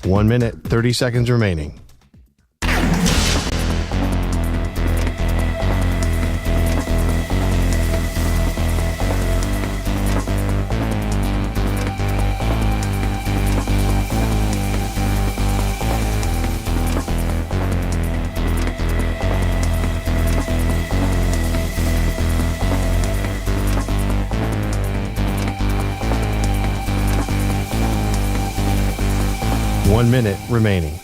1 minute, 30 seconds remaining. One minute remaining.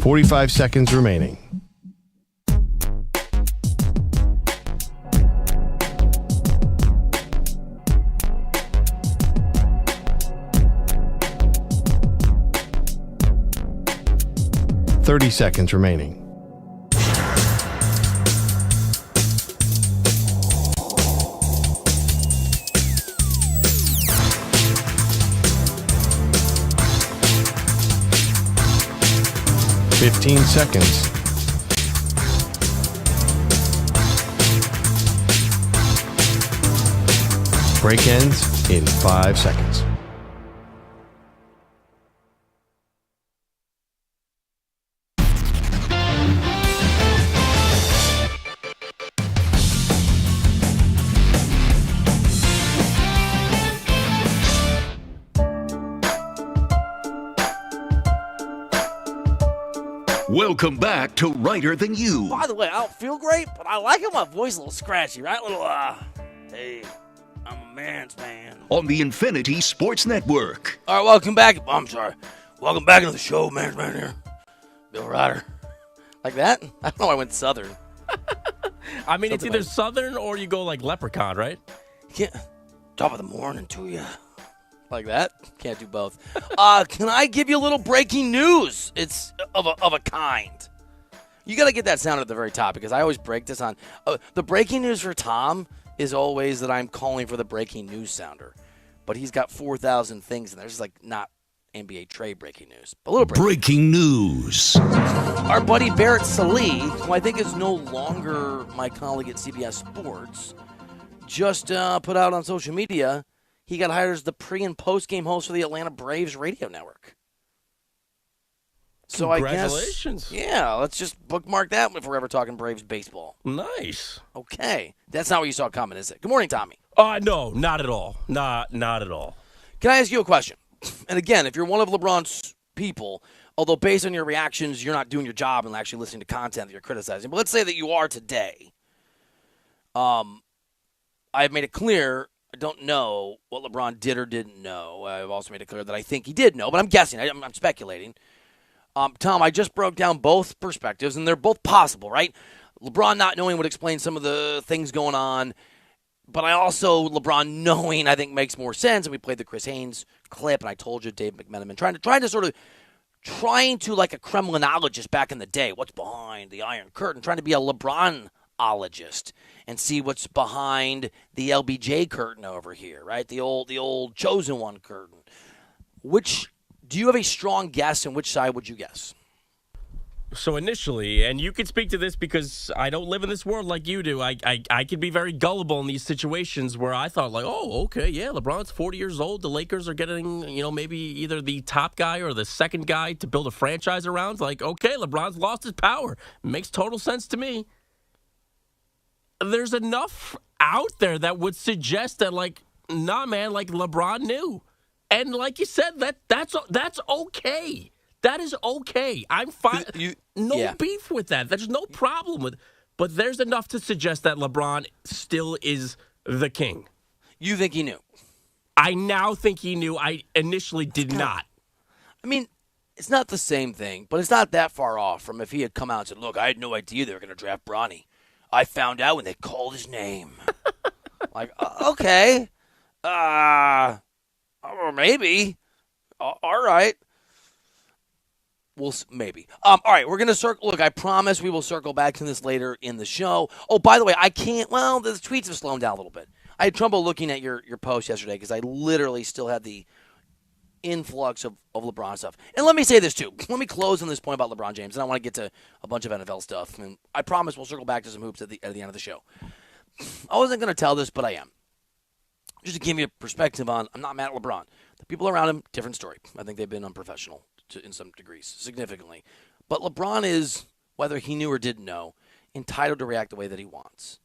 Forty-five seconds remaining. Thirty seconds remaining. Fifteen seconds. Break ends in 5 seconds. Welcome back to Writer Than You. By the way, I don't feel great, but I like how my voice is a little scratchy, right? A little, hey, I'm a man's man. On the Infinity Sports Network. All right, welcome back. I'm sorry. Welcome back to the show, man's man here. Bill Ryder. Like that? I don't know why I went Southern. I mean, it's either Southern or you go like Leprechaun, right? Yeah. Top of the morning to you. Like that? Can't do both. Can I give you a little breaking news? It's of a kind. You got to get that sound at the very top because I always break this on. The breaking news for Tom is always that I'm calling for the breaking news sounder. But he's got 4,000 things in there. It's like not NBA trade breaking news. But a little breaking news. Our buddy Barrett Sallee, who I think is no longer my colleague at CBS Sports, just put out on social media he got hired as the pre- and post-game host for the Atlanta Braves radio network. So Congratulations. I guess, yeah, let's just bookmark that if we're ever talking Braves baseball. Nice. Okay. That's not what you saw coming, is it? Good morning, Tommy. No, not at all. Not at all. Can I ask you a question? And again, if you're one of LeBron's people, although based on your reactions, you're not doing your job and actually listening to content that you're criticizing, but let's say that you are today. I've made it clear I don't know what LeBron did or didn't know. I've also made it clear that I think he did know, but I'm guessing. I'm speculating. Tom, I just broke down both perspectives, and they're both possible, right? LeBron not knowing would explain some of the things going on, but I also, LeBron knowing, I think makes more sense. And we played the Chris Haynes clip, and I told you Dave McMenamin, trying to like a Kremlinologist back in the day, what's behind the Iron Curtain, trying to be a LeBronologist and see what's behind the LBJ curtain over here, right? The old chosen one curtain. Do you have a strong guess, and which side would you guess? So initially, and you could speak to this because I don't live in this world like you do, I could be very gullible in these situations where I thought like, oh, okay, yeah, LeBron's 40 years old. The Lakers are getting, maybe either the top guy or the second guy to build a franchise around. Like, okay, LeBron's lost his power. Makes total sense to me. There's enough out there that would suggest that, like, nah, man, like LeBron knew. And like you said, that's okay. That is okay. I'm fine. No beef with that. There's no problem with it. But there's enough to suggest that LeBron still is the king. You think he knew? I now think he knew. I initially did not. I mean, it's not the same thing, but it's not that far off from if he had come out and said, look, I had no idea they were going to draft Bronny. I found out when they called his name. Like, okay. Or maybe. All right. Maybe. All right, we're going to circle. Look, I promise we will circle back to this later in the show. Oh, by the way, I can't. Well, the tweets have slowed down a little bit. I had trouble looking at your post yesterday because I literally still had the influx of LeBron stuff. And let me say this, too. Let me close on this point about LeBron James, and I want to get to a bunch of NFL stuff. And I promise we'll circle back to some hoops at the end of the show. I wasn't going to tell this, but I am. Just to give you a perspective on, I'm not mad at LeBron. The people around him, different story. I think they've been unprofessional in some degrees, significantly. But LeBron is, whether he knew or didn't know, entitled to react the way that he wants.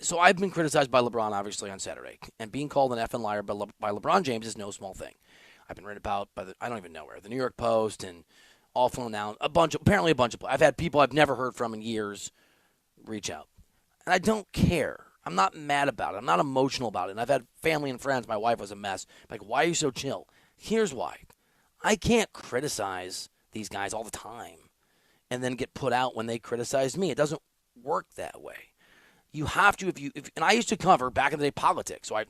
So I've been criticized by LeBron, obviously, on Saturday. And being called an effing liar by LeBron James is no small thing. I've been written about by I don't even know where, the New York Post and all flown down. Apparently a bunch of. I've had people I've never heard from in years reach out. And I don't care. I'm not mad about it. I'm not emotional about it. And I've had family and friends. My wife was a mess. Like, why are you so chill? Here's why. I can't criticize these guys all the time and then get put out when they criticize me. It doesn't work that way. You have to, and I used to cover back in the day politics. So I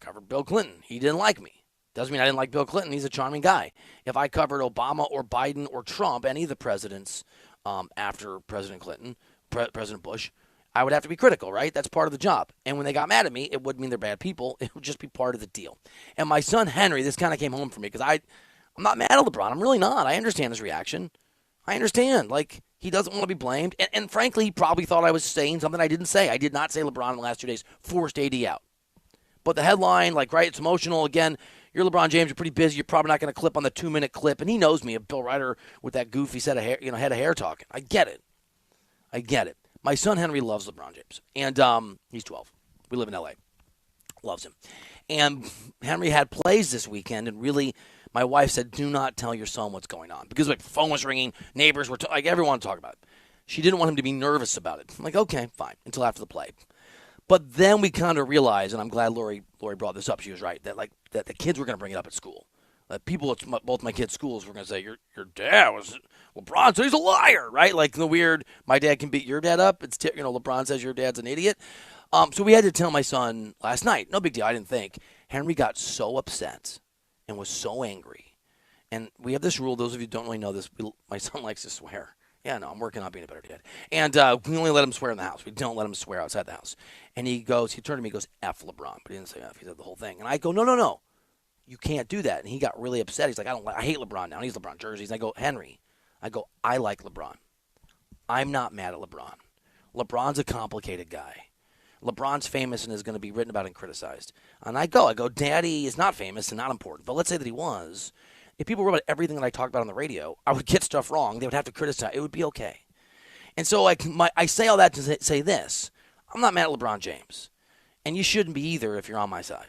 covered Bill Clinton. He didn't like me. Doesn't mean I didn't like Bill Clinton. He's a charming guy. If I covered Obama or Biden or Trump, any of the presidents after President Clinton, President Bush, I would have to be critical, right? That's part of the job. And when they got mad at me, it wouldn't mean they're bad people. It would just be part of the deal. And my son Henry, this kind of came home for me because I'm not mad at LeBron. I'm really not. I understand his reaction. I understand. Like, he doesn't want to be blamed. And frankly, he probably thought I was saying something I didn't say. I did not say LeBron in the last 2 days forced AD out. But the headline, like, right, it's emotional. Again, you're LeBron James. You're pretty busy. You're probably not going to clip on the 2-minute clip. And he knows me, a Bill Ryder with that goofy set of hair, head of hair talking. I get it. My son Henry loves LeBron James. And he's 12. We live in L.A. Loves him. And Henry had plays this weekend, and really, my wife said, do not tell your son what's going on. Because, like, phone was ringing, neighbors were, everyone to talk about it. She didn't want him to be nervous about it. I'm like, okay, fine, until after the play. But then we kind of realized, and I'm glad Lori brought this up, she was right, that the kids were going to bring it up at school. That people at both my kids' schools were going to say, your dad was LeBron, so he's a liar, right? Like the weird, my dad can beat your dad up. It's LeBron says your dad's an idiot. So we had to tell my son last night. No big deal, I didn't think. Henry got so upset and was so angry. And we have this rule, those of you who don't really know this, my son likes to swear. Yeah, no, I'm working on being a better dad. And we only let him swear in the house. We don't let him swear outside the house. And he turned to me, he goes, F LeBron. But he didn't say F, he said the whole thing. And I go, no. You can't do that. And he got really upset. He's like, I hate LeBron now. And he's LeBron jerseys. And I go, Henry, I like LeBron. I'm not mad at LeBron. LeBron's a complicated guy. LeBron's famous and is going to be written about and criticized. And I go, Daddy is not famous and not important. But let's say that he was. If people wrote about everything that I talked about on the radio, I would get stuff wrong. They would have to criticize. It would be okay. And so I say all that to say this. I'm not mad at LeBron James. And you shouldn't be either if you're on my side.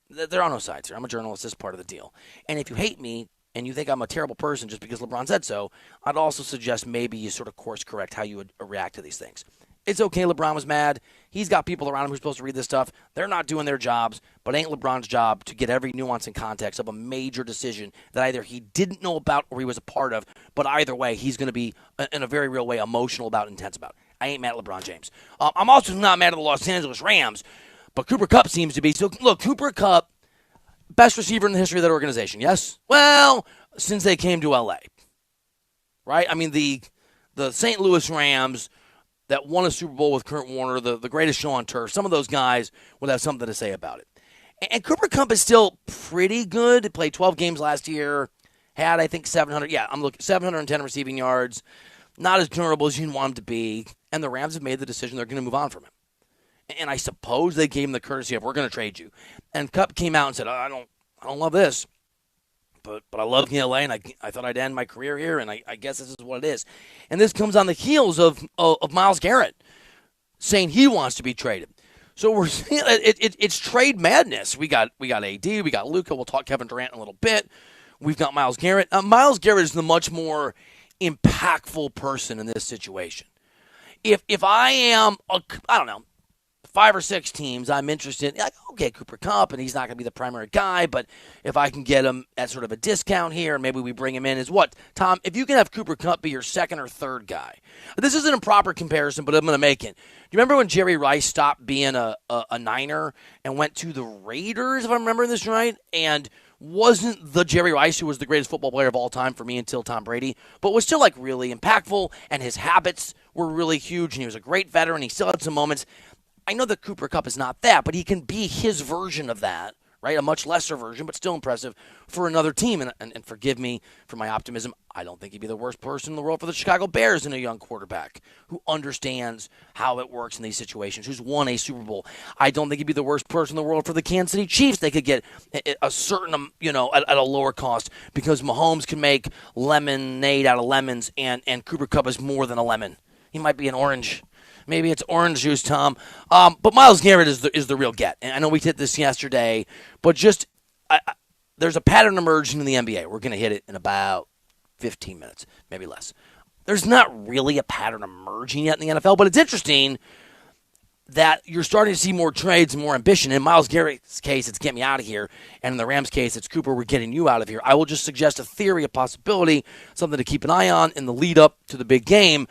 There are no sides here. I'm a journalist. This is part of the deal. And if you hate me and you think I'm a terrible person just because LeBron said so, I'd also suggest maybe you sort of course correct how you would react to these things. It's okay LeBron was mad. He's got people around him who are supposed to read this stuff. They're not doing their jobs, but it ain't LeBron's job to get every nuance and context of a major decision that either he didn't know about or he was a part of, but either way, he's going to be, in a very real way, emotional about and intense about. I ain't mad at LeBron James. I'm also not mad at the Los Angeles Rams, but Cooper Kupp seems to be. So, look, Cooper Kupp, best receiver in the history of that organization, yes? Well, since they came to L.A., right? I mean, the St. Louis Rams that won a Super Bowl with Kurt Warner, the greatest show on turf, some of those guys would have something to say about it. And Cooper Kupp is still pretty good. He played 12 games last year, had, I think, 710 receiving yards, not as durable as you'd want him to be, and the Rams have made the decision they're going to move on from him. And I suppose they gave him the courtesy of, we're going to trade you. And Kupp came out and said, I don't love this, but I love LA, and I thought I'd end my career here, and I guess this is what it is. And this comes on the heels of Myles Garrett saying he wants to be traded. So we're seeing it's trade madness. We got AD, we got Luka. We'll talk Kevin Durant in a little bit. We've got Myles Garrett. Myles Garrett is the much more impactful person in this situation. If I am, I don't know, 5 or 6 teams I'm interested in, like, okay, Cooper Kupp, and he's not going to be the primary guy, but if I can get him at sort of a discount here, and maybe we bring him in as what? Tom, if you can have Cooper Kupp be your second or third guy. This isn't a proper comparison, but I'm going to make it. Do you remember when Jerry Rice stopped being a Niner and went to the Raiders, if I'm remembering this right, and wasn't the Jerry Rice who was the greatest football player of all time for me until Tom Brady, but was still like really impactful, and his habits were really huge, and he was a great veteran. He still had some moments. I know that Cooper Kupp is not that, but he can be his version of that, right? A much lesser version, but still impressive for another team. And forgive me for my optimism. I don't think he'd be the worst person in the world for the Chicago Bears in a young quarterback who understands how it works in these situations, who's won a Super Bowl. I don't think he'd be the worst person in the world for the Kansas City Chiefs. They could get a certain, at a lower cost because Mahomes can make lemonade out of lemons, and Cooper Kupp is more than a lemon. He might be an orange. Maybe it's orange juice, Tom. But Myles Garrett is the real get. And I know we hit this yesterday, but just there's a pattern emerging in the NBA. We're going to hit it in about 15 minutes, maybe less. There's not really a pattern emerging yet in the NFL, but it's interesting that you're starting to see more trades and more ambition. In Myles Garrett's case, it's get me out of here. And in the Rams' case, it's Cooper, we're getting you out of here. I will just suggest a theory, a possibility, something to keep an eye on in the lead up to the big game.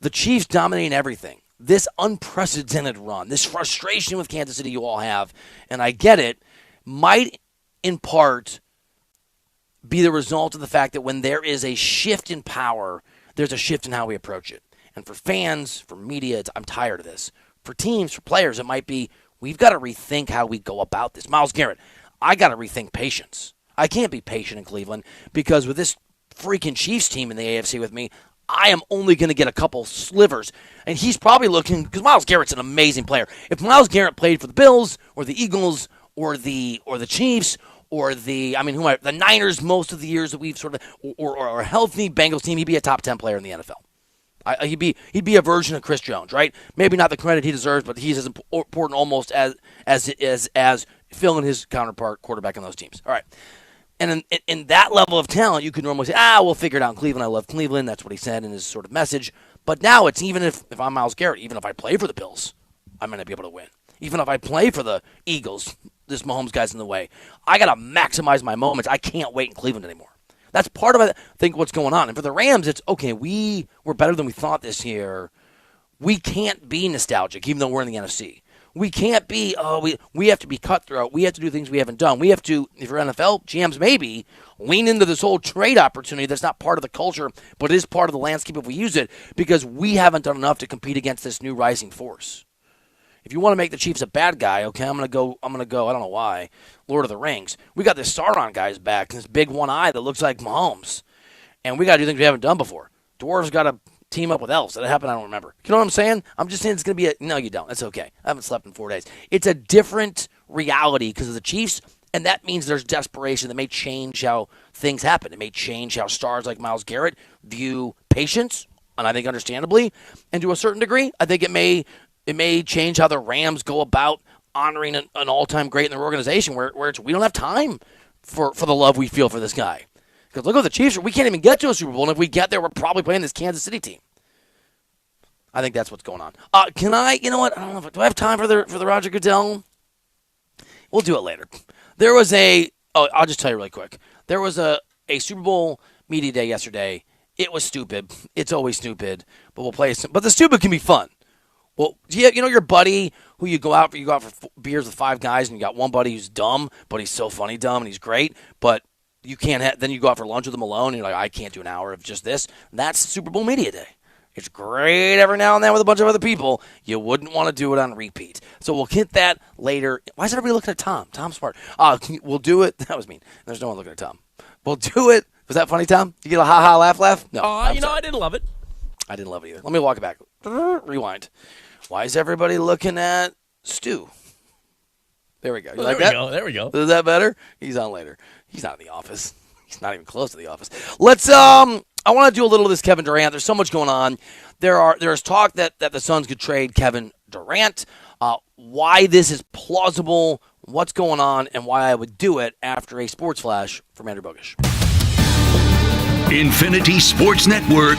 The Chiefs dominating everything. This unprecedented run, this frustration with Kansas City you all have, and I get it, might in part be the result of the fact that when there is a shift in power, there's a shift in how we approach it. And for fans, for media, I'm tired of this. For teams, for players, it might be, we've got to rethink how we go about this. Myles Garrett, I got to rethink patience. I can't be patient in Cleveland because with this freaking Chiefs team in the AFC with me, I am only going to get a couple slivers. And he's probably looking, because Myles Garrett's an amazing player. If Myles Garrett played for the Bills or the Eagles or the Chiefs or the Niners most of the years that we've sort of, or a healthy Bengals team, he'd be a top 10 player in the NFL. He'd be a version of Chris Jones, right? Maybe not the credit he deserves, but he's as important almost as filling his counterpart quarterback in those teams. All right. And in that level of talent, you could normally say, we'll figure it out in Cleveland. I love Cleveland. That's what he said in his sort of message. But now it's even if I'm Myles Garrett, even if I play for the Bills, I'm going to be able to win. Even if I play for the Eagles, this Mahomes guy's in the way. I got to maximize my moments. I can't wait in Cleveland anymore. That's part of, I think, what's going on. And for the Rams, it's, okay, we're better than we thought this year. We can't be nostalgic, even though we're in the NFC. We can't be, we have to be cutthroat. We have to do things we haven't done. We have to, if you're NFL, GMs maybe, lean into this whole trade opportunity that's not part of the culture, but is part of the landscape if we use it, because we haven't done enough to compete against this new rising force. If you want to make the Chiefs a bad guy, okay, I'm gonna go, I don't know why, Lord of the Rings. We got this Sauron guy's back, this big one eye that looks like Mahomes. And we got to do things we haven't done before. Dwarves got to team up with elves. Did that happen? I don't remember. You know what I'm saying? I'm just saying it's going to be no, you don't. That's okay. I haven't slept in 4 days. It's a different reality because of the Chiefs, and that means there's desperation that may change how things happen. It may change how stars like Myles Garrett view patience, and I think understandably, and to a certain degree, I think it may change how the Rams go about honoring an all-time great in their organization where it's, we don't have time for the love we feel for this guy. Because look at the Chiefs. We can't even get to a Super Bowl, and if we get there, we're probably playing this Kansas City team. I think that's what's going on. Can I, you know what? I don't know. Do I have time for the Roger Goodell? We'll do it later. There was I'll just tell you really quick. There was a Super Bowl media day yesterday. It was stupid. It's always stupid, but we'll play some. But the stupid can be fun. Well, you know your buddy who you go out for beers with five guys, and you got one buddy who's dumb, but he's so funny dumb, and he's great, but you can't. Then you go out for lunch with him alone, and you're like, I can't do an hour of just this. That's Super Bowl media day. It's great every now and then with a bunch of other people. You wouldn't want to do it on repeat. So we'll hit that later. Why is everybody looking at Tom? Tom's smart. We'll do it. That was mean. There's no one looking at Tom. We'll do it. Was that funny, Tom? Did you get a ha-ha laugh? No. I didn't love it. I didn't love it either. Let me walk it back. Rewind. Why is everybody looking at Stu? There we go. You like that? There we go. Is that better? He's on later. He's not in the office. He's not even close to the office. Let's I want to do a little of this Kevin Durant. There's so much going on. There's talk that the Suns could trade Kevin Durant. Why this is plausible, what's going on, and why I would do it after a sports flash from Andrew Bogish. Infinity Sports Network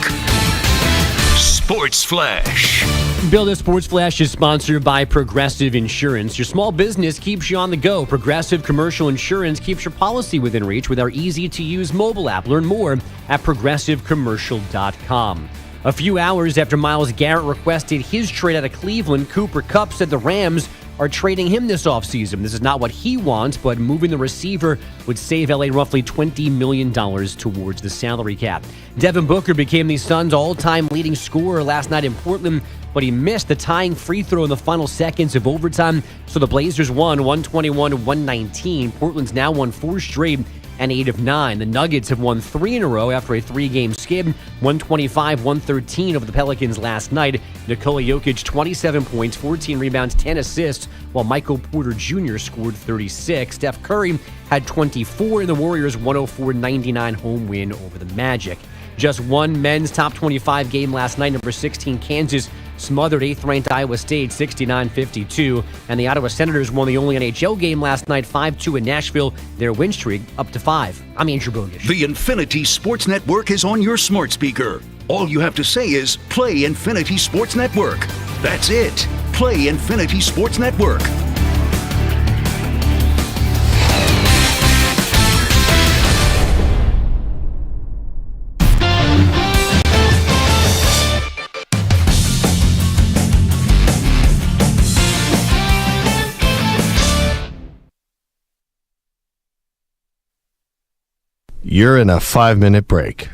Sports Flash. Bill, this Sports Flash is sponsored by Progressive Insurance. Your small business keeps you on the go. Progressive Commercial Insurance keeps your policy within reach with our easy-to-use mobile app. Learn more at progressivecommercial.com. A few hours after Myles Garrett requested his trade out of Cleveland, Cooper Kupp said the Rams are trading him this offseason. This is not what he wants, but moving the receiver would save LA roughly $20 million towards the salary cap. Devin Booker became the Suns' all-time leading scorer last night in Portland, but he missed the tying free throw in the final seconds of overtime. So the Blazers won 121-119. Portland's now won 4 straight and 8 of 9. The Nuggets have won 3 in a row after a 3-game skid, 125-113 over the Pelicans last night. Nikola Jokic, 27 points, 14 rebounds, 10 assists, while Michael Porter Jr. scored 36. Steph Curry had 24 in the Warriors' 104-99 home win over the Magic. Just one men's top 25 game last night. Number 16, Kansas smothered 8th-ranked Iowa State 69-52. And the Ottawa Senators won the only NHL game last night, 5-2 in Nashville. Their win streak up to 5. I'm Andrew Bogish. The Infinity Sports Network is on your smart speaker. All you have to say is, play Infinity Sports Network. That's it. Play Infinity Sports Network. You're in a 5-minute break.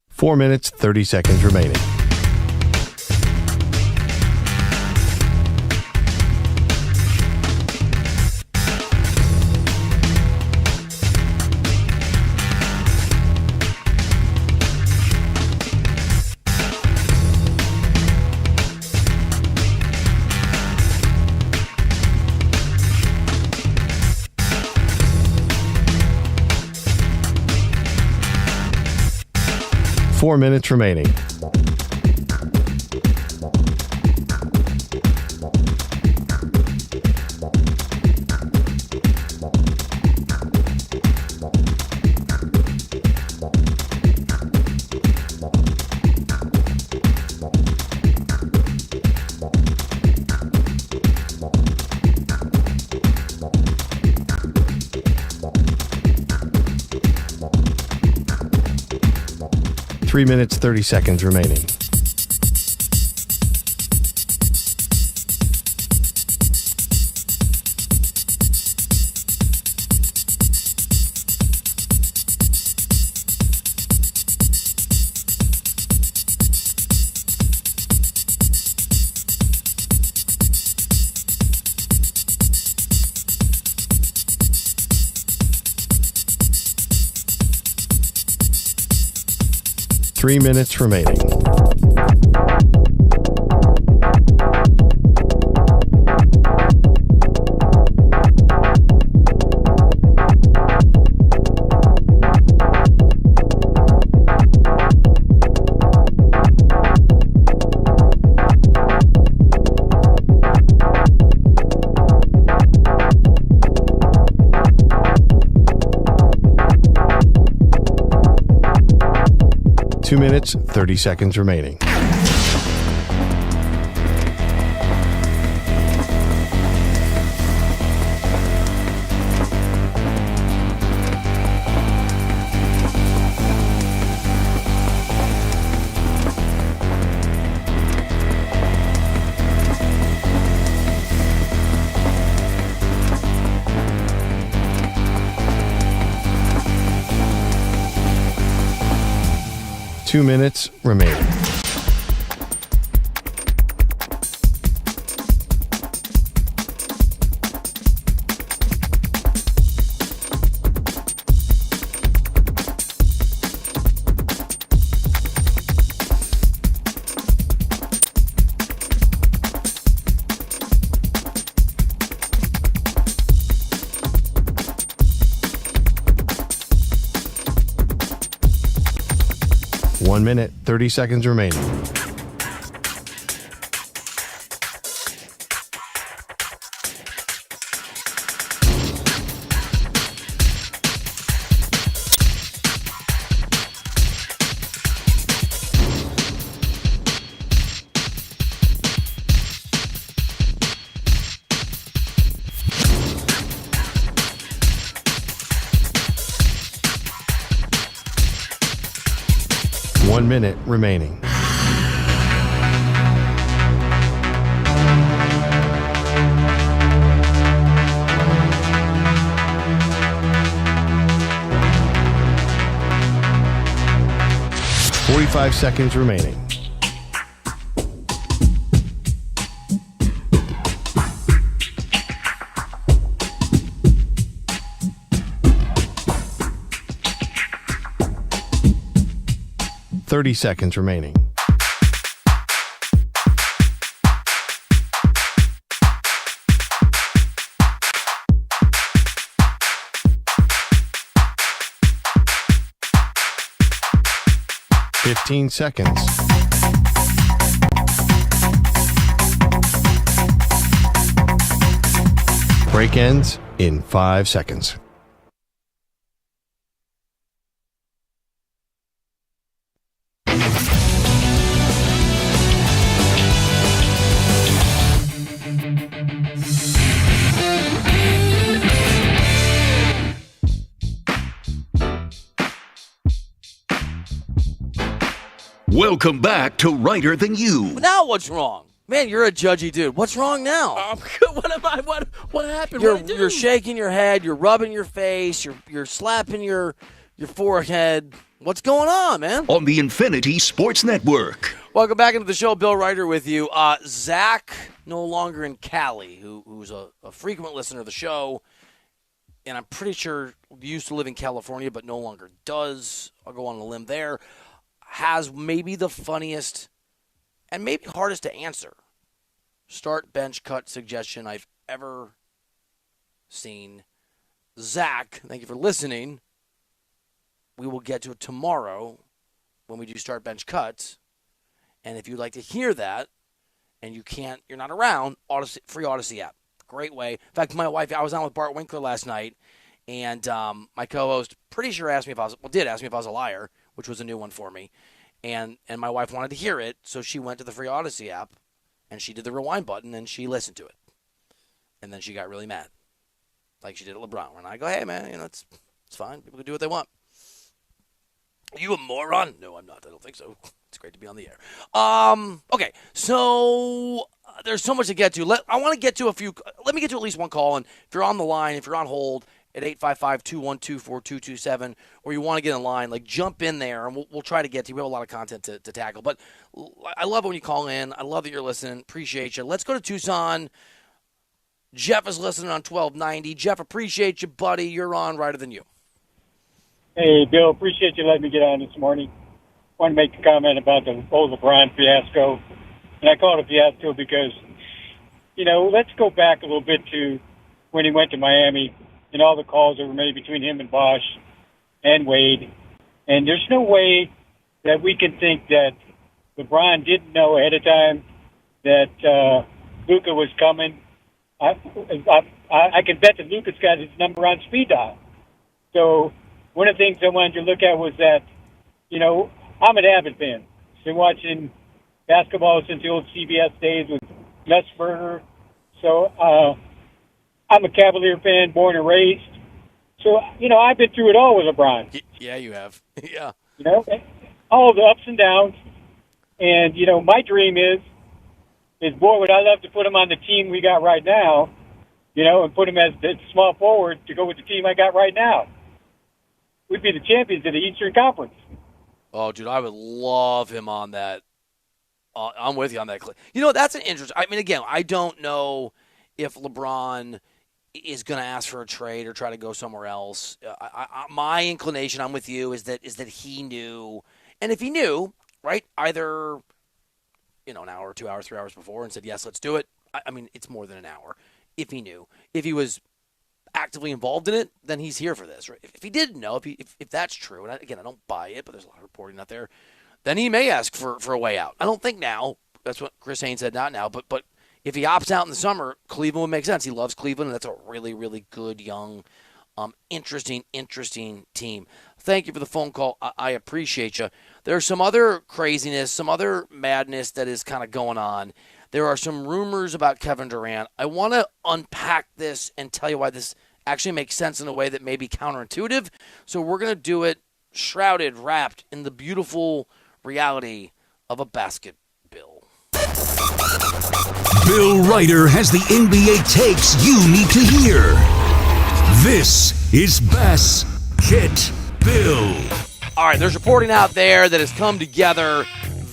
Four minutes, 30 seconds remaining. Four minutes remaining. Three minutes, 30 seconds remaining. Three minutes remaining. Two minutes, 30 seconds remaining. Two minutes remaining. One minute, 30 seconds remaining. 1 minute remaining. Five seconds remaining. Seconds remaining. Seconds. Break ends in 5 seconds. Welcome back to Writer Than You. Now what's wrong? Man, you're a judgy dude. What's wrong now? What am I? What happened? You're shaking your head. You're rubbing your face. You're slapping your forehead. What's going on, man? On the Infinity Sports Network. Welcome back into the show. Bill Ryder with you. Zach, no longer in Cali, who's a frequent listener of the show, and I'm pretty sure used to live in California but no longer does. I'll go on a limb there. Has maybe the funniest and maybe hardest to answer start bench cut suggestion I've ever seen. Zach, thank you for listening. We will get to it tomorrow when we do start bench cuts. And if you'd like to hear that and you're not around, Odyssey, free Odyssey app. Great way. In fact, my wife, I was on with Bart Winkler last night, and my co-host pretty sure did ask me if I was a liar, which was a new one for me. And my wife wanted to hear it, so she went to the free Odyssey app, and she did the rewind button, and she listened to it. And then she got really mad, like she did at LeBron. And I go, hey, man, it's fine. People can do what they want. Are you a moron? No, I'm not. I don't think so. It's great to be on the air. Okay, so there's so much to get to. Let me get to at least one call, and if you're on the line, if you're on hold, at 855-212-4227, or you want to get in line, jump in there, and we'll try to get to you. We have a lot of content to tackle. But I love when you call in. I love that you're listening. Appreciate you. Let's go to Tucson. Jeff is listening on 1290. Jeff, appreciate you, buddy. You're on Writer Than You. Hey, Bill, appreciate you letting me get on this morning. Want to make a comment about the old LeBron fiasco. And I call it a fiasco because, let's go back a little bit to when he went to Miami and all the calls that were made between him and Bosch and Wade. And there's no way that we can think that LeBron didn't know ahead of time that Luka was coming. I can bet that Luka's got his number on speed dial. So one of the things I wanted to look at was that, I'm an avid fan. Been watching basketball since the old CBS days with Nussberger. So I'm a Cavalier fan, born and raised. So, I've been through it all with LeBron. Yeah, you have. Yeah. All the ups and downs. And, my dream is, boy, would I love to put him on the team we got right now, and put him as the small forward to go with the team I got right now. We'd be the champions of the Eastern Conference. Oh, dude, I would love him on that. I'm with you on that. That's an interesting. Again, I don't know if LeBron is going to ask for a trade or try to go somewhere else. My inclination, I'm with you, is that he knew, and if he knew, right, either an hour, 2 hours, 3 hours before, and said yes, let's do it. It's more than an hour. If he knew, if he was actively involved in it, then he's here for this. Right? If he didn't know, if that's true, and I don't buy it, but there's a lot of reporting out there, then he may ask for a way out. I don't think now. That's what Chris Haynes said, not now, but if he opts out in the summer, Cleveland would make sense. He loves Cleveland, and that's a really, really good, young, interesting team. Thank you for the phone call. I appreciate you. There's some other craziness, some other madness that is kind of going on. There are some rumors about Kevin Durant. I want to unpack this and tell you why this actually makes sense in a way that may be counterintuitive. So we're going to do it shrouded, wrapped in the beautiful reality of a basket bill. Bill Ryder has the NBA takes you need to hear. This is Basket Bill. All right, there's reporting out there that has come together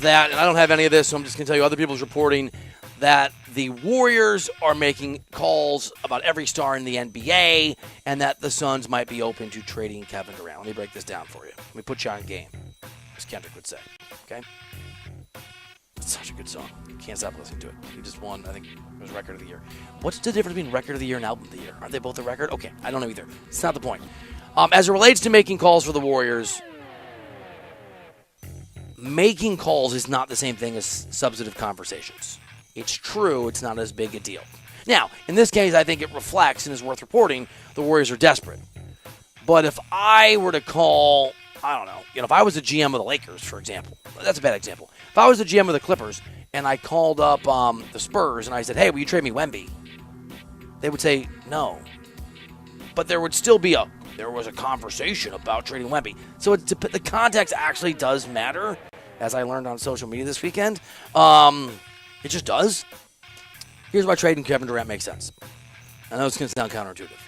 that, and I don't have any of this, so I'm just going to tell you other people's reporting, that the Warriors are making calls about every star in the NBA and that the Suns might be open to trading Kevin Durant. Let me break this down for you. Let me put you on game, as Kendrick would say, okay? It's such a good song. You can't stop listening to it. He just won, I think it was Record of the Year. What's the difference between Record of the Year and Album of the Year? Aren't they both a record? Okay, I don't know either. It's not the point. As it relates to making calls for the Warriors, making calls is not the same thing as substantive conversations. It's true, it's not as big a deal. Now, in this case, I think it reflects and is worth reporting the Warriors are desperate. But if I were to call, I don't know, if I was the GM of the Lakers, for example, that's a bad example. If I was the GM of the Clippers and I called up the Spurs and I said, hey, will you trade me Wemby? They would say no. But there would still be there was a conversation about trading Wemby. So the context actually does matter, as I learned on social media this weekend. It just does. Here's why trading Kevin Durant makes sense. I know it's going to sound counterintuitive.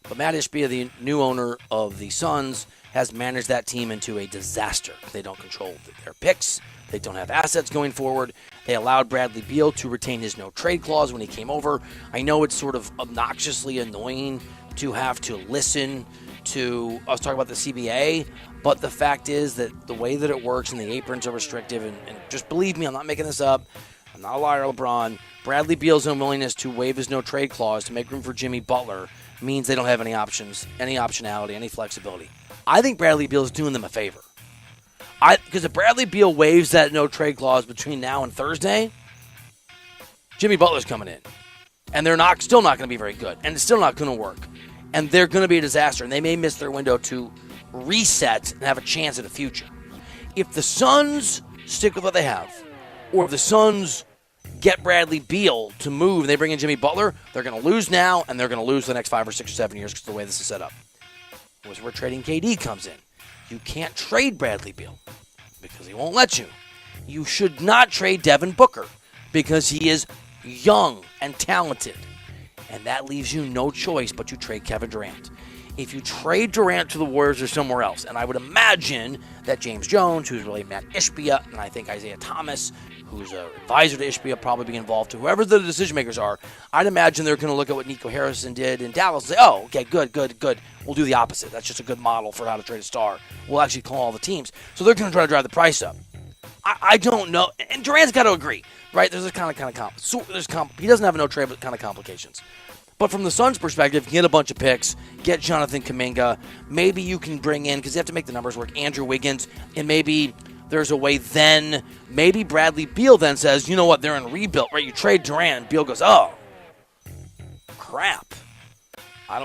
But Matt Ishbia, the new owner of the Suns, has managed that team into a disaster. They don't control their picks. They don't have assets going forward. They allowed Bradley Beal to retain his no-trade clause when he came over. I know it's sort of obnoxiously annoying to have to listen to us talk about the CBA, but the fact is that the way that it works and the aprons are restrictive, and just believe me, I'm not making this up. I'm not a liar, LeBron. Bradley Beal's unwillingness to waive his no-trade clause to make room for Jimmy Butler means they don't have any options, any optionality, any flexibility. I think Bradley Beal is doing them a favor. Because if Bradley Beal waives that no-trade clause between now and Thursday, Jimmy Butler's coming in. And they're still not going to be very good. And it's still not going to work. And they're going to be a disaster. And they may miss their window to reset and have a chance at a future. If the Suns stick with what they have, or if the Suns get Bradley Beal to move and they bring in Jimmy Butler, they're going to lose now, and they're going to lose the next 5 or 6 or 7 years because of the way this is set up. Was where trading KD comes in. You can't trade Bradley Beal because he won't let you. You should not trade Devin Booker because he is young and talented. And that leaves you no choice but to trade Kevin Durant. If you trade Durant to the Warriors or somewhere else, and I would imagine that James Jones, who's really Matt Ishbia, and I think Isaiah Thomas, who's an advisor to Ishbia, probably be involved too. Whoever the decision makers are, I'd imagine they're going to look at what Nico Harrison did in Dallas and say, oh, okay, good. We'll do the opposite. That's just a good model for how to trade a star. We'll actually call all the teams. So they're going to try to drive the price up. I don't know. And Durant's got to agree, right? There's a kind of he doesn't have a no trade, but kind of complications. But from the Suns' perspective, get a bunch of picks, get Jonathan Kuminga. Maybe you can bring in, because you have to make the numbers work, Andrew Wiggins, and maybe there's a way then, maybe Bradley Beal then says, you know what, they're in rebuild, right? You trade Durant, and Beal goes, oh, crap. I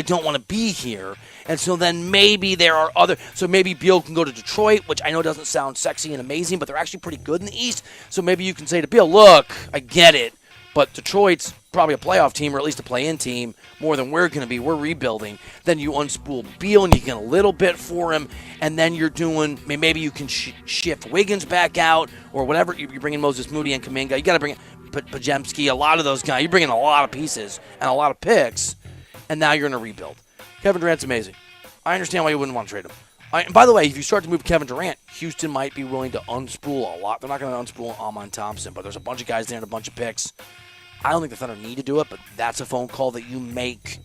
don't want to be here. And so then maybe there are so maybe Beal can go to Detroit, which I know doesn't sound sexy and amazing, but they're actually pretty good in the East. So maybe you can say to Beal, look, I get it, but Detroit's probably a playoff team or at least a play-in team more than we're going to be. We're rebuilding. Then you unspool Beal and you get a little bit for him, and then you're doing maybe you can shift Wiggins back out or whatever. You're bringing Moses Moody and Kuminga. You got to bring Pajemski, a lot of those guys. You're bringing a lot of pieces and a lot of picks, and now you're in a rebuild. Kevin Durant's amazing. I understand why you wouldn't want to trade him. And by the way, if you start to move Kevin Durant, Houston might be willing to unspool a lot. They're not going to unspool Amon Thompson, but there's a bunch of guys there and a bunch of picks. I don't think the Thunder need to do it, but that's a phone call that you make.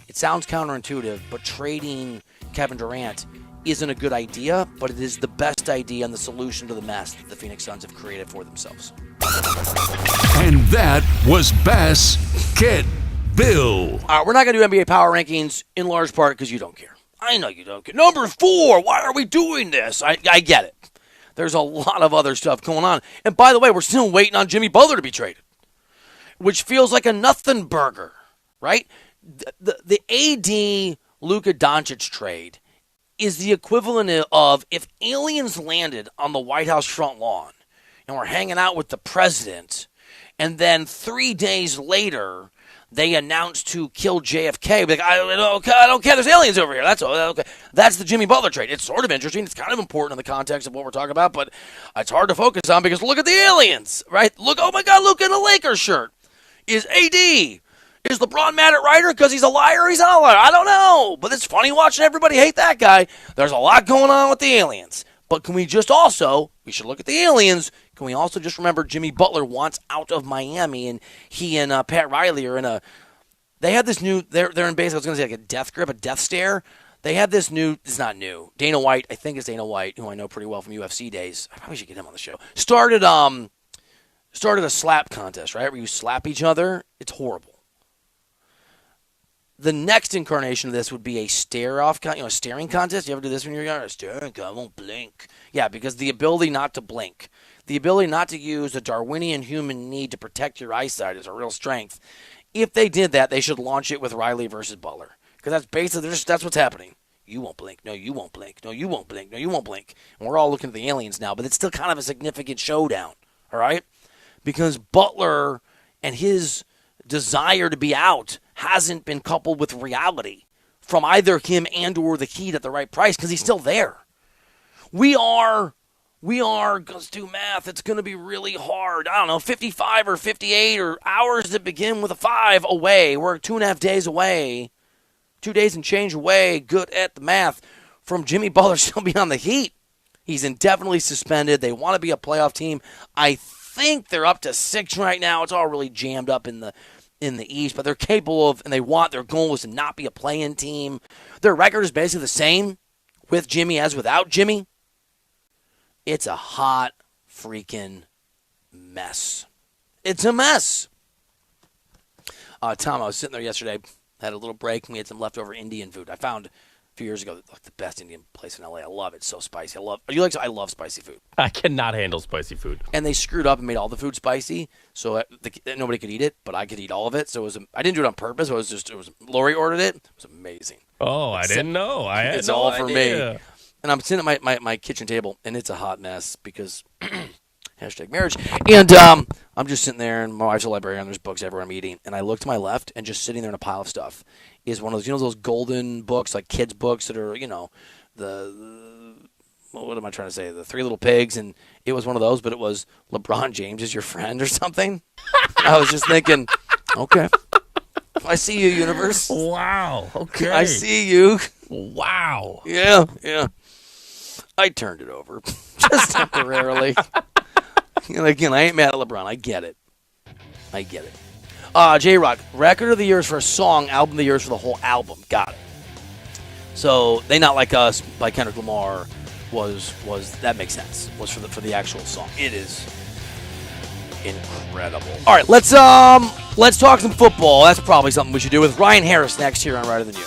It sounds counterintuitive, but trading Kevin Durant isn't a good idea, but it is the best idea and the solution to the mess that the Phoenix Suns have created for themselves. And that was Basket Bill. All right, we're not going to do NBA power rankings in large part because you don't care. I know you don't care. Number 4, why are we doing this? I get it. There's a lot of other stuff going on. And by the way, we're still waiting on Jimmy Butler to be traded, which feels like a nothing burger, right? The AD Luka Doncic trade is the equivalent of if aliens landed on the White House front lawn and were hanging out with the president, and then 3 days later they announced to kill JFK. Like, I don't care. There's aliens over here. That's all. Okay. That's the Jimmy Butler trade. It's sort of interesting. It's kind of important in the context of what we're talking about, but it's hard to focus on because look at the aliens, right? Look, oh my God, look in a Lakers shirt. Is LeBron mad at Ryder because he's a liar or he's not a liar? I don't know, but it's funny watching everybody hate that guy. There's a lot going on with the aliens. But can we just also, we should look at the aliens, can we also just remember Jimmy Butler wants out of Miami, and he and Pat Riley are in a, they had this new, they're in basically, I was going to say like a death grip, a death stare. They had this new, it's not new, Dana White, I think it's Dana White, who I know pretty well from UFC days. I probably should get him on the show. Started a slap contest, right, where you slap each other. It's horrible. The next incarnation of this would be a stare-off, a staring contest. You ever do this when you're young? Staring, I won't blink. Yeah, because the ability not to blink, the ability not to use a Darwinian human need to protect your eyesight is a real strength. If they did that, they should launch it with Riley versus Butler, because that's basically that's what's happening. You won't blink. No, you won't blink. No, you won't blink. No, you won't blink. And we're all looking at the aliens now, but it's still kind of a significant showdown, all right? Because Butler and his desire to be out hasn't been coupled with reality from either him and or the Heat at the right price, because he's still there. We are, let's do math, it's going to be really hard. I don't know, 55 or 58 or hours that begin with a 5 away. We're 2.5 days away, 2 days and change away, good at the math, from Jimmy Butler still being on the Heat. He's indefinitely suspended. They want to be a playoff team. I think they're up to 6 right now. It's all really jammed up in the East, but they're capable of, and their goal is to not be a play-in team. Their record is basically the same with Jimmy as without Jimmy. It's a hot freaking mess. It's a mess. Tom, I was sitting there yesterday, had a little break, and we had some leftover Indian food. I found a few years ago like the best Indian place in LA. I love it. It's so spicy. I love spicy food. I cannot handle spicy food. And they screwed up and made all the food spicy, so nobody could eat it, but I could eat all of it. So I didn't do it on purpose. Lori ordered it. It was amazing. Oh, I didn't know. It's no all for idea. me. And I'm sitting at my kitchen table, and it's a hot mess because #marriage. And I'm just sitting there, and my wife's a librarian. There's books everywhere I'm eating. And I look to my left, and just sitting there in a pile of stuff is one of those, those golden books, like kids' books that are, what am I trying to say? The Three Little Pigs. And it was one of those, but it was LeBron James is your friend or something. I was just thinking, okay. I see you, universe. Wow. Okay. I see you. Wow. Yeah. I turned it over just temporarily. Again, I ain't mad at LeBron. I get it. J-Rock, record of the years for a song, album of the years for the whole album. Got it. So, They Not Like Us by Kendrick Lamar was that makes sense. Was for the actual song. It is incredible. All right, let's talk some football. That's probably something we should do with Ryan Harris next here on Righter Than You.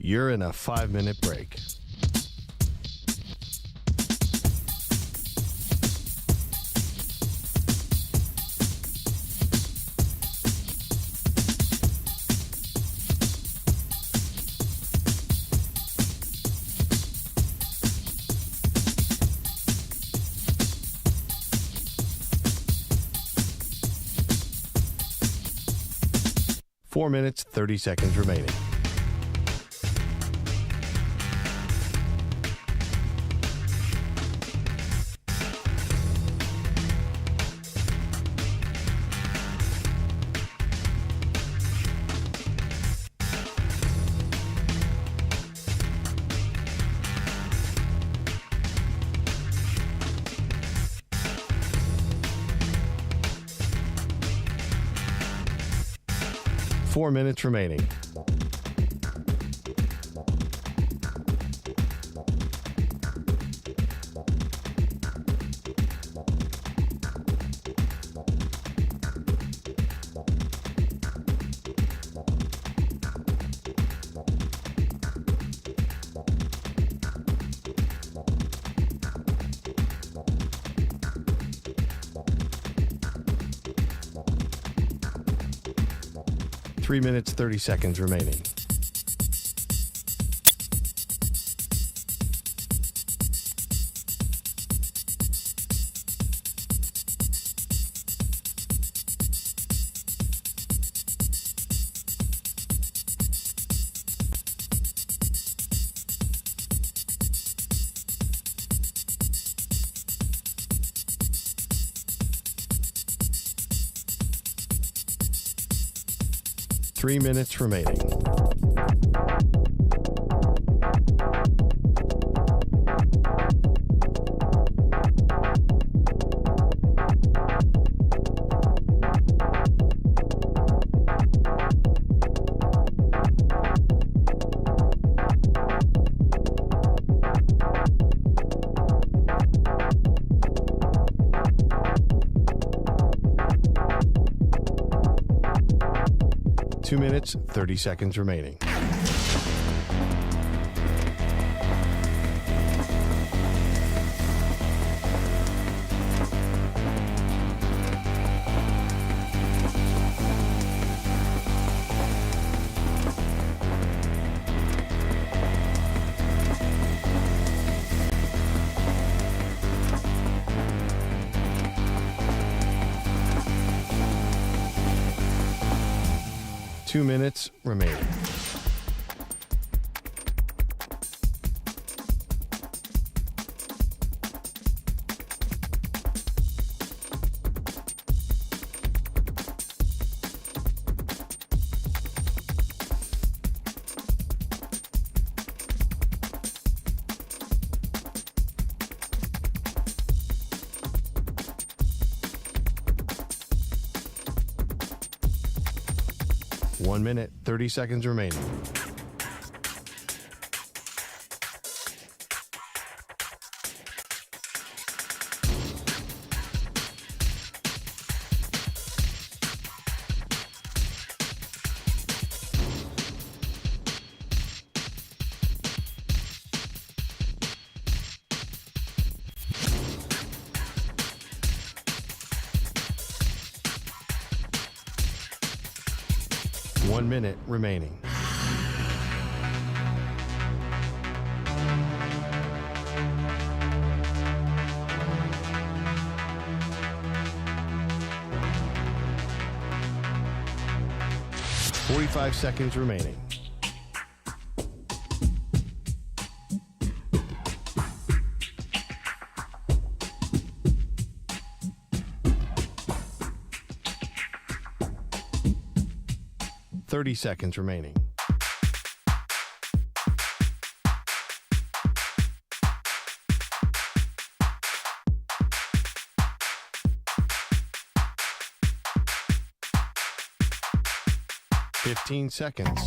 You're in a 5-minute break. Four minutes, 30 seconds remaining. Four minutes remaining. 3 minutes, 30 seconds remaining. Three minutes remaining. Two minutes, 30 seconds remaining. Two minutes remaining. One minute, 30 seconds remaining. One minute remaining. Forty-five seconds remaining. Thirty seconds remaining. Fifteen seconds.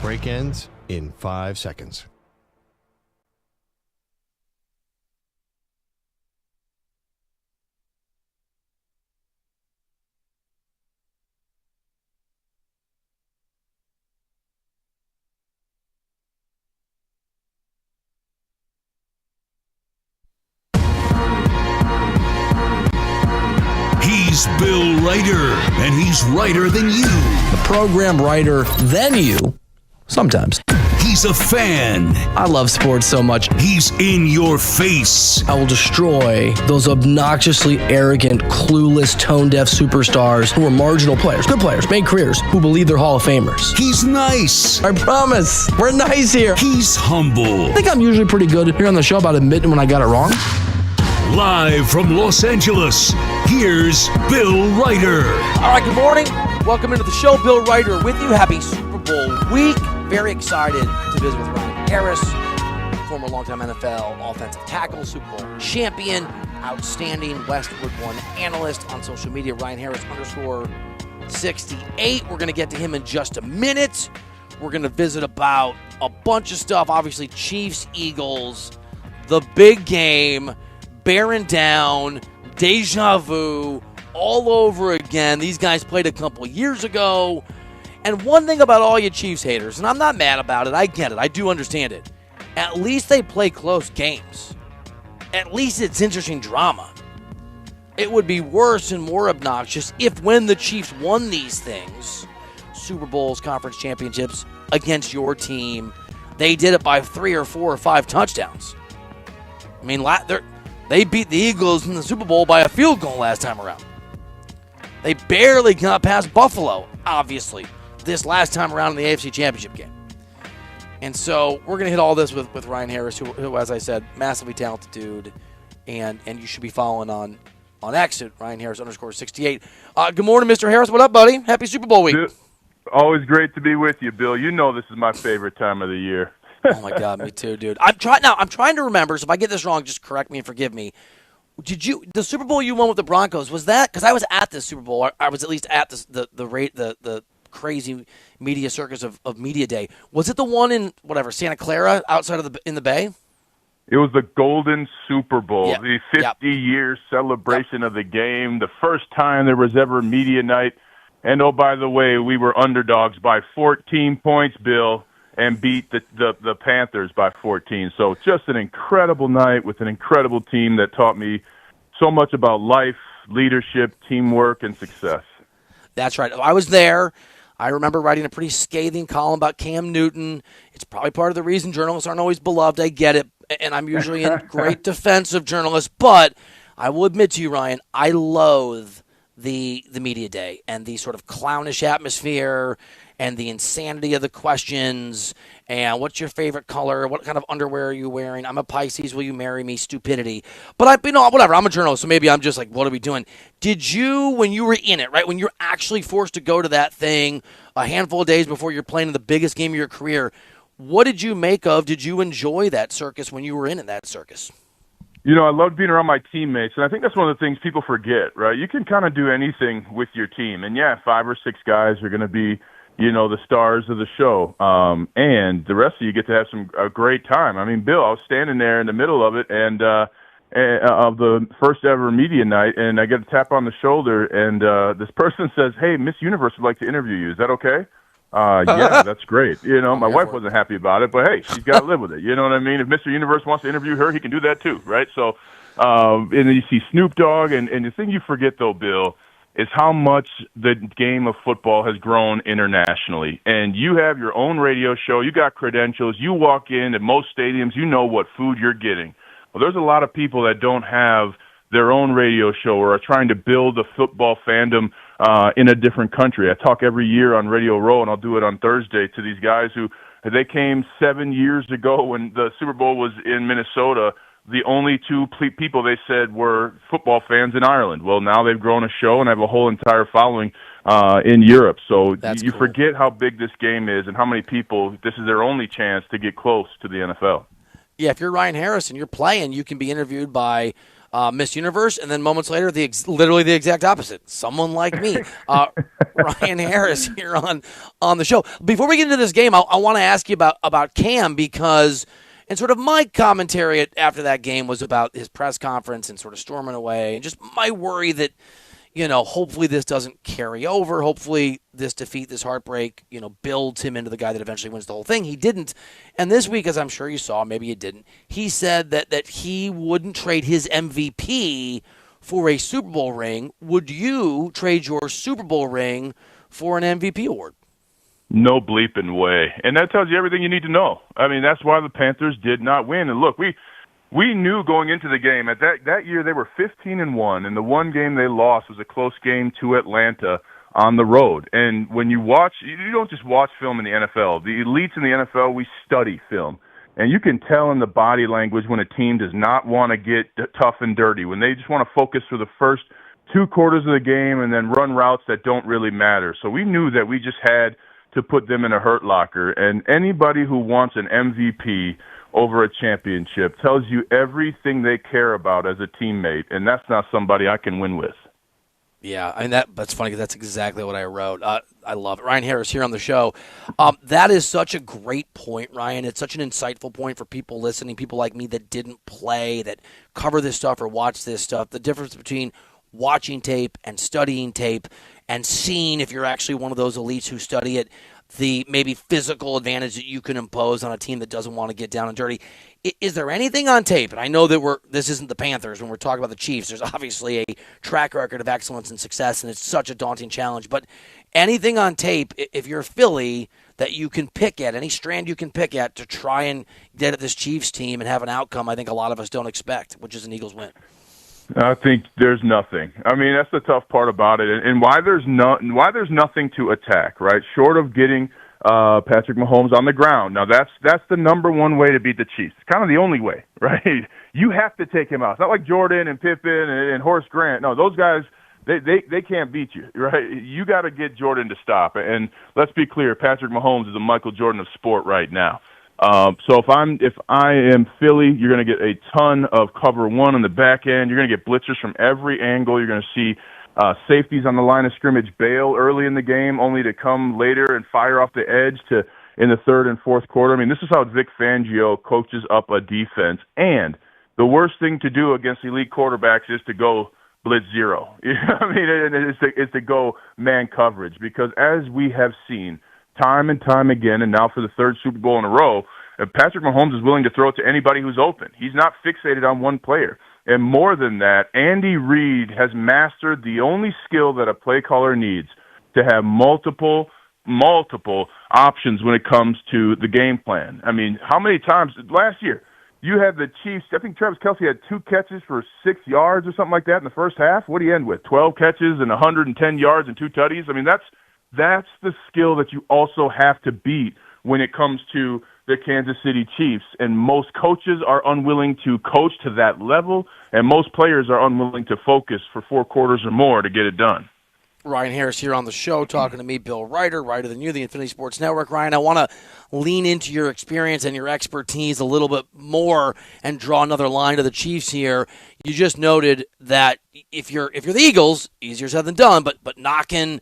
Break ends in 5 seconds. He's Bill Ryder, and he's Ryder than you. The program writer than you. Sometimes. He's a fan. I love sports so much. He's in your face. I will destroy those obnoxiously arrogant, clueless, tone-deaf superstars who are marginal players, good players, made careers, who believe they're Hall of Famers. He's nice. I promise. We're nice here. He's humble. I think I'm usually pretty good here on the show about admitting when I got it wrong. Live from Los Angeles, here's Bill Ryder. All right, good morning. Welcome into the show. Bill Ryder with you. Happy Super Bowl week. Very excited to visit with Ryan Harris, former longtime NFL offensive tackle, Super Bowl champion, outstanding Westwood One analyst on social media, Ryan Harris _68. We're going to get to him in just a minute. We're going to visit about a bunch of stuff. Obviously, Chiefs, Eagles, the big game, bearing down, deja vu, all over again. These guys played a couple years ago. And one thing about all you Chiefs haters, and I'm not mad about it, I get it, I do understand it. At least they play close games. At least it's interesting drama. it would be worse and more obnoxious if when the Chiefs won these things, Super Bowls, conference championships, against your team, they did it by 3 or 4 or 5 touchdowns. I mean, they beat the Eagles in the Super Bowl by a field goal last time around. They barely got past Buffalo, obviously, this last time around in the AFC Championship game. And so we're going to hit all this with Ryan Harris, who, as I said, massively talented dude, and you should be following on X at Ryan Harris _68. Good morning, Mr. Harris. What up, buddy? Happy Super Bowl week. Always great to be with you, Bill. You know this is my favorite time of the year. Oh my God, me too, dude. I'm trying to remember. So if I get this wrong, just correct me and forgive me. The Super Bowl you won with the Broncos, was that because I was at this Super Bowl? I was at least at the crazy media circus of Media Day. Was it the one in Santa Clara outside of in the Bay? It was the Golden Super Bowl, Yep. the 50-year celebration of the game, the first time there was ever media night. And, oh, by the way, we were underdogs by 14 points, Bill, and beat the Panthers by 14. So just an incredible night with an incredible team that taught me so much about life, leadership, teamwork, and success. That's right. I was there. I remember writing a pretty scathing column about Cam Newton. It's probably part of the reason journalists aren't always beloved. I get it, and I'm usually in great defense of journalists. But I will admit to you, Ryan, I loathe the media day and the sort of clownish atmosphere and the insanity of the questions and what's your favorite color, what kind of underwear are you wearing, I'm a Pisces, will you marry me, stupidity. But whatever, I'm a journalist, so maybe I'm just like, what are we doing? Did you, when you were in it, right, when you're actually forced to go to that thing a handful of days before you're playing in the biggest game of your career, what did you make of, did you enjoy that circus when you were in that circus? You know, I loved being around my teammates, and I think that's one of the things people forget, right? You can kind of do anything with your team. And, 5 or 6 guys are going to be, the stars of the show. And the rest of you get to have a great time. I mean, Bill, I was standing there in the middle of it and of the first ever media night, and I get a tap on the shoulder, and this person says, "Hey, Miss Universe would like to interview you. Is that okay?" Yeah, that's great. My wife wasn't happy about it, but hey, she's got to live with it. You know what I mean? If Mr. Universe wants to interview her, he can do that too, right? So, and then you see Snoop Dogg, and the thing you forget though, Bill, is how much the game of football has grown internationally. And you have your own radio show, you got credentials, you walk in at most stadiums, you know what food you're getting. Well, there's a lot of people that don't have their own radio show or are trying to build a football fandom in a different country. I talk every year on Radio Row, and I'll do it on Thursday, to these guys who they came 7 years ago when the Super Bowl was in Minnesota. The only 2 people they said were football fans in Ireland. Well, now they've grown a show and have a whole entire following in Europe. So you cool. forget how big this game is and how many people, this is their only chance to get close to the NFL. Yeah, if you're Ryan Harris and you're playing, you can be interviewed by Miss Universe, and then moments later, literally the exact opposite. Someone like me, Ryan Harris, here on the show. Before we get into this game, I want to ask you about Cam, because, and sort of my commentary after that game was about his press conference and sort of storming away, and just my worry that, hopefully this doesn't carry over. Hopefully this defeat, this heartbreak, builds him into the guy that eventually wins the whole thing. He didn't. And this week, as I'm sure you saw, maybe you didn't, he said that he wouldn't trade his MVP for a Super Bowl ring. Would you trade your Super Bowl ring for an MVP award? No bleeping way. And that tells you everything you need to know. I mean, that's why the Panthers did not win. And look, we knew going into the game at that year they were 15-1, and the one game they lost was a close game to Atlanta on the road. And when you watch, you don't just watch film in the NFL. The elites in the NFL, we study film. And you can tell in the body language when a team does not want to get tough and dirty, when they just want to focus for the first 2 quarters of the game and then run routes that don't really matter. So we knew that we just had to put them in a hurt locker. And anybody who wants an MVP over a championship tells you everything they care about as a teammate, and that's not somebody I can win with. Yeah, I mean, that's funny because that's exactly what I wrote. I love it. Ryan Harris here on the show. That is such a great point, Ryan. It's such an insightful point for people listening, people like me that didn't play, that cover this stuff or watch this stuff. The difference between watching tape and studying tape and seeing, if you're actually one of those elites who study it, the maybe physical advantage that you can impose on a team that doesn't want to get down and dirty. Is there anything on tape? And I know that this isn't the Panthers when we're talking about the Chiefs. There's obviously a track record of excellence and success, and it's such a daunting challenge. But anything on tape, if you're Philly, that you can pick at, any strand you can pick at to try and get at this Chiefs team and have an outcome I think a lot of us don't expect, which is an Eagles win. I think there's nothing. I mean, that's the tough part about it, and why there's nothing to attack, right? Short of getting Patrick Mahomes on the ground. Now that's the number one way to beat the Chiefs. It's kind of the only way, right? You have to take him out. It's not like Jordan and Pippen and Horace Grant. No, those guys they can't beat you, right? You got to get Jordan to stop. And let's be clear, Patrick Mahomes is the Michael Jordan of sport right now. So if I am Philly, you're going to get a ton of cover one on the back end. You're going to get blitzers from every angle. You're going to see safeties on the line of scrimmage bail early in the game, only to come later and fire off the edge in the third and fourth quarter. I mean, this is how Vic Fangio coaches up a defense. And the worst thing to do against elite quarterbacks is to go blitz zero. I mean, it's to go man coverage, because as we have seen time and time again, and now for the third Super Bowl in a row, Patrick Mahomes is willing to throw it to anybody who's open. He's not fixated on one player. And more than that, Andy Reid has mastered the only skill that a play caller needs, to have multiple options when it comes to the game plan. I mean, how many times last year you had the Chiefs, I think Travis Kelce had 2 catches for 6 yards or something like that in the first half. What do you end with? 12 catches and 110 yards and 2 tutties? I mean, that's the skill that you also have to beat when it comes to the Kansas City Chiefs. And most coaches are unwilling to coach to that level, and most players are unwilling to focus for 4 quarters or more to get it done. Ryan Harris here on the show talking to me, Bill Ryder, Ryder Than You, the Infinity Sports Network. Ryan, I want to lean into your experience and your expertise a little bit more and draw another line to the Chiefs here. You just noted that if you're the Eagles, easier said than done, but knocking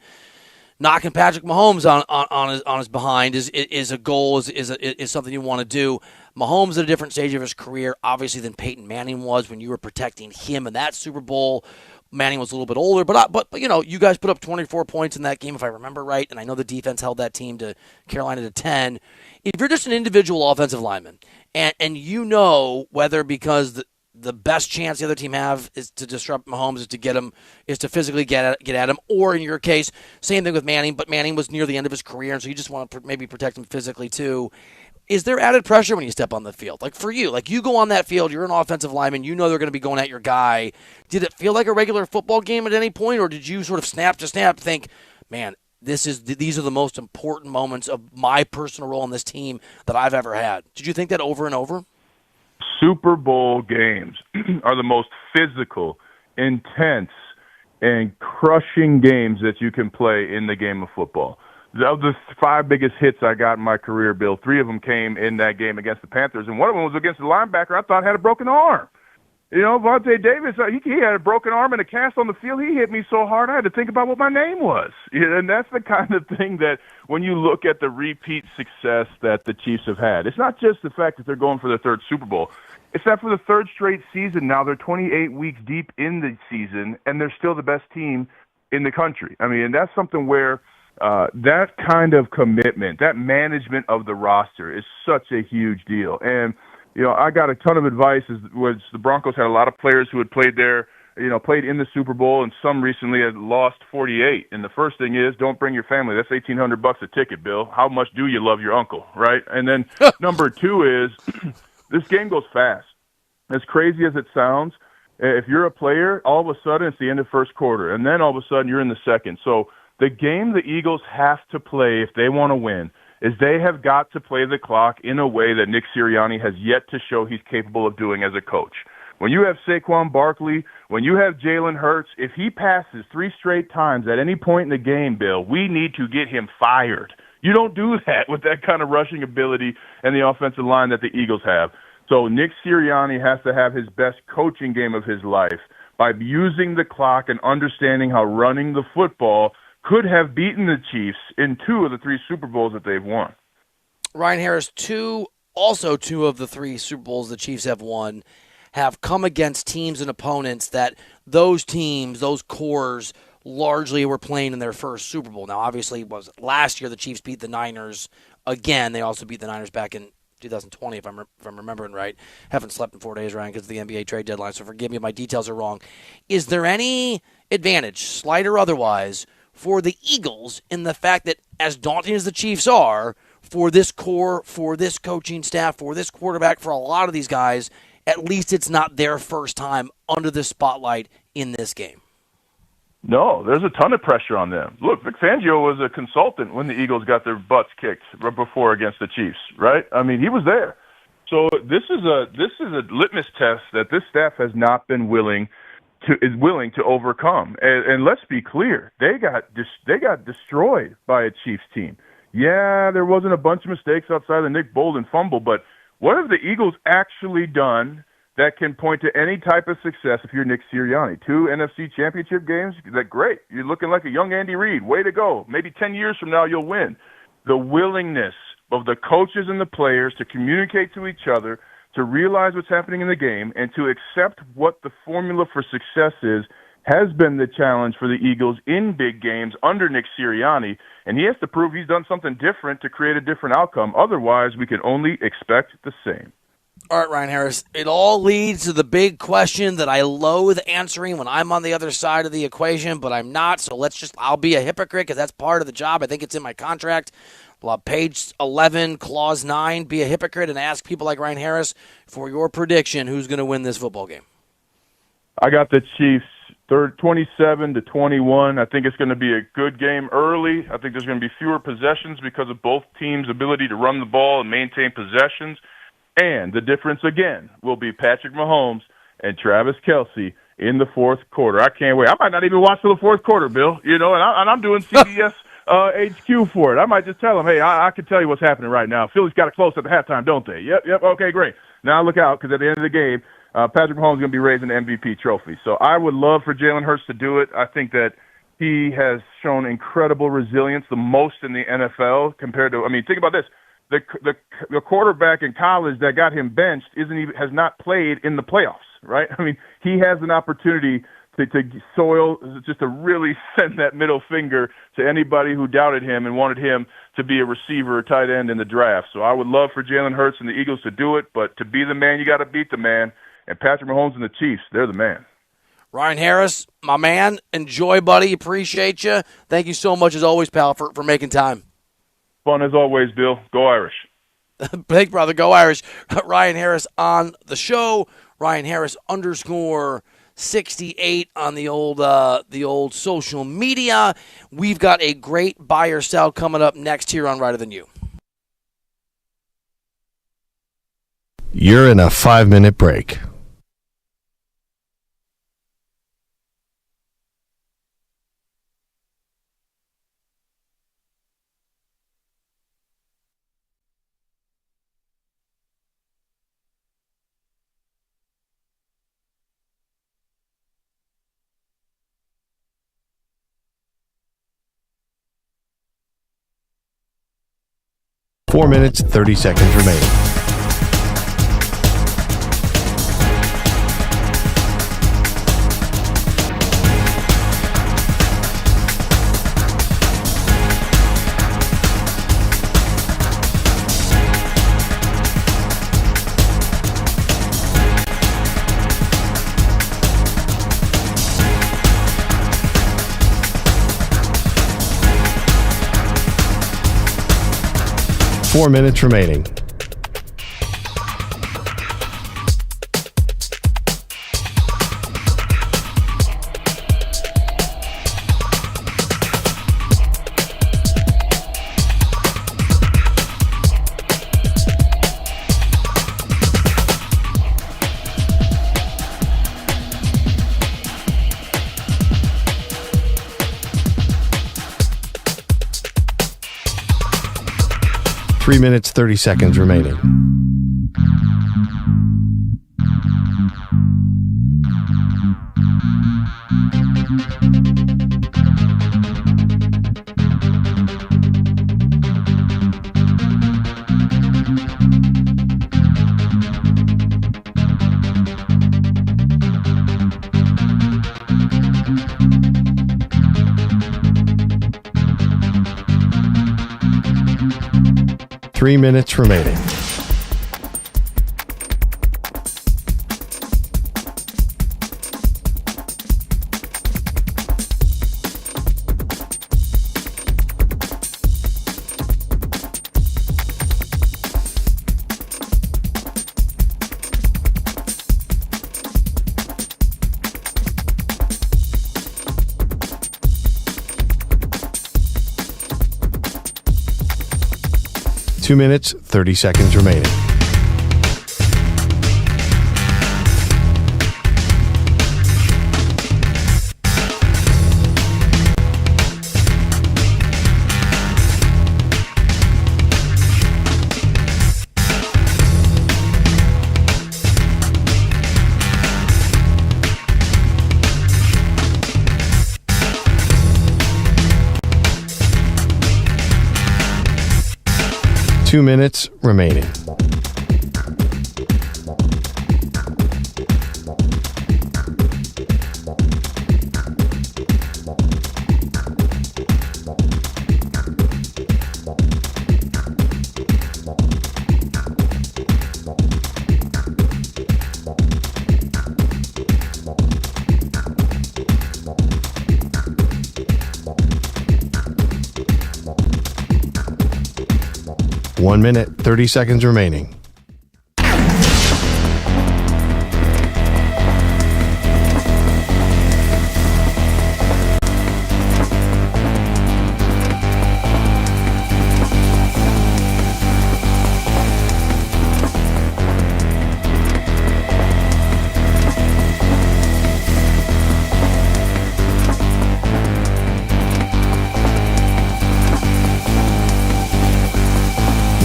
Patrick Mahomes on his behind is a goal, is something you want to do. Mahomes at a different stage of his career, obviously, than Peyton Manning was when you were protecting him in that Super Bowl. Manning was a little bit older, but you know, you guys put up 24 points in that game, if I remember right, and I know the defense held that team to Carolina to 10. If you're just an individual offensive lineman, and you know whether because the best chance the other team have is to disrupt Mahomes, is to physically get at him, or in your case, same thing with Manning, but Manning was near the end of his career, and so you just want to maybe protect him physically too. Is there added pressure when you step on the field? Like for you, like you go on that field, you're an offensive lineman, you know they're going to be going at your guy. Did it feel like a regular football game at any point, or did you sort of snap to snap think, man, these are the most important moments of my personal role in this team that I've ever had? Did you think that over and over? Super Bowl games are the most physical, intense, and crushing games that you can play in the game of football. Of the 5 biggest hits I got in my career, Bill, 3 of them came in that game against the Panthers, and one of them was against the linebacker I thought had a broken arm. You know, Vontae Davis, he had a broken arm and a cast on the field. He hit me so hard I had to think about what my name was. And that's the kind of thing that when you look at the repeat success that the Chiefs have had, it's not just the fact that they're going for their 3rd Super Bowl. It's that for the 3rd straight season now, they're 28 weeks deep in the season, and they're still the best team in the country. I mean, and that's something where that kind of commitment, that management of the roster is such a huge deal. And, you know, I got a ton of advice was the Broncos had a lot of players who had played there, you know, played in the Super Bowl, and some recently had lost 48. And the first thing is, don't bring your family. That's $1,800 a ticket, Bill. How much do you love your uncle, right? And then number 2 is this game goes fast. As crazy as it sounds, if you're a player, all of a sudden it's the end of first quarter, and then all of a sudden you're in the second. So the game the Eagles have to play if they want to win is they have got to play the clock in a way that Nick Sirianni has yet to show he's capable of doing as a coach. When you have Saquon Barkley, when you have Jalen Hurts, if he passes 3 straight times at any point in the game, Bill, we need to get him fired. You don't do that with that kind of rushing ability and the offensive line that the Eagles have. So Nick Sirianni has to have his best coaching game of his life by using the clock and understanding how running the football could have beaten the Chiefs in 2 of the 3 Super Bowls that they've won. Ryan Harris, 2 of the 3 Super Bowls the Chiefs have won have come against teams and opponents that those teams, those cores, largely were playing in their first Super Bowl. Now, obviously, last year the Chiefs beat the Niners again. They also beat the Niners back in 2020, if I'm remembering right. Haven't slept in 4 days, Ryan, because of the NBA trade deadline, so forgive me if my details are wrong. Is there any advantage, slight or otherwise, for the Eagles in the fact that, as daunting as the Chiefs are, for this core, for this coaching staff, for this quarterback, for a lot of these guys, at least it's not their first time under the spotlight in this game? No, there's a ton of pressure on them. Look, Vic Fangio was a consultant when the Eagles got their butts kicked right before against the Chiefs, right? I mean, he was there. So this is a litmus test that this staff has not been willing to overcome. And let's be clear, they got destroyed by a Chiefs team. Yeah, there wasn't a bunch of mistakes outside the Nick Bolden fumble, but what have the Eagles actually done that can point to any type of success if you're Nick Sirianni? 2 NFC championship games? That's great. You're looking like a young Andy Reid. Way to go. Maybe 10 years from now you'll win. The willingness of the coaches and the players to communicate to each other, to realize what's happening in the game, and to accept what the formula for success is has been the challenge for the Eagles in big games under Nick Sirianni, and he has to prove he's done something different to create a different outcome. Otherwise, we can only expect the same. All right, Ryan Harris, it all leads to the big question that I loathe answering when I'm on the other side of the equation, but I'm not, so I'll be a hypocrite because that's part of the job. I think it's in my contract. Page 11, Clause 9, be a hypocrite and ask people like Ryan Harris for your prediction who's going to win this football game. I got the Chiefs 27-21. I think it's going to be a good game early. I think there's going to be fewer possessions because of both teams' ability to run the ball and maintain possessions. And the difference, again, will be Patrick Mahomes and Travis Kelce in the fourth quarter. I can't wait. I might not even watch till the fourth quarter, Bill. And I'm doing CBS HQ for it. I might just tell them, hey, I can tell you what's happening right now. Philly's got it close at the halftime, don't they? Yep, okay, great. Now look out, because at the end of the game, Patrick Mahomes is going to be raising the MVP trophy. So I would love for Jalen Hurts to do it. I think that he has shown incredible resilience, the most in the NFL compared to, think about this. The quarterback in college that got him benched has not played in the playoffs, right? He has an opportunity to really send that middle finger to anybody who doubted him and wanted him to be a receiver or tight end in the draft. So I would love for Jalen Hurts and the Eagles to do it, but to be the man, you got to beat the man. And Patrick Mahomes and the Chiefs, they're the man. Ryan Harris, my man, enjoy, buddy. Appreciate you. Thank you so much, as always, pal, for making time. Fun as always, Bill. Go Irish. Big brother, go Irish. Ryan Harris on the show. Ryan Harris _68 on the old social media. We've got a great buy or sell coming up next here on Righter Than You. You're in a 5-minute break. Four minutes, 30 seconds remaining. Four minutes remaining. Three minutes, 30 seconds remaining. 3 minutes remaining. Two minutes, 30 seconds remaining. Two minutes remaining. One minute, 30 seconds remaining.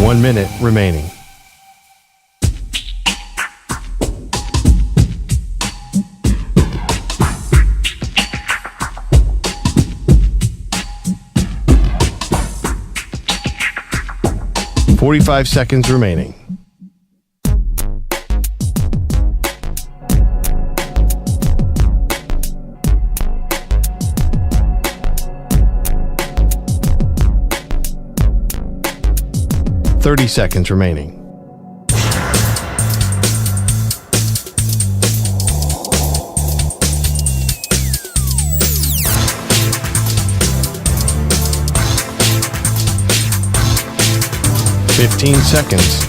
One minute remaining. Forty-five seconds remaining. Thirty seconds remaining. Fifteen seconds.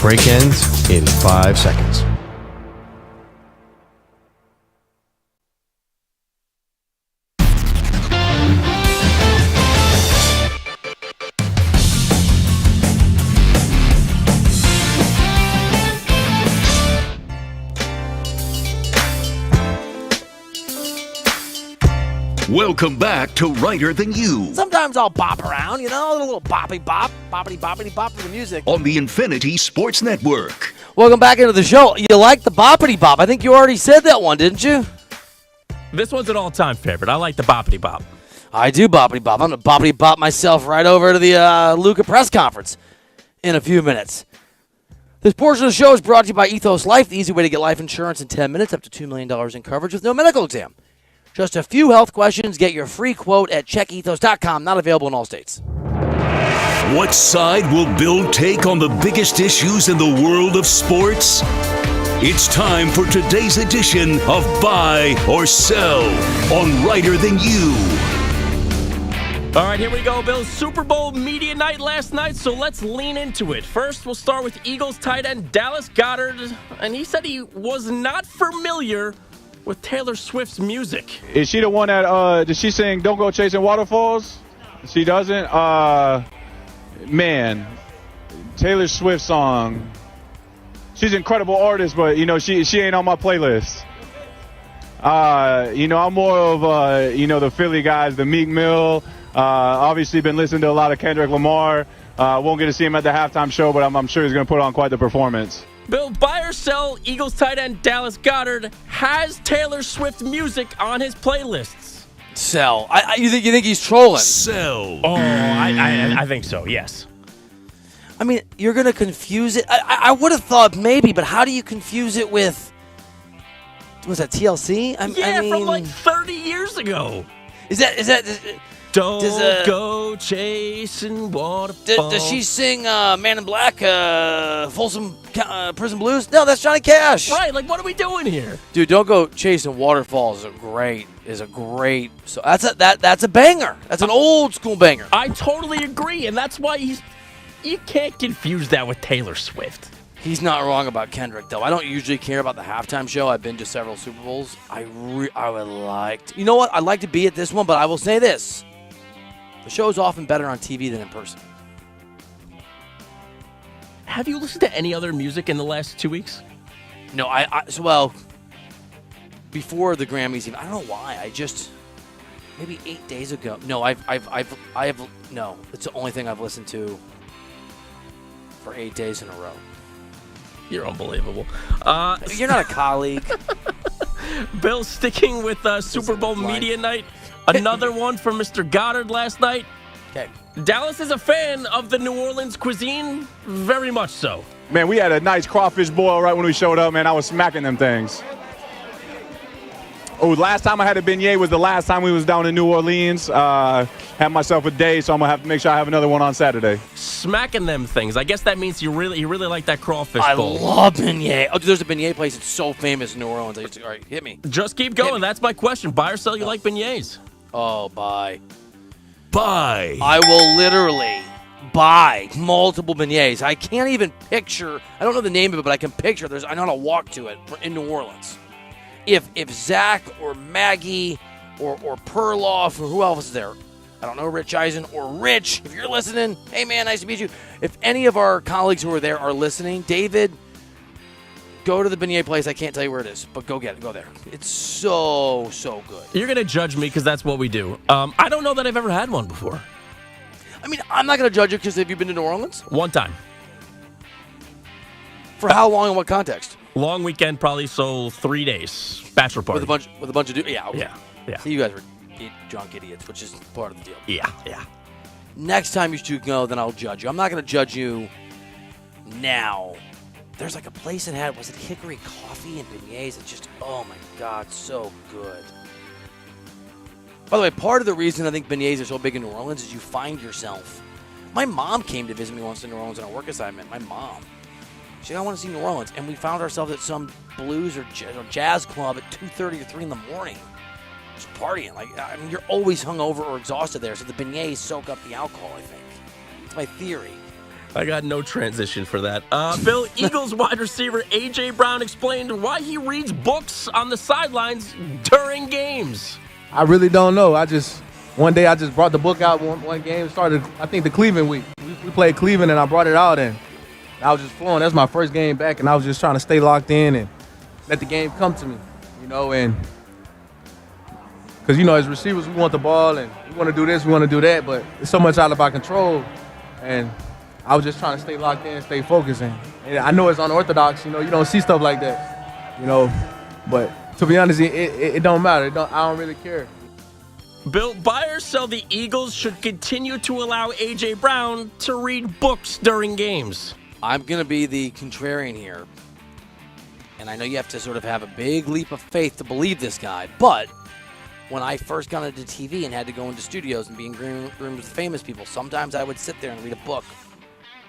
Break ends in 5 seconds. Welcome back to Writer Than You Sometimes I'll bop around, a little boppity bop, boppity boppity bop for the music. on the Infinity Sports Network. Welcome back into the show. You like the boppity bop? I think you already said that one, didn't you? This one's an all-time favorite. I like the boppity bop. I do boppity bop. I'm going to boppity bop myself right over to the Luca press conference in a few minutes. This portion of the show is brought to you by Ethos Life, the easy way to get life insurance in 10 minutes, up to $2 million in coverage with no medical exam. Just a few health questions. Get your free quote at checkethos.com. Not available in all states. What side will Bill take on the biggest issues in the world of sports? It's time for today's edition of Buy or Sell on Writer Than You. All right, here we go, Bill. Super Bowl media night last night, so let's lean into it. First, we'll start with Eagles tight end Dallas Goedert, and he said he was not familiar with Taylor Swift's music. Is she the one that, does she sing Don't Go Chasing Waterfalls? She doesn't? Man, Taylor Swift song. She's an incredible artist, but, she ain't on my playlist. I'm more of, the Philly guys, the Meek Mill. Obviously been listening to a lot of Kendrick Lamar. Won't get to see him at the halftime show, but I'm sure he's going to put on quite the performance. Bill, buy or sell, Eagles tight end Dallas Goedert has Taylor Swift music on his playlists. Sell. You think he's trolling? Sell. Oh, I think so, yes. I mean, you're going to confuse it. I would have thought maybe, but how do you confuse it with Was that TLC? I mean, from like 30 years ago. Is that? Don't go chasing waterfalls. Does she sing Man in Black, Folsom Prison Blues? No, that's Johnny Cash. Right, like what are we doing here? Dude, Don't Go Chasing Waterfalls is a great. So that's a banger. That's an old school banger. I totally agree, and that's why you can't confuse that with Taylor Swift. He's not wrong about Kendrick, though. I don't usually care about the halftime show. I've been to several Super Bowls. I would like to. You know what? I'd like to be at this one, but I will say this. The show's often better on TV than in person. Have you listened to any other music in the last 2 weeks? No, before the Grammys, even I don't know why. Maybe 8 days ago. No, no. It's the only thing I've listened to for 8 days in a row. You're unbelievable. You're not a colleague. Bill, sticking with Super Bowl media night. Another one from Mr. Goddard last night. Okay. Dallas is a fan of the New Orleans cuisine, very much so. Man, we had a nice crawfish boil right when we showed up, man. I was smacking them things. Oh, last time I had a beignet was the last time we was down in New Orleans. Had myself a day, so I'm going to have to make sure I have another one on Saturday. Smacking them things. I guess that means you really like that crawfish bowl. I love beignet. Oh, there's a beignet place that's so famous in New Orleans. All right, hit me. Just keep going. That's my question. Buy or sell, you like beignets? Oh, buy. Buy. I will literally buy multiple beignets. I can't even picture. I don't know the name of it, but I can picture. I know how to walk to it in New Orleans. If Zach or Maggie or Perloff or who else is there, I don't know, Rich Eisen or Rich, if you're listening, hey man, nice to meet you. If any of our colleagues who are there are listening, David, go to the beignet place. I can't tell you where it is, but go get it. Go there. It's so good. You're going to judge me because that's what we do. I don't know that I've ever had one before. I mean, I'm not going to judge you because have you been to New Orleans? One time. For how long and what context? Long weekend, probably, so 3 days. Bachelor party. With a bunch of dudes? Yeah, okay. Yeah. So you guys were drunk idiots, which is part of the deal. Yeah. Next time you should go, then I'll judge you. I'm not going to judge you now. There's like a place that was it Hickory Coffee and beignets? It's just, oh my God, so good. By the way, part of the reason I think beignets are so big in New Orleans is you find yourself. My mom came to visit me once in New Orleans on a work assignment. My mom. She said, I want to see New Orleans. And we found ourselves at some blues or jazz club at 2:30 or 3 in the morning. Just partying. I mean, you're always hungover or exhausted there, so the beignets soak up the alcohol, I think. It's my theory. I got no transition for that. Bill, Eagles wide receiver A.J. Brown explained why he reads books on the sidelines during games. I really don't know. One day I just brought the book out. One game started, I think, the Cleveland week. We played Cleveland, and I brought it out, and I was just flowing. That's my first game back, and I was just trying to stay locked in and let the game come to me, and because, as receivers, we want the ball, and we want to do this, we want to do that, but it's so much out of our control, and I was just trying to stay locked in, stay focused, and I know it's unorthodox, you don't see stuff like that, but to be honest, it don't matter. I don't really care. Bill, buy or sell, the Eagles should continue to allow A.J. Brown to read books during games. I'm going to be the contrarian here. And I know you have to sort of have a big leap of faith to believe this guy. But when I first got into TV and had to go into studios and be in rooms with famous people, sometimes I would sit there and read a book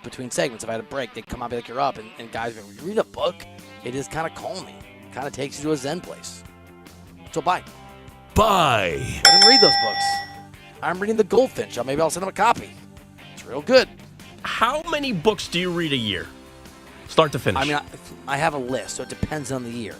between segments. If I had a break, they'd come out and be like, you're up. And guys would go, you read a book? It is kind of calming. It kind of takes you to a Zen place. So buy. Buy. Let him read those books. I'm reading The Goldfinch. Maybe I'll send him a copy. It's real good. How many books do you read a year? Start to finish. I mean, I have a list, so it depends on the year.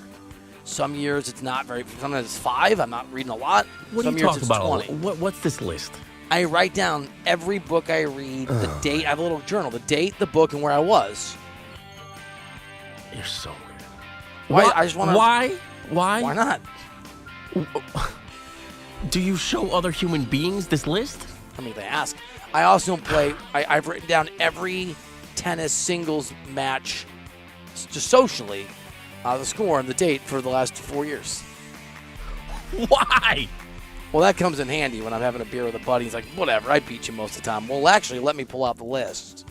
Some years it's not very. Sometimes it's 5. I'm not reading a lot. What are you talking about? What's this list? I write down every book I read, the date. I have a little journal. The date, the book, and where I was. You're so weird. Why? I just want to. Why? Why not? Do you show other human beings this list? I mean, they ask. I also play. I've written down every tennis singles match, just socially, the score and the date for the last 4 years. Why? Well, that comes in handy when I'm having a beer with a buddy. He's like, whatever, I beat you most of the time. Well, actually, let me pull out the list.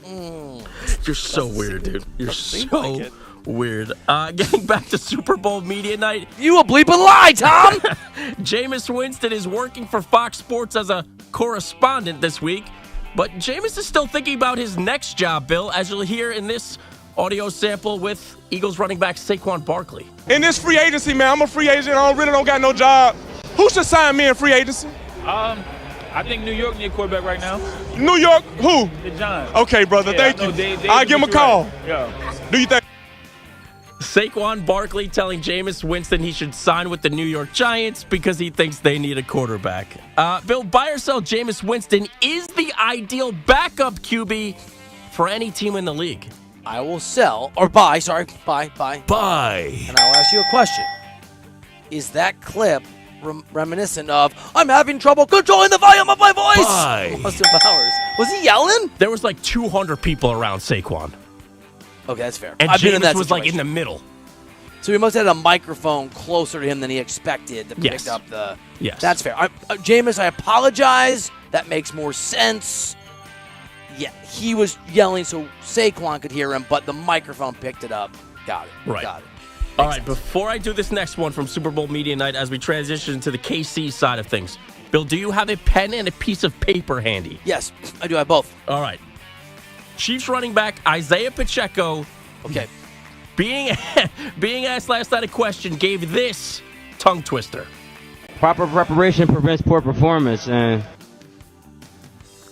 You're so weird, dude. You're so Weird. Getting back to Super Bowl media night. You a bleeping lie, Tom! Jameis Winston is working for Fox Sports as a correspondent this week, but Jameis is still thinking about his next job, Bill, as you'll hear in this audio sample with Eagles running back Saquon Barkley. In this free agency, man, I'm a free agent. I really don't got no job. Who should sign me in free agency? I think New York need a quarterback right now. New York? Who? The Giants. Okay, brother. Yeah, thank you. I'll give him a call. Right. Yeah. Do you think? Saquon Barkley telling Jameis Winston he should sign with the New York Giants because he thinks they need a quarterback. Bill, buy or sell Jameis Winston is the ideal backup QB for any team in the league. I will sell, or buy, sorry, buy. Buy. And I will ask you a question. Is that clip reminiscent of, I'm having trouble controlling the volume of my voice? Buy. Austin Powers. Was he yelling? There was like 200 people around Saquon. Okay, that's fair. And I've been Jameis in that was like in situation. the middle. So he must have had a microphone closer to him than he expected to Yes. pick up the... Yes. That's fair. Jameis, I apologize. That makes more sense. Yeah, he was yelling so Saquon could hear him, but the microphone picked it up. Got it. Right. Got it. All right, before I do this next one from Super Bowl Media Night, as we transition to the KC side of things, Bill, do you have a pen and a piece of paper handy? Yes, I do have both. All right. Chiefs running back Isaiah Pacheco, Okay. being asked last night a question, gave this tongue twister. Proper preparation prevents poor performance. And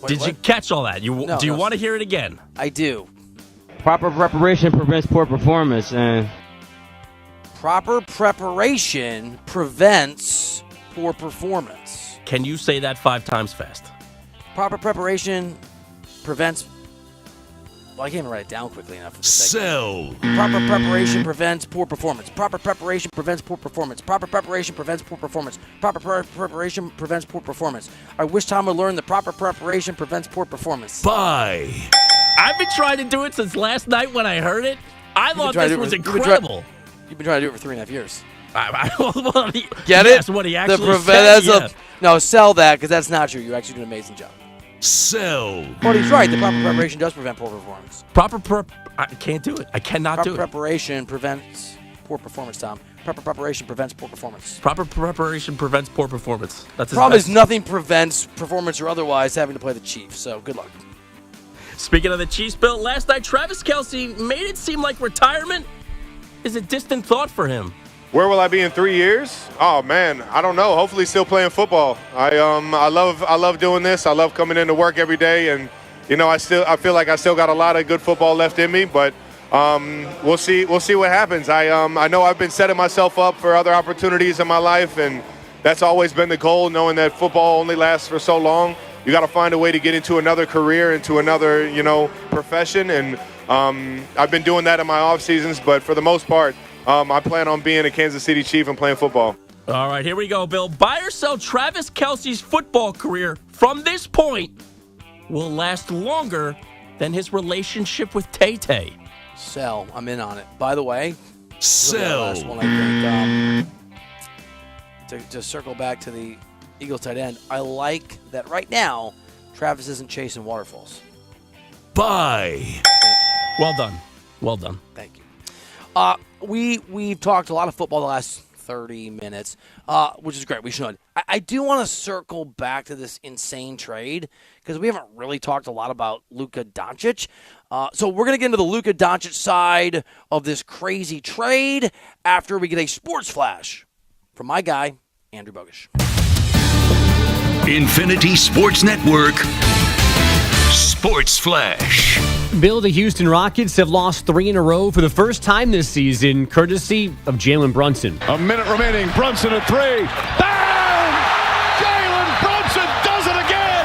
Did you catch all that? No, do you no. want to hear it again? I do. proper preparation prevents poor performance. And Proper preparation prevents poor performance. Can you say that 5 times fast? Proper preparation prevents... Well, I can't even write it down quickly enough. For the segment. Sell. Proper preparation prevents poor performance. Proper preparation prevents poor performance. Proper preparation prevents poor performance. Proper preparation prevents poor performance. I wish Tom would learn that proper preparation prevents poor performance. Buy. I've been trying to do it since last night when I heard it. I thought this was incredible. You've been trying to do it for 3.5 years. Get it? What he actually said? That's Yeah. no, sell that because that's not true. You actually do an amazing job. Sell. But he's right. The proper preparation does prevent poor performance. I can't do it. I cannot do Proper it. preparation prevents poor performance, Tom. Proper preparation prevents poor performance. Proper preparation prevents poor performance. That's his Problem best. is nothing prevents performance or otherwise having to play the Chiefs. So good luck. Speaking of the Chiefs, Bill, last night Travis Kelce made it seem like retirement is a distant thought for him. Where will I be in 3 years? Oh man, I don't know. Hopefully, still playing football. I love doing this. I love coming into work every day, and you know, I feel like I still got a lot of good football left in me. But we'll see what happens. I know I've been setting myself up for other opportunities in my life, and that's always been the goal. Knowing that football only lasts for so long, you got to find a way to get into another career, into another profession, and I've been doing that in my off seasons. But for the most part, I plan on being a Kansas City Chief and playing football. All right, here we go, Bill. Buy or sell Travis Kelce's football career from this point will last longer than his relationship with Tay-Tay. Sell. I'm in on it. By the way, Sell. last one, I think. To circle back to the Eagles tight end, I like that right now Travis isn't chasing waterfalls. Buy. Well done. Well done. Thank you. We've talked a lot of football the last 30 minutes, which is great. We should. I do want to circle back to this insane trade because we haven't really talked a lot about Luka Doncic. So we're going to get into the Luka Doncic side of this crazy trade after we get a sports flash from my guy, Andrew Bogish. Infinity Sports Network. Sports Flash. Bill, the Houston Rockets have lost 3 in a row for the first time this season, courtesy of Jalen Brunson. A minute remaining. Brunson at 3. Bang! Jalen Brunson does it again!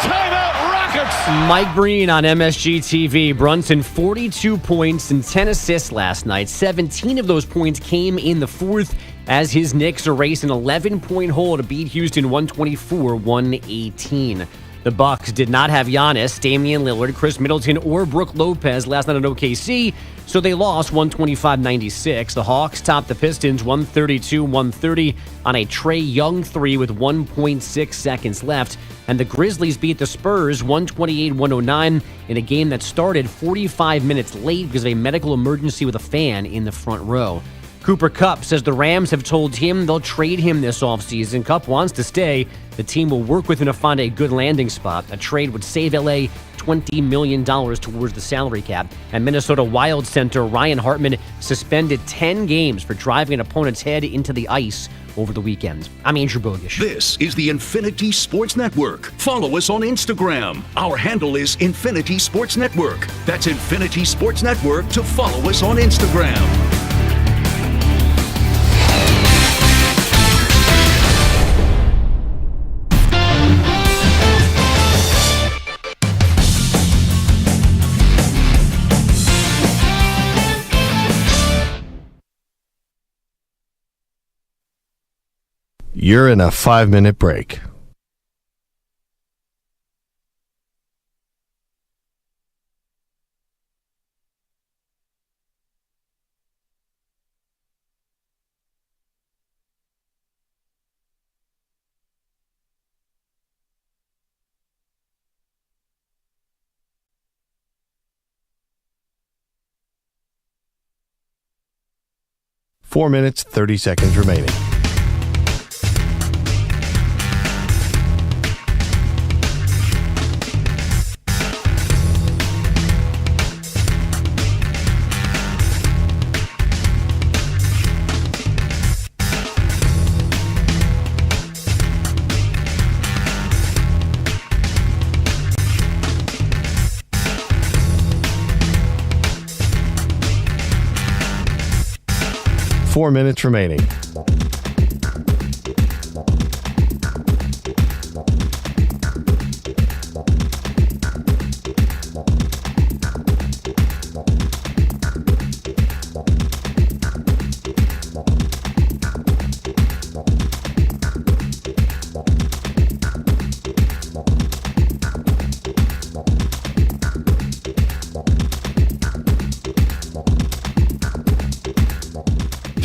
Timeout Rockets! Mike Breen on MSG TV. Brunson, 42 points and 10 assists last night. 17 of those points came in the fourth as his Knicks erased an 11-point hole to beat Houston 124-118. The Bucks did not have Giannis, Damian Lillard, Chris Middleton, or Brook Lopez last night at OKC, so they lost 125-96. The Hawks topped the Pistons 132-130 on a Trae Young 3 with 1.6 seconds left. And the Grizzlies beat the Spurs 128-109 in a game that started 45 minutes late because of a medical emergency with a fan in the front row. Cooper Kupp says the Rams have told him they'll trade him this offseason. Kupp wants to stay. The team will work with him to find a good landing spot. A trade would save LA $20 million towards the salary cap. And Minnesota Wild center Ryan Hartman suspended 10 games for driving an opponent's head into the ice over the weekend. I'm Andrew Bogish. This is the Infinity Sports Network. Follow us on Instagram. Our handle is Infinity Sports Network. That's Infinity Sports Network to follow us on Instagram. You're in a 5-minute break. Four minutes, 30 seconds remaining. Four minutes remaining.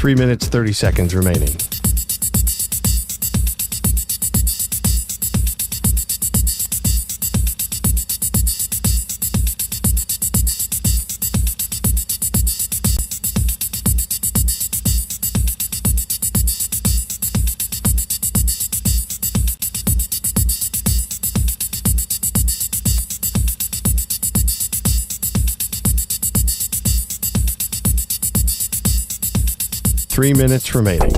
Three minutes, 30 seconds remaining. Three minutes remaining.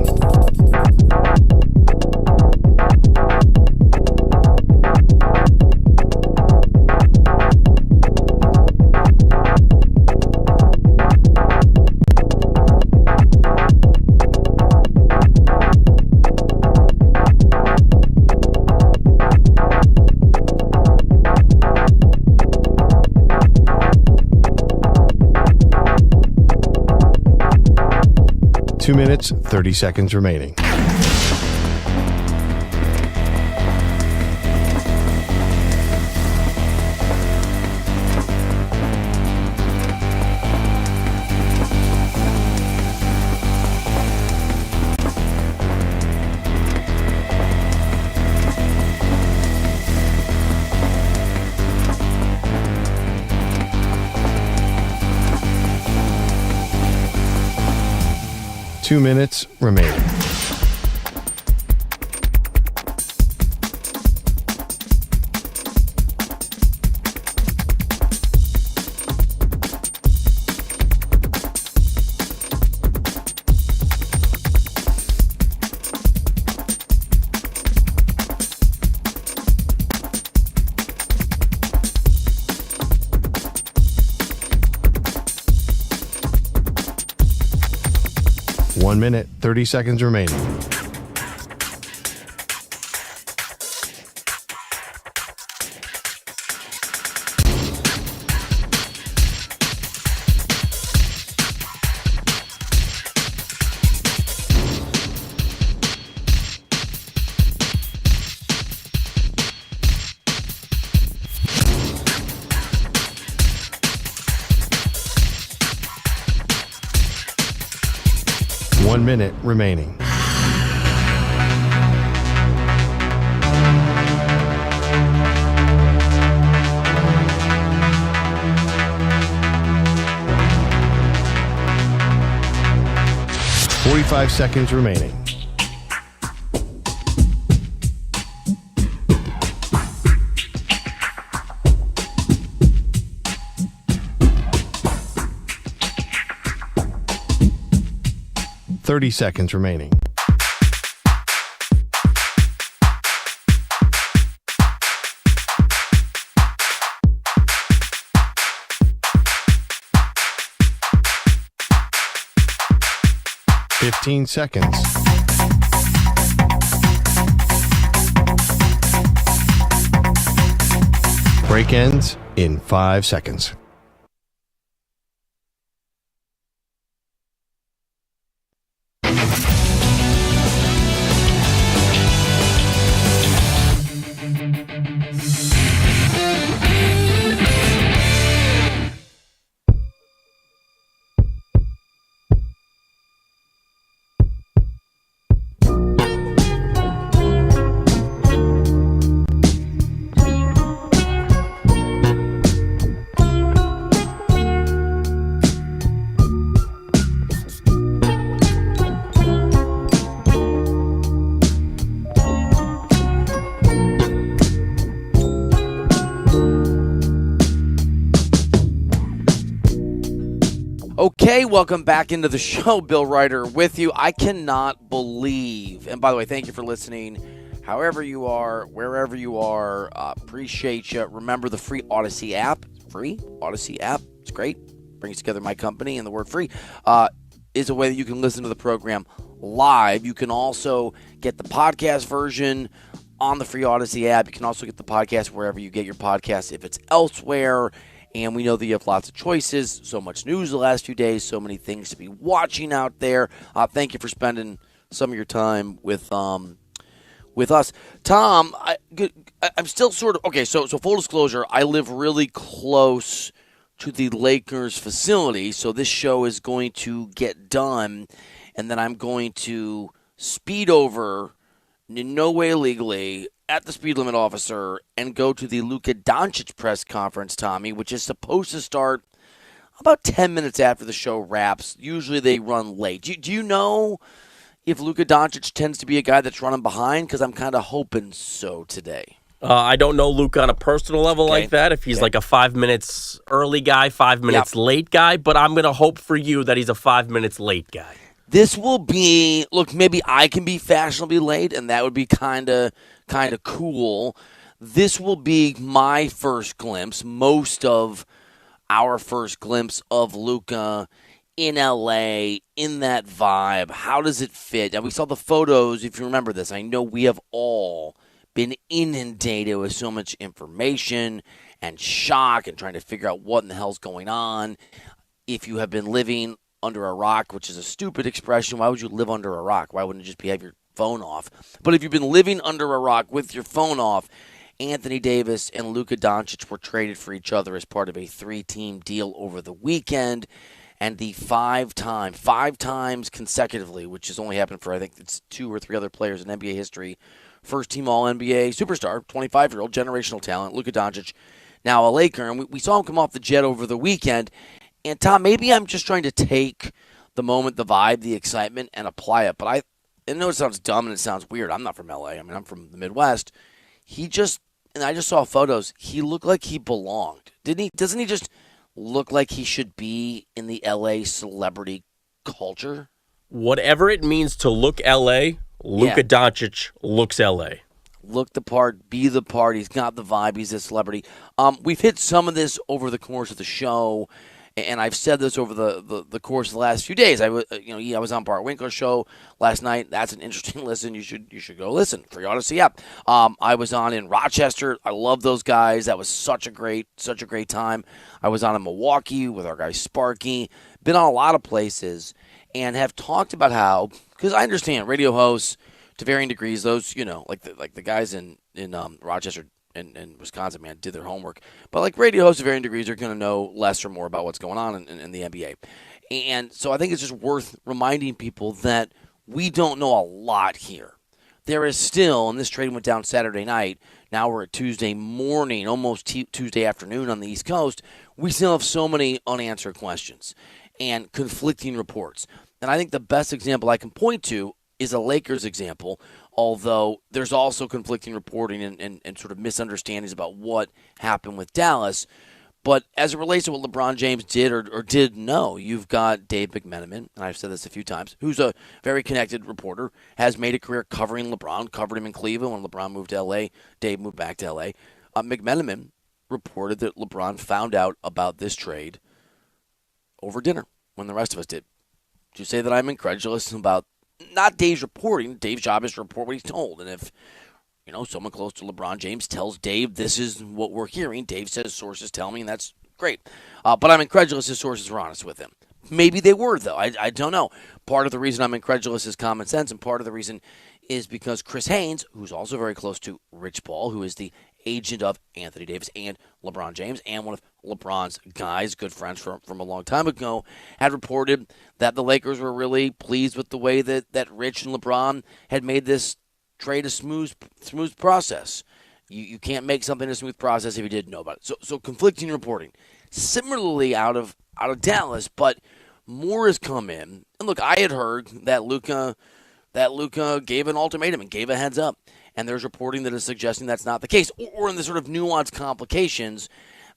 Two minutes, 30 seconds remaining. Two minutes remaining. One minute, 30 seconds remaining. 1 minute remaining. Forty-five seconds remaining. Seconds remaining. Fifteen seconds. Break ends in 5 seconds. Okay, welcome back into the show. Bill Ryder with you. I cannot believe, and by the way, thank you for listening. However you are, wherever you are, appreciate you. Remember the free Odyssey app. Free Odyssey app. It's great. Brings together my company, and the word free is a way that you can listen to the program live. You can also get the podcast version on the free Odyssey app. You can also get the podcast wherever you get your podcasts if it's elsewhere. And we know that you have lots of choices, so much news the last few days, so many things to be watching out there. Thank you for spending some of your time with us. Tom, I'm still sort of, okay, so full disclosure, I live really close to the Lakers facility, so this show is going to get done, and then I'm going to speed over, in no way illegally, at the speed limit officer and go to the Luka Doncic press conference, Tommy, which is supposed to start about 10 minutes after the show wraps. Usually they run late. Do you know if Luka Doncic tends to be a guy that's running behind? Because I'm kind of hoping so today. I don't know Luka on a personal level like that, if he's like a 5 minutes early guy, 5 minutes late guy, but I'm going to hope for you that he's a 5 minutes late guy. This will be, look, maybe I can be fashionably late, and that would be kind of cool. This will be my first glimpse, most of our first glimpse of Luka in LA, in that vibe. How does it fit? And we saw the photos, if you remember this. I know we have all been inundated with so much information and shock and trying to figure out what in the hell's going on. If you have been living under a rock, which is a stupid expression, why would you live under a rock? Why wouldn't you just have your phone off? But if you've been living under a rock with your phone off, Anthony Davis and Luka Doncic were traded for each other as part of a 3-team deal over the weekend. And the five times consecutively, which has only happened for, I think it's 2 or 3 other players in NBA history, first-team All-NBA superstar, 25-year-old generational talent, Luka Doncic, now a Laker. And we saw him come off the jet over the weekend. And, Tom, maybe I'm just trying to take the moment, the vibe, the excitement, and apply it. But I know it sounds dumb and it sounds weird. I'm not from L.A. I mean, I'm from the Midwest. I just saw photos. He looked like he belonged. Didn't he? Doesn't he just look like he should be in the L.A. celebrity culture? Whatever it means to look L.A., Luka Doncic looks L.A. Look the part, be the part. He's got the vibe. He's a celebrity. We've hit some of this over the course of the show. And I've said this over the course of the last few days. I was on Bart Winkler's show last night. That's an interesting listen. You should go listen. Free Odyssey app. I was on in Rochester. I love those guys. That was such a great time. I was on in Milwaukee with our guy Sparky. Been on a lot of places and have talked about how, because I understand radio hosts to varying degrees. Those like the guys in Rochester and Wisconsin, man, did their homework. But like radio hosts of varying degrees are going to know less or more about what's going on in the NBA. And so I think it's just worth reminding people that we don't know a lot here. There is still, and this trade went down Saturday night, now we're at Tuesday morning, almost Tuesday afternoon on the East Coast. We still have so many unanswered questions and conflicting reports. And I think the best example I can point to is a Lakers example, although there's also conflicting reporting and sort of misunderstandings about what happened with Dallas. But as it relates to what LeBron James did or did know, you've got Dave McMenamin, and I've said this a few times, who's a very connected reporter, has made a career covering LeBron, covered him in Cleveland when LeBron moved to L.A., Dave moved back to L.A. McMenamin reported that LeBron found out about this trade over dinner when the rest of us did. To say that I'm incredulous about not Dave's reporting, Dave's job is to report what he's told, and if someone close to LeBron James tells Dave, this is what we're hearing. Dave says, sources tell me, and that's great. But I'm incredulous his sources were honest with him. Maybe they were, though. I don't know. Part of the reason I'm incredulous is common sense, and part of the reason is because Chris Haynes, who's also very close to Rich Paul, who is the agent of Anthony Davis and LeBron James, and one of LeBron's guys, good friends from a long time ago, had reported that the Lakers were really pleased with the way that Rich and LeBron had made this trade a smooth process. You can't make something a smooth process if you didn't know about it. So conflicting reporting. Similarly out of Dallas, but more has come in. And look, I had heard that Luka gave an ultimatum and gave a heads up. And there's reporting that is suggesting that's not the case. Or in the sort of nuanced complications,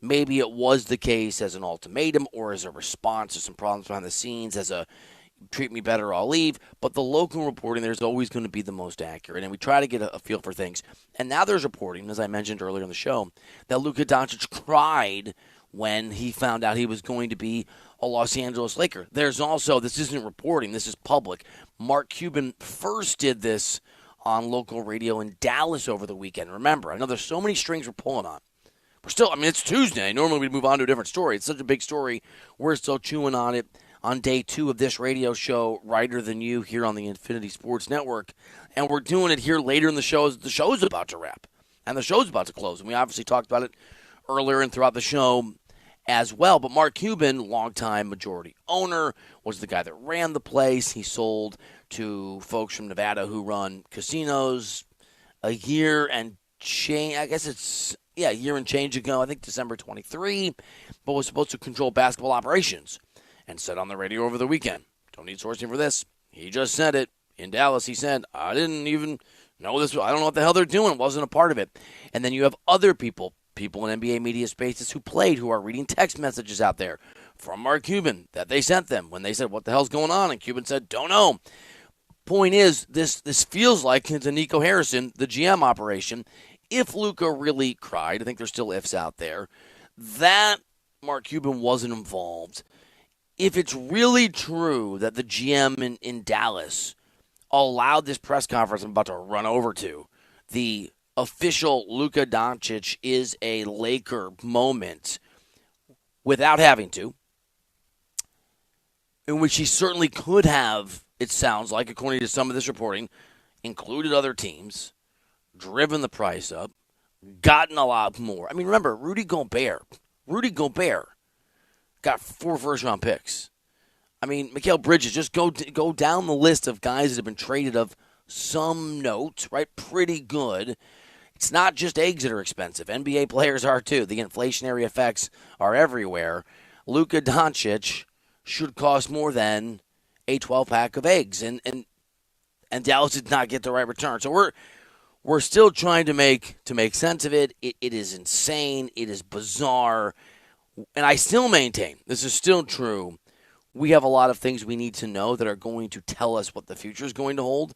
maybe it was the case as an ultimatum or as a response to some problems behind the scenes, as a treat me better, I'll leave. But the local reporting, there's always going to be the most accurate. And we try to get a feel for things. And now there's reporting, as I mentioned earlier in the show, that Luka Doncic cried when he found out he was going to be a Los Angeles Laker. There's also, this isn't reporting, this is public. Mark Cuban first did this on local radio in Dallas over the weekend. Remember, I know there's so many strings we're pulling on. We're still, it's Tuesday. Normally we'd move on to a different story. It's such a big story. We're still chewing on it. On day 2 of this radio show, Writer Than You, here on the Infinity Sports Network. And we're doing it here later in the show as the show's about to wrap. And the show's about to close. And we obviously talked about it earlier and throughout the show as well. But Mark Cuban, longtime majority owner, was the guy that ran the place. He sold to folks from Nevada who run casinos a year and change. I guess it's, a year and change ago. I think December 23. But was supposed to control basketball operations. And said on the radio over the weekend, don't need sourcing for this. He just said it. In Dallas, he said, I didn't even know this. I don't know what the hell they're doing. Wasn't a part of it. And then you have other people in NBA media spaces who played, who are reading text messages out there from Mark Cuban that they sent them when they said, what the hell's going on? And Cuban said, don't know. Point is, this feels like it's a Nico Harrison, the GM operation. If Luka really cried, I think there's still ifs out there, that Mark Cuban wasn't involved. If it's really true that the GM in Dallas allowed this press conference I'm about to run over to, the official Luka Doncic is a Laker moment without having to, in which he certainly could have, it sounds like, according to some of this reporting, included other teams, driven the price up, gotten a lot more. I mean, remember, Rudy Gobert got 4 first-round picks. I mean, Mikal Bridges, just go down the list of guys that have been traded of some note, right? Pretty good. It's not just eggs that are expensive. NBA players are too. The inflationary effects are everywhere. Luka Doncic should cost more than a 12-pack of eggs, and Dallas did not get the right return. So we're still trying to make sense of it. It is insane. It is bizarre. And I still maintain, this is still true, we have a lot of things we need to know that are going to tell us what the future is going to hold.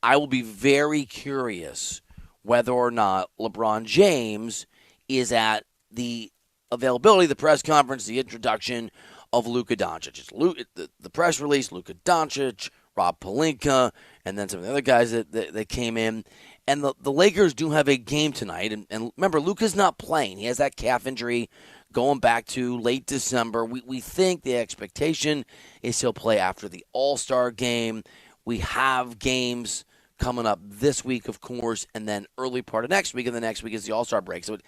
I will be very curious whether or not LeBron James is at the availability, the press conference, the introduction of Luka Doncic. It's the press release, Luka Doncic, Rob Pelinka, and then some of the other guys that came in. And the Lakers do have a game tonight. And remember, Luka's not playing. He has that calf injury going back to late December. We think the expectation is he'll play after the All-Star game. We have games coming up this week, of course, and then early part of next week, and the next week is the All-Star break. So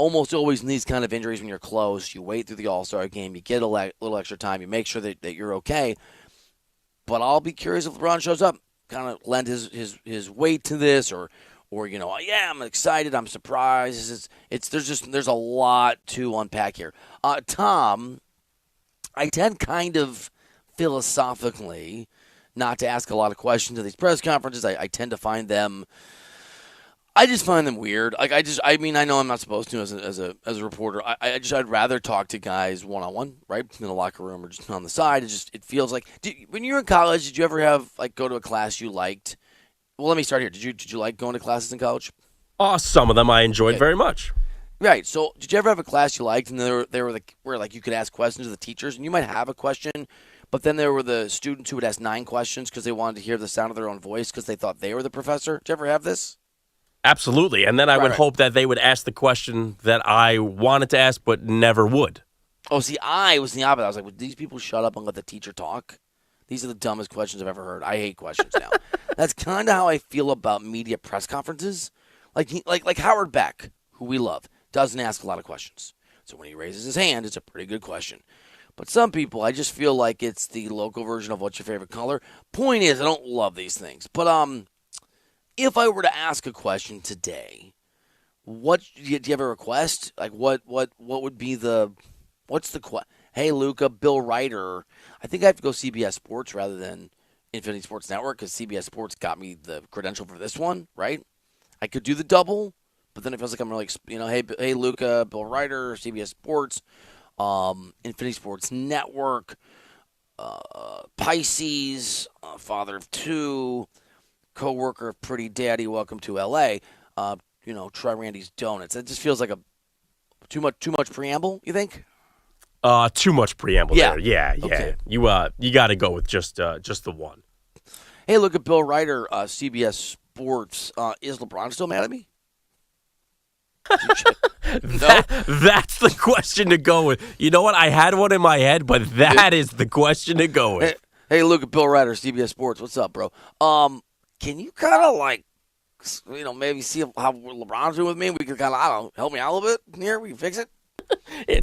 almost always in these kind of injuries when you're close, you wait through the All-Star game, you get a little extra time, you make sure that you're okay. But I'll be curious if LeBron shows up, kind of lend his weight to this, or yeah, I'm excited, I'm surprised. There's a lot to unpack here. Tom, I tend kind of philosophically not to ask a lot of questions at these press conferences. I tend to find them. I just find them weird. Like I know I'm not supposed to as a reporter. I'd rather talk to guys one-on-one, right, in the locker room or just on the side. It feels like when you were in college, did you ever have go to a class you liked? Well, let me start here. Did you like going to classes in college? Some of them I enjoyed very much. Right. So, did you ever have a class you liked, and they were where you could ask questions to the teachers, and you might have a question, but then there were the students who would ask 9 questions because they wanted to hear the sound of their own voice because they thought they were the professor? Did you ever have this? Absolutely. And then I would hope that they would ask the question that I wanted to ask but never would. Oh, see, I was the opposite. I was like, would these people shut up and let the teacher talk? These are the dumbest questions I've ever heard. I hate questions now. That's kind of how I feel about media press conferences. Like Howard Beck, who we love, doesn't ask a lot of questions. So when he raises his hand, it's a pretty good question. But some people, I just feel like it's the local version of what's your favorite color. Point is, I don't love these things. But if I were to ask a question today, do you have a request? Like what would be what's the question? Hey, Luca, Bill Ryder. I think I have to go CBS Sports rather than Infinity Sports Network because CBS Sports got me the credential for this one, right? I could do the double, but then it feels like I'm really, hey, Luca, Bill Ryder, CBS Sports, Infinity Sports Network, Pisces, father of 2, co-worker of Pretty Daddy, welcome to L.A., try Randy's Donuts. It just feels like too much preamble, you think? Too much preamble there. Yeah. Okay. You got to go with just the one. Hey, look at Bill Ryder, CBS Sports. Is LeBron still mad at me? No? That's the question to go with. You know what? I had one in my head, but that is the question to go with. Hey, look at Bill Ryder, CBS Sports. What's up, bro? Can you kind of maybe see how LeBron's doing with me? We could kind of, help me out a little bit here. We can fix it.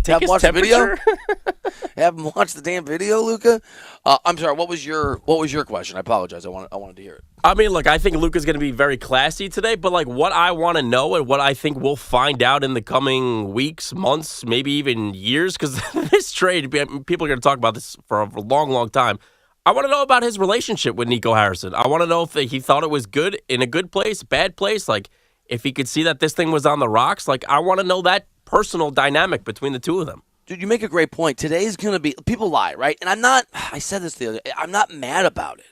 Have him watch the video. Have him watch the damn video, Luca. I'm sorry. What was your question? I apologize. I wanted to hear it. I mean, look, I think Luca's going to be very classy today, but what I want to know and what I think we'll find out in the coming weeks, months, maybe even years, because this trade, people are going to talk about this for a long, long time. I want to know about his relationship with Nico Harrison. I want to know if he thought it was good, in a good place, bad place, if he could see that this thing was on the rocks. I want to know that personal dynamic between the two of them. Dude, you make a great point. Today's going to be – people lie, right? And I said this the other day. I'm not mad about it.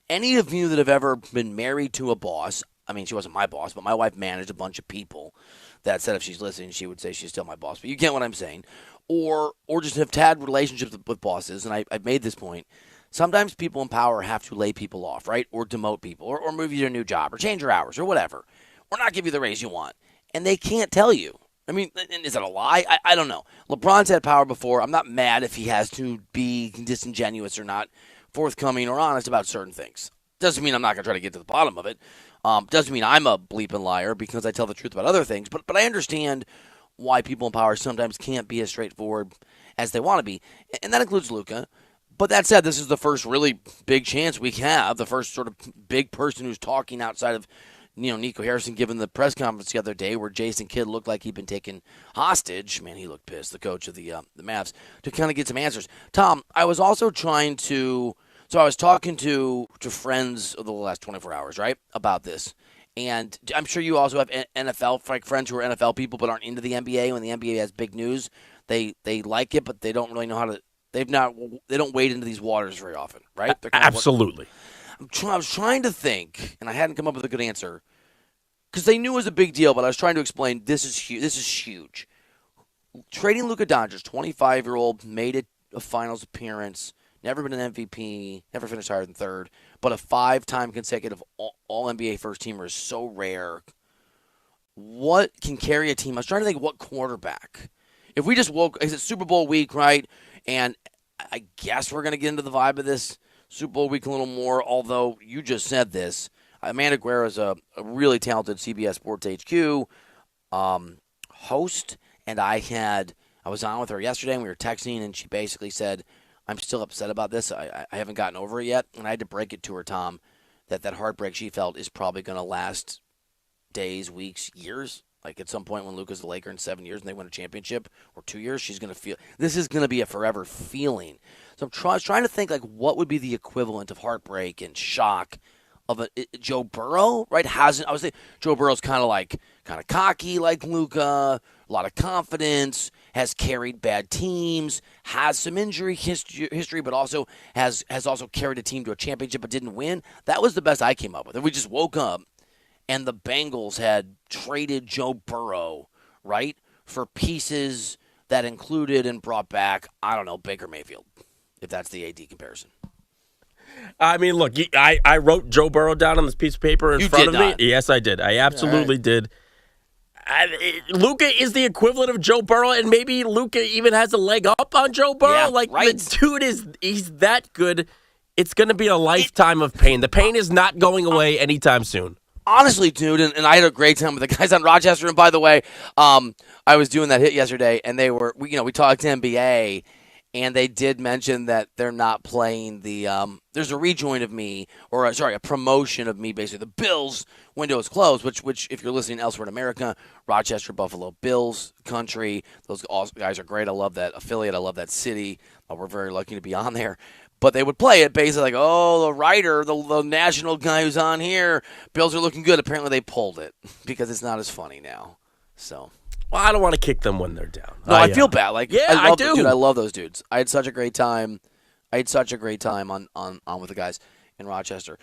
Any of you that have ever been married to a boss – I mean, she wasn't my boss, but my wife managed a bunch of people that said if she's listening, she would say she's still my boss. But you get what I'm saying. Or just have had relationships with bosses, and I've made this point. Sometimes people in power have to lay people off, right? Or demote people, or move you to a new job, or change your hours, or whatever. Or not give you the raise you want. And they can't tell you. I mean, is that a lie? I don't know. LeBron's had power before. I'm not mad if he has to be disingenuous or not forthcoming or honest about certain things. Doesn't mean I'm not going to try to get to the bottom of it. Doesn't mean I'm a bleeping liar because I tell the truth about other things. But I understand why people in power sometimes can't be as straightforward as they want to be. And that includes Luka. But that said, this is the first really big chance we have, the first sort of big person who's talking outside of Nico Harrison, given the press conference the other day where Jason Kidd looked like he'd been taken hostage. Man, he looked pissed, the coach of the Mavs, to kind of get some answers. Tom, I was also trying to – so I was talking to friends of the last 24 hours, right, about this. And I'm sure you also have NFL friends who are NFL people but aren't into the NBA. When the NBA has big news, they like it, but they don't really know how to – they don't wade into these waters very often, right? Absolutely. I was trying to think, and I hadn't come up with a good answer, because they knew it was a big deal, but I was trying to explain this is huge. Trading Luka Doncic, 25-year-old, made a finals appearance, never been an MVP, never finished higher than third, but a 5-time consecutive All-NBA first-teamer is so rare. What can carry a team? I was trying to think what quarterback. If we just it's Super Bowl week, right? And I guess we're going to get into the vibe of this Super Bowl week a little more, although you just said this. Amanda Guerra is a really talented CBS Sports HQ host, and I was on with her yesterday, and we were texting, and she basically said, I'm still upset about this. I haven't gotten over it yet, and I had to break it to her, Tom, that heartbreak she felt is probably going to last days, weeks, years. Like at some point when Luka's a Laker in 7 years and they win a championship, or 2 years, she's going to feel this is going to be a forever feeling. So I'm trying to think like what would be the equivalent of heartbreak and shock of Joe Burrow, right? I was thinking Joe Burrow's kind of cocky like Luka, a lot of confidence, has carried bad teams, has some injury history, but also has also carried a team to a championship but didn't win. That was the best I came up with. If we just woke up and the Bengals had traded Joe Burrow, right, for pieces that included and brought back, I don't know, Baker Mayfield, if that's the AD comparison. I mean, look, I wrote Joe Burrow down on this piece of paper in front of me. Yes, I did. I absolutely did. Luka is the equivalent of Joe Burrow, and maybe Luka even has a leg up on Joe Burrow. Yeah, right. The dude he's that good. It's going to be a lifetime of pain. The pain is not going away anytime soon. Honestly, dude, and I had a great time with the guys on Rochester. And by the way, I was doing that hit yesterday, and we talked NBA, and they did mention that they're not playing the. There's a rejoin of me, a promotion of me. Basically, the Bills window is closed. Which, if you're listening elsewhere in America, Rochester, Buffalo Bills country. Those guys are great. I love that affiliate. I love that city. We're very lucky to be on there. But they would play it basically like, the writer, the national guy who's on here, Bills are looking good. Apparently they pulled it because it's not as funny now. So, well, I don't want to kick them when they're down. No, I feel bad. I do. Dude, I love those dudes. I had such a great time. on with the guys in Rochester.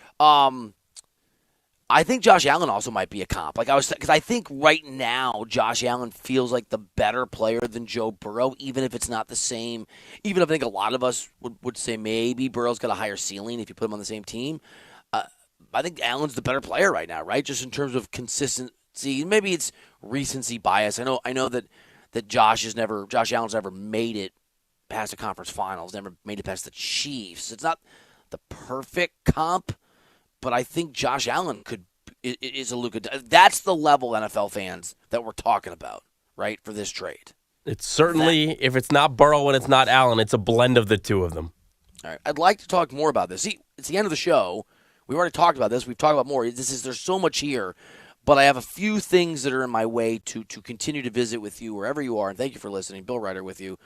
I think Josh Allen also might be a comp. Because I think right now Josh Allen feels like the better player than Joe Burrow, even if it's not the same. Even if I think a lot of us would say maybe Burrow's got a higher ceiling if you put him on the same team. I think Allen's the better player right now, right? Just in terms of consistency. Maybe it's recency bias. I know that Josh Allen's never made it past the conference finals, never made it past the Chiefs. It's not the perfect comp. But I think Josh Allen is a Luka. That's the level NFL fans that we're talking about, right, for this trade. It's certainly, if it's not Burrow and it's not Allen, it's a blend of the two of them. All right. I'd like to talk more about this. See, it's the end of the show. We've already talked about this. We've talked about more. There's so much here. But I have a few things that are in my way to continue to visit with you wherever you are. And thank you for listening. Bill Ryder with you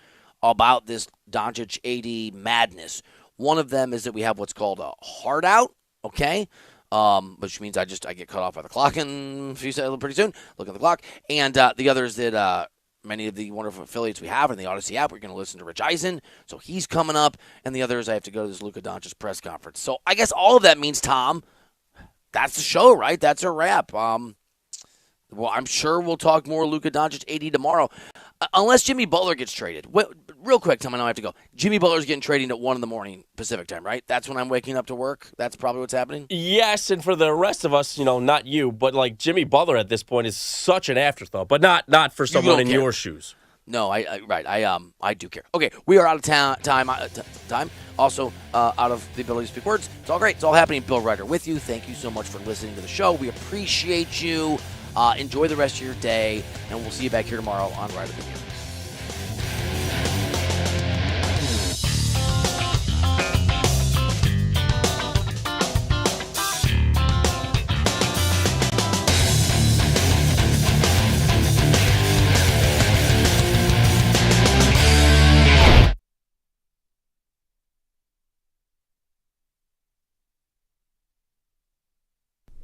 about this Doncic AD madness. One of them is that we have what's called a hard out. Okay, which means I get cut off by the clock pretty soon. Look at the clock. And the other is that many of the wonderful affiliates we have in the Odyssey app, we're going to listen to Rich Eisen. So he's coming up. And the other is I have to go to this Luka Doncic press conference. So I guess all of that means, Tom, that's the show, right? That's a wrap. Well, I'm sure we'll talk more Luka Doncic AD tomorrow. Unless Jimmy Butler gets traded. Real quick, Tom, I know I have to go. Jimmy Butler's getting traded at 1 a.m. Pacific time, right? That's when I'm waking up to work? That's probably what's happening? Yes, and for the rest of us, not you, but like Jimmy Butler at this point is such an afterthought, but not for someone in your shoes. No, I do care. Okay, we are out of time. Also, out of the ability to speak words. It's all great. It's all happening. Bill Ryder with you. Thank you so much for listening to the show. We appreciate you. Enjoy the rest of your day, and we'll see you back here tomorrow on Ryder with You.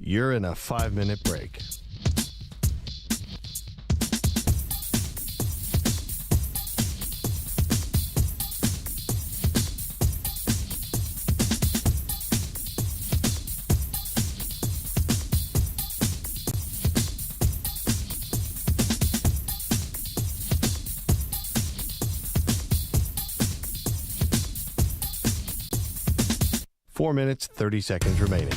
You're in a 5-minute break. Four minutes, 30 seconds remaining.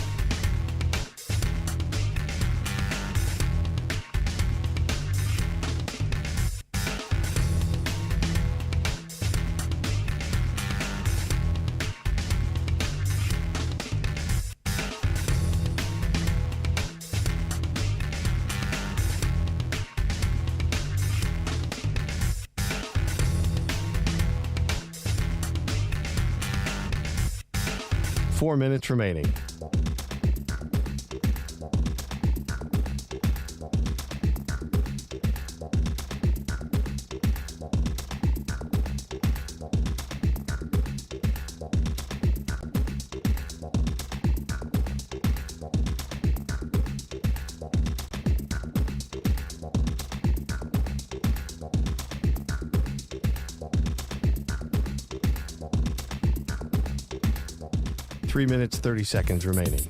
4 minutes remaining. Three minutes, 30 seconds remaining.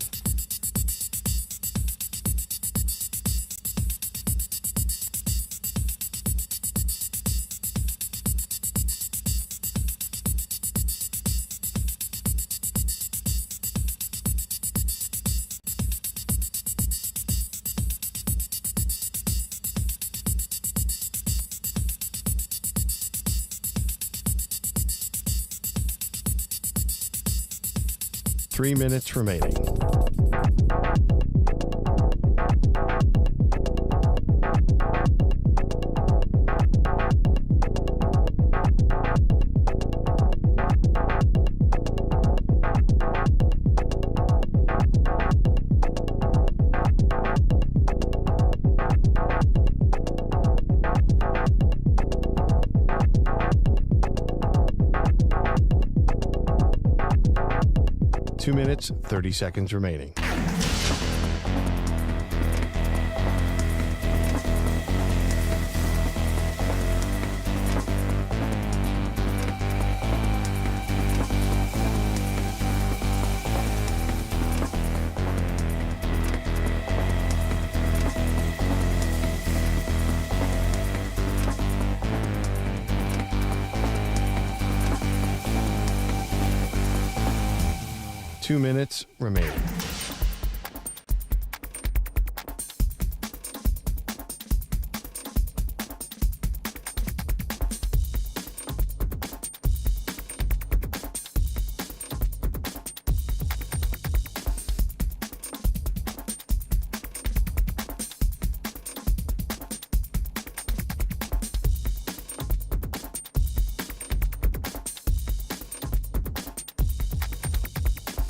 Three minutes remaining. Two minutes, 30 seconds remaining. Two minutes remaining.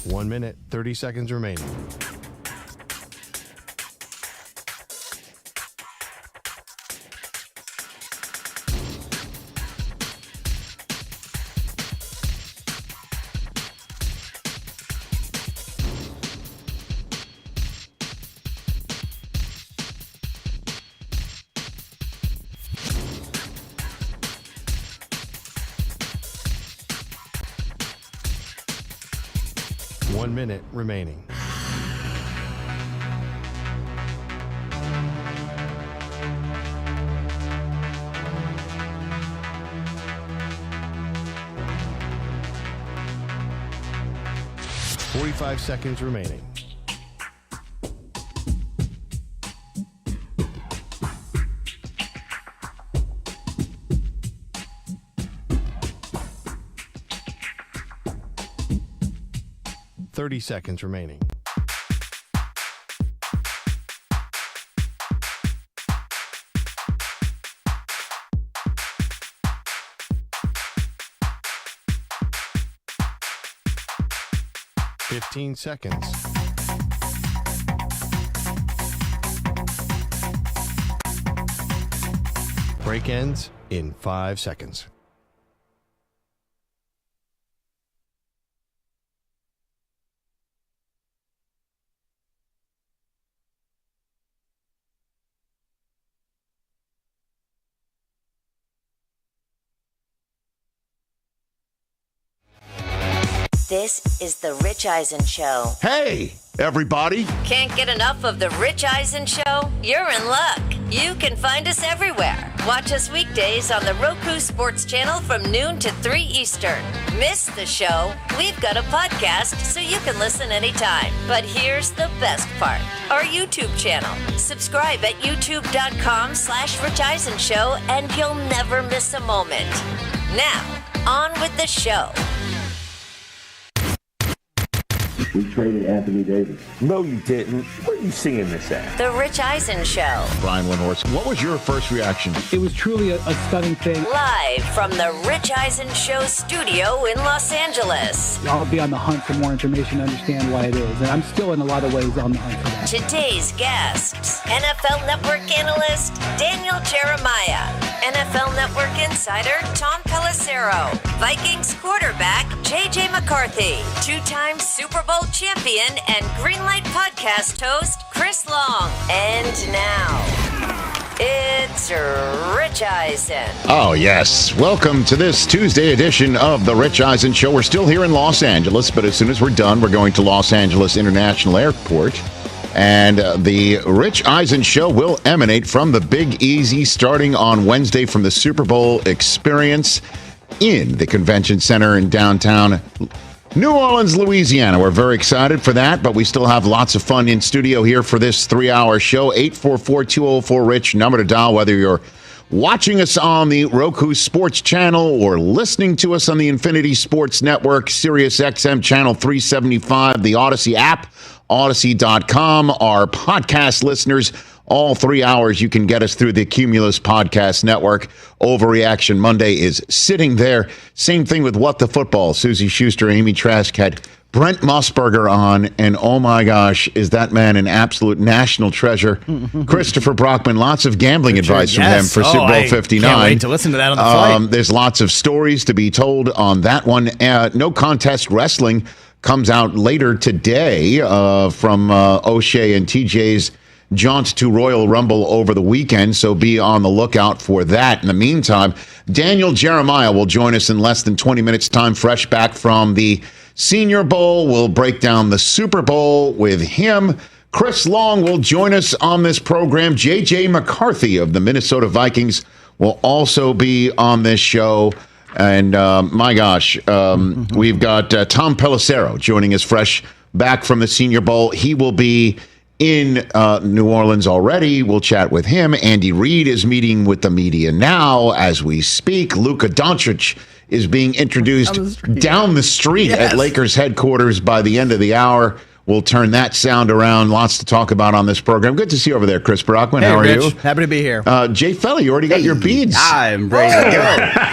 One minute, 30 seconds remaining. One minute remaining. Forty-five seconds remaining. Thirty seconds remaining. Fifteen seconds. Break ends in 5 seconds. This is The Rich Eisen Show. Hey, everybody. Can't get enough of The Rich Eisen Show? You're in luck. You can find us everywhere. Watch us weekdays on the Roku Sports Channel from noon to 3 Eastern. Miss the show? We've got a podcast so you can listen anytime. But here's the best part. Our YouTube channel. Subscribe at youtube.com/Rich Eisen Show and you'll never miss a moment. Now, on with the show. We traded Anthony Davis. No, you didn't. Where are you seeing this at? The Rich Eisen Show. Brian Windhorst, what was your first reaction? It was truly a stunning thing. Live from the Rich Eisen Show studio in Los Angeles. I'll be on the hunt for more information to understand why it is. And I'm still in a lot of ways on the hunt for that. Today's guests, NFL Network analyst Daniel Jeremiah, NFL Network insider Tom Pelissero, Vikings quarterback J.J. McCarthy, two-time Super Bowl champion and Greenlight podcast host Chris Long. And now, it's Rich Eisen. Oh, yes. Welcome to this Tuesday edition of The Rich Eisen Show. We're still here in Los Angeles, but as soon as we're done, we're going to Los Angeles International Airport. And the Rich Eisen Show will emanate from the Big Easy starting on Wednesday from the Super Bowl experience in the Convention Center in downtown New Orleans, Louisiana. We're very excited for that, but we still have lots of fun in studio here for this 3-hour show. 844-204-RICH, number to dial, whether you're watching us on the Roku Sports Channel or listening to us on the Infinity Sports Network, Sirius XM Channel 375, the Odyssey app, Odyssey.com. Our podcast listeners, all 3 hours, you can get us through the Cumulus Podcast Network. Overreaction Monday is sitting there. Same thing with What the Football. Susie Schuster, Amy Trask had Brent Musburger on, and oh my gosh, is that man an absolute national treasure. Christopher Brockman, lots of gambling advice from him for Super Bowl 59. Can't wait to listen to that on the flight. There's lots of stories to be told on that one. No Contest Wrestling comes out later today from O'Shea and TJ's jaunt to Royal Rumble over the weekend, so be on the lookout for that. In the meantime, Daniel Jeremiah will join us in less than 20 minutes' time, fresh back from the Senior Bowl. We'll break down the Super Bowl with him. Chris Long will join us on this program. J.J. McCarthy of the Minnesota Vikings will also be on this show. And my gosh, we've got Tom Pelissero joining us fresh back from the Senior Bowl. He will be in New Orleans already. We'll chat with him. Andy Reid is meeting with the media now as we speak. Luka Doncic is being introduced down the street at Lakers headquarters by the end of the hour. We'll turn that sound around. Lots to talk about on this program. Good to see you over there, Chris Brockman. How are Rich. you? Happy to be here. Jay Felly, you already got your beads. I'm ready to go.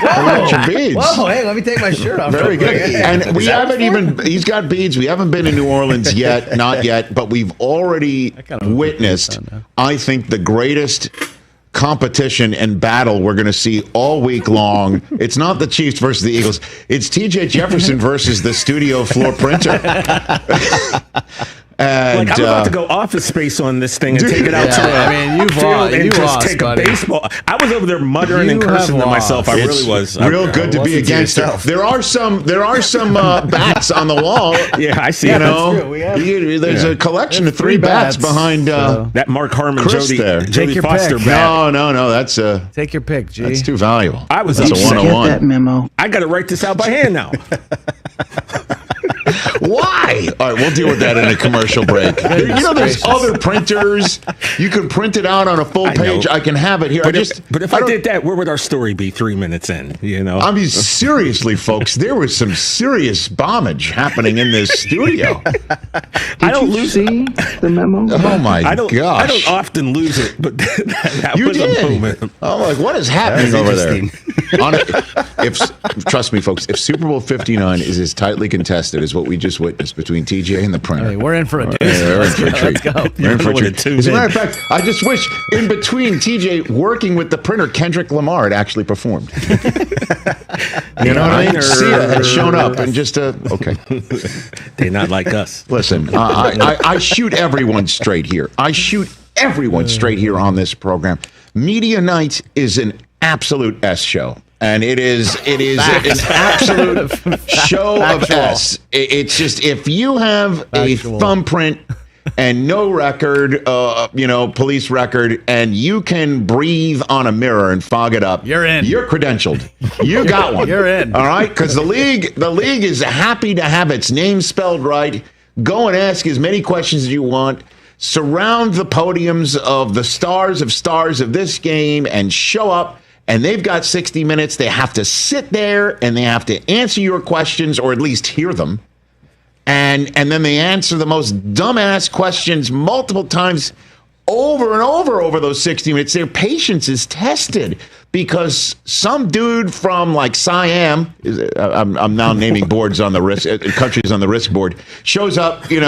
Got your beads. Whoa, hey, let me take my shirt off. Very good. And we haven't even, he's got beads. We haven't been in New Orleans yet, not yet, but we've already witnessed, I think, the greatest competition and battle we're going to see all week long. It's not the Chiefs versus the Eagles. It's TJ Jefferson versus the studio floor printer. And, I'm about to go Office Space on this thing and take it out to the field and just take a baseball. I was over there muttering and cursing to myself. I really was. Real good to be against it. There are some bats on the wall. Yeah, I see. You know, there's a collection of 3 bats behind that Mark Harmon, Chris there. Jodie Foster bat. No, that's take your pick, G. That's too valuable. That's a 101. That memo. I got to write this out by hand now. Why? All right, we'll deal with that in a commercial break. You know, there's other printers. You can print it out on a full page. I can have it here. But if I did that, where would our story be 3 minutes in? You know, I mean, seriously, folks, there was some serious bombage happening in this studio. I don't see the memo. Oh my gosh! I don't often lose it, but that you was did. a moment. I'm like, what is happening over there? Trust me, folks, if Super Bowl 59 is as tightly contested as what we just witnessed between TJ and the printer, hey, we're in for a treat. Let's go. We're in for a treat. As a matter of fact, I just wish in between TJ working with the printer, Kendrick Lamar had actually performed. You know what I mean? Sia had shown up and just okay. They're not like us. Listen, I shoot everyone straight here. I shoot everyone straight here on this program. Media Night is an absolute S show. And it is an absolute show of S. It's just, if you have a thumbprint and no record, police record, and you can breathe on a mirror and fog it up, you're in. You're credentialed. You got one. You're in. All right? Because the league is happy to have its name spelled right. Go and ask as many questions as you want. Surround the podiums of the stars of this game and show up. And they've got 60 minutes. They have to sit there and they have to answer your questions or at least hear them. And then they answer the most dumbass questions multiple times over and over those 60 minutes. Their patience is tested because some dude from like Siam, I'm now naming boards on the risk, countries on the risk board, shows up, he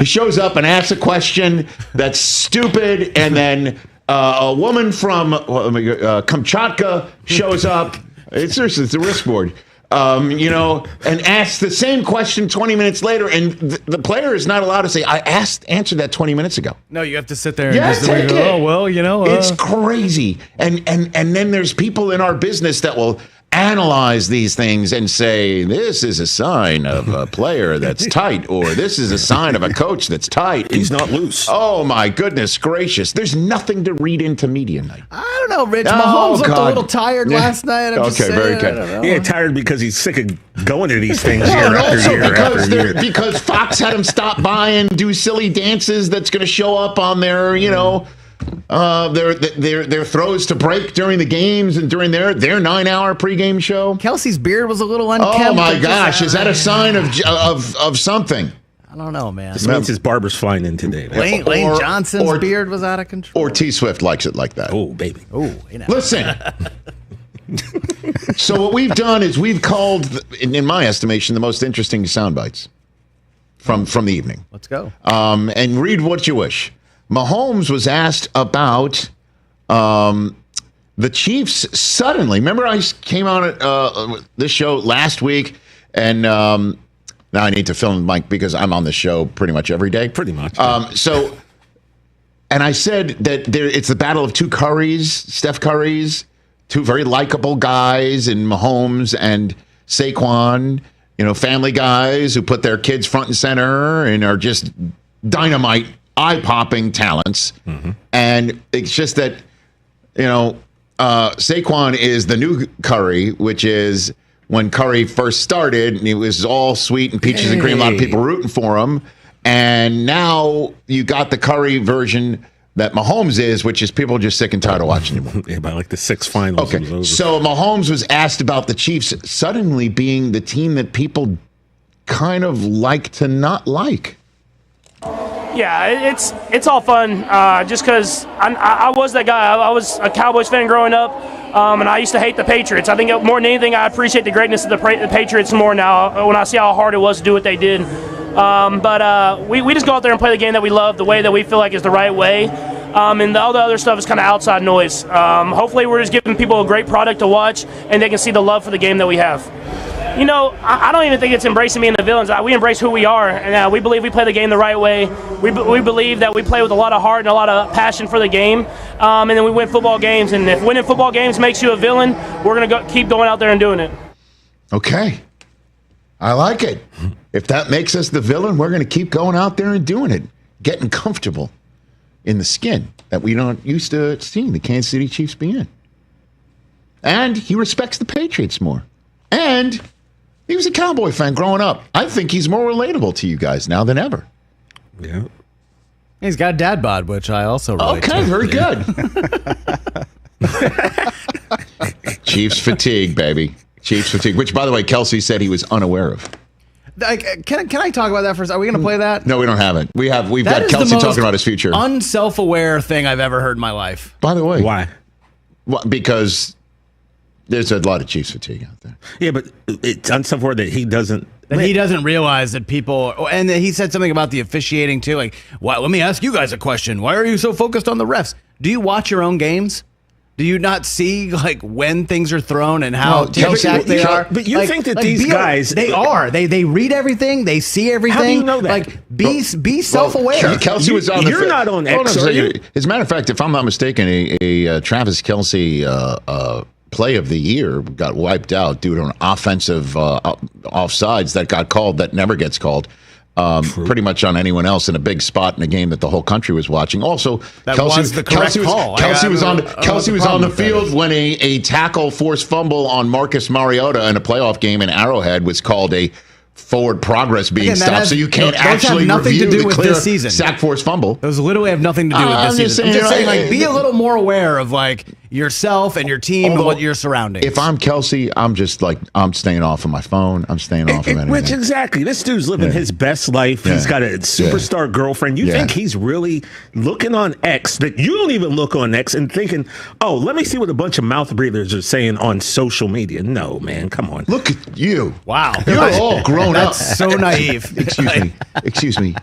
shows up and asks a question that's stupid, and then a woman from Kamchatka shows up. It's the risk board. And asks the same question 20 minutes later, and the player is not allowed to say, answered that 20 minutes ago. No, you have to sit there and just go, oh, well, It's crazy. And then there's people in our business that will analyze these things and say, this is a sign of a player that's tight, or this is a sign of a coach that's tight. He's not loose. Oh, my goodness gracious. There's nothing to read into media night. I don't know, Rich. Mahomes looked a little tired last night. Very good. Yeah, tired because he's sick of going to these things year after year after year. Because Fox had him stop by and do silly dances that's going to show up on their, their throws to break during the games and during their 9-hour pregame show. Kelsey's beard was a little unkempt. Oh my gosh, is that a sign of something? I don't know, man. This means his barber's flying in today. Lane Johnson's beard was out of control. Or T Swift likes it like that. Oh, baby. Oh, listen. So what we've done is we've called, in my estimation, the most interesting sound bites from the evening. Let's go. And read what you wish. Mahomes was asked about the Chiefs suddenly. Remember, I came on this show last week, and now I need to film Mike because I'm on the show pretty much every day. Pretty much. And I said that it's the battle of two Currys, Steph Currys, two very likable guys in Mahomes and Saquon, family guys who put their kids front and center and are just dynamite, eye-popping talents. Mm-hmm. And it's just that, Saquon is the new Curry, which is when Curry first started, and he was all sweet and peaches and cream, a lot of people rooting for him. And now you got the Curry version that Mahomes is, which is people just sick and tired of watching him. Yeah, by like the 6 finals. Okay, so Mahomes was asked about the Chiefs suddenly being the team that people kind of like to not like. Yeah, it's all fun just because I was that guy. I was a Cowboys fan growing up, and I used to hate the Patriots. I think more than anything, I appreciate the greatness of the Patriots more now when I see how hard it was to do what they did. But we just go out there and play the game that we love, the way that we feel like is the right way. And all the other stuff is kind of outside noise. Hopefully we're just giving people a great product to watch, and they can see the love for the game that we have. I don't even think it's embracing being the villains. We embrace who we are, and we believe we play the game the right way. We believe that we play with a lot of heart and a lot of passion for the game, and then we win football games. And if winning football games makes you a villain, we're going to keep going out there and doing it. Okay. I like it. If that makes us the villain, we're going to keep going out there and doing it, getting comfortable in the skin that we don't used to seeing the Kansas City Chiefs be in. And he respects the Patriots more. And he was a Cowboy fan growing up. I think he's more relatable to you guys now than ever. Yeah. He's got a dad bod, which I also relate to. Okay, very good. Chiefs fatigue, baby. Chiefs fatigue, which, by the way, Kelsey said he was unaware of. Can I talk about that for a second? Are we going to play that? No, we don't have it. We've got Kelsey talking about his future. Unself-aware thing I've ever heard in my life. By the way. Why? Well, because there's a lot of Chiefs fatigue out there. Yeah, but it's unself-aware that he doesn't. That he doesn't realize that people, and he said something about the officiating too. Like, let me ask you guys a question. Why are you so focused on the refs? Do you watch your own games? Do you not see when things are thrown and how exact they are? But you think that these guys they read everything, they see everything. How do you know that? Be self-aware. Kelsey was on. You're not on X, are you? As a matter of fact, if I'm not mistaken, a Travis Kelsey play of the year got wiped out due to an offensive offsides that got called that never gets called. Pretty much on anyone else in a big spot in a game that the whole country was watching. Also, Kelsey was on the field when a tackle forced fumble on Marcus Mariota in a playoff game in Arrowhead was called a forward progress being stopped. So you can't actually review the clear sack force fumble. Those literally have nothing to do with this season. I'm just saying, be a little more aware of yourself and your team and what your surroundings. If I'm Kelsey, I'm just like, I'm staying off of my phone. I'm staying off of anything. Which, exactly. This dude's living his best life. He's got a superstar girlfriend. You think he's really looking on X that you don't even look on X and thinking, oh, let me see what a bunch of mouth breathers are saying on social media. No, man, come on. Look at you. Wow. You're all grown up. That's so naive. Excuse me.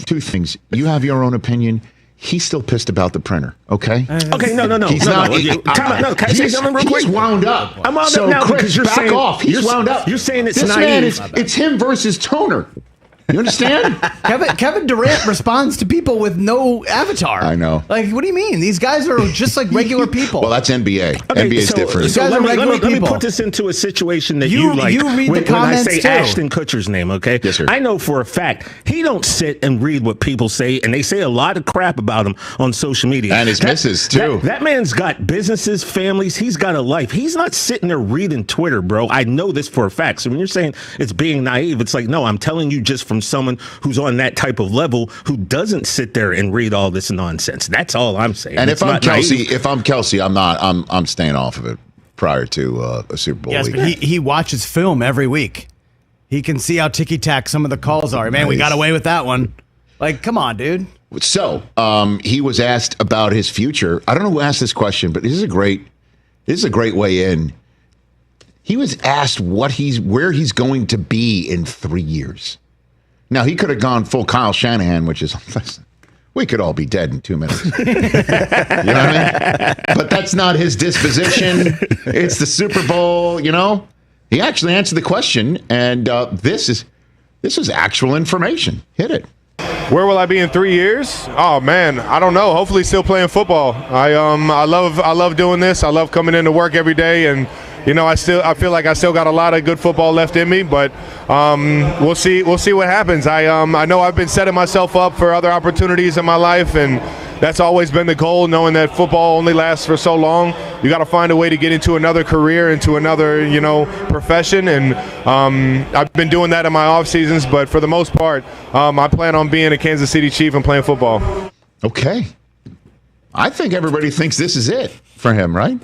Two things. You have your own opinion. He's still pissed about the printer, okay? Okay, no. He's not. Can I say something real quick? He's wound up. I'm wound so up now Chris, because you're back saying, off. He's wound up. You're saying it's this naive. Man it's him versus Toner. You understand? Kevin Durant responds to people with no avatar. I know. Like, what do you mean? These guys are just like regular people. Well, that's NBA. NBA's different. So let me put this into a situation that you like. You read when, the comments when I say too. Ashton Kutcher's name, okay? Yes, sir. I know for a fact he don't sit and read what people say, and they say a lot of crap about him on social media. And his missus, too. That man's got businesses, families. He's got a life. He's not sitting there reading Twitter, bro. I know this for a fact. So when you're saying it's being naive, it's like, no, I'm telling you just from someone who's on that type of level who doesn't sit there and read all this nonsense. That's all I'm saying. And it's if I'm not Kelsey, naive. I'm staying off of it prior to a Super Bowl week. But he watches film every week. He can see how ticky-tack some of the calls are. Man, we got away with that one. Like, come on, dude. So he was asked about his future. I don't know who asked this question, but this is a great way in. He was asked where he's going to be in 3 years. Now, he could have gone full Kyle Shanahan, which is, we could all be dead in 2 minutes. You know what I mean? But that's not his disposition. It's the Super Bowl, you know? He actually answered the question, and this is actual information. Hit it. Where will I be in 3 years? Oh man, I don't know. Hopefully, still playing football. I love doing this. I love coming into work every day, and you know, I feel like I still got a lot of good football left in me. But we'll see what happens. I know I've been setting myself up for other opportunities in my life, and that's always been the goal. Knowing that football only lasts for so long, you got to find a way to get into another career, into another profession. And I've been doing that in my off seasons. But for the most part, I plan on being a Kansas City Chief and playing football. Okay. I think everybody thinks this is it for him, right?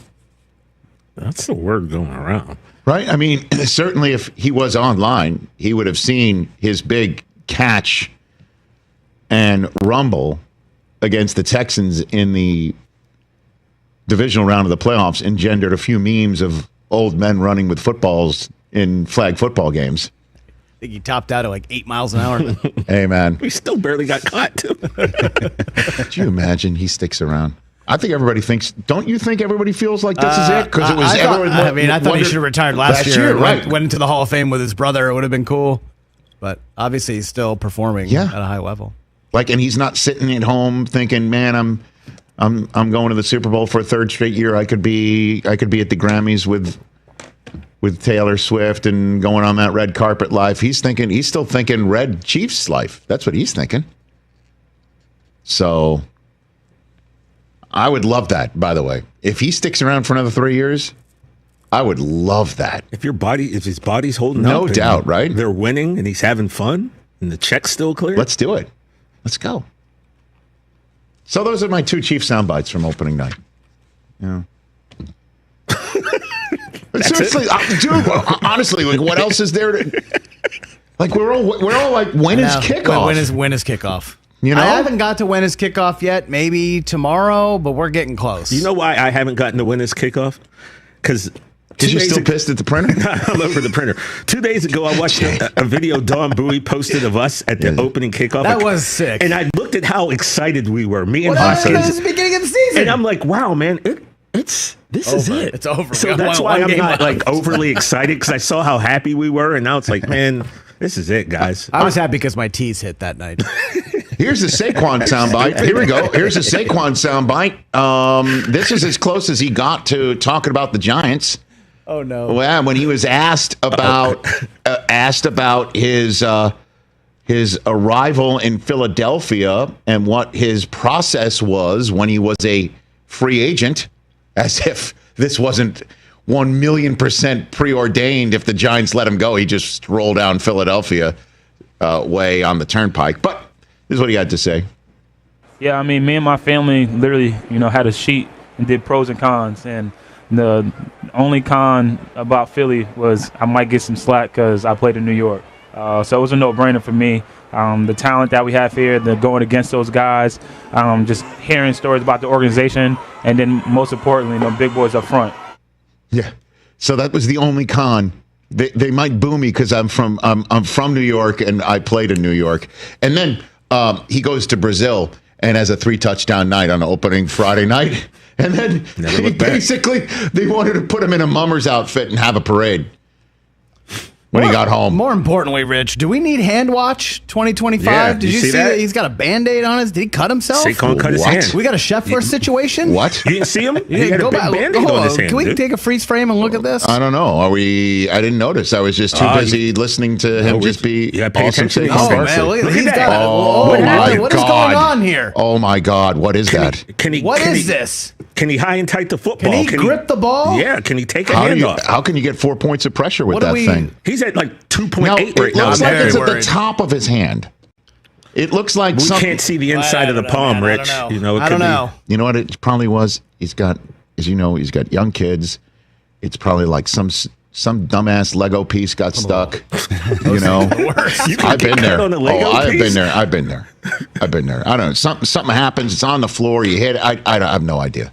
That's the word going around. Right? I mean, certainly if he was online, he would have seen his big catch and rumble against the Texans in the divisional round of the playoffs engendered a few memes of old men running with footballs in flag football games. I think he topped out at like 8 miles an hour. Hey, man. We still barely got caught, too. Could you imagine he sticks around? I think everybody thinks. Don't you think everybody feels like this is it? Because it was. I thought he should have retired last year. Right? Went into the Hall of Fame with his brother. It would have been cool. But obviously, he's still performing at a high level. Like, and he's not sitting at home thinking, "Man, I'm going to the Super Bowl for a third straight year. I could be at the Grammys with Taylor Swift and going on that red carpet life." He's still thinking Red Chiefs life. That's what he's thinking. So. I would love that, by the way. If he sticks around for another 3 years, I would love that. If his body's holding up. No doubt, right? They're winning and he's having fun and the check's still clear. Let's do it. Let's go. So those are my 2 Chief sound bites from opening night. Yeah. Seriously, dude, honestly, like, what else is there to... Like, we're all like, when is kickoff? When is kickoff? You know? I haven't got to when his kickoff yet. Maybe tomorrow, but we're getting close. You know why I haven't gotten to when his kickoff? Because you're still pissed at the printer? I'm over the printer. 2 days ago, I watched a video Dawn Bowie posted of us at the opening kickoff. That was sick. And I looked at how excited we were. Me and Hoskins. It was the beginning of the season. And I'm like, wow, man, this is it. It's over. So that's why I'm not like overly excited, because I saw how happy we were, and now it's like, man, this is it, guys. I was happy because my tees hit that night. Here's a Saquon soundbite. Here we go. Here's a Saquon soundbite. This is as close as he got to talking about the Giants. Oh no! Well, when he was asked about his arrival in Philadelphia and what his process was when he was a free agent, as if this wasn't 1,000,000% preordained. If the Giants let him go, he just rolled down Philadelphia way on the turnpike. But this is what he had to say. Yeah, I mean, me and my family literally, had a sheet and did pros and cons. And the only con about Philly was I might get some slack because I played in New York. So it was a no-brainer for me. The talent that we have here, the going against those guys, just hearing stories about the organization, and then most importantly, the big boys up front. Yeah. So that was the only con. They might boo me because I'm from New York and I played in New York. And then he goes to Brazil and has a 3-touchdown night on opening Friday night. And then they wanted to put him in a mummer's outfit and have a parade when he got home. More importantly, Rich, do we need hand watch 2025? Yeah, Did you see that? He's got a Band-Aid on his. Did he cut himself? Saquon cut his hand. We got a chef for a situation? What? You didn't see him? He had a Go big back. Band-Aid on his hand. Can we dude. take a freeze frame and look at this? I don't know. I didn't notice. I was just too busy listening to him just be pay awesome. attention to Oh, these man. things. Look, Look he's at got that. a, Oh, my what is God. going on here? Oh, my God. What is that? What is this? Can he high and tight the football? Can he grip the ball? Yeah. Can he take a hand off? How can you get 4 points of pressure with What do that we- thing? He's at like 2.8 Now, right it now. looks like very it's at the worried. top of his hand. It looks like We something. can't see the inside of the palm, Rich. You know, it I could don't be- know. You know what it probably was? He's got, as you know, he's got young kids. It's probably like some dumbass Lego piece got stuck. You know, I've been there. on a Lego I've piece? been there. I've been there. I don't know. Something happens. It's on the floor. You hit it. I have no idea.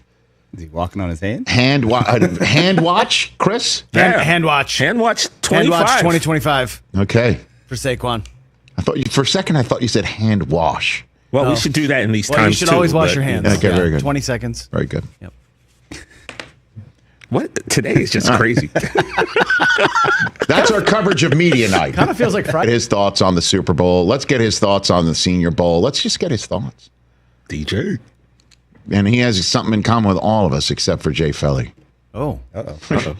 Is he walking on his hand? Hand watch, Chris? Hand watch. Hand watch 25. Hand watch 2025 Okay. for Saquon. For a second, I thought you said hand wash. Well, we should do that in these Well, times, you should too, always wash but- your hands. Okay, very good. 20 seconds. Very good. Yep. What? Today is just crazy. That's our coverage of media night. Kind of feels like Friday. His thoughts on the Super Bowl. Let's get his thoughts on the Senior Bowl. Let's just get his thoughts. DJ. And he has something in common with all of us except for Jay Felly. Oh.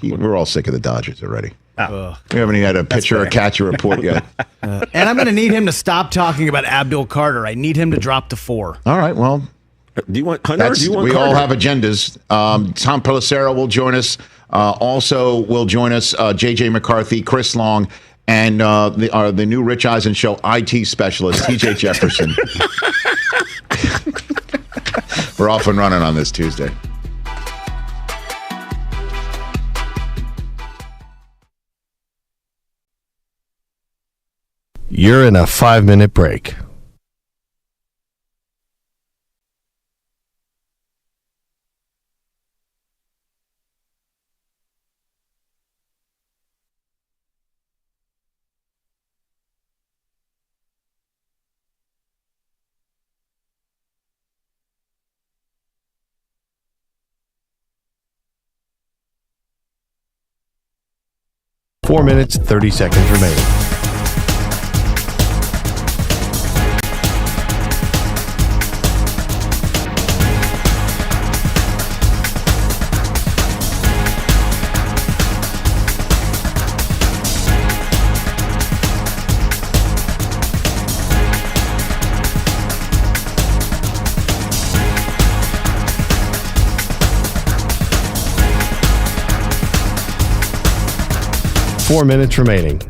We're all sick of the Dodgers already. Ugh. We haven't even had a pitcher or catcher report yet. And I'm going to need him to stop talking about Abdul Carter. I need him to drop to 4. All right, well, Do you want Hunter or do you want we Carter? all have agendas. Tom Pelissero will join us. Also will join us J.J. McCarthy, Chris Long, and the new Rich Eisen Show IT specialist, TJ Jefferson. We're off and running on this Tuesday. You're in a 5-minute break. Four minutes, 30 seconds remaining. Four minutes remaining.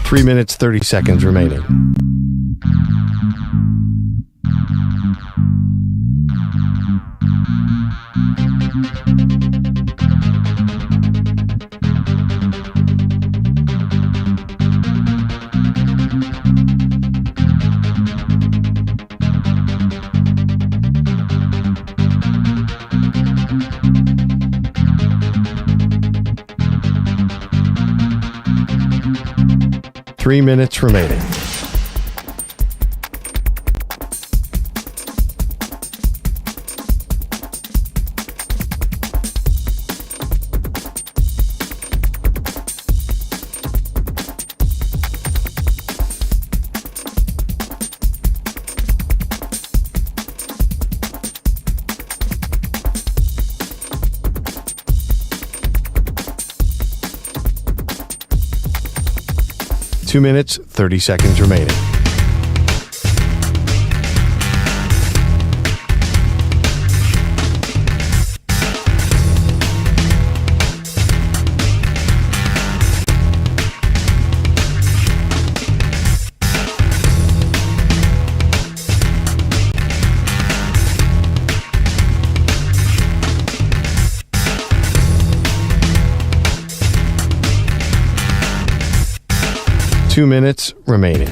Three minutes, 30 seconds remaining. Three minutes remaining. 2 minutes, 30 seconds remaining. Two minutes remaining.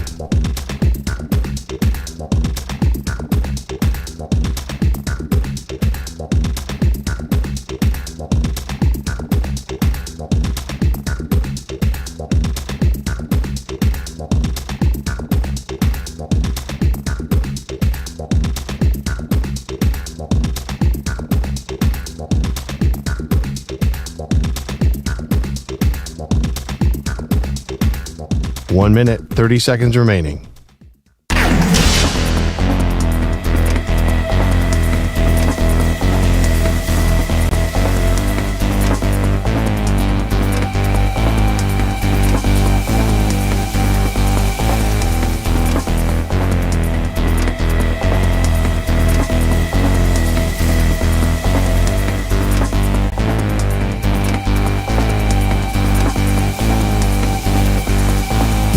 One minute, 30 seconds remaining.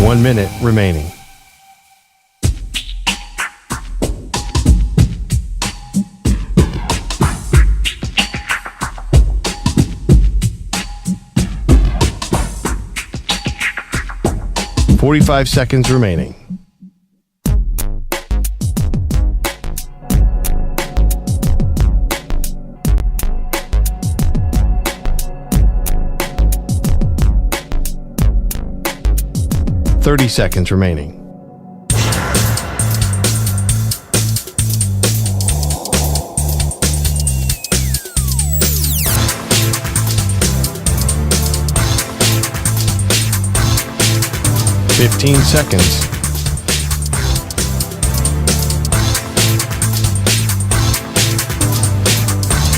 One minute remaining. Forty-five seconds remaining. Thirty seconds remaining. Fifteen seconds.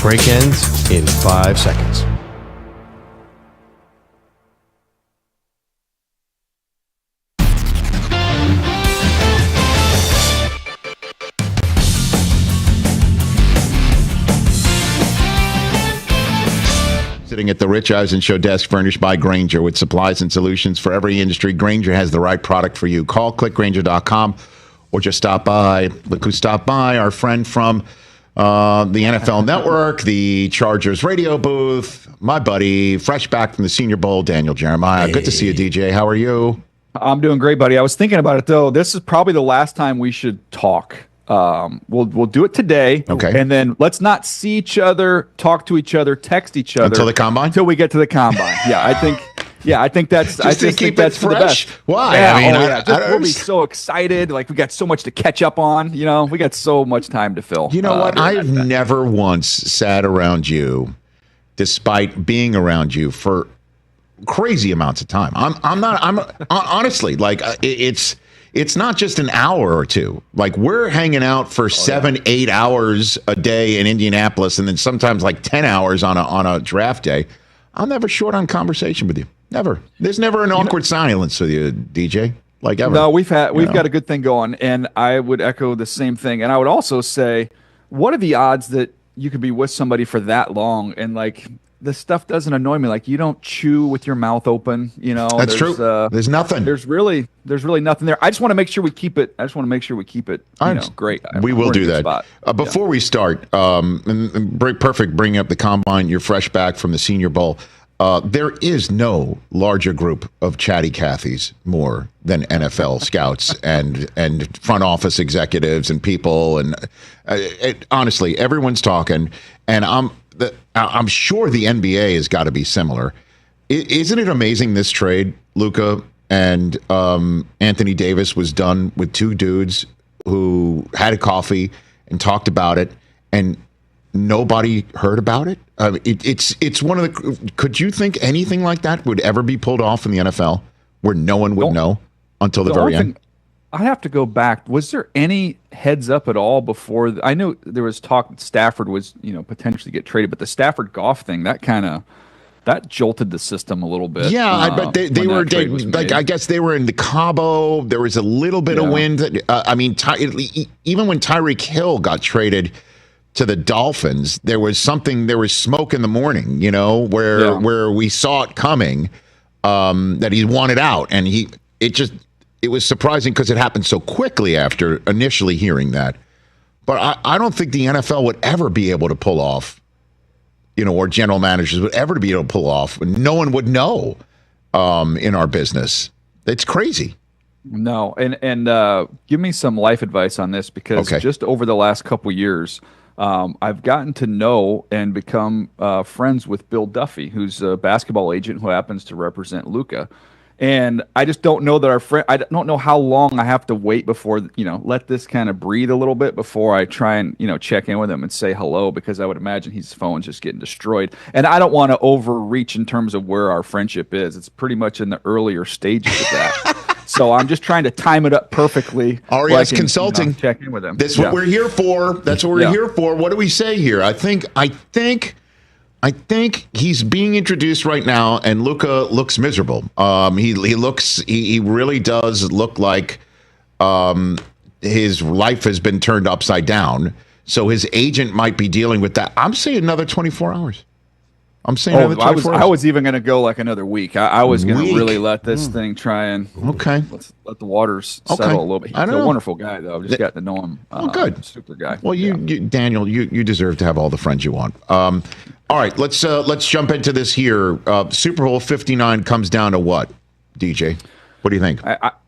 Break ends in 5 seconds. Sitting at the Rich Eisen Show desk, furnished by Grainger with supplies and solutions for every industry. Grainger has the right product for you. Call clickgrainger.com or just stop by. Look who stopped by, our friend from the NFL Network, the Chargers radio booth, my buddy, fresh back from the Senior Bowl, Daniel Jeremiah. Hey. Good to see you, DJ. How are you? I'm doing great, buddy. I was thinking about it, though. This is probably the last time we should talk. We'll do it today. Okay. And then let's not see each other, talk to each other, text each other until the combine. Until we get to the combine. I think that's just to keep it for the best. Why? Yeah, we'll be so excited. Like we got so much to catch up on. You know, we got so much time to fill. You know what? I've never once sat around you, despite being around you for crazy amounts of time. I'm honestly like it's not just an hour or two. Like we're hanging out for 7-8 hours a day in Indianapolis, and then sometimes like 10 hours on a draft day. I'm never short on conversation with you. Never. There's never an awkward silence with you, DJ. Like ever. No, we've got a good thing going, and I would echo the same thing. And I would also say, what are the odds that you could be with somebody for that long and like this stuff doesn't annoy me? Like you don't chew with your mouth open, you know. That's true. There's nothing. There's really nothing there. I just want to make sure we keep it. Great. We will do that. Before we start, perfect bringing up the combine. You're fresh back from the Senior Bowl. There is no larger group of chatty Cathys more than NFL scouts and front office executives and people. And honestly, everyone's talking, and I'm sure the NBA has got to be similar. Isn't it amazing this trade, Luka and Anthony Davis was done with two dudes who had a coffee and talked about it, and nobody heard about it? It's one of the. Could you think anything like that would ever be pulled off in the NFL, where no one would know until the very end? I'd have to go back. Was there any heads up at all before? I know there was talk that Stafford was, potentially get traded, but the Stafford Goff thing, that kind of that jolted the system a little bit. Yeah, but they were like, I guess they were in the Cabo. There was a little bit of wind. Even when Tyreek Hill got traded to the Dolphins, there was smoke in the morning, where we saw it coming, that he wanted out. And it was surprising because it happened so quickly after initially hearing that. But I don't think the NFL would ever be able to pull off, or general managers would ever be able to pull off. No one would know in our business. It's crazy. No, and give me some life advice on this, because just over the last couple years, I've gotten to know and become friends with Bill Duffy, who's a basketball agent who happens to represent Luka. And I just don't know that I don't know how long I have to wait before, let this kind of breathe a little bit before I try and, check in with him and say hello, because I would imagine his phone's just getting destroyed. And I don't want to overreach in terms of where our friendship is. It's pretty much in the earlier stages of that. So I'm just trying to time it up perfectly. RES Consulting. Check in with him. That's what we're here for. That's what we're here for. What do we say here? I think he's being introduced right now, and Luka looks miserable. He really does look like his life has been turned upside down. So his agent might be dealing with that. I'm saying another 24 hours. I'm saying another 24 hours. I was even going to go like another week. I was going to really let this thing try and let the waters settle a little bit. He's a wonderful guy, though. I've just got to know him. Good. Super guy. Well, Daniel, you deserve to have all the friends you want. All right, let's jump into this here. Super Bowl 59 comes down to what, DJ? What do you think?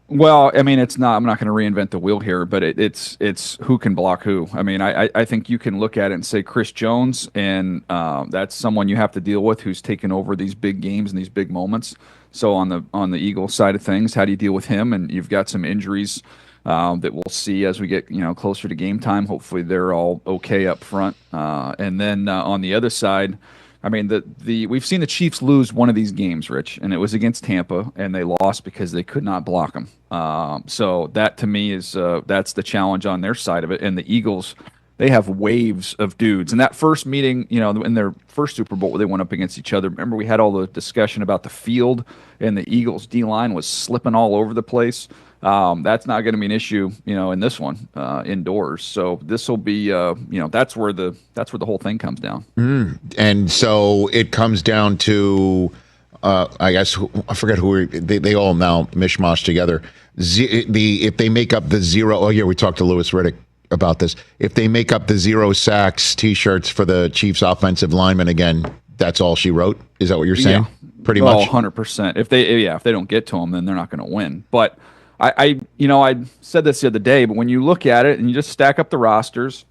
Well, I mean, it's not. I'm not going to reinvent the wheel here, but it's who can block who. I mean, I think you can look at it and say Chris Jones, and that's someone you have to deal with who's taken over these big games and these big moments. So on the Eagles side of things, how do you deal with him? And you've got some injuries that we'll see as we get closer to game time. Hopefully, they're all okay up front. And then on the other side, I mean, we've seen the Chiefs lose one of these games, Rich, and it was against Tampa, and they lost because they could not block them. So that to me is that's the challenge on their side of it. And the Eagles, they have waves of dudes. And that first meeting, in their first Super Bowl, where they went up against each other. Remember, we had all the discussion about the field, and the Eagles D-line was slipping all over the place. That's not going to be an issue, in this one indoors. So this will be, that's where the whole thing comes down. And so it comes down to, I guess I forget who they all now mishmash together. If they make up the zero, we talked to Louis Riddick about this. If they make up the 0 sacks T-shirts for the Chiefs offensive lineman again, that's all she wrote. Is that what you're saying? Yeah. Pretty much. 100%. If they don't get to them, then they're not going to win. But I said this the other day, but when you look at it and you just stack up the rosters,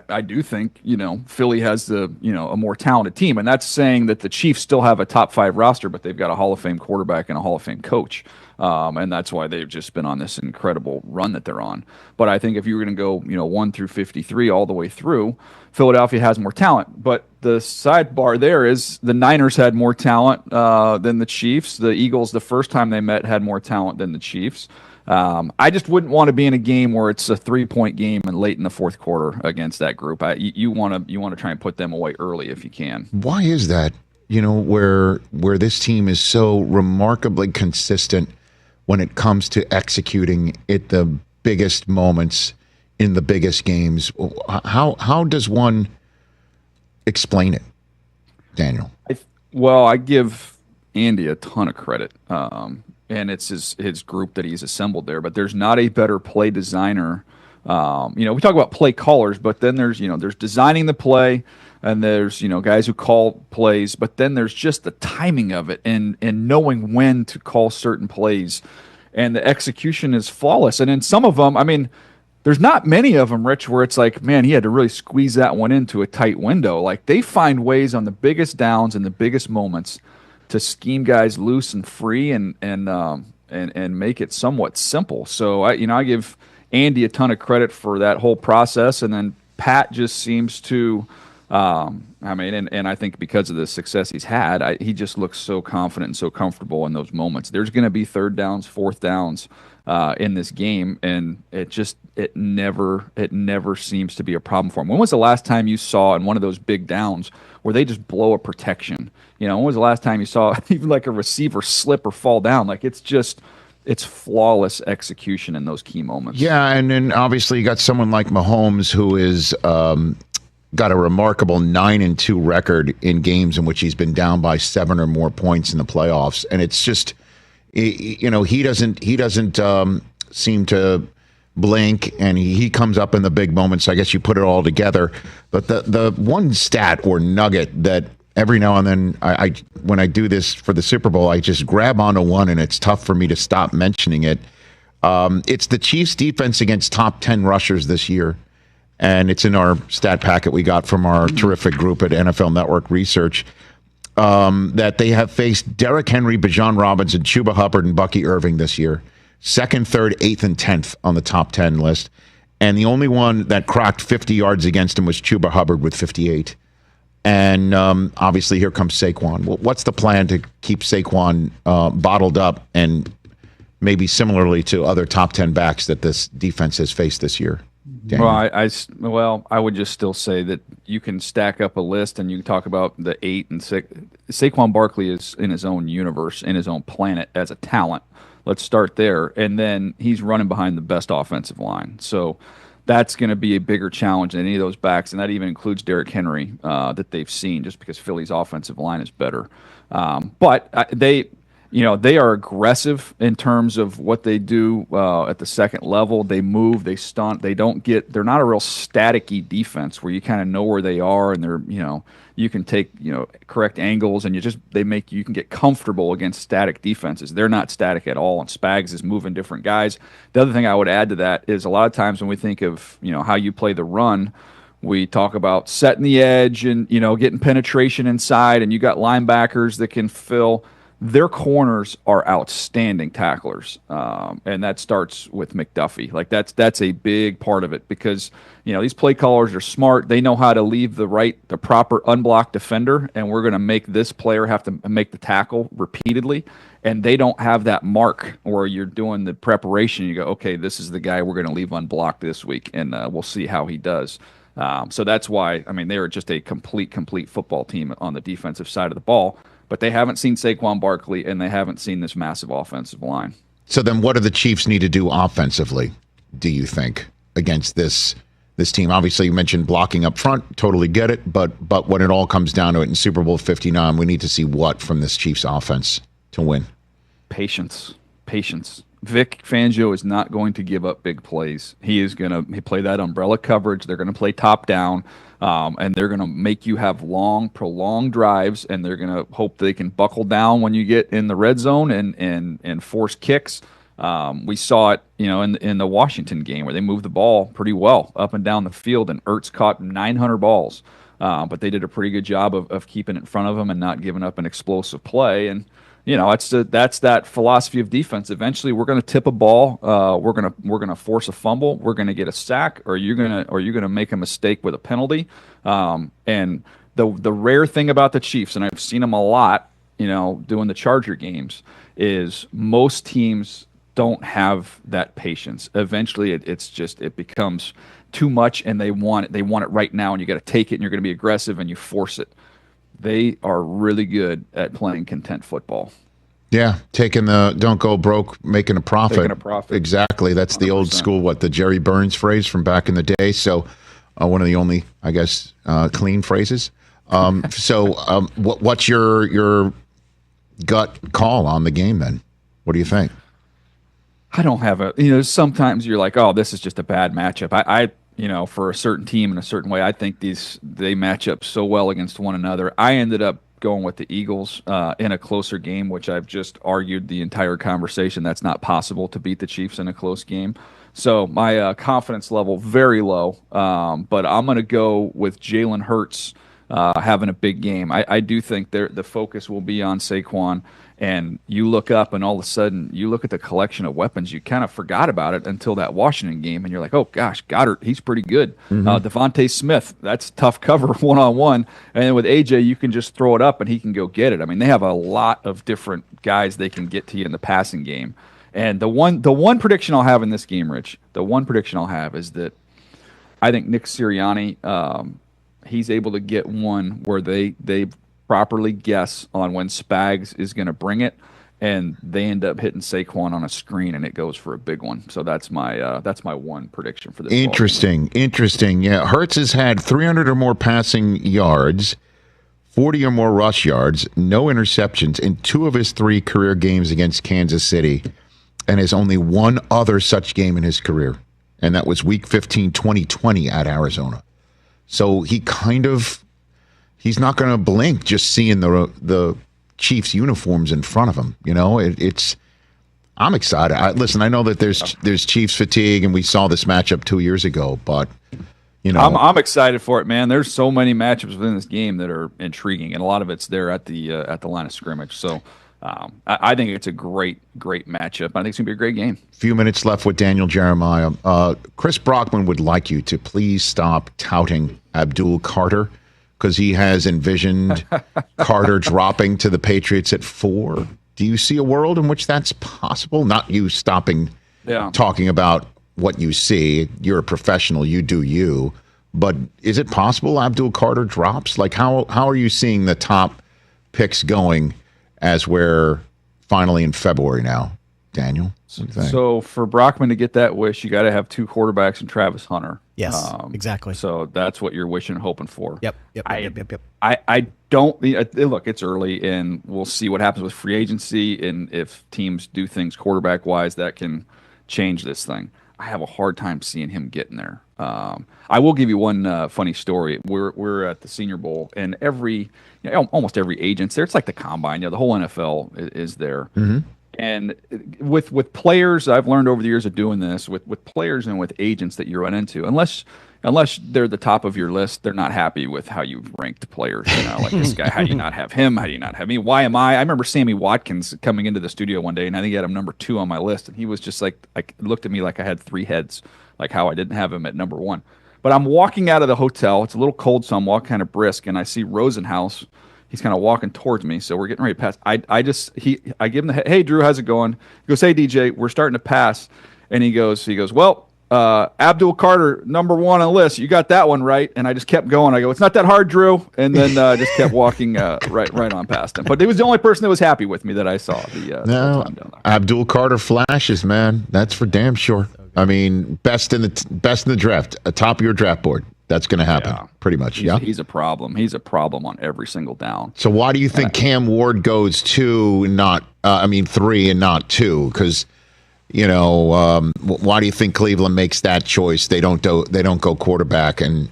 I do think, Philly has a more talented team. And that's saying that the Chiefs still have a top 5 roster, but they've got a Hall of Fame quarterback and a Hall of Fame coach. And that's why they've just been on this incredible run that they're on. But I think if you were going to go, 1 through 53 all the way through, Philadelphia has more talent. But the sidebar there is the Niners had more talent than the Chiefs. The Eagles, the first time they met, had more talent than the Chiefs. I just wouldn't want to be in a game where it's a 3-point game and late in the fourth quarter against that group. You want to try and put them away early if you can. Why is that? Where this team is so remarkably consistent when it comes to executing at the biggest moments in the biggest games. How does one explain it, Daniel? I give Andy a ton of credit. And it's his group that he's assembled there. But there's not a better play designer. We talk about play callers, but then there's designing the play, and there's guys who call plays, but then there's just the timing of it and knowing when to call certain plays, and the execution is flawless. And in some of them, I mean, there's not many of them, Rich, where it's like, man, he had to really squeeze that one into a tight window. Like, they find ways on the biggest downs and the biggest moments to scheme guys loose and free and make it somewhat simple. So I give Andy a ton of credit for that whole process, and then Pat just seems to I mean, and I think because of the success he's had, he just looks so confident and so comfortable in those moments. There's going to be third downs, fourth downs in this game, and it never seems to be a problem for him. When was the last time you saw in one of those big downs where they just blow a protection? When was the last time you saw even like a receiver slip or fall down? Like it's flawless execution in those key moments. Yeah, and then obviously you got someone like Mahomes who is got a remarkable 9-2 record in games in which he's been down by 7 or more points in the playoffs, and it's just he doesn't seem to blink, and he comes up in the big moments. So I guess you put it all together. But the one stat or nugget that every now and then I when I do this for the Super Bowl, I just grab onto one, and it's tough for me to stop mentioning it. It's the Chiefs' defense against top 10 rushers this year. And it's in our stat packet we got from our terrific group at NFL Network Research, that they have faced Derrick Henry, Bijan Robinson, Chuba Hubbard, and Bucky Irving this year. 2nd, 3rd, 8th, and 10th on the top 10 list. And the only one that crocked 50 yards against him was Chuba Hubbard with 58. And obviously here comes Saquon. What's the plan to keep Saquon bottled up, and maybe similarly to other top 10 backs that this defense has faced this year? Daniel. Well, I would just still say that you can stack up a list and you can talk about the 8 and 6. Saquon Barkley is in his own universe, in his own planet as a talent. Let's start there. And then he's running behind the best offensive line. So that's going to be a bigger challenge than any of those backs, and that even includes Derrick Henry that they've seen, just because Philly's offensive line is better. But they are aggressive in terms of what they do at the second level. They move, they stunt, they're not a real staticky defense where you kind of know where they are, and they're, you can take, correct angles, and you can get comfortable against static defenses. They're not static at all, and Spags is moving different guys. The other thing I would add to that is a lot of times when we think of, how you play the run, we talk about setting the edge and, getting penetration inside, and you got linebackers that can fill. Their corners are outstanding tacklers, and that starts with McDuffie. Like that's a big part of it, because these play callers are smart. They know how to leave the proper unblocked defender, and we're going to make this player have to make the tackle repeatedly. And they don't have that mark where you're doing the preparation. You go, okay, this is the guy we're going to leave unblocked this week, and we'll see how he does. So that's why they are just a complete football team on the defensive side of the ball. But they haven't seen Saquon Barkley, and they haven't seen this massive offensive line. So then what do the Chiefs need to do offensively, do you think, against this team? Obviously, you mentioned blocking up front. Totally get it. But when it all comes down to it in Super Bowl 59, we need to see what from this Chiefs offense to win? Patience. Vic Fangio is not going to give up big plays. He play that umbrella coverage. They're going to play top down. And they're going to make you have long, prolonged drives, and they're going to hope they can buckle down when you get in the red zone and force kicks. We saw it, in the Washington game where they moved the ball pretty well up and down the field, and Ertz caught 900 balls. But they did a pretty good job of keeping it in front of them and not giving up an explosive play. And that's that philosophy of defense. Eventually, we're going to tip a ball. We're going to force a fumble. We're going to get a sack, or you're going to make a mistake with a penalty. And the rare thing about the Chiefs, and I've seen them a lot, doing the Charger games, is most teams don't have that patience. Eventually, it becomes too much, and they want it right now, and you got to take it, and you're going to be aggressive, and you force it. They are really good at playing content football. Yeah, taking the don't go broke, making a profit. Making a profit. Exactly. That's 100%. The old school, the Jerry Burns phrase from back in the day. So one of the only, I guess, clean phrases. What's your gut call on the game then? What do you think? I don't have sometimes you're like, oh, this is just a bad matchup. I for a certain team in a certain way, I think they match up so well against one another. I ended up going with the Eagles in a closer game, which I've just argued the entire conversation. That's not possible to beat the Chiefs in a close game. So my confidence level very low, but I'm going to go with Jalen Hurts having a big game. I do think the focus will be on Saquon, And you look up, and all of a sudden, you look at the collection of weapons. You kind of forgot about it until that Washington game, and you're like, oh, gosh, Goddard, he's pretty good. Devontae Smith, that's tough cover one-on-one. And then with A.J., you can just throw it up, and he can go get it. I mean, they have a lot of different guys they can get to you in the passing game. And the one prediction I'll have in this game, Rich, the one prediction I'll have is that I think Nick Sirianni, he's able to get one where they properly guess on when Spags is going to bring it, and they end up hitting Saquon on a screen, and it goes for a big one. So that's my one prediction for this. Interesting. Yeah, Hurts has had 300 or more passing yards, 40 or more rush yards, no interceptions in 2 of his 3 career games against Kansas City, and has only one other such game in his career, and that was Week 15, 2020 at Arizona. So he's not going to blink just seeing the Chiefs uniforms in front of him. You know, I'm excited. Listen, I know that there's Chiefs fatigue, and we saw this matchup 2 years ago, but you know, I'm excited for it, man. There's so many matchups within this game that are intriguing, and a lot of it's there at the line of scrimmage. So I think it's a great matchup. I think it's going to be a great game. Few minutes left with Daniel Jeremiah. Chris Brockman would like you to please stop touting Abdul Carter, because he has envisioned Carter dropping to the Patriots at 4. Do you see a world in which that's possible? Not you stopping talking about what you see. You're a professional. You do you. But is it possible Abdul Carter drops? Like, how are you seeing the top picks going as we're finally in February now, Daniel? So for Brockman to get that wish, you got to have 2 quarterbacks and Travis Hunter. Yes, exactly. So that's what you're wishing and hoping for. Yep. I don't look. It's early, and we'll see what happens with free agency, and if teams do things quarterback wise that can change this thing. I have a hard time seeing him getting there. I will give you one funny story. We're at the Senior Bowl, and almost every agent's there. It's like the combine. The whole NFL is there. Mm-hmm. And with players, I've learned over the years of doing this, with players and with agents that you run into, unless they're the top of your list, they're not happy with how you've ranked players. You know, like this guy, how do you not have him? How do you not have me? Why am I? I remember Sammy Watkins coming into the studio one day, and I think he had him number 2 on my list, and he was just like looked at me like I had 3 heads, like how I didn't have him at number 1. But I'm walking out of the hotel. It's a little cold, so I'm walking kind of brisk, and I see Rosenhaus. He's kind of walking towards me, so we're getting ready to pass. I give him the, hey, Drew, how's it going? He goes, hey, DJ, we're starting to pass. And he goes, well, Abdul Carter, number 1 on the list. You got that one right. And I just kept going. I go, it's not that hard, Drew. And then just kept walking right on past him. But he was the only person that was happy with me that I saw the whole time down there. Abdul Carter flashes, man. That's for damn sure. I mean, best in the draft, atop of your draft board. That's going to happen, pretty much. He's a problem. He's a problem on every single down. So why do you think Cam Ward goes 2 and not 3 and not 2? Because why do you think Cleveland makes that choice? They don't go quarterback, and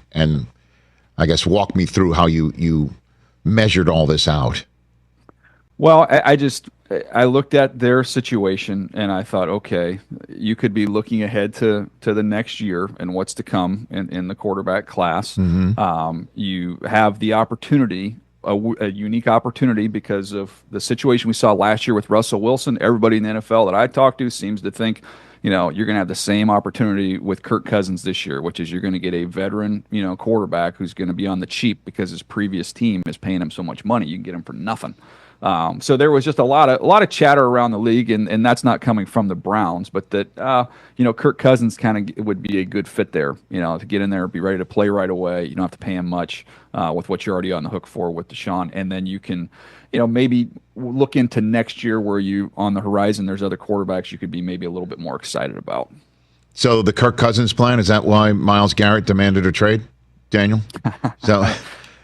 I guess walk me through how you measured all this out. Well, I looked at their situation and I thought, okay, you could be looking ahead to the next year and what's to come in the quarterback class. Mm-hmm. You have the opportunity, a unique opportunity, because of the situation we saw last year with Russell Wilson. Everybody in the NFL that I talk to seems to think, you're going to have the same opportunity with Kirk Cousins this year, which is you're going to get a veteran, quarterback who's going to be on the cheap because his previous team is paying him so much money. You can get him for nothing. So there was just a lot of chatter around the league, and that's not coming from the Browns, but that Kirk Cousins kind of would be a good fit there. To get in there, be ready to play right away. You don't have to pay him much with what you're already on the hook for with Deshaun, and then you can, maybe look into next year where you on the horizon. There's other quarterbacks you could be maybe a little bit more excited about. So the Kirk Cousins plan, is that why Myles Garrett demanded a trade, Daniel? So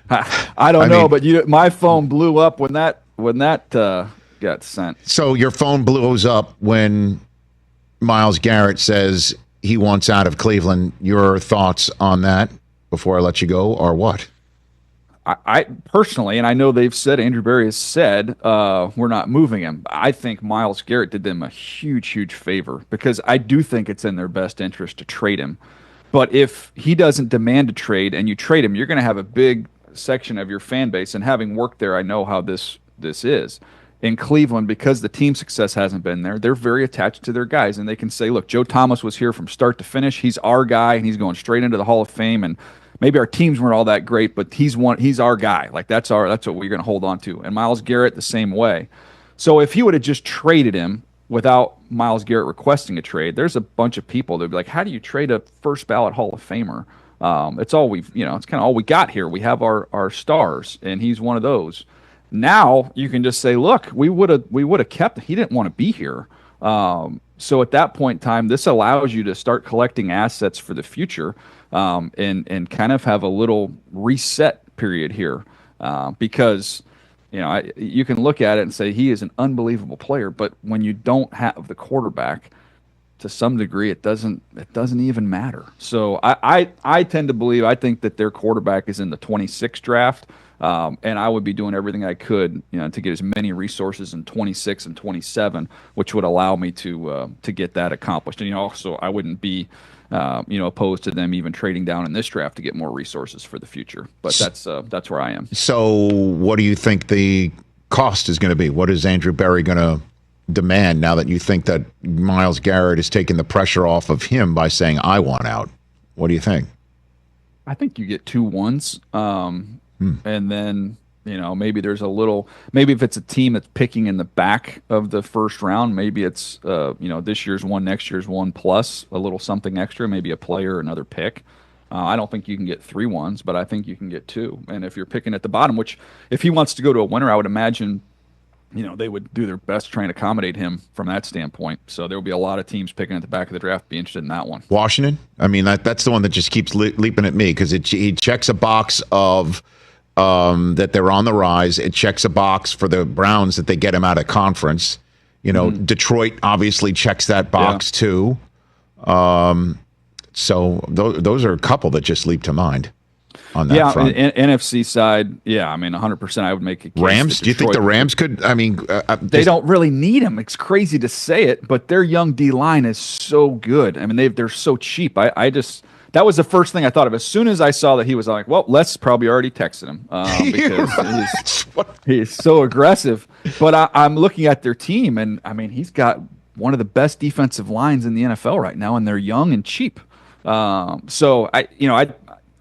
I don't know, but my phone blew up when that got sent. So your phone blows up when Myles Garrett says he wants out of Cleveland. Your thoughts on that before I let you go are what? I personally, and I know Andrew Berry has said, we're not moving him. I think Myles Garrett did them a huge, huge favor, because I do think it's in their best interest to trade him. But if he doesn't demand a trade and you trade him, you're going to have a big section of your fan base, and having worked there, I know how this is. in Cleveland, because the team success hasn't been there, they're very attached to their guys, and they can say, look, Joe Thomas was here from start to finish. He's our guy, and he's going straight into the Hall of Fame. And maybe our teams weren't all that great, but he's our guy. Like that's what we're going to hold on to. And Myles Garrett the same way. So if he would have just traded him without Myles Garrett requesting a trade, there's a bunch of people that'd be like, how do you trade a first ballot Hall of Famer? It's kind of all we got here. We have our stars, and he's one of those. Now you can just say, look, we would have kept. He didn't want to be here. So at that point in time, this allows you to start collecting assets for the future, and kind of have a little reset period here, because you can look at it and say he is an unbelievable player, but when you don't have the quarterback, to some degree, it doesn't even matter. So I tend to believe, I think that their quarterback is in the 26th draft. And I would be doing everything I could, to get as many resources in 26 and 27, which would allow me to get that accomplished. And also I wouldn't be, opposed to them even trading down in this draft to get more resources for the future. But that's where I am. So, what do you think the cost is going to be? What is Andrew Berry going to demand now that you think that Myles Garrett is taking the pressure off of him by saying, "I want out"? What do you think? I think you get 2 ones. And then, maybe there's maybe if it's a team that's picking in the back of the first round, maybe it's, this year's one, next year's one, plus a little something extra, maybe a player, another pick. I don't think you can get 3 ones, but I think you can get 2. And if you're picking at the bottom, which if he wants to go to a winner, I would imagine, they would do their best to try and accommodate him from that standpoint. So there will be a lot of teams picking at the back of the draft be interested in that one. Washington? I mean, that's the one that just keeps leaping at me because he checks a box of that they're on the rise. It checks a box for the Browns that they get him out of conference. Detroit obviously checks that box too. So those are a couple that just leap to mind on that front. NFC side, 100%. I would make a case. Rams? Do you think the Rams could? I mean, they don't really need him. It's crazy to say it, but their young D line is so good. I mean, they're so cheap. That was the first thing I thought of. As soon as I saw that he was like, well, Les probably already texted him because he's so aggressive. But I'm looking at their team, and, he's got one of the best defensive lines in the NFL right now, and they're young and cheap. So, I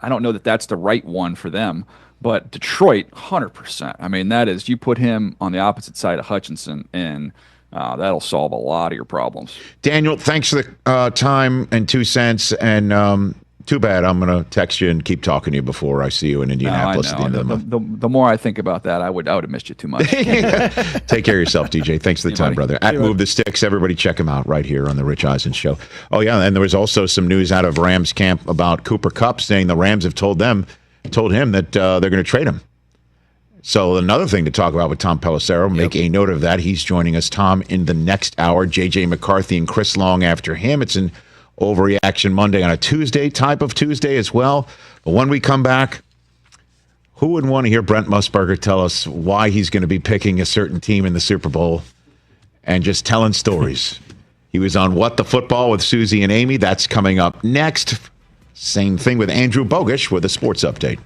don't know that that's the right one for them. But Detroit, 100%. That is, you put him on the opposite side of Hutchinson, and that'll solve a lot of your problems. Daniel, thanks for the time and 2 cents. And too bad I'm going to text you and keep talking to you before I see you in Indianapolis at the end of the month. The more I think about that, I would have missed you too much. Take care of yourself, DJ. Thanks for the time, brother. At Move the Sticks, everybody check him out right here on the Rich Eisen Show. Oh, yeah, and there was also some news out of Rams camp about Cooper Kupp saying the Rams have told him that they're going to trade him. So another thing to talk about with Tom Pelissero, make a note of that. He's joining us, Tom, in the next hour. J.J. McCarthy and Chris Long after him. It's an Overreaction Monday on a Tuesday, type of Tuesday as well. But when we come back, who would want to hear Brent Musburger tell us why he's going to be picking a certain team in the Super Bowl and just telling stories? He was on What the Football with Susie and Amy. That's coming up next. Same thing with Andrew Bogish with a sports update.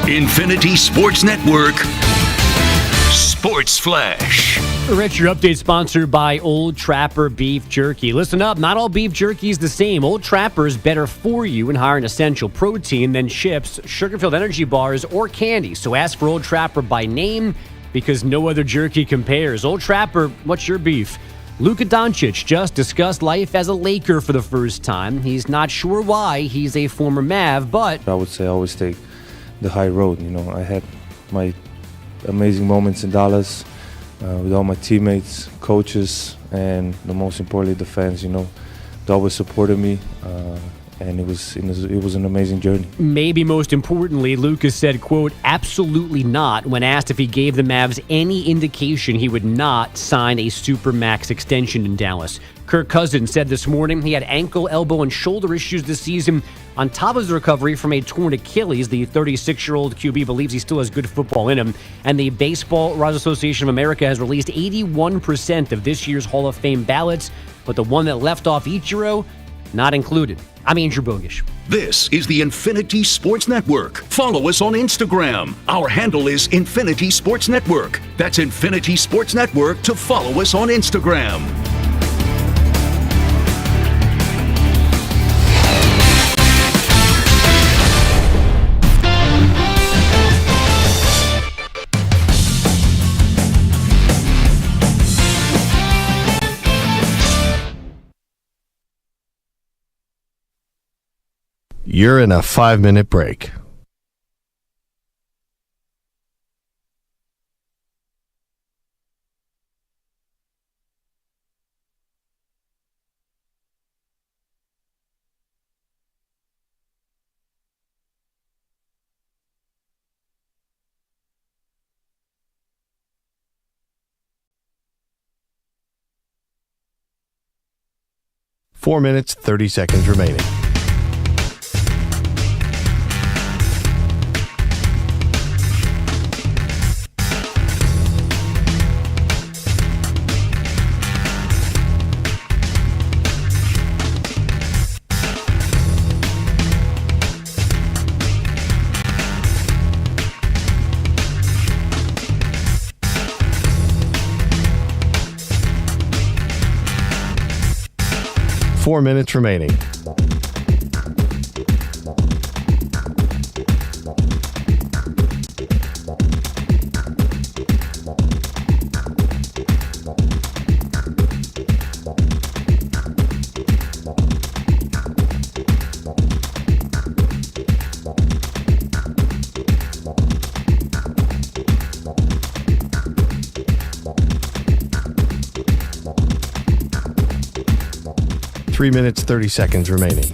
Infinity Sports Network Sports Flash. Rich, your update sponsored by Old Trapper Beef Jerky. Listen up, not all beef jerky is the same. Old Trapper is better for you and higher in essential protein than chips, sugar-filled energy bars, or candy. So ask for Old Trapper by name because no other jerky compares. Old Trapper, what's your beef? Luka Doncic just discussed life as a Laker for the first time. He's not sure why. He's a former Mav, but I would say I always take the high road. I had my amazing moments in Dallas with all my teammates, coaches, and most importantly, the fans. They always supported me, and it was an amazing journey. Maybe most importantly, Lucas said, quote, absolutely not, when asked if he gave the Mavs any indication he would not sign a Supermax extension in Dallas. Kirk Cousins said this morning he had ankle, elbow, and shoulder issues this season. On top of his recovery from a torn Achilles, the 36-year-old QB believes he still has good football in him. And the Baseball Writers Association of America has released 81% of this year's Hall of Fame ballots, but the one that left off Ichiro, not included. I'm Andrew Bogish. This is the Infinity Sports Network. Follow us on Instagram. Our handle is Infinity Sports Network. That's Infinity Sports Network to follow us on Instagram. You're in a 5-minute break. Four minutes, 30 seconds remaining. Four minutes remaining. Three minutes, 30 seconds remaining.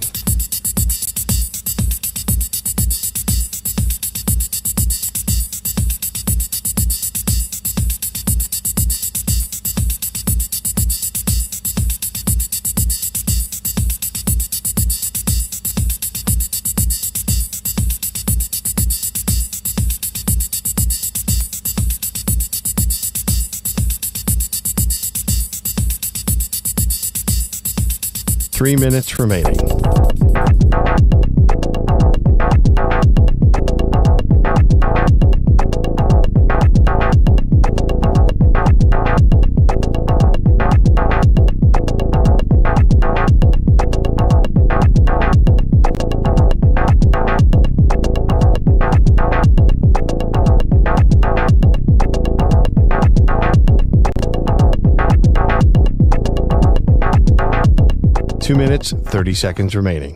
Three minutes remaining. Two minutes, 30 seconds remaining.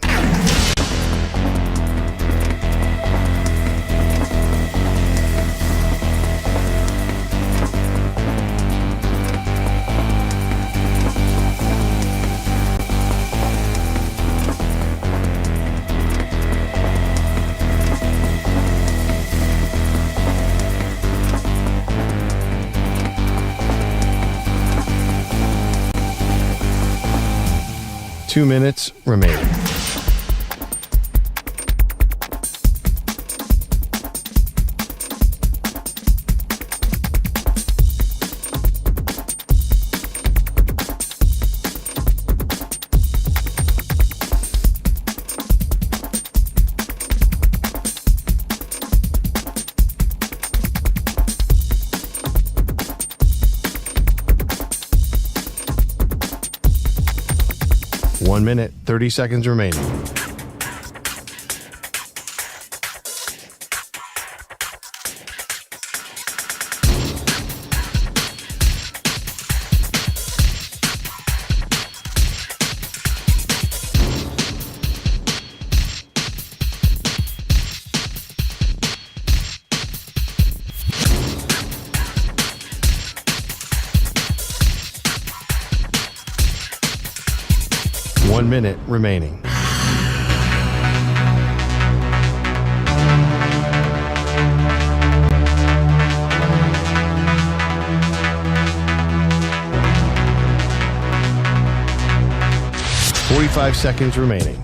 Two minutes remaining. One minute, 30 seconds remaining. One minute remaining. Forty-five seconds remaining.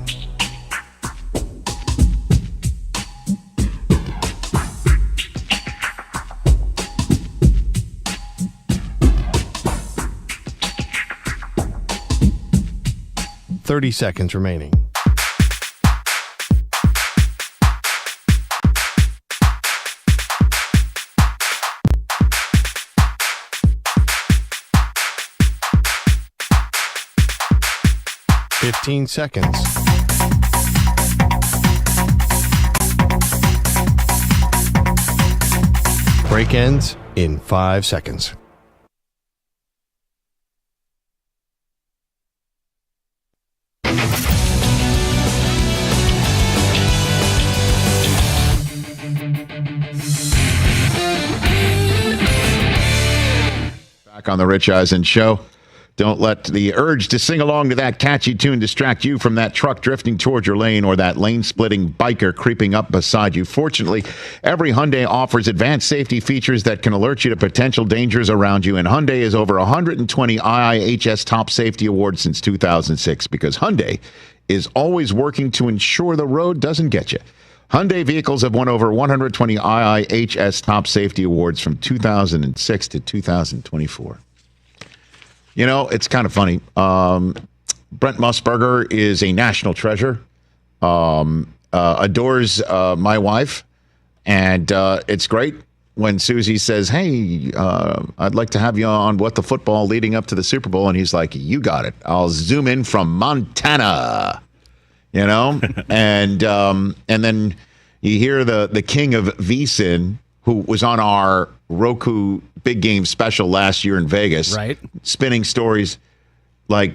Thirty seconds remaining. 15 seconds. Break ends in 5 seconds. Back on the Rich Eisen Show. Don't let the urge to sing along to that catchy tune distract you from that truck drifting towards your lane or that lane-splitting biker creeping up beside you. Fortunately, every Hyundai offers advanced safety features that can alert you to potential dangers around you, and Hyundai has over 120 IIHS Top Safety Awards since 2006 because Hyundai is always working to ensure the road doesn't get you. Hyundai vehicles have won over 120 IIHS Top Safety Awards from 2006 to 2024. You know, it's kind of funny. Brent Musburger is a national treasure, adores my wife, and it's great when Susie says, hey, I'd like to have you on What the Football leading up to the Super Bowl, and he's like, you got it. I'll zoom in from Montana, you know? and then you hear the king of VSiN, who was on our Roku Big Game special last year in Vegas, right? Spinning stories like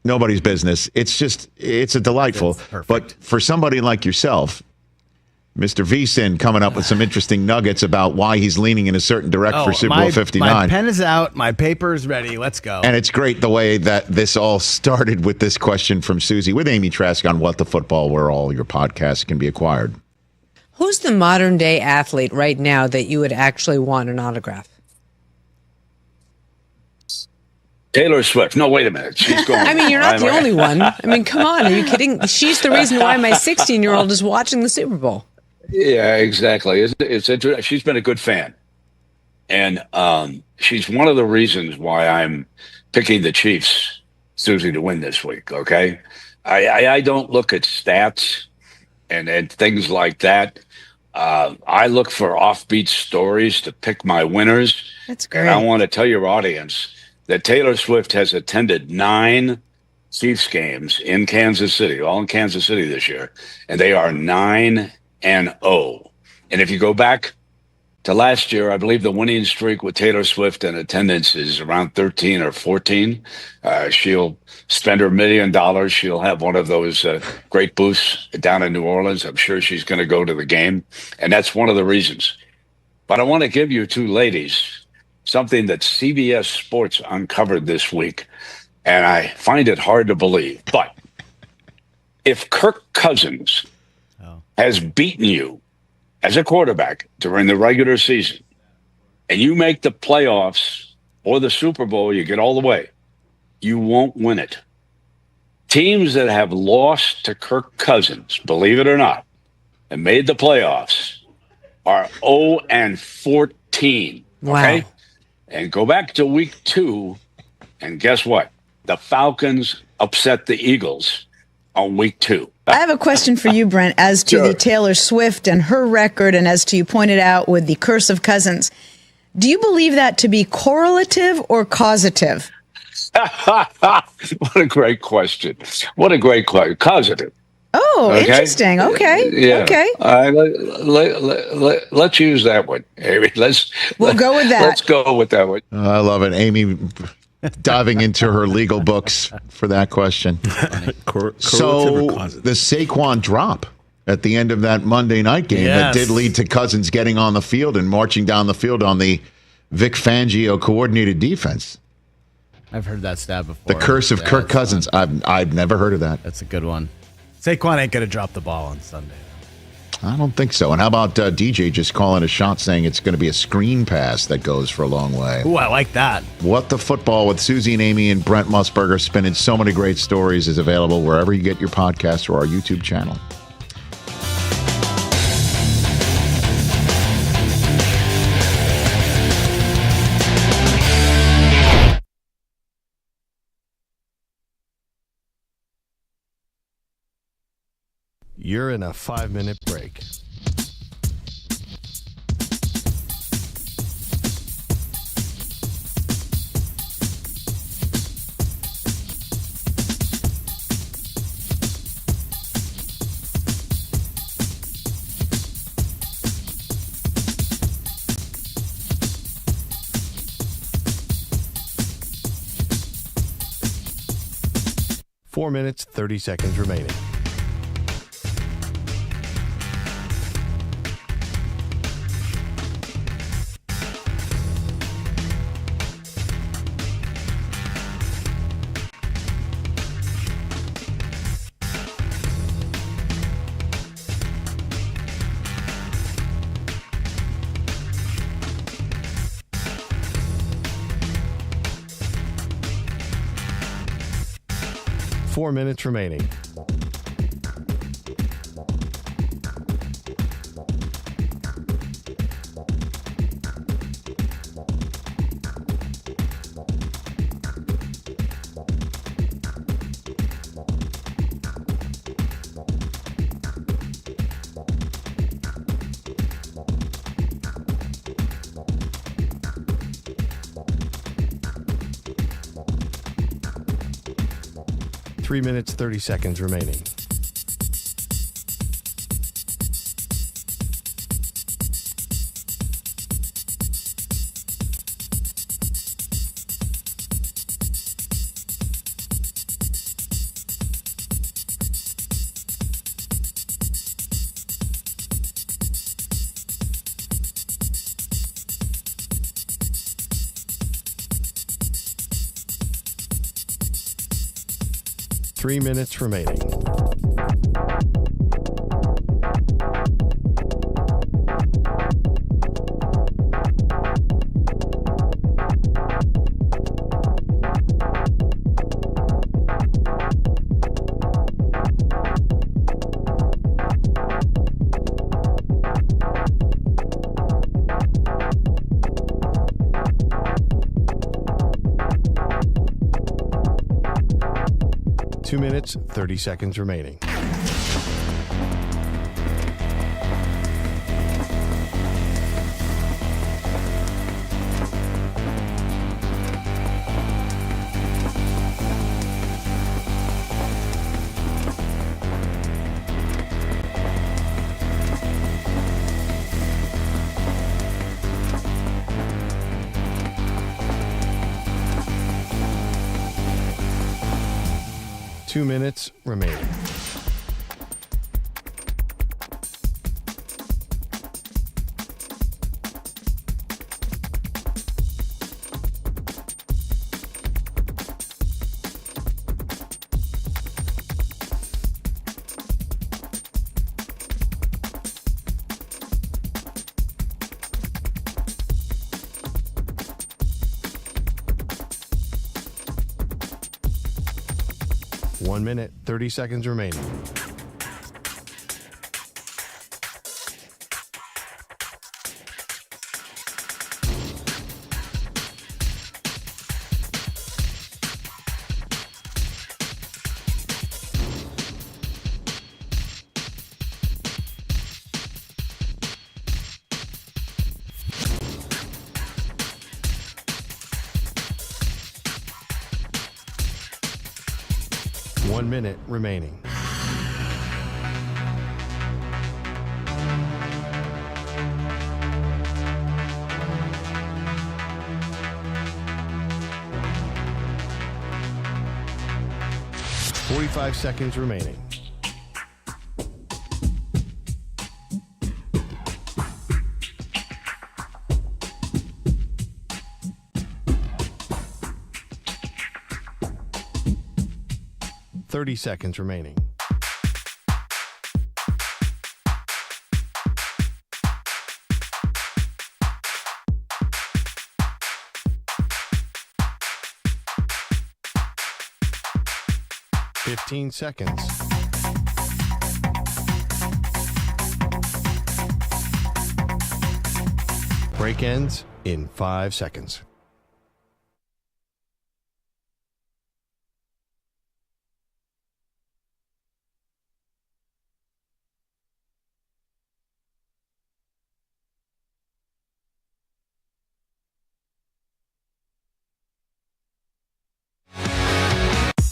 nobody's business. It's a delightful. But for somebody like yourself, Mr. VSiN, coming up with some interesting nuggets about why he's leaning in a certain direction for Super Bowl 59. My pen is out. My paper is ready. Let's go. And it's great the way that this all started with this question from Susie with Amy Trask on What the Football, where all your podcasts can be acquired. Who's the modern day athlete right now that you would actually want an autograph? Taylor Swift. No, wait a minute. She's going. I mean, you're not the only one. I mean, come on. Are you kidding? She's the reason why my 16-year-old is watching the Super Bowl. Yeah, exactly. It's interesting. She's been a good fan. And she's one of the reasons why I'm picking the Chiefs, Susie, to win this week, okay? I don't look at stats and things like that. I look for offbeat stories to pick my winners. That's great. And I want to tell your audience that Taylor Swift has attended 9 Chiefs games in Kansas City, all in Kansas City this year, and they are 9-0. And if you go back to last year, I believe the winning streak with Taylor Swift in attendance is around 13 or 14. She'll spend her $1 million. She'll have one of those great booths down in New Orleans. I'm sure she's going to go to the game, and that's one of the reasons. But I want to give you two ladies something that CBS Sports uncovered this week, and I find it hard to believe. But if Kirk Cousins has beaten you as a quarterback during the regular season, and you make the playoffs or the Super Bowl, you get all the way, you won't win it. Teams that have lost to Kirk Cousins, believe it or not, and made the playoffs are 0-14. Okay? Wow. And go back to week 2, and guess what? The Falcons upset the Eagles on week 2. I have a question for you, Brent, as to the Taylor Swift and her record, and as to you pointed out with the curse of Cousins. Do you believe that to be correlative or causative? What a great question. What a great question. Causative. Oh, Okay. interesting. Okay. Yeah. Okay. Let's use that one, Amy. We'll go with that. Let's go with that one. I love it. Amy diving into her legal books for that question. So the Saquon drop at the end of that Monday night game that did lead to Cousins getting on the field and marching down the field on the Vic Fangio coordinated defense. I've heard that stat before. The curse of Kirk Cousins. I've never heard of that. That's a good one. Saquon ain't going to drop the ball on Sunday. I don't think so. And how about DJ just calling a shot saying it's going to be a screen pass that goes for a long way? Ooh, I like that. What the Football with Susie and Amy and Brent Musburger spinning so many great stories is available wherever you get your podcast or our YouTube channel. You're in a 5-minute break. 4 minutes, 30 seconds remaining. Four minutes remaining. Three minutes, 30 seconds remaining. Three minutes remaining. Two minutes, 30 seconds remaining. Two minutes remaining. One minute, 30 seconds remaining. One minute remaining. Forty-five seconds remaining. Thirty seconds remaining. Fifteen seconds. Break ends in 5 seconds.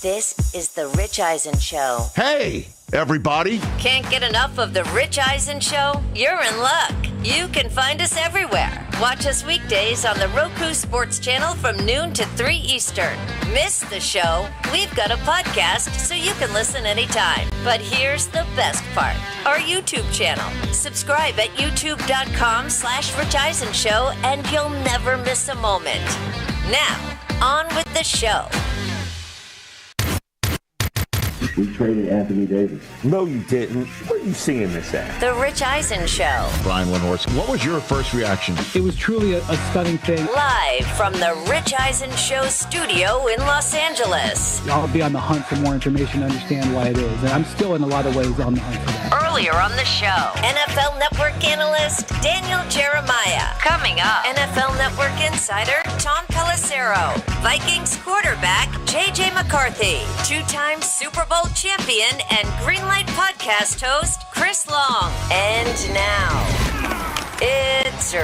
This is The Rich Eisen Show. Hey, everybody. Can't get enough of The Rich Eisen Show? You're in luck. You can find us everywhere. Watch us weekdays on the Roku Sports Channel from noon to 3 Eastern. Miss the show? We've got a podcast so you can listen anytime. But here's the best part. Our YouTube channel. Subscribe at youtube.com/Rich Eisen Show and you'll never miss a moment. Now, on with the show. We traded Anthony Davis. No, you didn't. Where are you seeing this at? The Rich Eisen Show. Brian Windhorst, what was your first reaction? It was truly a stunning thing. Live from the Rich Eisen Show studio in Los Angeles. I'll be on the hunt for more information to understand why it is. And I'm still in a lot of ways on the hunt for that. Earlier on the show, NFL Network analyst Daniel Jeremiah. Coming up, NFL Network insider Tom Pelissero. Vikings quarterback J.J. McCarthy. Two-time Super Bowl champion and Greenlight podcast host Chris Long. And now, it's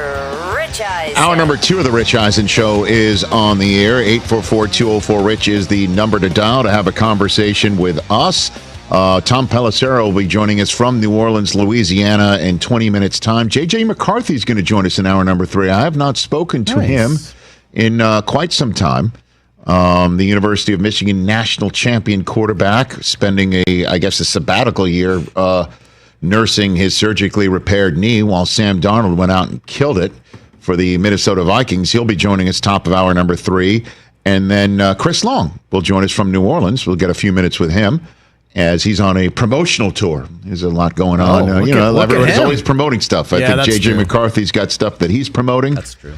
Rich Eisen. Hour number 2 of the Rich Eisen Show is on the air. 844-204-RICH is the number to dial to have a conversation with us. Tom Pelissero will be joining us from New Orleans, Louisiana in 20 minutes' time. J.J. McCarthy is going to join us in hour number 3. I have not spoken to him in quite some time. The University of Michigan national champion quarterback, spending a sabbatical year nursing his surgically repaired knee while Sam Darnold went out and killed it for the Minnesota Vikings. He'll be joining us top of hour number 3. And then Chris Long will join us from New Orleans. We'll get a few minutes with him as he's on a promotional tour. There's a lot going on. Everybody's always promoting stuff. I think J.J. McCarthy's got stuff that he's promoting. That's true.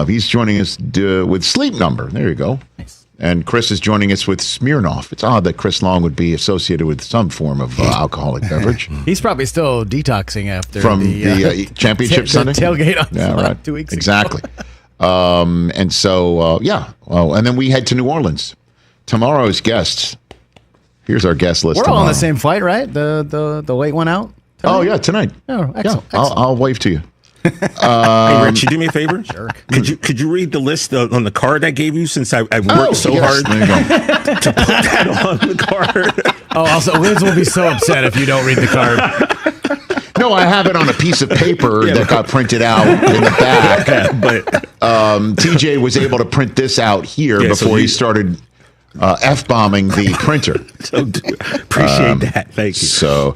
He's joining us with Sleep Number. There you go. Nice. And Chris is joining us with Smirnoff. It's odd that Chris Long would be associated with some form of alcoholic beverage. He's probably still detoxing after the championship Sunday tailgate on 2 weeks ago. Exactly. And so, and then we head to New Orleans. Tomorrow's guests. Here's our guest list. We're all on the same flight, right? The late one out tonight? Oh, yeah, tonight. Oh, excellent. Yeah, I'll wave to you. Hey, Rich, you do me a favor? Sure. Could you read the list on the card I gave you since I worked hard there you go. to put that on the card? Oh, also, Liz will be so upset if you don't read the card. No, I have it on a piece of paper that got printed out in the back. But TJ was able to print this out here before he started F-bombing the printer. So appreciate that. Thank you. So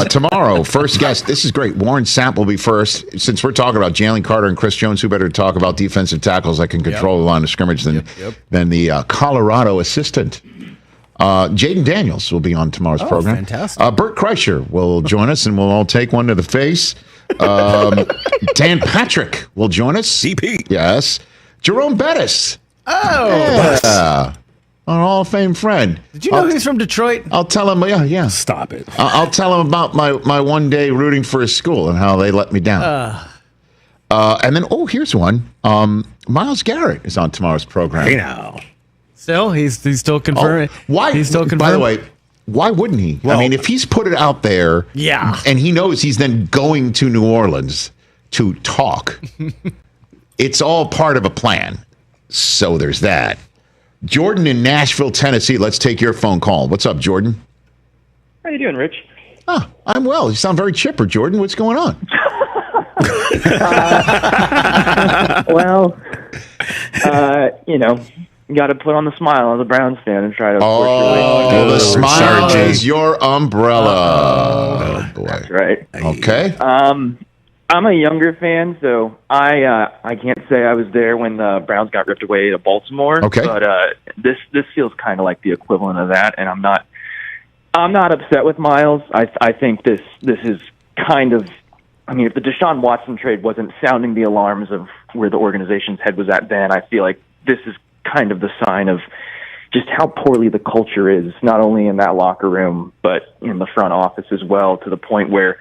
tomorrow, first guest. This is great. Warren Sapp will be first. Since we're talking about Jalen Carter and Chris Jones, who better to talk about defensive tackles that can control the line of scrimmage than the Colorado assistant. Jaden Daniels will be on tomorrow's program. Fantastic. Bert Kreischer will join us, and we'll all take one to the face. Dan Patrick will join us. CP. Yes. Jerome Bettis. Oh. Yeah. Our Hall of Fame friend. Did you know he's from Detroit? I'll tell him, yeah. Stop it. I'll tell him about my one day rooting for his school and how they let me down. And then, here's one. Myles Garrett is on tomorrow's program. Hey, now. Still? He's still confirming. Why? He's still confirming. By the way, why wouldn't he? Well, I mean, if he's put it out there, and he knows he's then going to New Orleans to talk, it's all part of a plan. So there's that. Jordan in Nashville, Tennessee. Let's take your phone call. What's up, Jordan? How you doing, Rich? I'm well. You sound very chipper, Jordan. What's going on? You got to put on the smile as a Browns fan and try to. The smile is your umbrella. Oh boy, that's right. Okay. I'm a younger fan, so I can't say I was there when the Browns got ripped away to Baltimore. Okay. But this feels kind of like the equivalent of that, and I'm not upset with Myles. I think this is kind of. I mean, if the Deshaun Watson trade wasn't sounding the alarms of where the organization's head was at then, I feel like this is kind of the sign of just how poorly the culture is, not only in that locker room, but in the front office as well, to the point where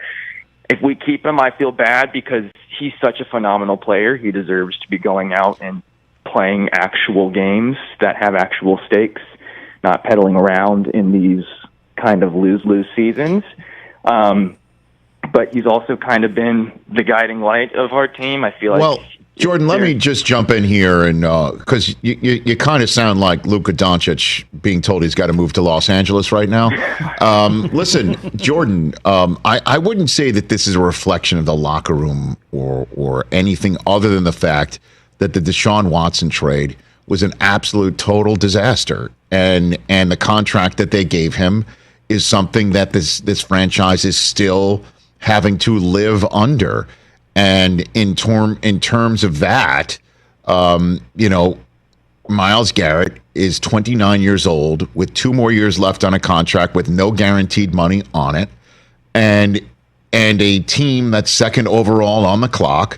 if we keep him, I feel bad because he's such a phenomenal player. He deserves to be going out and playing actual games that have actual stakes, not peddling around in these kind of lose-lose seasons. But he's also kind of been the guiding light of our team. I feel like Jordan, let me just jump in here, and because you kind of sound like Luka Doncic being told he's got to move to Los Angeles right now. Listen, Jordan, I wouldn't say that this is a reflection of the locker room or anything other than the fact that the Deshaun Watson trade was an absolute total disaster, and the contract that they gave him is something that this franchise is still having to live under. And in terms of that, Myles Garrett is 29 years old with 2 more years left on a contract with no guaranteed money on it, and a team that's second overall on the clock,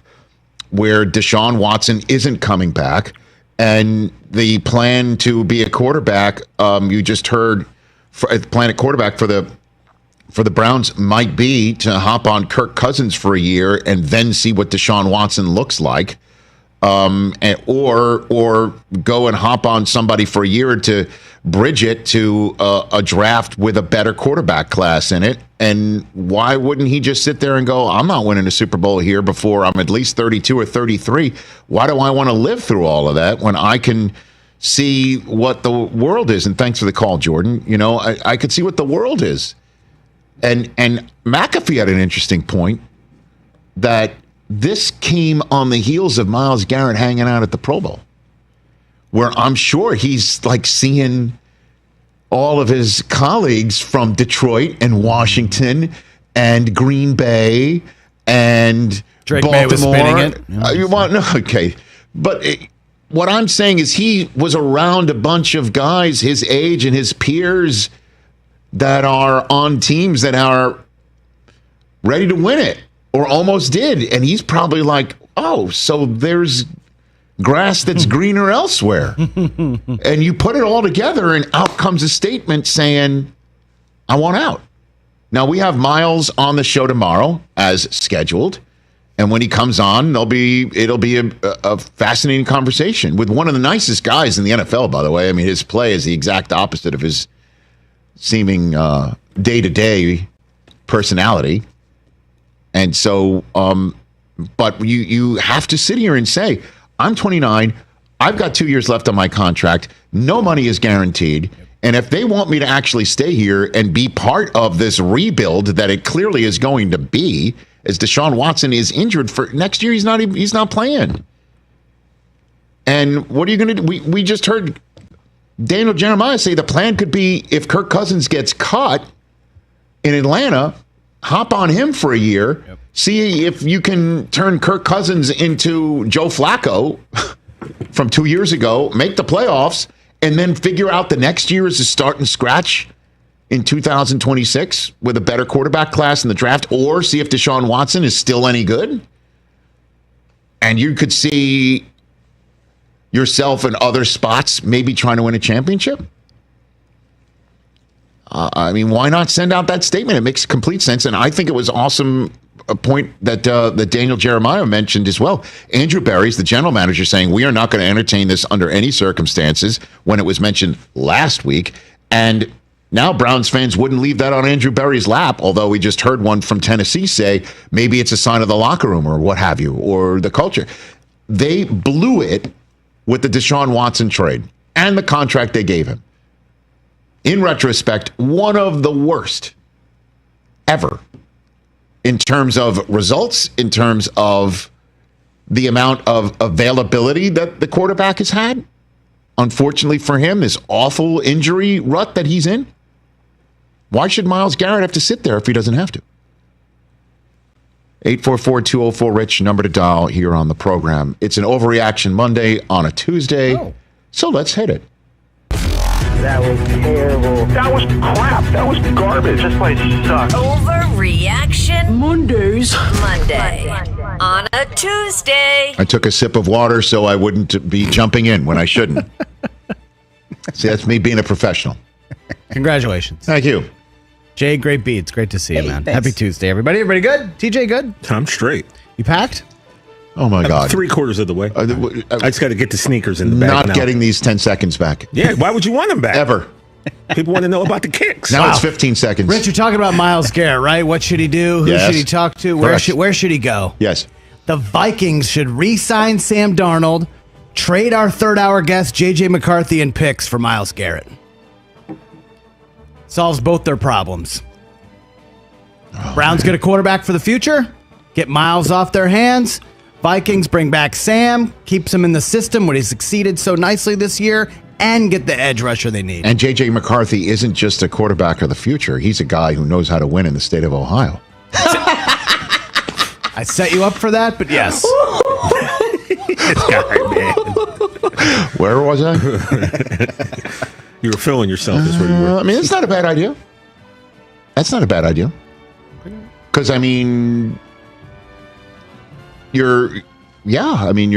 where Deshaun Watson isn't coming back, and the plan to be a quarterback, you just heard, the plan at quarterback for the Browns might be to hop on Kirk Cousins for a year and then see what Deshaun Watson looks like, or go and hop on somebody for a year to bridge it to a draft with a better quarterback class in it. And why wouldn't he just sit there and go, I'm not winning a Super Bowl here before I'm at least 32 or 33. Why do I want to live through all of that when I can see what the world is? And thanks for the call, Jordan. I could see what the world is. And McAfee had an interesting point that this came on the heels of Myles Garrett hanging out at the Pro Bowl, where I'm sure he's like seeing all of his colleagues from Detroit and Washington and Green Bay and Drake Baltimore. May was spinning it. Okay. But what I'm saying is he was around a bunch of guys his age and his peers that are on teams that are ready to win it or almost did. And he's probably like, oh, so there's grass that's greener elsewhere. And you put it all together and out comes a statement saying, I want out. Now, we have Myles on the show tomorrow as scheduled. And when he comes on, it'll be a fascinating conversation with one of the nicest guys in the NFL, by the way. I mean, his play is the exact opposite of his seeming day-to-day personality. And so, but you have to sit here and say, I'm 29, I've got 2 years left on my contract, no money is guaranteed, and if they want me to actually stay here and be part of this rebuild that it clearly is going to be, as Deshaun Watson is injured for next year, he's not playing. And what are you going to do? We just heard Daniel Jeremiah say the plan could be, if Kirk Cousins gets cut in Atlanta, hop on him for a year, see if you can turn Kirk Cousins into Joe Flacco from 2 years ago, make the playoffs, and then figure out the next year is a start and scratch in 2026 with a better quarterback class in the draft, or see if Deshaun Watson is still any good. And you could see yourself in other spots, maybe trying to win a championship. I mean, why not send out that statement? It makes complete sense. And I think it was awesome, a point that Daniel Jeremiah mentioned as well. Andrew Berry's the general manager saying, we are not going to entertain this under any circumstances, when it was mentioned last week. And now Browns fans wouldn't leave that on Andrew Berry's lap, although we just heard one from Tennessee say maybe it's a sign of the locker room or what have you, or the culture. They blew it with the Deshaun Watson trade and the contract they gave him. In retrospect, one of the worst ever in terms of results, in terms of the amount of availability that the quarterback has had. Unfortunately for him, this awful injury rut that he's in. Why should Myles Garrett have to sit there if he doesn't have to? 844-204-RICH, number to dial here on the program. It's an Overreaction Monday on a Tuesday, so let's hit it. That was terrible. That was crap. That was garbage. This place sucks. Overreaction Monday on a Tuesday. I took a sip of water so I wouldn't be jumping in when I shouldn't. See, that's me being a professional. Congratulations. Thank you. Jay, great beats. Great to see you, man. Thanks. Happy Tuesday, everybody. Everybody good? TJ good? I'm straight. You packed? Oh, my God. 3/4 of the way. I just got to get the sneakers in the bag. Not now. getting these 10 seconds back. Yeah, why would you want them back? Ever. People want to know about the kicks. Now it's 15 seconds. Rich, you're talking about Myles Garrett, right? What should he do? Who Yes. should he talk to? Where should he go? Yes. the Vikings should re-sign Sam Darnold, trade our third-hour guest J.J. McCarthy and picks for Myles Garrett. Solves both their problems. Browns get a quarterback for the future, get Myles off their hands. Vikings bring back Sam, keeps him in the system where he succeeded so nicely this year, and get the edge rusher they need. And J.J. McCarthy isn't just a quarterback of the future. He's a guy who knows how to win in the state of Ohio. I set you up for that, but yes. Where was I? You were feeling yourself is where you were. I mean, it's not a bad idea. That's not a bad idea. Because, I mean, you're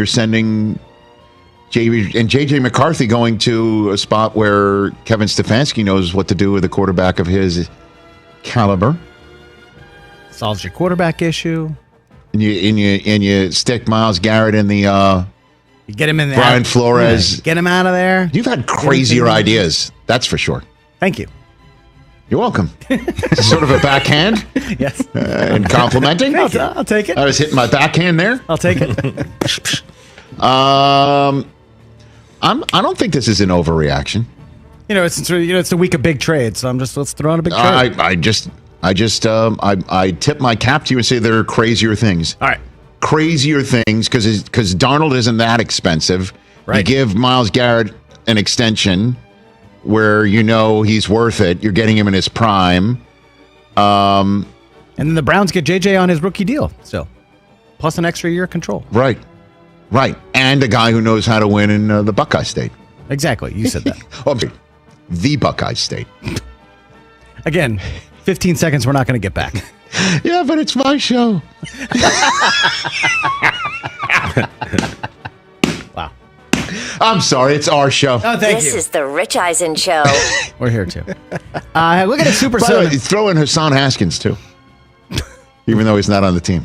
sending J.J. McCarthy going to a spot where Kevin Stefanski knows what to do with a quarterback of his caliber. Solves your quarterback issue. And you stick Myles Garrett in the you get him in there. Brian Flores. Get him out of there. You've had crazier ideas, that's for sure. Thank you. You're welcome. Sort of a backhand. Yes. And complimenting. I'll take it. I was hitting my backhand there. I'll take it. I don't think this is an overreaction. It's the week of big trades, so let's throw in a big trade. I tip my cap to you and say there are crazier things. All right. Crazier things because Darnold isn't that expensive. Right. You give Myles Garrett an extension where he's worth it. You're getting him in his prime. And then the Browns get JJ on his rookie deal still. Plus an extra year of control. Right. And a guy who knows how to win in the Buckeye State. Exactly. You said that. The Buckeye State. Again, 15 seconds we're not going to get back. Yeah, but it's my show. Wow. I'm sorry, it's our show. Oh, thank This you. is the Rich Eisen Show. We're here too. Look at it, Super By the way, Sunday. throw in Hassan Haskins too, even though he's not on the team.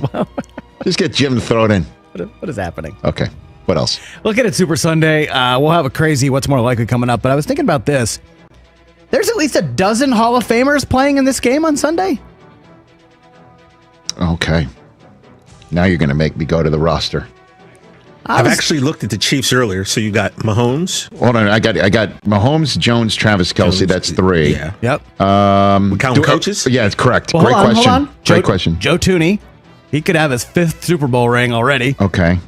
Just get Jim to throw it in. What is happening? Okay. What else? Look at it, Super Sunday. We'll have a crazy what's more likely coming up, but I was thinking about this. There's at least a dozen Hall of Famers playing in this game on Sunday. Okay. Now you're going to make me go to the roster. I've actually looked at the Chiefs earlier. So you got Mahomes. Hold on. I got Mahomes, Jones, Travis Kelce. That's 3. Yeah. Yep. We count coaches? Yeah, it's correct. Well, Great hold question. on. Great question. Joe Tooney. He could have his 5th Super Bowl ring already. Okay.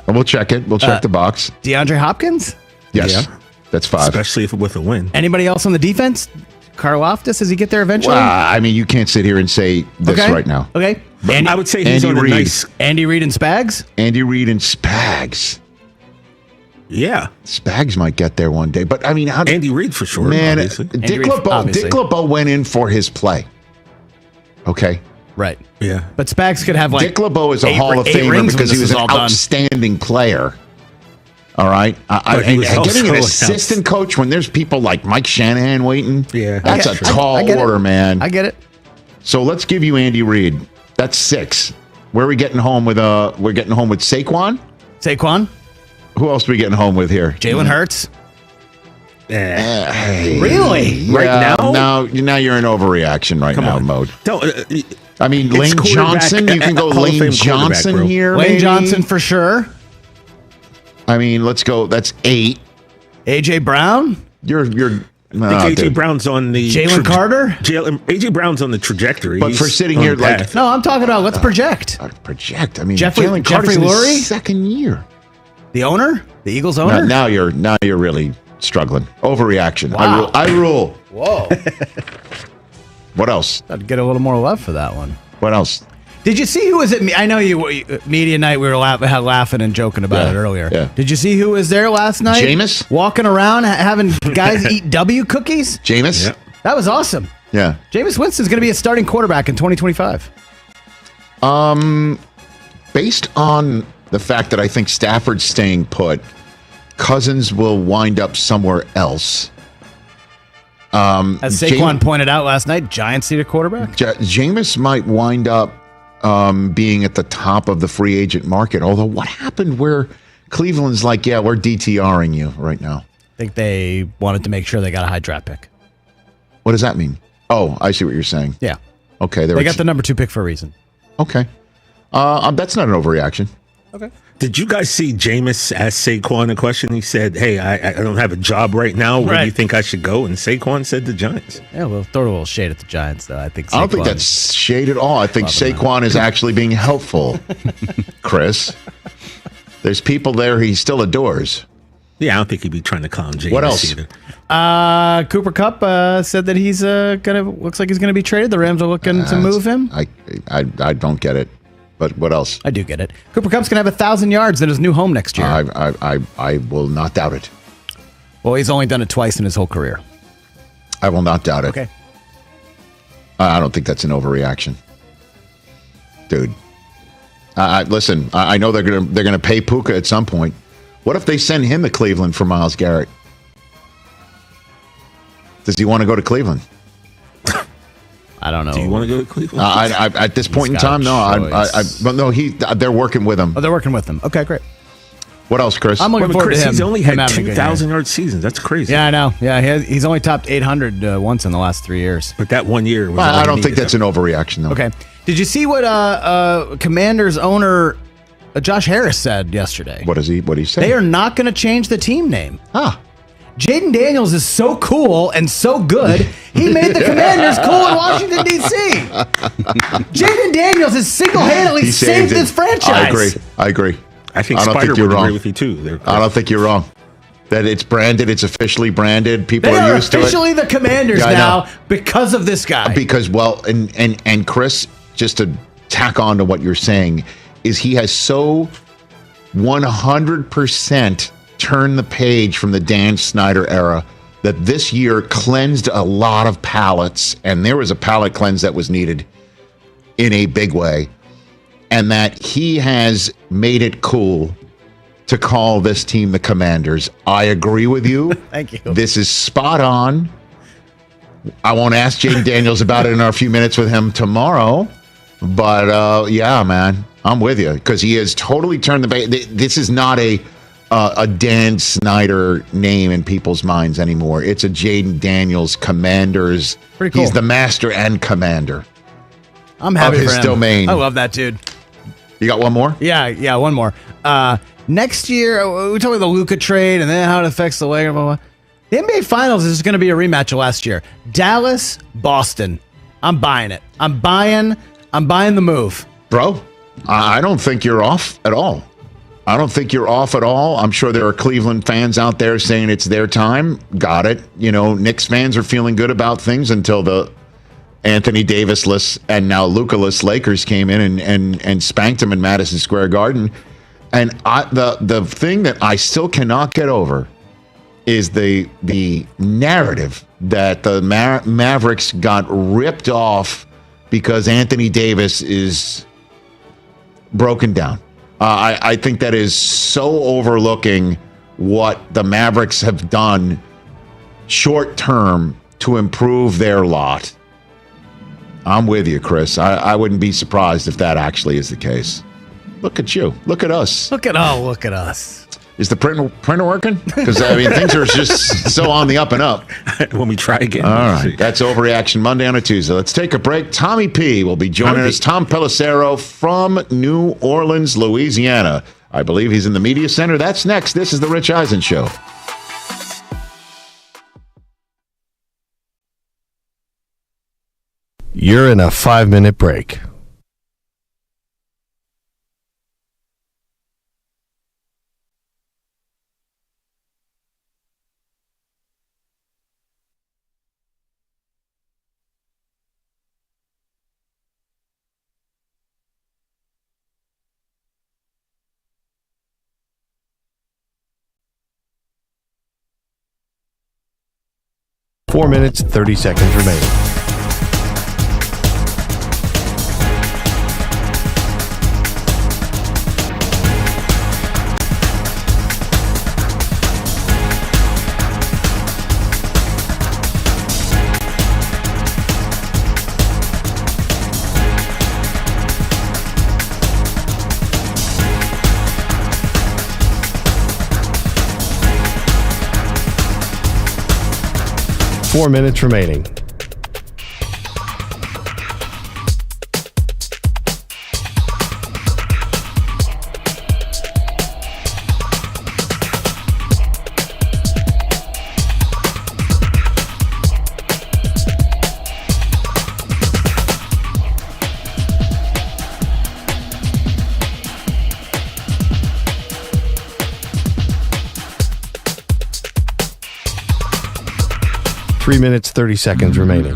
We'll check it. We'll check the box. DeAndre Hopkins? Yes. Yeah. That's 5. Especially if with a win. Anybody else on the defense? Karlaftis, does he get there eventually? I mean, you can't sit here and say this right now. Okay. I would say he's Andy on a Reid. nice. Andy Reid and Spags? Andy Reid and Spags. Yeah. Spags might get there one day. But, I mean, Andy Reid for sure. Man, obviously. Dick LeBeau went in for his play. Okay. Right. Yeah. But Spags could have Dick LeBeau is a Hall of Famer because he was an outstanding player. All right. And getting an assistant coach when there's people like Mike Shanahan waiting, that's a tall order, man. I get it. So let's give you Andy Reid. That's 6. Where are we getting home with? We're getting home with Saquon. Saquon. Who else are we getting home with here? Jalen Hurts. Really? Yeah, right now? Now you're in overreaction mode. I mean, It's Lane Johnson. You can go Hall of Fame Lane Johnson quarterback, bro. here. Lane maybe? Johnson for sure. I mean, let's go. That's 8. AJ Brown. I think AJ Brown's on the Jalen Carter. AJ Brown's on the trajectory. But for sitting here, like, no, I'm talking about let's project. Project. I mean, Jeffrey Carter's in his Lurie, second year. The owner, the Eagles owner. Now you're really struggling. Overreaction. Wow. I rule. Whoa. What else? I'd get a little more love for that one. What else? Did you see who was at? I know you media night. We were laughing and joking about it earlier. Yeah. Did you see who was there last night? Jameis walking around having guys eat W cookies. Jameis. Yeah. That was awesome. Yeah. Jameis Winston's going to be a starting quarterback in 2025. Based on the fact that I think Stafford's staying put, Cousins will wind up somewhere else. As Saquon pointed out last night, Giants need a quarterback. Jameis might wind up being at the top of the free agent market. Although, what happened where Cleveland's like, yeah, we're DTRing you right now? I think they wanted to make sure they got a high draft pick. What does that mean? Oh, I see what you're saying. Yeah. Okay. They got the number 2 pick for a reason. Okay. That's not an overreaction. Okay. Did you guys see Jameis ask Saquon a question? He said, hey, I don't have a job right now. Where do you think I should go? And Saquon said the Giants. Yeah, we'll throw a little shade at the Giants, though. I think I don't think that's shade at all. I think Saquon is actually being helpful, Chris. There's people there he still adores. Yeah, I don't think he'd be trying to clown Jameis What else? either. Cooper Kupp said that he's looks like he's going to be traded. The Rams are looking to move him. I don't get it. But what else? I do get it. Cooper Kupp's going to have 1,000 yards in his new home next year. I will not doubt it. Well, he's only done it twice in his whole career. I will not doubt it. Okay. I don't think that's an overreaction, dude. Listen, I know they're gonna pay Puka at some point. What if they send him to Cleveland for Myles Garrett? Does he want to go to Cleveland? I don't know. Do you want to go to Cleveland? At this point in time, no. But no, they're working with him. Oh, they're working with him. Okay, great. What else, Chris? I'm looking forward to him. He's only had having a good 2,000 year. yard seasons. That's crazy. Yeah, I know. Yeah, he's only topped 800 once in the last 3 years. But that 1 year was I don't think that's an overreaction, though. Okay. Did you see what Commanders owner Josh Harris said yesterday? What did he say? They are not going to change the team name. Ah. Jaden Daniels is so cool and so good, he made the Commanders cool in Washington, D.C. Jaden Daniels has single-handedly saved this franchise. I agree. I think don't Spider think you're would wrong. agree with you, too. I don't think you're wrong. That it's branded, it's officially branded. People They are are used to it. officially the Commanders Yeah, I know. now because of this guy. Because, well, and Chris, just to tack on to what you're saying, is he has so 100% turned the page from the Dan Snyder era that this year cleansed a lot of palates, and there was a palate cleanse that was needed in a big way, and that he has made it cool to call this team the Commanders. I agree with you. Thank you. This is spot on. I won't ask Jaden Daniels about it in our few minutes with him tomorrow, but yeah, man, I'm with you because he has totally turned the page. This is not a Dan Snyder name in people's minds anymore. It's a Jaden Daniels Commanders. Pretty cool. He's the master and commander. I'm happy of for his him. domain. I love that dude. You got one more? Yeah, one more. Next year, we talked about the Luka trade and then how it affects the way. Blah, blah, blah. The NBA Finals is going to be a rematch of last year. Dallas, Boston. I'm buying it. I'm buying the move. Bro, I don't think you're off at all. I'm sure there are Cleveland fans out there saying it's their time. Got it. You know, Knicks fans are feeling good about things until the Anthony Davis-less and now Luka-less Lakers came in and spanked them in Madison Square Garden. And the thing that I still cannot get over is the narrative that the Mavericks got ripped off because Anthony Davis is broken down. I think that is so overlooking what the Mavericks have done short term to improve their lot. I'm with you, Chris. I wouldn't be surprised if that actually is the case. Look at you. Look at us. Look at us. Is the printer working? Because, I mean, things are just so on the up and up. When we try again. All right. That's Overreaction Monday on a Tuesday. Let's take a break. Tommy P will be joining us. Tom Pelissero from New Orleans, Louisiana. I believe he's in the media center. That's next. This is The Rich Eisen Show. You're in a 5-minute break. Four minutes, 30 seconds remaining. Four minutes remaining. 3 minutes, 30 seconds remaining.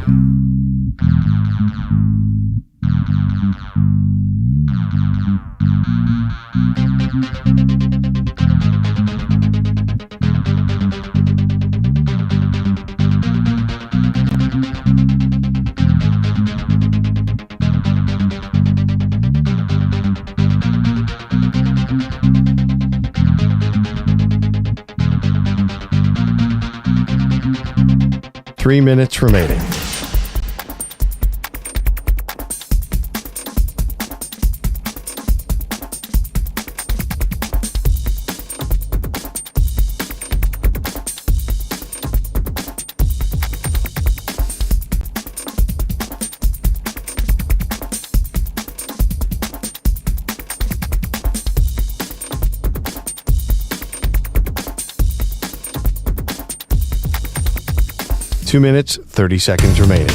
Three minutes remaining. Two minutes, 30 seconds remaining.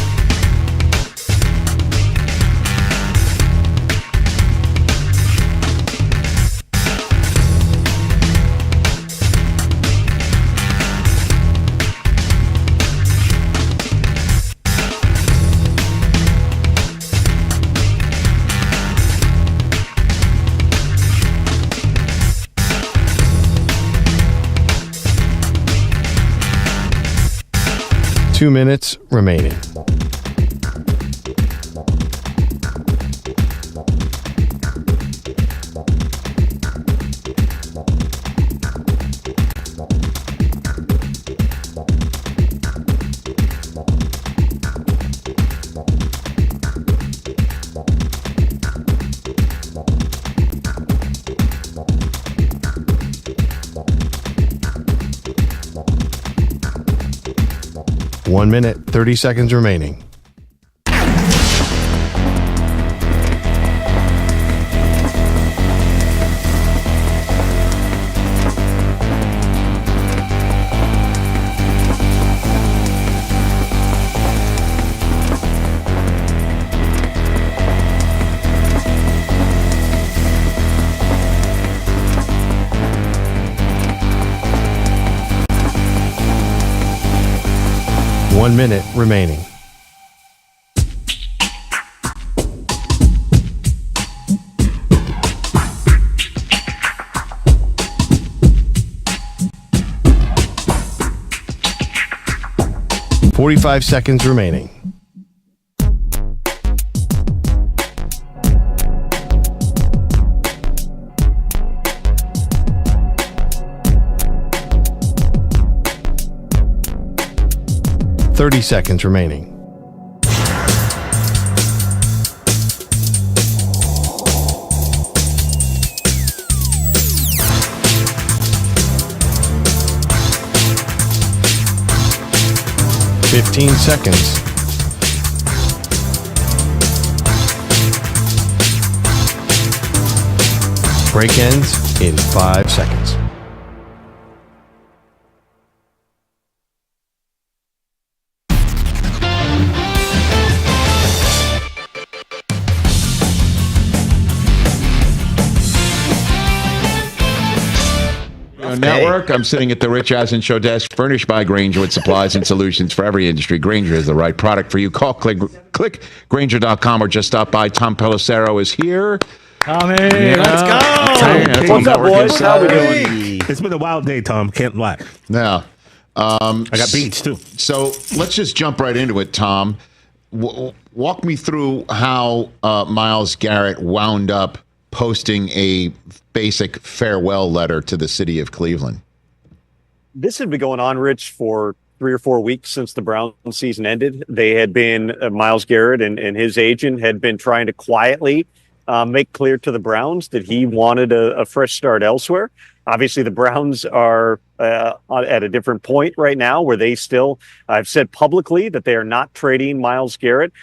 Two minutes remaining. One minute, 30 seconds remaining. One minute remaining. Forty-five seconds remaining. Thirty seconds remaining. Fifteen seconds. Break ends in 5 seconds. Network. I'm sitting at the Rich Eisen Show desk, furnished by Grainger with supplies and solutions for every industry. Grainger is the right product for you. Call, click Grainger.com or just stop by. Tom Pelissero is here. Tommy, let's go. What's up, boys? How we doing? It's been a wild day, Tom. Can't lie. Now, I got beats too. So let's just jump right into it, Tom. Walk me through how Myles Garrett wound up posting a basic farewell letter to the city of Cleveland. This had been going on, Rich, for 3 or 4 weeks since the Browns season ended. They had been, Myles Garrett and his agent had been trying to quietly make clear to the Browns that he wanted a fresh start elsewhere. Obviously, the Browns are at a different point right now where they still, I've said publicly that they are not trading Myles Garrett.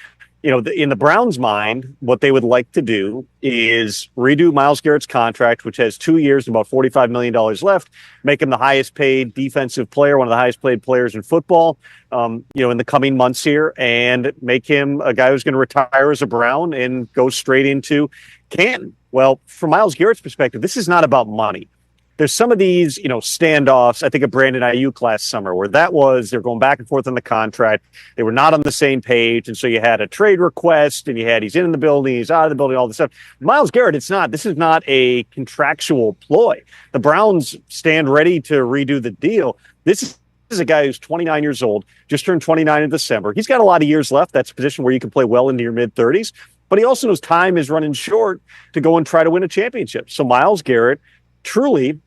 You know, in the Browns' mind, what they would like to do is redo Myles Garrett's contract, which has 2 years and about $45 million left, make him the highest paid defensive player, one of the highest paid players in football, in the coming months here, and make him a guy who's going to retire as a Brown and go straight into Canton. Well, from Myles Garrett's perspective, this is not about money. there's some of these, standoffs. I think of Brandon Ayuk last summer, where they're going back and forth on the contract. They were not on the same page. And so you had a trade request and he's in the building, he's out of the building, all this stuff. Myles Garrett, this is not a contractual ploy. The Browns stand ready to redo the deal. This is a guy who's 29 years old, just turned 29 in December. He's got a lot of years left. That's a position where you can play well into your mid-30s. But he also knows time is running short to go and try to win a championship. So Myles Garrett truly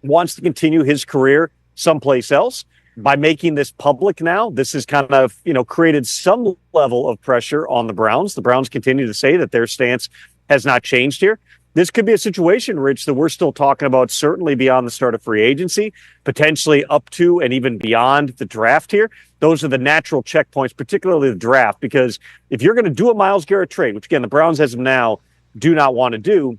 wants to continue his career someplace else. By making this public now, this has kind of, created some level of pressure on the Browns. The Browns continue to say that their stance has not changed here. This could be a situation, Rich, that we're still talking about certainly beyond the start of free agency, potentially up to and even beyond the draft here. Those are the natural checkpoints, particularly the draft, because if you're going to do a Myles Garrett trade, which again, the Browns as of now do not want to do,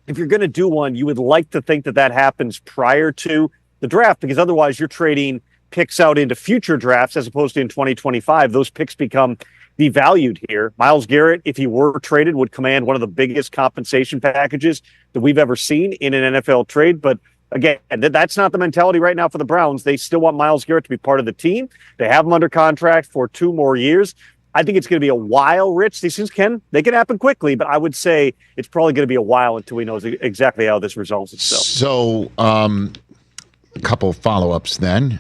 if you're going to do one, you would like to think that happens prior to the draft, because otherwise you're trading picks out into future drafts as opposed to in 2025. Those picks become devalued here. Myles Garrett, if he were traded, would command one of the biggest compensation packages that we've ever seen in an NFL trade. But again, that's not the mentality right now for the Browns. They still want Myles Garrett to be part of the team. They have him under contract for 2 more years. I think it's going to be a while, Rich. These things can happen quickly, but I would say it's probably going to be a while until we know exactly how this resolves itself. So, a couple follow-ups then.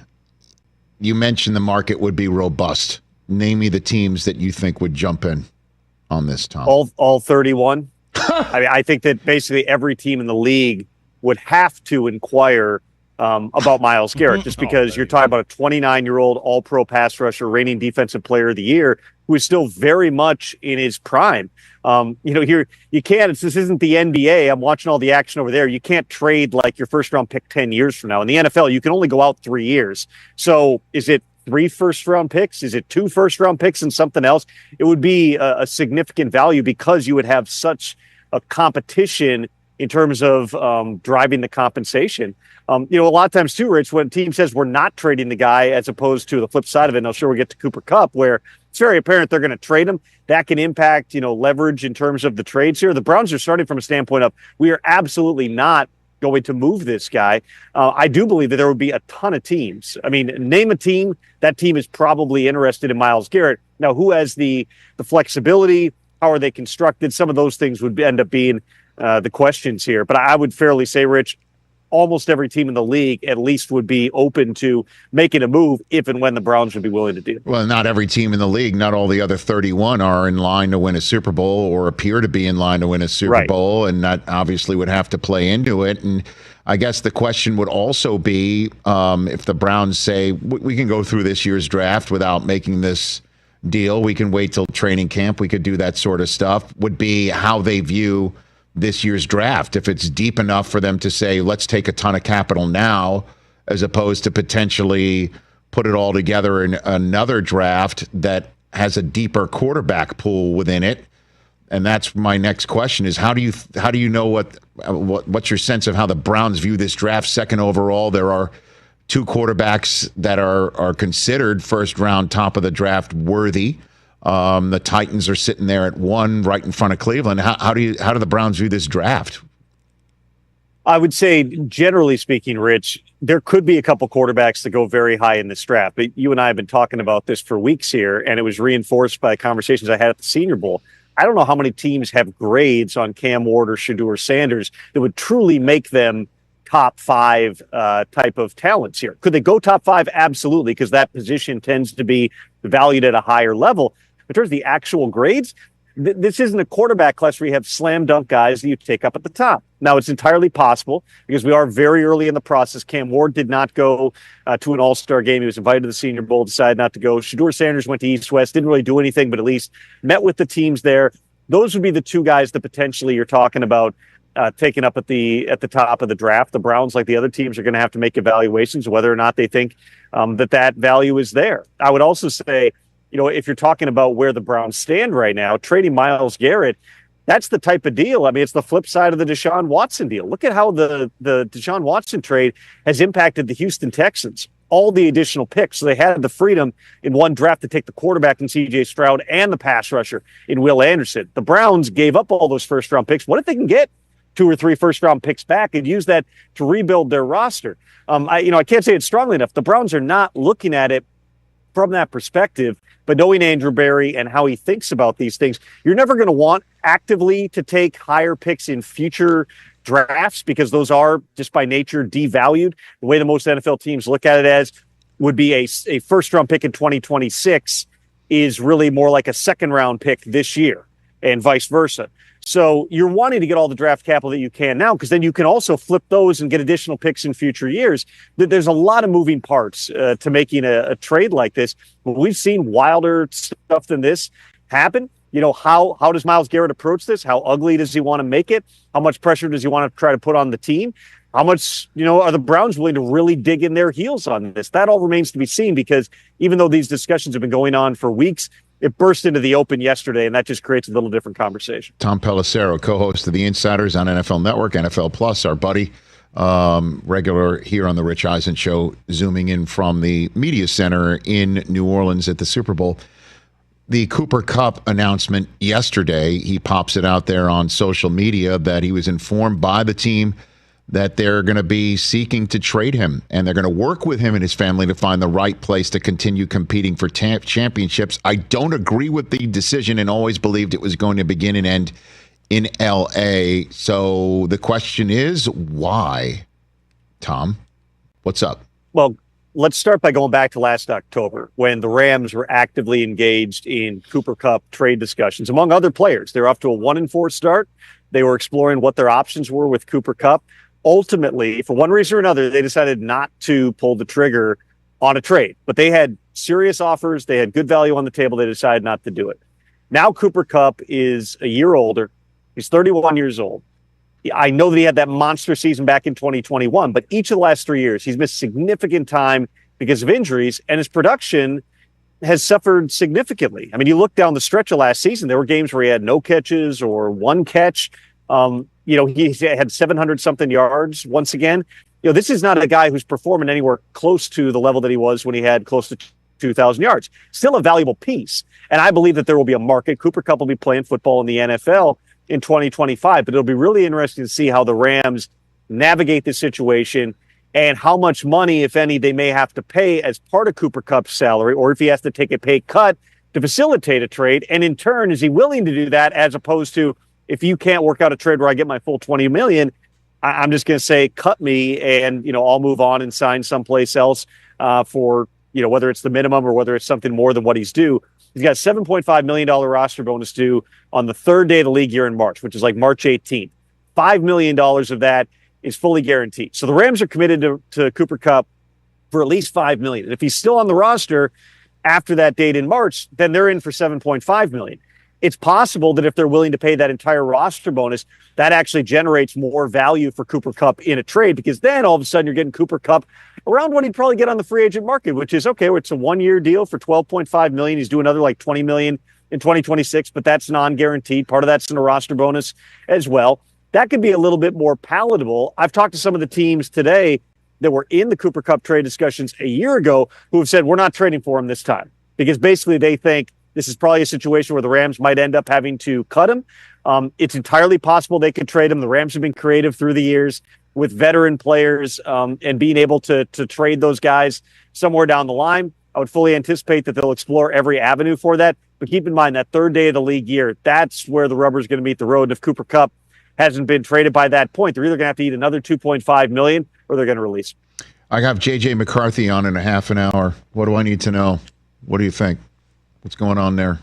You mentioned the market would be robust. Name me the teams that you think would jump in on this, Tom. All 31. I think that basically every team in the league would have to inquire about Myles Garrett, just because you're talking about a 29-year-old all-pro pass rusher, reigning defensive player of the year, who is still very much in his prime. Here you can't. This isn't the NBA. I'm watching all the action over there. You can't trade like your first-round pick 10 years from now. In the NFL, you can only go out 3 years. So is it 3 first-round picks? Is it 2 first-round picks and something else? It would be a significant value because you would have such a competition in terms of driving the compensation. A lot of times too, Rich, when a team says we're not trading the guy as opposed to the flip side of it, and I'm sure we'll get to Cooper Kupp, where it's very apparent they're going to trade him. That can impact, leverage in terms of the trades here. The Browns are starting from a standpoint of we are absolutely not going to move this guy. I do believe that there would be a ton of teams. I mean, name a team. That team is probably interested in Myles Garrett. Now, who has the flexibility? How are they constructed? Some of those things would end up being the questions here. But I would fairly say, Rich, almost every team in the league at least would be open to making a move if and when the Browns would be willing to do it. Well, not every team in the league, not all the other 31 are in line to win a Super Bowl or appear to be in line to win a Super Bowl, and that obviously would have to play into it. And I guess the question would also be if the Browns say, we can go through this year's draft without making this deal, we can wait till training camp, we could do that sort of stuff, would be how they view this year's draft. If it's deep enough for them to say, let's take a ton of capital now, as opposed to potentially put it all together in another draft that has a deeper quarterback pool within it. And that's my next question is how do you know what's your sense of how the Browns view this draft? Second overall, there are 2 quarterbacks that are considered first round top of the draft worthy. The Titans are sitting there at 1 right in front of Cleveland. How do the Browns view this draft? I would say, generally speaking, Rich, there could be a couple quarterbacks that go very high in this draft. But you and I have been talking about this for weeks here, and it was reinforced by conversations I had at the Senior Bowl. I don't know how many teams have grades on Cam Ward or Shedeur Sanders that would truly make them top 5 type of talents here. Could they go top 5? Absolutely, because that position tends to be valued at a higher level. In terms of the actual grades, this isn't a quarterback class where you have slam dunk guys that you take up at the top. Now, it's entirely possible because we are very early in the process. Cam Ward did not go to an all-star game. He was invited to the Senior Bowl, decided not to go. Shedeur Sanders went to East-West, didn't really do anything, but at least met with the teams there. Those would be the 2 guys that potentially you're talking about taken up at the top of the draft. The Browns, like the other teams, are going to have to make evaluations whether or not they think that value is there. I would also say, if you're talking about where the Browns stand right now, trading Myles Garrett, that's the type of deal. I mean, it's the flip side of the Deshaun Watson deal. Look at how the Deshaun Watson trade has impacted the Houston Texans. All the additional picks. So they had the freedom in one draft to take the quarterback in C.J. Stroud and the pass rusher in Will Anderson. The Browns gave up all those first-round picks. What if they can get 2 or 3 first-round picks back and use that to rebuild their roster. I can't say it strongly enough. The Browns are not looking at it from that perspective, but knowing Andrew Berry and how he thinks about these things, you're never going to want actively to take higher picks in future drafts because those are just by nature devalued. The way that most NFL teams look at it as would be a first-round pick in 2026 is really more like a second-round pick this year and vice versa. So you're wanting to get all the draft capital that you can now because then you can also flip those and get additional picks in future years. There's a lot of moving parts to making a trade like this. We've seen wilder stuff than this happen. How does Myles Garrett approach this? How ugly does he want to make it? How much pressure does he want to try to put on the team? How much, are the Browns willing to really dig in their heels on this? That all remains to be seen because even though these discussions have been going on for weeks, it burst into the open yesterday, and that just creates a little different conversation. Tom Pelissero, co-host of The Insiders on NFL Network, NFL Plus, our buddy, regular here on The Rich Eisen Show, zooming in from the media center in New Orleans at the Super Bowl. The Cooper Kupp announcement yesterday, he pops it out there on social media that he was informed by the team that they're going to be seeking to trade him, and they're going to work with him and his family to find the right place to continue competing for championships. I don't agree with the decision and always believed it was going to begin and end in L.A. So the question is, why? Tom, what's up? Well, let's start by going back to last October when the Rams were actively engaged in Cooper Kupp trade discussions, among other players. They're off to a 1-4 start. They were exploring what their options were with Cooper Kupp. Ultimately, for one reason or another, they decided not to pull the trigger on a trade. But they had serious offers. They had good value on the table. They decided not to do it. Now Cooper Kupp is a year older. He's 31 years old. I know that he had that monster season back in 2021, but each of the last 3 years, he's missed significant time because of injuries, and his production has suffered significantly. I mean, you look down the stretch of last season, there were games where he had no catches or one catch. He had 700-something yards once again. This is not a guy who's performing anywhere close to the level that he was when he had close to 2,000 yards. Still a valuable piece. And I believe that there will be a market. Cooper Kupp will be playing football in the NFL in 2025, but it'll be really interesting to see how the Rams navigate this situation and how much money, if any, they may have to pay as part of Cooper Kupp's salary, or if he has to take a pay cut to facilitate a trade. And in turn, is he willing to do that as opposed to, if you can't work out a trade where I get my full $20 million, I'm just going to say, cut me and, I'll move on and sign someplace else for, whether it's the minimum or whether it's something more than what he's due. He's got a $7.5 million roster bonus due on the third day of the league year in March, which is like March 18th. $5 million of that is fully guaranteed. So the Rams are committed to Cooper Kupp for at least $5 million. And if he's still on the roster after that date in March, then they're in for $7.5 million. It's possible that if they're willing to pay that entire roster bonus, that actually generates more value for Cooper Kupp in a trade, because then all of a sudden you're getting Cooper Kupp around what he'd probably get on the free agent market, which is, okay, it's a 1-year deal for $12.5 million. He's doing another like $20 million in 2026, but that's non-guaranteed. Part of that's in a roster bonus as well. That could be a little bit more palatable. I've talked to some of the teams today that were in the Cooper Kupp trade discussions a year ago who have said, we're not trading for him this time, because basically they think this is probably a situation where the Rams might end up having to cut him. It's entirely possible they could trade him. The Rams have been creative through the years with veteran players and being able to trade those guys somewhere down the line. I would fully anticipate that they'll explore every avenue for that. But keep in mind, that third day of the league year, that's where the rubber is going to meet the road. And if Cooper Kupp hasn't been traded by that point, they're either going to have to eat another $2.5 million or they're going to release. I have J.J. McCarthy on in a half an hour. What do I need to know? What do you think? What's going on there?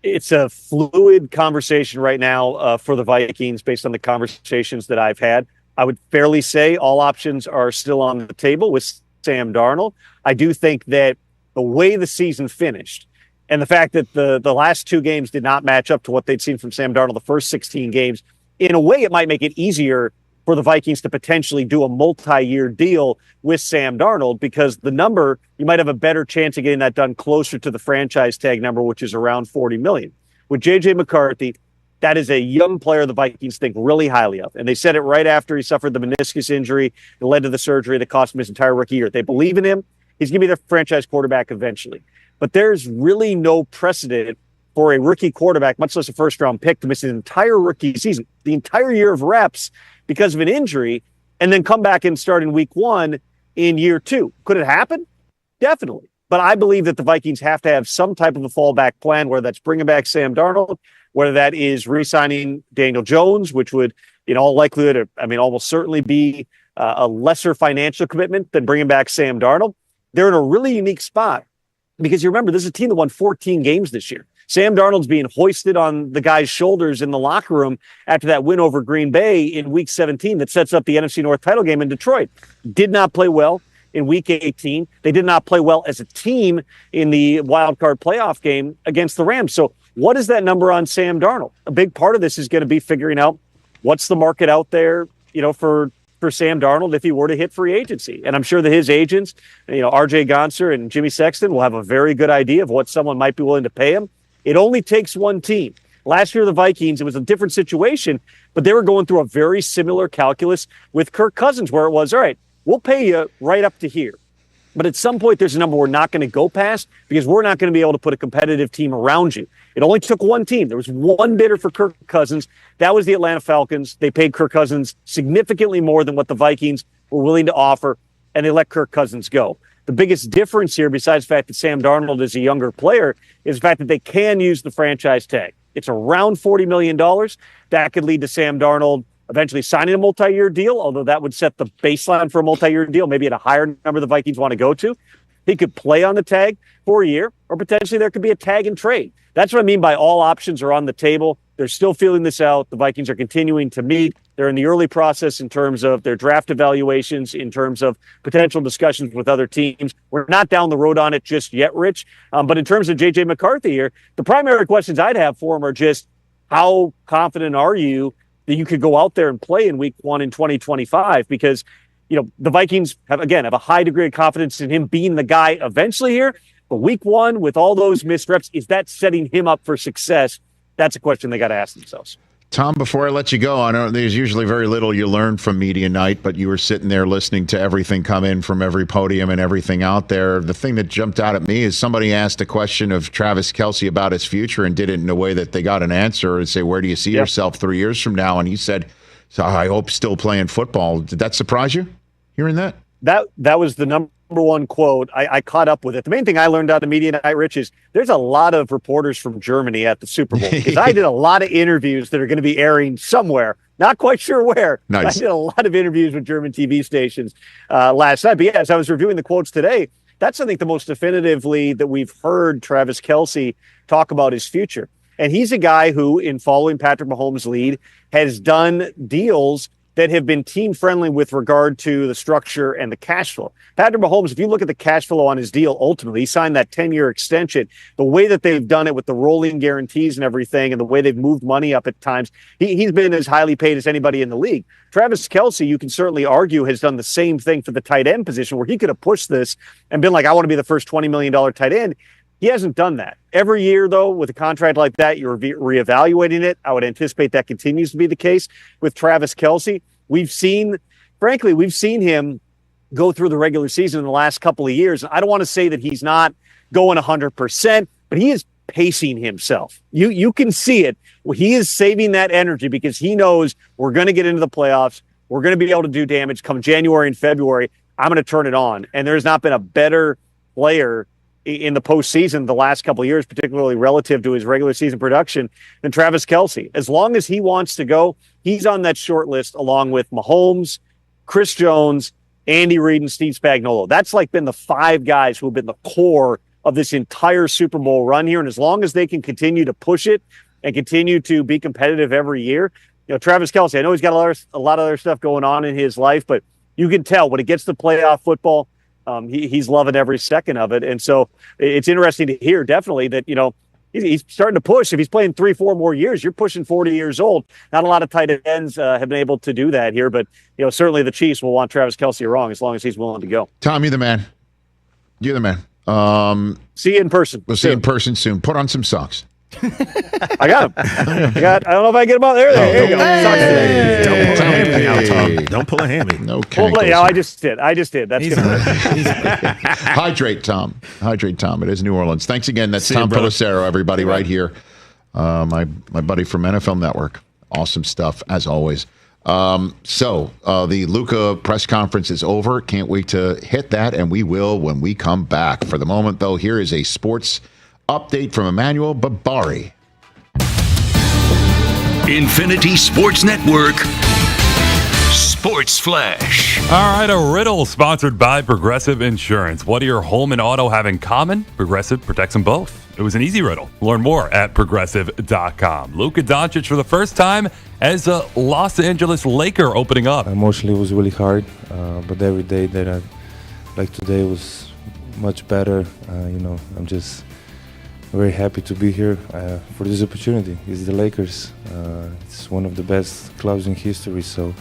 It's a fluid conversation right now for the Vikings based on the conversations that I've had. I would fairly say all options are still on the table with Sam Darnold. I do think that the way the season finished and the fact that the last 2 games did not match up to what they'd seen from Sam Darnold the first 16 games, in a way it might make it easier for the Vikings to potentially do a multi-year deal with Sam Darnold, because the number, you might have a better chance of getting that done closer to the franchise tag number, which is around $40 million. With J.J. McCarthy, that is a young player the Vikings think really highly of. And they said it right after he suffered the meniscus injury that led to the surgery that cost him his entire rookie year. They believe in him. He's going to be their franchise quarterback eventually. But there's really no precedent for a rookie quarterback, much less a first-round pick, to miss an entire rookie season, the entire year of reps because of an injury, and then come back and start in week 1 in year 2. Could it happen? Definitely. But I believe that the Vikings have to have some type of a fallback plan, whether that's bringing back Sam Darnold, whether that is re-signing Daniel Jones, which would, in all likelihood, almost certainly be a lesser financial commitment than bringing back Sam Darnold. They're in a really unique spot because you remember, this is a team that won 14 games this year. Sam Darnold's being hoisted on the guy's shoulders in the locker room after that win over Green Bay in Week 17 that sets up the NFC North title game in Detroit. Did not play well in Week 18. They did not play well as a team in the wild card playoff game against the Rams. So what is that number on Sam Darnold? A big part of this is going to be figuring out what's the market out there, for Sam Darnold if he were to hit free agency. And I'm sure that his agents, RJ Gonser and Jimmy Sexton, will have a very good idea of what someone might be willing to pay him. It only takes one team. Last year, the Vikings, it was a different situation, but they were going through a very similar calculus with Kirk Cousins, where it was, all right, we'll pay you right up to here. But at some point, there's a number we're not going to go past because we're not going to be able to put a competitive team around you. It only took one team. There was one bidder for Kirk Cousins. That was the Atlanta Falcons. They paid Kirk Cousins significantly more than what the Vikings were willing to offer, and they let Kirk Cousins go. The biggest difference here, besides the fact that Sam Darnold is a younger player, is the fact that they can use the franchise tag. It's around $40 million. That could lead to Sam Darnold eventually signing a multi-year deal, although that would set the baseline for a multi-year deal, maybe at a higher number the Vikings want to go to. He could play on the tag for a year, or potentially there could be a tag and trade. That's what I mean by all options are on the table. They're still feeling this out. The Vikings are continuing to meet. They're in the early process in terms of their draft evaluations, in terms of potential discussions with other teams. We're not down the road on it just yet, Rich. But in terms of J.J. McCarthy here, the primary questions I'd have for him are just, how confident are you that you could go out there and play in week 1 in 2025? Because, the Vikings have a high degree of confidence in him being the guy eventually here. But week 1, with all those missed reps, is that setting him up for success? That's a question they got to ask themselves. Tom, before I let you go, I know there's usually very little you learn from media night, but you were sitting there listening to everything come in from every podium and everything out there. The thing that jumped out at me is somebody asked a question of Travis Kelce about his future and did it in a way that they got an answer and say, where do you see yourself 3 years from now? And he said, so I hope still playing football. Did that surprise you, hearing that? That was the number one quote. I caught up with it. The main thing I learned out of media night, Rich, is there's a lot of reporters from Germany at the Super Bowl, because I did a lot of interviews that are going to be airing somewhere. Not quite sure where. Nice. I did a lot of interviews with German TV stations last night. But as I was reviewing the quotes today, that's, I think, the most definitively that we've heard Travis Kelce talk about his future. And he's a guy who, in following Patrick Mahomes' lead, has done deals that have been team-friendly with regard to the structure and the cash flow. Patrick Mahomes, if you look at the cash flow on his deal, ultimately, he signed that 10-year extension. The way that they've done it with the rolling guarantees and everything, and the way they've moved money up at times, he's been as highly paid as anybody in the league. Travis Kelce, you can certainly argue, has done the same thing for the tight end position, where he could have pushed this and been like, I want to be the first $20 million tight end. He hasn't done that. Every year, though, with a contract like that, you're reevaluating it. I would anticipate that continues to be the case with Travis Kelce. We've seen him go through the regular season in the last couple of years. I don't want to say that he's not going 100%, but he is pacing himself. You can see it. He is saving that energy because he knows we're going to get into the playoffs. We're going to be able to do damage come January and February. I'm going to turn it on. And there's not been a better player in the postseason the last couple of years, particularly relative to his regular season production, than Travis Kelce. As long as he wants to go, he's on that short list along with Mahomes, Chris Jones, Andy Reid, and Steve Spagnuolo. That's been the 5 guys who have been the core of this entire Super Bowl run here. And as long as they can continue to push it and continue to be competitive every year, Travis Kelce, I know he's got a lot of other stuff going on in his life, but you can tell when it gets to playoff football, he's loving every second of it. And so it's interesting to hear, definitely, that, he's starting to push. If he's playing 3-4 more years, you're pushing 40 years old. Not a lot of tight ends have been able to do that here, but, certainly the Chiefs will want Travis Kelce around as long as he's willing to go. Tom, you're the man. You're the man. See you in person. We'll see you in person soon. Put on some socks. I got him. I don't know if I get him out there. There you go. Hey. Don't pull a hammy now, Tom. Don't pull a hammy. No Well, I just did. That's gonna hurt. Hydrate, Tom. Hydrate, Tom. It is New Orleans. Thanks again. That's See Tom you, brother. Pelissero, everybody, right here. My buddy from NFL Network. Awesome stuff, as always. So the Luka press conference is over. Can't wait to hit that, and we will when we come back. For the moment, though, here is a sports update from Emmanuel Babari. Infinity Sports Network Sports Flash. All right, a riddle sponsored by Progressive Insurance. What do your home and auto have in common? Progressive protects them both. It was an easy riddle. Learn more at Progressive.com. Luka Doncic for the first time as a Los Angeles Laker opening up. Emotionally, it was really hard, but every day that like today was much better. I'm just very happy to be here for this opportunity. It's the Lakers. It's one of the best clubs in history, so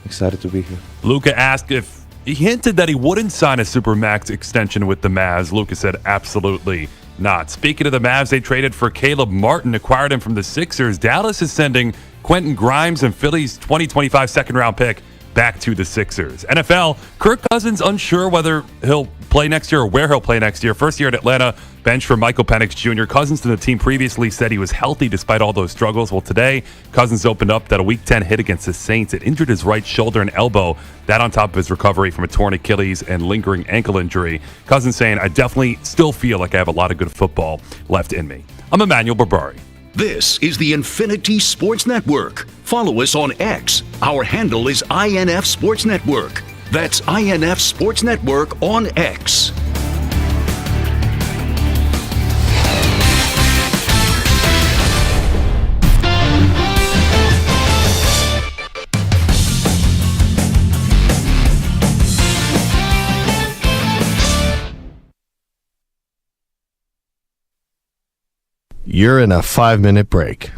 excited to be here. Luka asked if he hinted that he wouldn't sign a Supermax extension with the Mavs. Luka said absolutely not. Speaking of the Mavs, they traded for Caleb Martin, acquired him from the Sixers. Dallas is sending Quentin Grimes and Philly's 2025 second-round pick back to the Sixers. NFL, Kirk Cousins unsure whether he'll play next year or where he'll play next year. First year at Atlanta, bench for Michael Penix Jr. Cousins to the team previously said he was healthy despite all those struggles. Well, today, Cousins opened up that a Week 10 hit against the Saints. It injured his right shoulder and elbow. That on top of his recovery from a torn Achilles and lingering ankle injury. Cousins saying, I definitely still feel like I have a lot of good football left in me. I'm Emmanuel Barbari. This is the Infinity Sports Network. Follow us on X. Our handle is INF Sports Network. That's INF Sports Network on X. You're in a 5-minute break.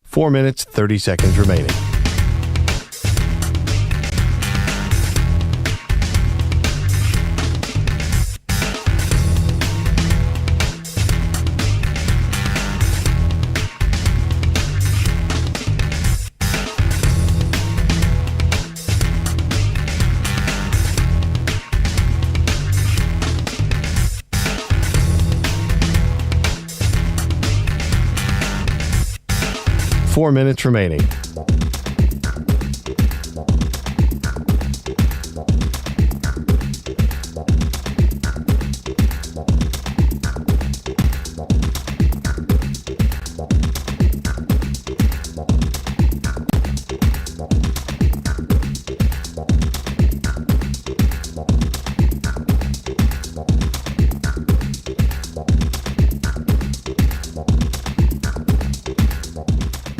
Four minutes, 30 seconds remaining. Four minutes remaining.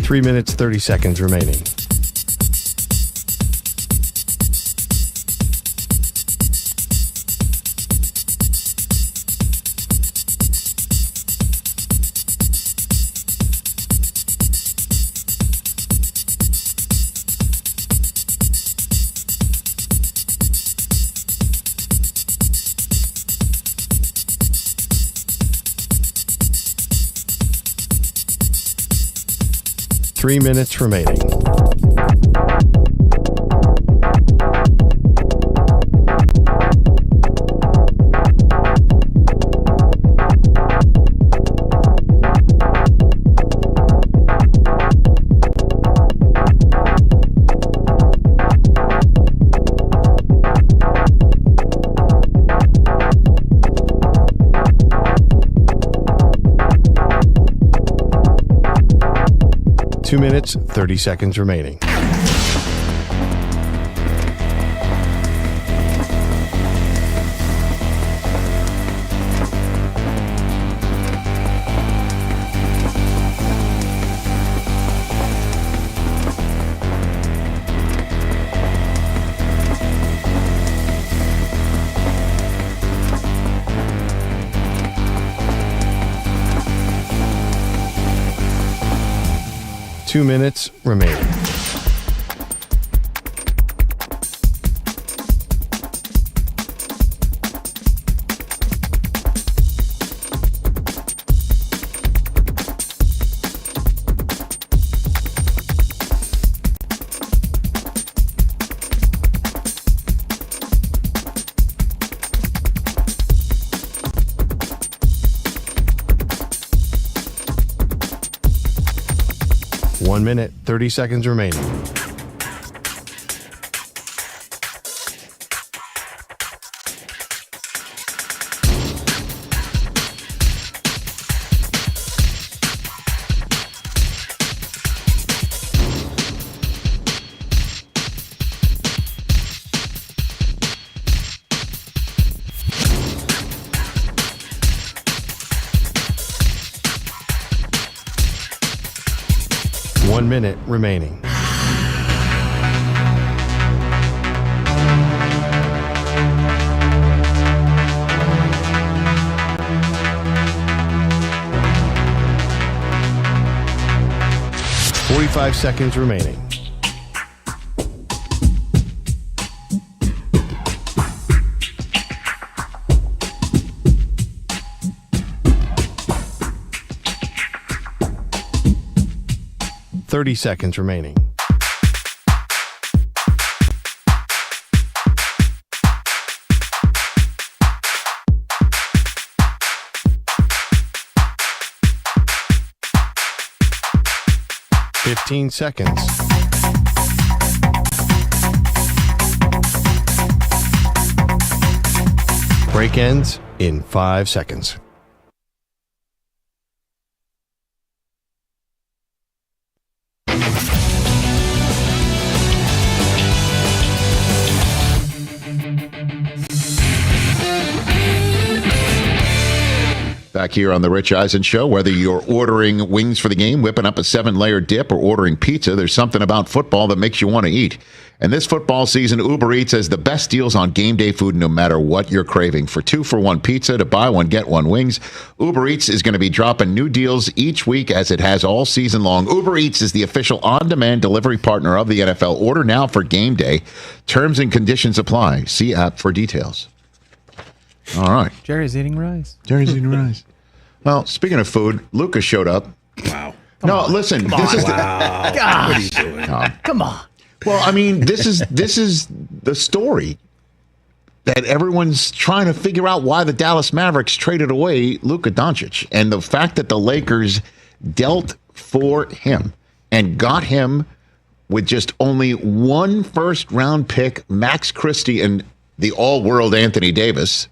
Three minutes, 30 seconds remaining. Three minutes remaining. Two minutes, 30 seconds remaining. 2 minutes remaining. One minute, 30 seconds remaining. One minute remaining. Five seconds remaining. Seconds remaining. Fifteen seconds. Break ends in 5 seconds. Back here on the Rich Eisen Show, whether you're ordering wings for the game, whipping up a 7-layer dip, or ordering pizza, there's something about football that makes you want to eat. And this football season, Uber Eats has the best deals on game day food no matter what you're craving. For 2-for-1 pizza, to buy one, get one wings, Uber Eats is going to be dropping new deals each week as it has all season long. Uber Eats is the official on-demand delivery partner of the NFL. Order now for game day. Terms and conditions apply. See app for details. All right. Jerry's eating rice. Jerry's eating rice. Well, speaking of food, Lucas showed up. Wow. Listen. Come this on. is Wow. God. What are you doing? Come on. Well, I mean, this is the story that everyone's trying to figure out why the Dallas Mavericks traded away Luka Doncic, and the fact that the Lakers dealt for him and got him with just only one first-round pick, Max Christie, and the all-world Anthony Davis.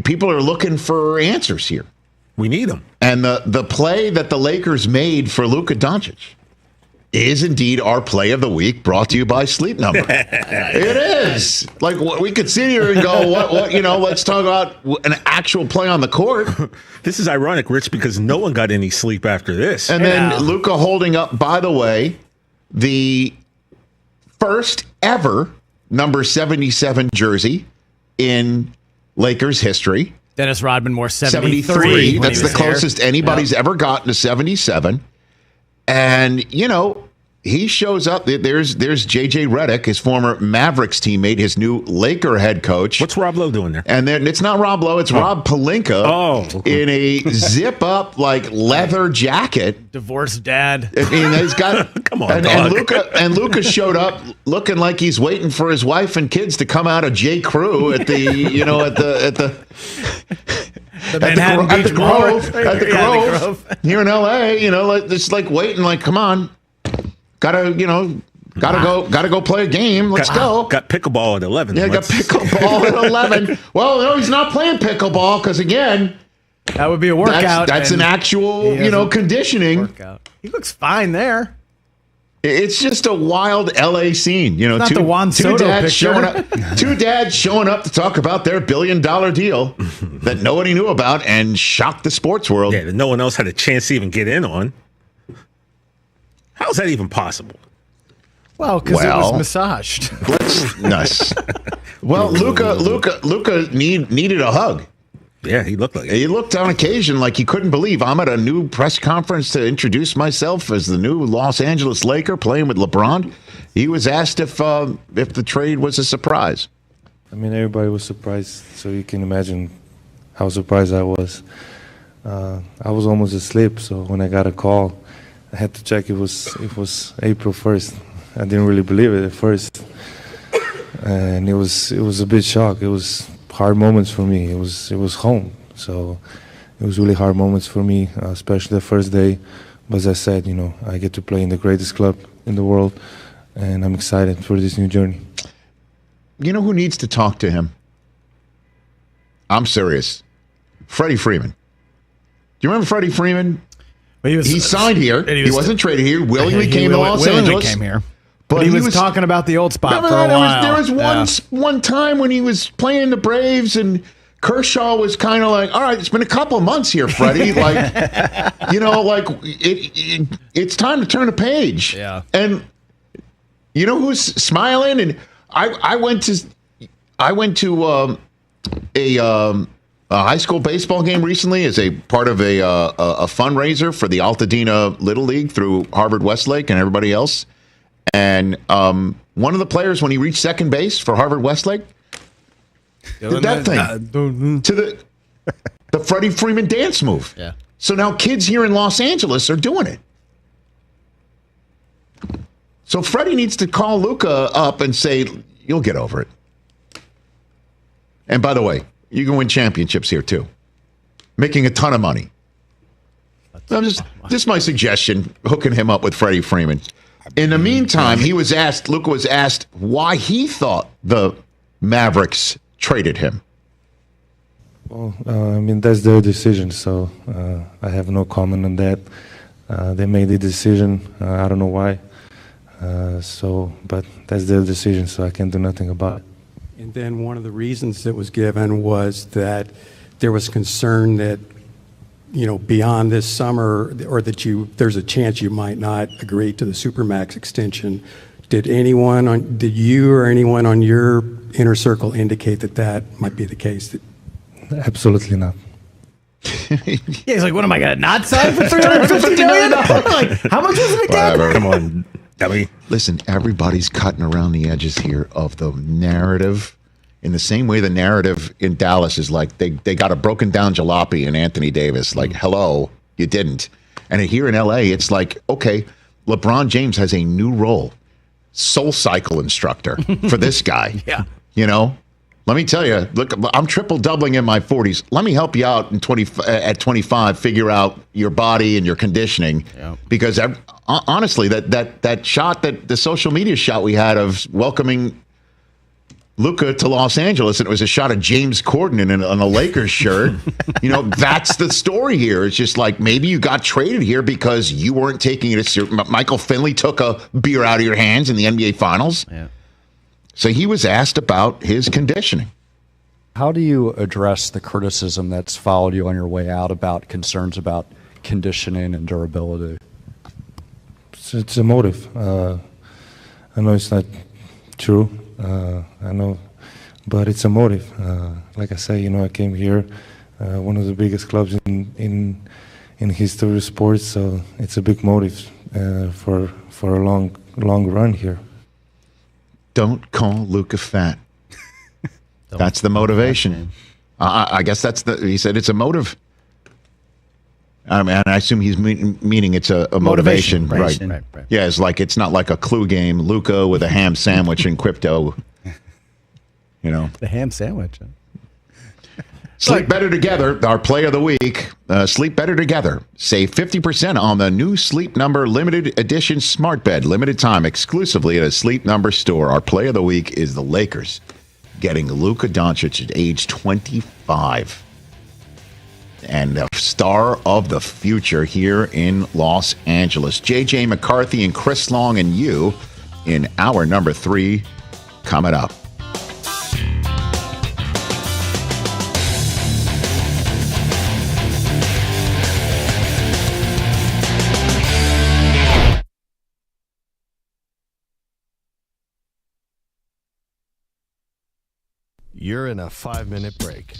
People are looking for answers here. We need them. And the play that the Lakers made for Luka Doncic is indeed our play of the week, brought to you by Sleep Number. It is. Like, we could sit here and go, what? Let's talk about an actual play on the court. This is ironic, Rich, because no one got any sleep after this. And then Luka holding up, by the way, the first ever number 77 jersey in Lakers history. Dennis Rodman wore 73. That's the closest anybody's ever gotten to 77. And, he shows up. There's J.J. Redick, his former Mavericks teammate, his new Laker head coach. What's Rob Lowe doing there? And then it's not Rob Lowe, it's Rob Pelinka in a zip-up, leather jacket. Divorced dad. I mean, he's got... Come on, and Luka showed up looking like he's waiting for his wife and kids to come out of J. Crew at the Grove here in LA, just waiting, come on, gotta go play a game. Let's go. Got pickleball at 11. Yeah, got pickleball at 11. Well, no, he's not playing pickleball because again, that would be a workout. That's an actual, conditioning. Workout. He looks fine there. It's just a wild LA scene, Not the Juan Soto picture. Two dads showing up to talk about their $1 billion deal that nobody knew about and shocked the sports world. Yeah, that no one else had a chance to even get in on. How is that even possible? Well, because it was massaged. Nice. Well, Luka needed a hug. Yeah, he looked like it. He looked on occasion like he couldn't believe I'm at a new press conference to introduce myself as the new Los Angeles Laker playing with LeBron. He was asked if the trade was a surprise. I mean, everybody was surprised, so you can imagine how surprised I was. I was almost asleep, so when I got a call, I had to check it was April 1st. I didn't really believe it at first, and it was a bit shock. It was hard moments for me. It was home, so it was really hard moments for me, especially the first day. But as I said, I get to play in the greatest club in the world, and I'm excited for this new journey. You know who needs to talk to him? I'm serious. Freddie Freeman. Do you remember Freddie Freeman? He signed here. He wasn't traded here. Willingly came to Los Angeles. Came here. But he was talking about the old spot for a while. There was one time when he was playing the Braves and Kershaw was kind of like, all right, it's been a couple of months here, Freddie. It's time to turn a page. Yeah. And you know who's smiling? And I went to a high school baseball game recently as a part of a fundraiser for the Altadena Little League through Harvard Westlake and everybody else. And one of the players, when he reached second base for Harvard Westlake, did that thing to the Freddie Freeman dance move. Yeah. So now kids here in Los Angeles are doing it. So Freddie needs to call Luka up and say, you'll get over it. And by the way, you can win championships here too. Making a ton of money. Just my suggestion, hooking him up with Freddie Freeman. In the meantime, Luka was asked why he thought the Mavericks traded him. Well, that's their decision, so I have no comment on that. They made the decision. I don't know why. But that's their decision, so I can't do nothing about it. And then one of the reasons that was given was that there was concern that, beyond this summer, or that there's a chance you might not agree to the Supermax extension. Did you or anyone on your inner circle indicate that might be the case? Absolutely not. Yeah, he's like, what am I going to not sign for $350 million? Like, how much was it again? Whatever. Come on. Listen, everybody's cutting around the edges here of the narrative in the same way the narrative in Dallas is like they got a broken down jalopy in Anthony Davis. Like, hello, you didn't. And here in LA, it's like, okay, LeBron James has a new role, Soul Cycle instructor for this guy. Yeah. Let me tell you, look, I'm triple doubling in my 40s. Let me help you out at 25, figure out your body and your conditioning. Yeah. Because honestly, that shot, the social media shot we had of welcoming Luka to Los Angeles, and it was a shot of James Corden on a Lakers shirt. That's the story here. It's just like maybe you got traded here because you weren't taking it as serious. Michael Finley took a beer out of your hands in the NBA Finals. Yeah. So he was asked about his conditioning. How do you address the criticism that's followed you on your way out about concerns about conditioning and durability? It's a motive. I know it's not true. I know, but it's a motive. Like I say, I came here, one of the biggest clubs in history of sports, so it's a big motive for a long run here. Don't call Luka fat. That's the motivation. I guess he said it's a motive. And I assume he's meaning it's a motivation. Right. Yeah, it's not like a clue game. Luka with a ham sandwich and crypto. The ham sandwich. Sleep better together. Our play of the week. Sleep better together. Save 50% on the new Sleep Number limited edition smart bed. Limited time exclusively at a Sleep Number store. Our play of the week is the Lakers getting Luka Doncic at age 25. And the star of the future here in Los Angeles. J.J. McCarthy and Chris Long and you in hour number 3 coming up. You're in a 5-minute break.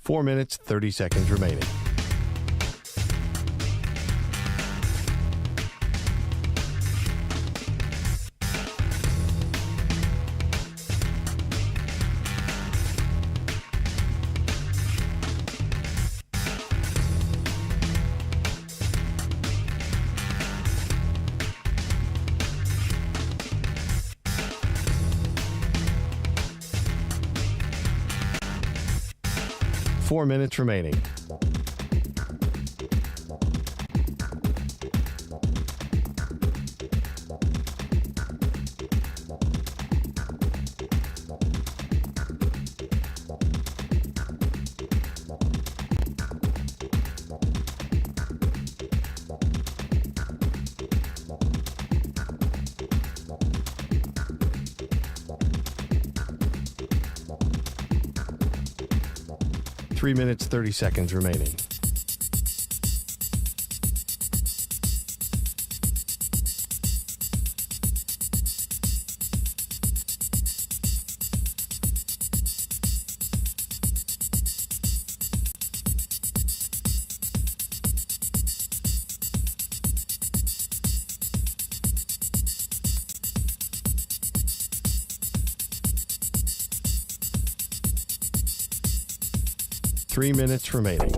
4 minutes, 30 seconds remaining. Four minutes remaining. Three minutes, 30 seconds remaining. Three minutes remaining.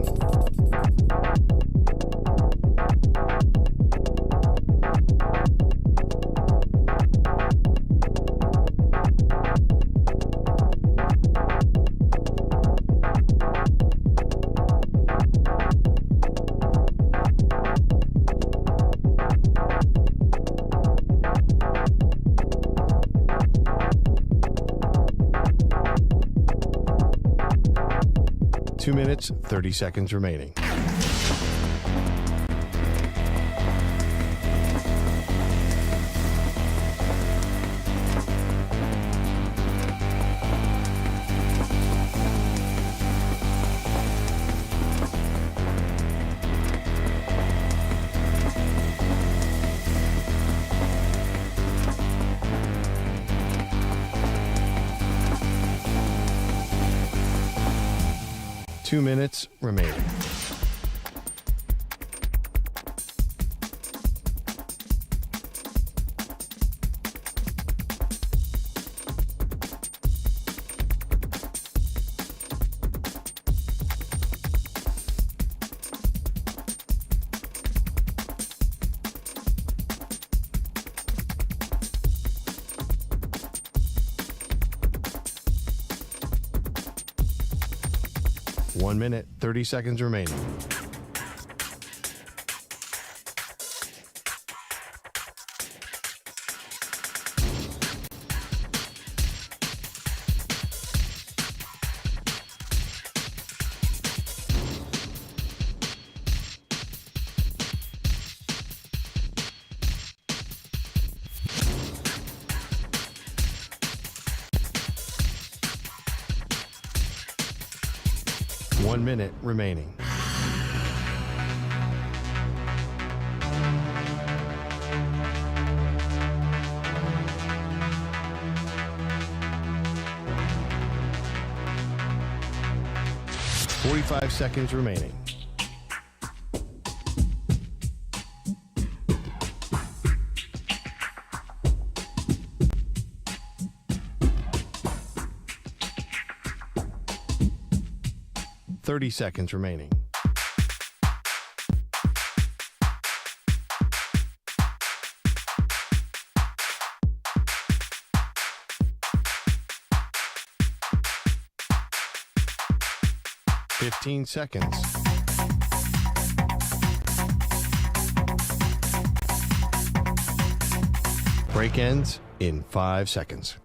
Two minutes, 30 seconds remaining. Two minutes remaining. 1 minute, 30 seconds remaining. One minute remaining. Forty-five seconds remaining. Thirty seconds remaining. Fifteen seconds. Break ends in 5 seconds.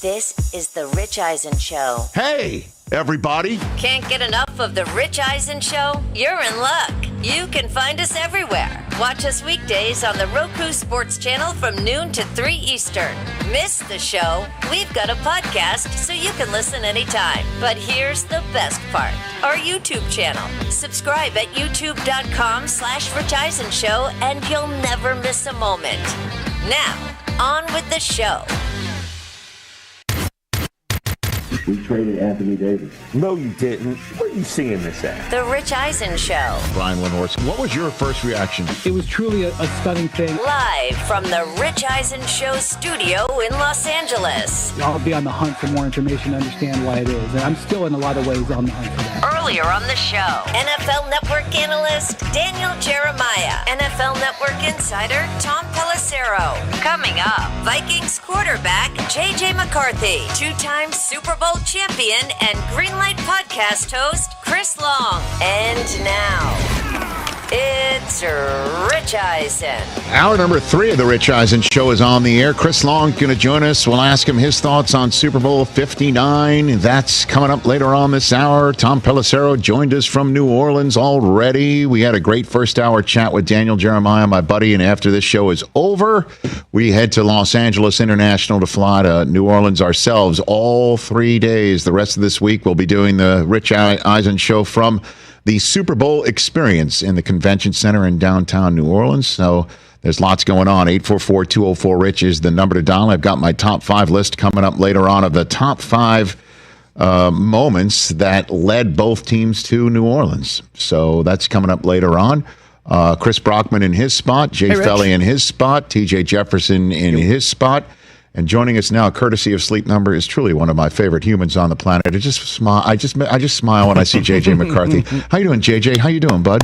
This is The Rich Eisen Show. Hey, everybody. Can't get enough of The Rich Eisen Show? You're in luck. You can find us everywhere. Watch us weekdays on the Roku Sports Channel from noon to 3 Eastern. Miss the show? We've got a podcast so you can listen anytime. But here's the best part. Our YouTube channel. Subscribe at youtube.com/Rich Eisen Show and you'll never miss a moment. Now, on with the show. We traded Anthony Davis. No, you didn't. Where are you seeing this at? The Rich Eisen Show. Brian Lindhorst, what was your first reaction? It was truly a stunning thing. Live from the Rich Eisen Show studio in Los Angeles. I'll be on the hunt for more information to understand why it is. And I'm still in a lot of ways on the hunt for that. Earlier on the show, NFL Network analyst Daniel Jeremiah, NFL Network insider Tom Pelissero. Coming up, Vikings quarterback J.J. McCarthy, two-time Super Bowl champion and Greenlight podcast host Chris Long. And now, it's Rich Eisen. Hour number 3 of the Rich Eisen Show is on the air. Chris Long going to join us. We'll ask him his thoughts on Super Bowl 59. That's coming up later on this hour. Tom Pelissero joined us from New Orleans already. We had a great first hour chat with Daniel Jeremiah, my buddy, and after this show is over, we head to Los Angeles International to fly to New Orleans ourselves all 3 days. The rest of this week, we'll be doing the Rich Eisen Show from the Super Bowl experience in the Convention Center in downtown New Orleans. So there's lots going on. 844-204-RICH is the number to dial. I've got my top 5 list coming up later on of the top 5 moments that led both teams to New Orleans. So that's coming up later on. Chris Brockman in his spot, Jay Felly in his spot, TJ Jefferson in his spot. And joining us now, courtesy of Sleep Number, is truly one of my favorite humans on the planet. I just smile when I see JJ McCarthy. How you doing, JJ? How you doing, bud?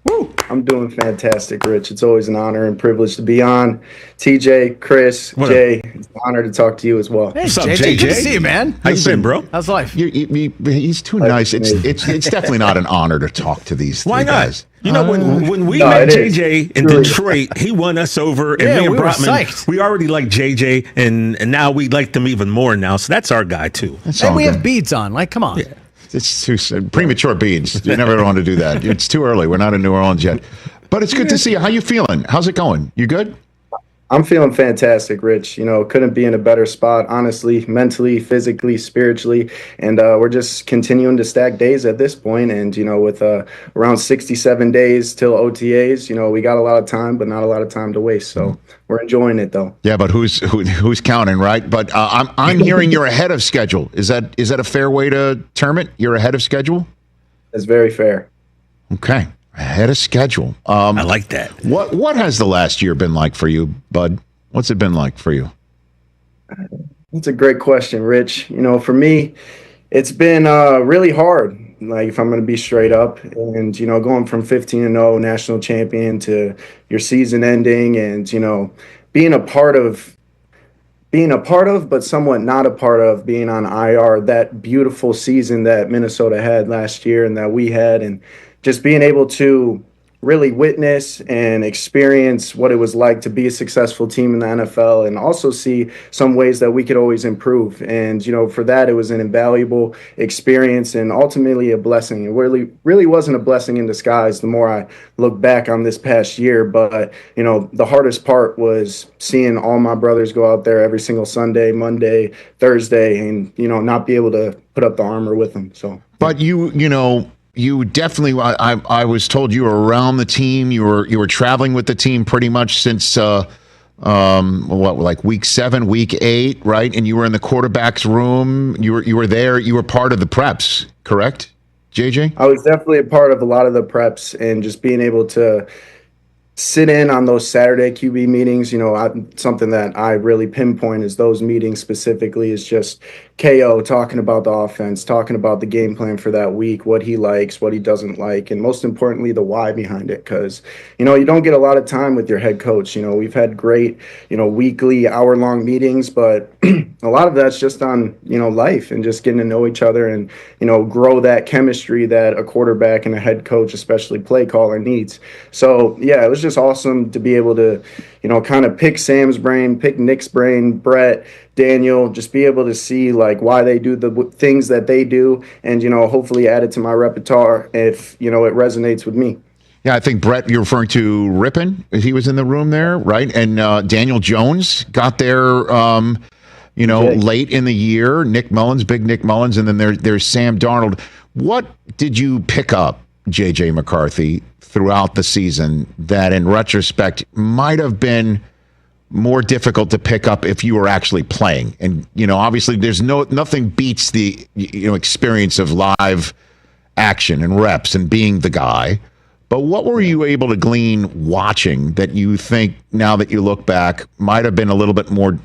Woo! I'm doing fantastic, Rich. It's always an honor and privilege to be on. TJ, Chris, Jay, it's an honor to talk to you as well. Hey, what's up, JJ? Good to see you, man. How you been, bro? How's life? He's too nice. It's definitely not an honor to talk to these Why not? guys. You know, when we met JJ in Detroit, he won us over, and me and Brotman, we already like JJ, and now we like them even more now. So that's our guy too. And we have beads on. Like, come on. Yeah. It's too premature beads. You never want to do that. It's too early. We're not in New Orleans yet. But it's good to see you. How you feeling? How's it going? You good? I'm feeling fantastic, Rich. You know, couldn't be in a better spot, honestly, mentally, physically, spiritually. And we're just continuing to stack days at this point. And, you know, with around 67 days till OTAs, you know, we got a lot of time, but not a lot of time to waste. So we're enjoying it, though. Yeah, but who's counting, right? But I'm hearing you're ahead of schedule. Is that a fair way to term it? You're ahead of schedule? That's very fair. Okay. Ahead of schedule. I like that. What has the last year been like for you, bud? What's it been like for you? That's a great question, Rich. You know, for me, it's been really hard. Like, if I'm going to be straight up, and you know, going from 15-0 national champion to your season ending, and you know, being a part of, but somewhat not a part of, being on IR, that beautiful season that Minnesota had last year and that we had, and just being able to really witness and experience what it was like to be a successful team in the NFL, and also see some ways that we could always improve. And, you know, for that, it was an invaluable experience and ultimately a blessing. It really wasn't a blessing in disguise the more I look back on this past year. But, you know, the hardest part was seeing all my brothers go out there every single Sunday, Monday, Thursday, and, you know, not be able to put up the armor with them. So, but you know, you definitely. I was told you were around the team. You were traveling with the team pretty much since like week 7, week 8, right? And you were in the quarterback's room. You were there. You were part of the preps, correct, JJ? I was definitely a part of a lot of the preps, and just being able to sit in on those Saturday QB meetings. You know, something that I really pinpoint is those meetings specifically is just KO talking about the offense, talking about the game plan for that week, what he likes, what he doesn't like, and most importantly, the why behind it. Because, you know, you don't get a lot of time with your head coach. You know, we've had great, you know, weekly hour-long meetings, but a lot of that's just on, you know, life and just getting to know each other and, you know, grow that chemistry that a quarterback and a head coach, especially play caller, needs. So, yeah, it was just awesome to be able to, you know, kind of pick Sam's brain, pick Nick's brain, Brett, Daniel, just be able to see like why they do the things that they do, and, you know, hopefully add it to my repertoire if, you know, it resonates with me. Yeah, I think Brett, you're referring to Rippon. He was in the room there, right? And Daniel Jones got there, late in the year. Nick Mullins, big Nick Mullins, and then there's Sam Darnold. What did you pick up, J.J. McCarthy, throughout the season that, in retrospect, might have been more difficult to pick up if you were actually playing? And obviously, there's nothing beats the experience of live action and reps and being the guy. But what were you able to glean watching that you think, now that you look back, might have been a little bit more,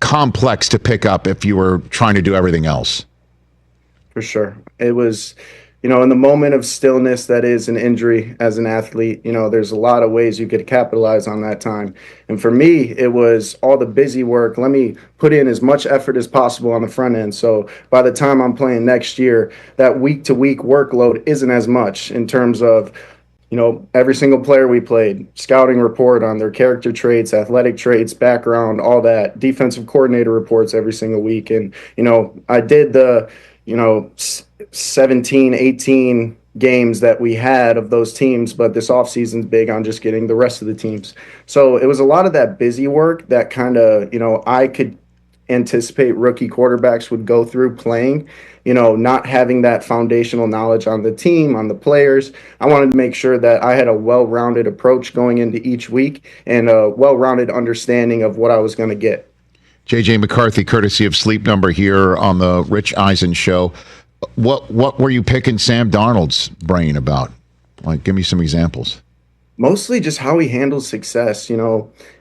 complex to pick up if you were trying to do everything else? For sure. It was, in the moment of stillness that is an injury as an athlete, there's a lot of ways you could capitalize on that time. And for me, it was all the busy work. Let me put in as much effort as possible on the front end. So by the time I'm playing next year, that week-to-week workload isn't as much in terms of, every single player we played, scouting report on their character traits, athletic traits, background, all that, defensive coordinator reports every single week. And, I did the 17, 18 games that we had of those teams, but this offseason's big on just getting the rest of the teams. So it was a lot of that busy work that kind of, I could anticipate rookie quarterbacks would go through playing, not having that foundational knowledge on the team, on the players. I wanted to make sure that I had a well-rounded approach going into each week and a well-rounded understanding of what I was going to get. J.J. McCarthy, courtesy of Sleep Number here on the Rich Eisen Show. What were you picking Sam Darnold's brain about? Like, give me some examples. Mostly just how he handles success.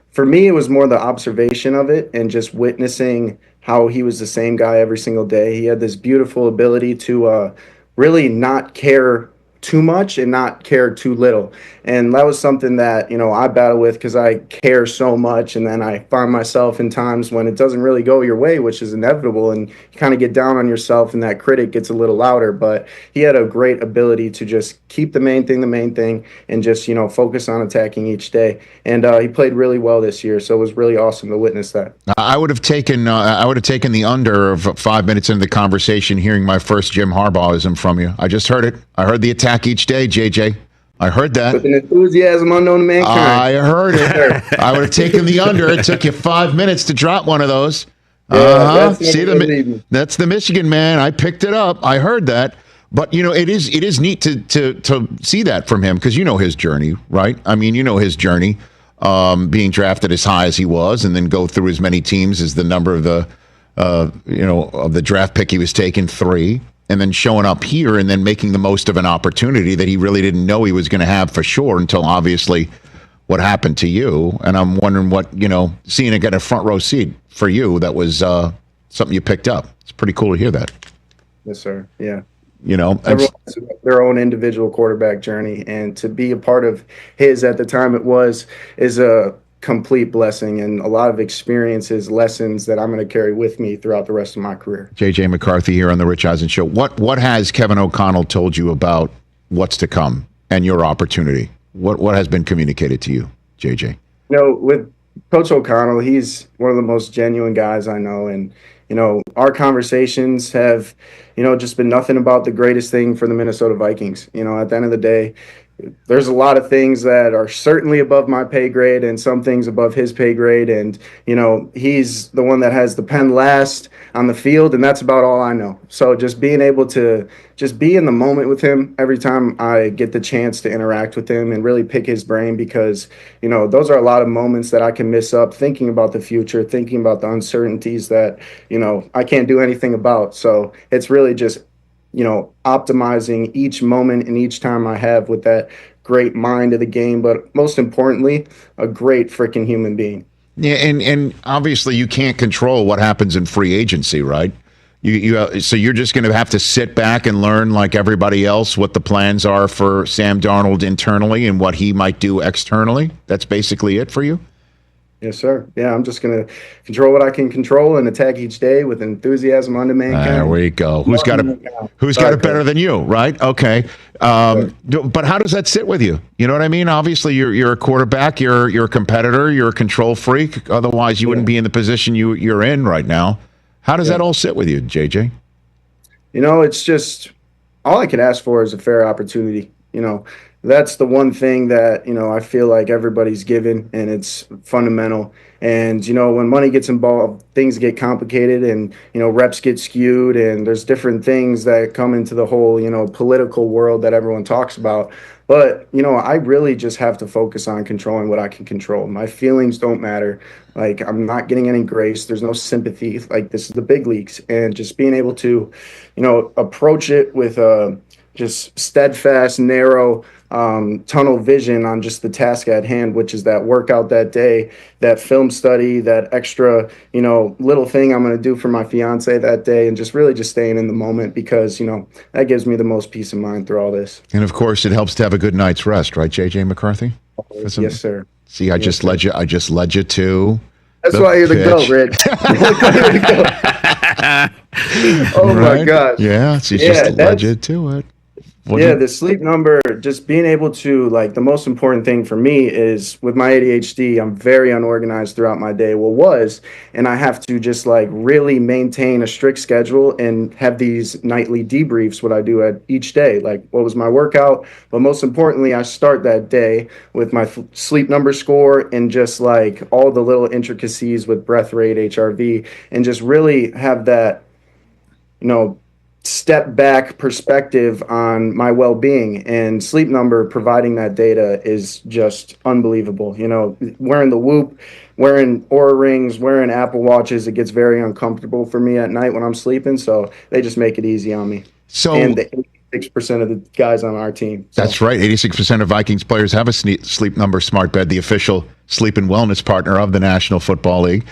For me, it was more the observation of it and just witnessing how he was the same guy every single day. He had this beautiful ability to really not care too much and not care too little. And that was something that, I battle with because I care so much. And then I find myself in times when it doesn't really go your way, which is inevitable. And you kind of get down on yourself and that critic gets a little louder. But he had a great ability to just keep the main thing and just, focus on attacking each day. And he played really well this year. So it was really awesome to witness that. I would have taken the under of 5 minutes into the conversation, hearing my first Jim Harbaughism from you. I just heard it. I heard the attack each day, JJ. I heard that. With an enthusiasm unknown to mankind. I heard it. I would have taken the under. It took you 5 minutes to drop one of those. Yeah, that's the Michigan man. I picked it up. I heard that. But it is neat to see that from him, because his journey, right? I mean, his journey, being drafted as high as he was, and then go through as many teams as the number of the of the draft pick he was taken, 3. And then showing up here and then making the most of an opportunity that he really didn't know he was going to have for sure until obviously what happened to you. And I'm wondering what, seeing it get a front row seat for you, that was something you picked up. It's pretty cool to hear that. Yes, sir. Yeah. Everyone has their own individual quarterback journey, and to be a part of his at the time is a complete blessing and a lot of experiences, lessons that I'm going to carry with me throughout the rest of my career. J.J. McCarthy here on the Rich Eisen Show. What has Kevin O'Connell told you about what's to come and your opportunity? What has been communicated to you, J.J.? With Coach O'Connell, he's one of the most genuine guys I know, and our conversations have just been nothing about the greatest thing for the Minnesota Vikings. At the end of the day, there's a lot of things that are certainly above my pay grade and some things above his pay grade. And, he's the one that has the pen last on the field, and that's about all I know. So just being able to just be in the moment with him every time I get the chance to interact with him and really pick his brain, because, those are a lot of moments that I can miss up thinking about the future, thinking about the uncertainties that, I can't do anything about. So it's really just optimizing each moment and each time I have with that great mind of the game, but most importantly, a great freaking human being. Yeah, and obviously you can't control what happens in free agency, right? So you're just going to have to sit back and learn, like everybody else, what the plans are for Sam Darnold internally and what he might do externally. That's basically it for you? Yes, sir. Yeah, I'm just going to control what I can control and attack each day with enthusiasm unto mankind. There we go. Who's got it better than you, right? Okay. But how does that sit with you? You know what I mean? Obviously, you're a quarterback. You're a competitor. You're a control freak. Otherwise, you wouldn't be in the position you're in right now. How does that all sit with you, JJ? It's just all I can ask for is a fair opportunity. That's the one thing that, I feel like everybody's given, and it's fundamental. And, when money gets involved, things get complicated, and, reps get skewed, and there's different things that come into the whole, political world that everyone talks about. But, I really just have to focus on controlling what I can control. My feelings don't matter. Like, I'm not getting any grace. There's no sympathy. Like, this is the big leagues. And just being able to, approach it with just steadfast, narrow, tunnel vision on just the task at hand, which is that workout that day, that film study, that extra, little thing I'm going to do for my fiance that day, and just really just staying in the moment, because, that gives me the most peace of mind through all this. And of course, it helps to have a good night's rest, right, JJ McCarthy? Yes, sir. See, I just led you to. That's why you're the GOAT, Rich. Oh my gosh. Yeah, she just led you to it. The sleep number, just being able to, the most important thing for me is, with my ADHD, I'm very unorganized throughout my day. And I have to just really maintain a strict schedule and have these nightly debriefs, what I do at each day, what was my workout. But most importantly, I start that day with my sleep number score, and just all the little intricacies with breath rate, HRV, and just really have that, step back perspective on my well-being. And sleep number providing that data is just unbelievable. Wearing the Whoop, wearing Oura rings, wearing Apple Watches, it gets very uncomfortable for me at night when I'm sleeping, so they just make it easy on me. And the 86% of the guys on our team. That's right. 86% of Vikings players have a sleep number smart bed, the official sleep and wellness partner of the National Football League.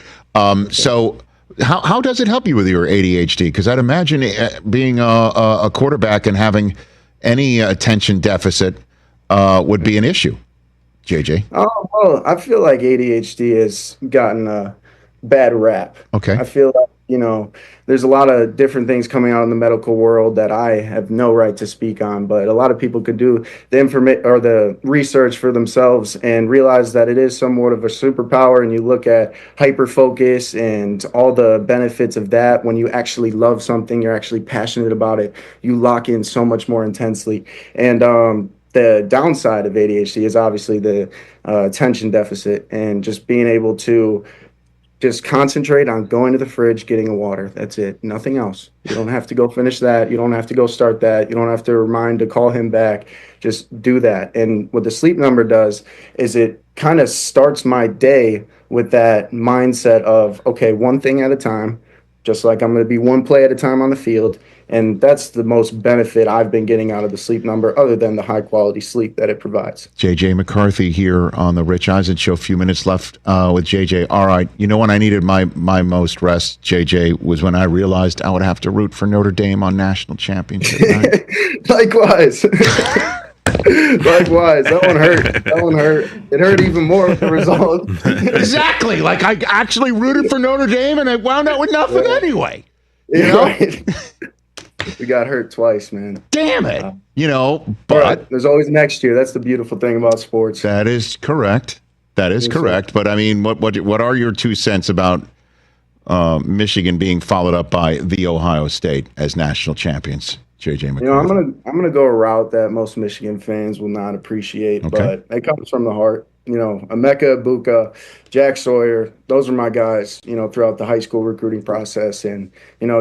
So how does it help you with your ADHD? Because I'd imagine being a quarterback and having any attention deficit would be an issue. JJ? Oh, well, I feel like ADHD has gotten a bad rap. Okay. I feel like, there's a lot of different things coming out in the medical world that I have no right to speak on, but a lot of people could do the research for themselves and realize that it is somewhat of a superpower. And you look at hyperfocus and all the benefits of that. When you actually love something, you're actually passionate about it, you lock in so much more intensely. And the downside of ADHD is obviously the attention deficit, and just being able to just concentrate on going to the fridge, getting a water. That's it. Nothing else. You don't have to go finish that. You don't have to go start that. You don't have to remind to call him back. Just do that. And what the sleep number does is it kind of starts my day with that mindset of, okay, one thing at a time, just like I'm going to be one play at a time on the field. And that's the most benefit I've been getting out of the sleep number, other than the high quality sleep that it provides. JJ McCarthy here on the Rich Eisen Show. A few minutes left with JJ. All right. When I needed my most rest, JJ, was when I realized I would have to root for Notre Dame on national championship night. Likewise. Likewise. That one hurt. It hurt even more with the result. Exactly. I actually rooted for Notre Dame, and I wound up with nothing anyway. Right. We got hurt twice, man. Damn it. But there's always next year. That's the beautiful thing about sports. That is correct. That is correct. But I mean, what are your 2 cents about Michigan being followed up by the Ohio State as national champions? JJ McCarthy. I'm gonna go a route that most Michigan fans will not appreciate, but it comes from the heart. Emeka Egbuka, Jack Sawyer, those are my guys, throughout the high school recruiting process. And,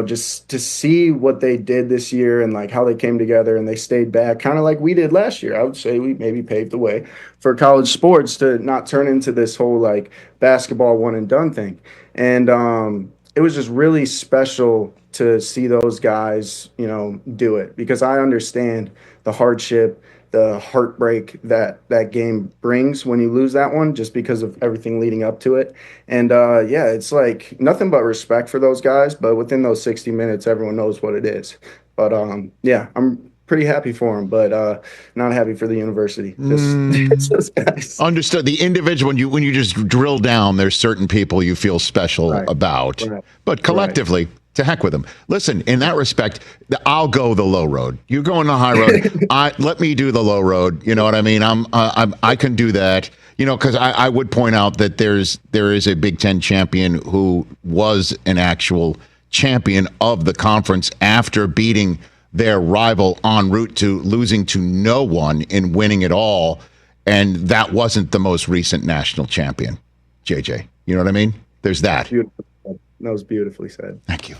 just to see what they did this year and how they came together and they stayed back, kind of like we did last year. I would say we maybe paved the way for college sports to not turn into this whole basketball one and done thing. And it was just really special to see those guys, do it, because I understand the hardship, the heartbreak that game brings when you lose that one, just because of everything leading up to it. And it's nothing but respect for those guys. But within those 60 minutes, everyone knows what it is. But I'm pretty happy for them, but not happy for the university. Just those guys. Understood. The individual, when you just drill down, there's certain people you feel special about, but collectively. To heck with them. Listen, in that respect, I'll go the low road. You go on the high road. Let me do the low road. You know what I mean? I can do that. Because I would point out that there is a Big Ten champion who was an actual champion of the conference after beating their rival en route to losing to no one and winning it all. And that wasn't the most recent national champion, JJ. You know what I mean? There's that. Beautiful. That was beautifully said. Thank you.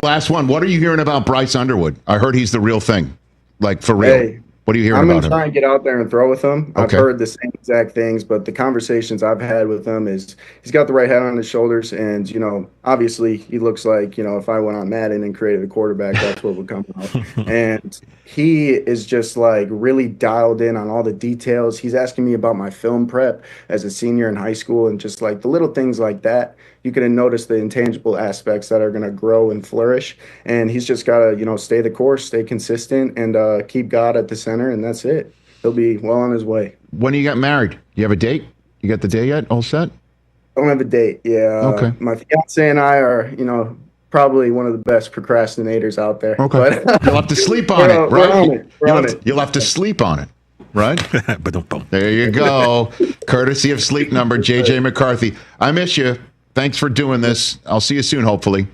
Last one. What are you hearing about Bryce Underwood? I heard he's the real thing. Like, for real. Hey, what are you hearing I'm about going to him? try and get out there and throw with him. I've Okay. heard the same exact things, but the conversations I've had with him is he's got the right head on his shoulders. And, obviously he looks like, if I went on Madden and created a quarterback, that's what would come out. And he is just like really dialed in on all the details. He's asking me about my film prep as a senior in high school and just like the little things like that. You can notice the intangible aspects that are going to grow and flourish. And he's just got to, stay the course, stay consistent, and keep God at the center, and that's it. He'll be well on his way. When you got married? You have a date? You got the day yet? All set? Don't have a date. Yeah. Okay. My fiance and I are, probably one of the best procrastinators out there. Okay. But, You'll have to sleep on it, right? We're on it. We're on it. You'll have to sleep on it, right? But there you go. Courtesy of Sleep Number, JJ McCarthy. I miss you. Thanks for doing this. I'll see you soon, hopefully.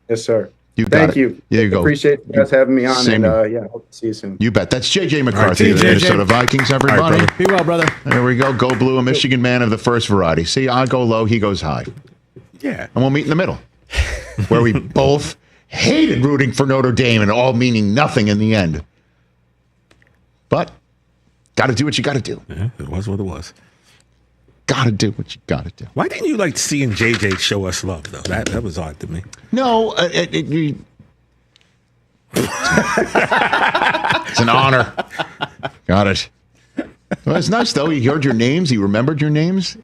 Yes, sir. You got Thank it. you. There you go. Appreciate you guys having me on. Same And hope to see you soon. You bet. That's JJ McCarthy of the JJ. Minnesota Vikings, everybody. All right, Be well, brother. There we go. Go Blue, a Michigan man of the first variety. See, I go low, he goes high. Yeah. And we'll meet in the middle, where we both hated rooting for Notre Dame and all meaning nothing in the end. But got to do what you got to do. Yeah, it was what it was. Got to do what you got to do. Why didn't you like seeing JJ show us love, though? That was odd to me. No, it's an honor. Got it. Well, it's nice, though. He heard your names. He remembered your names.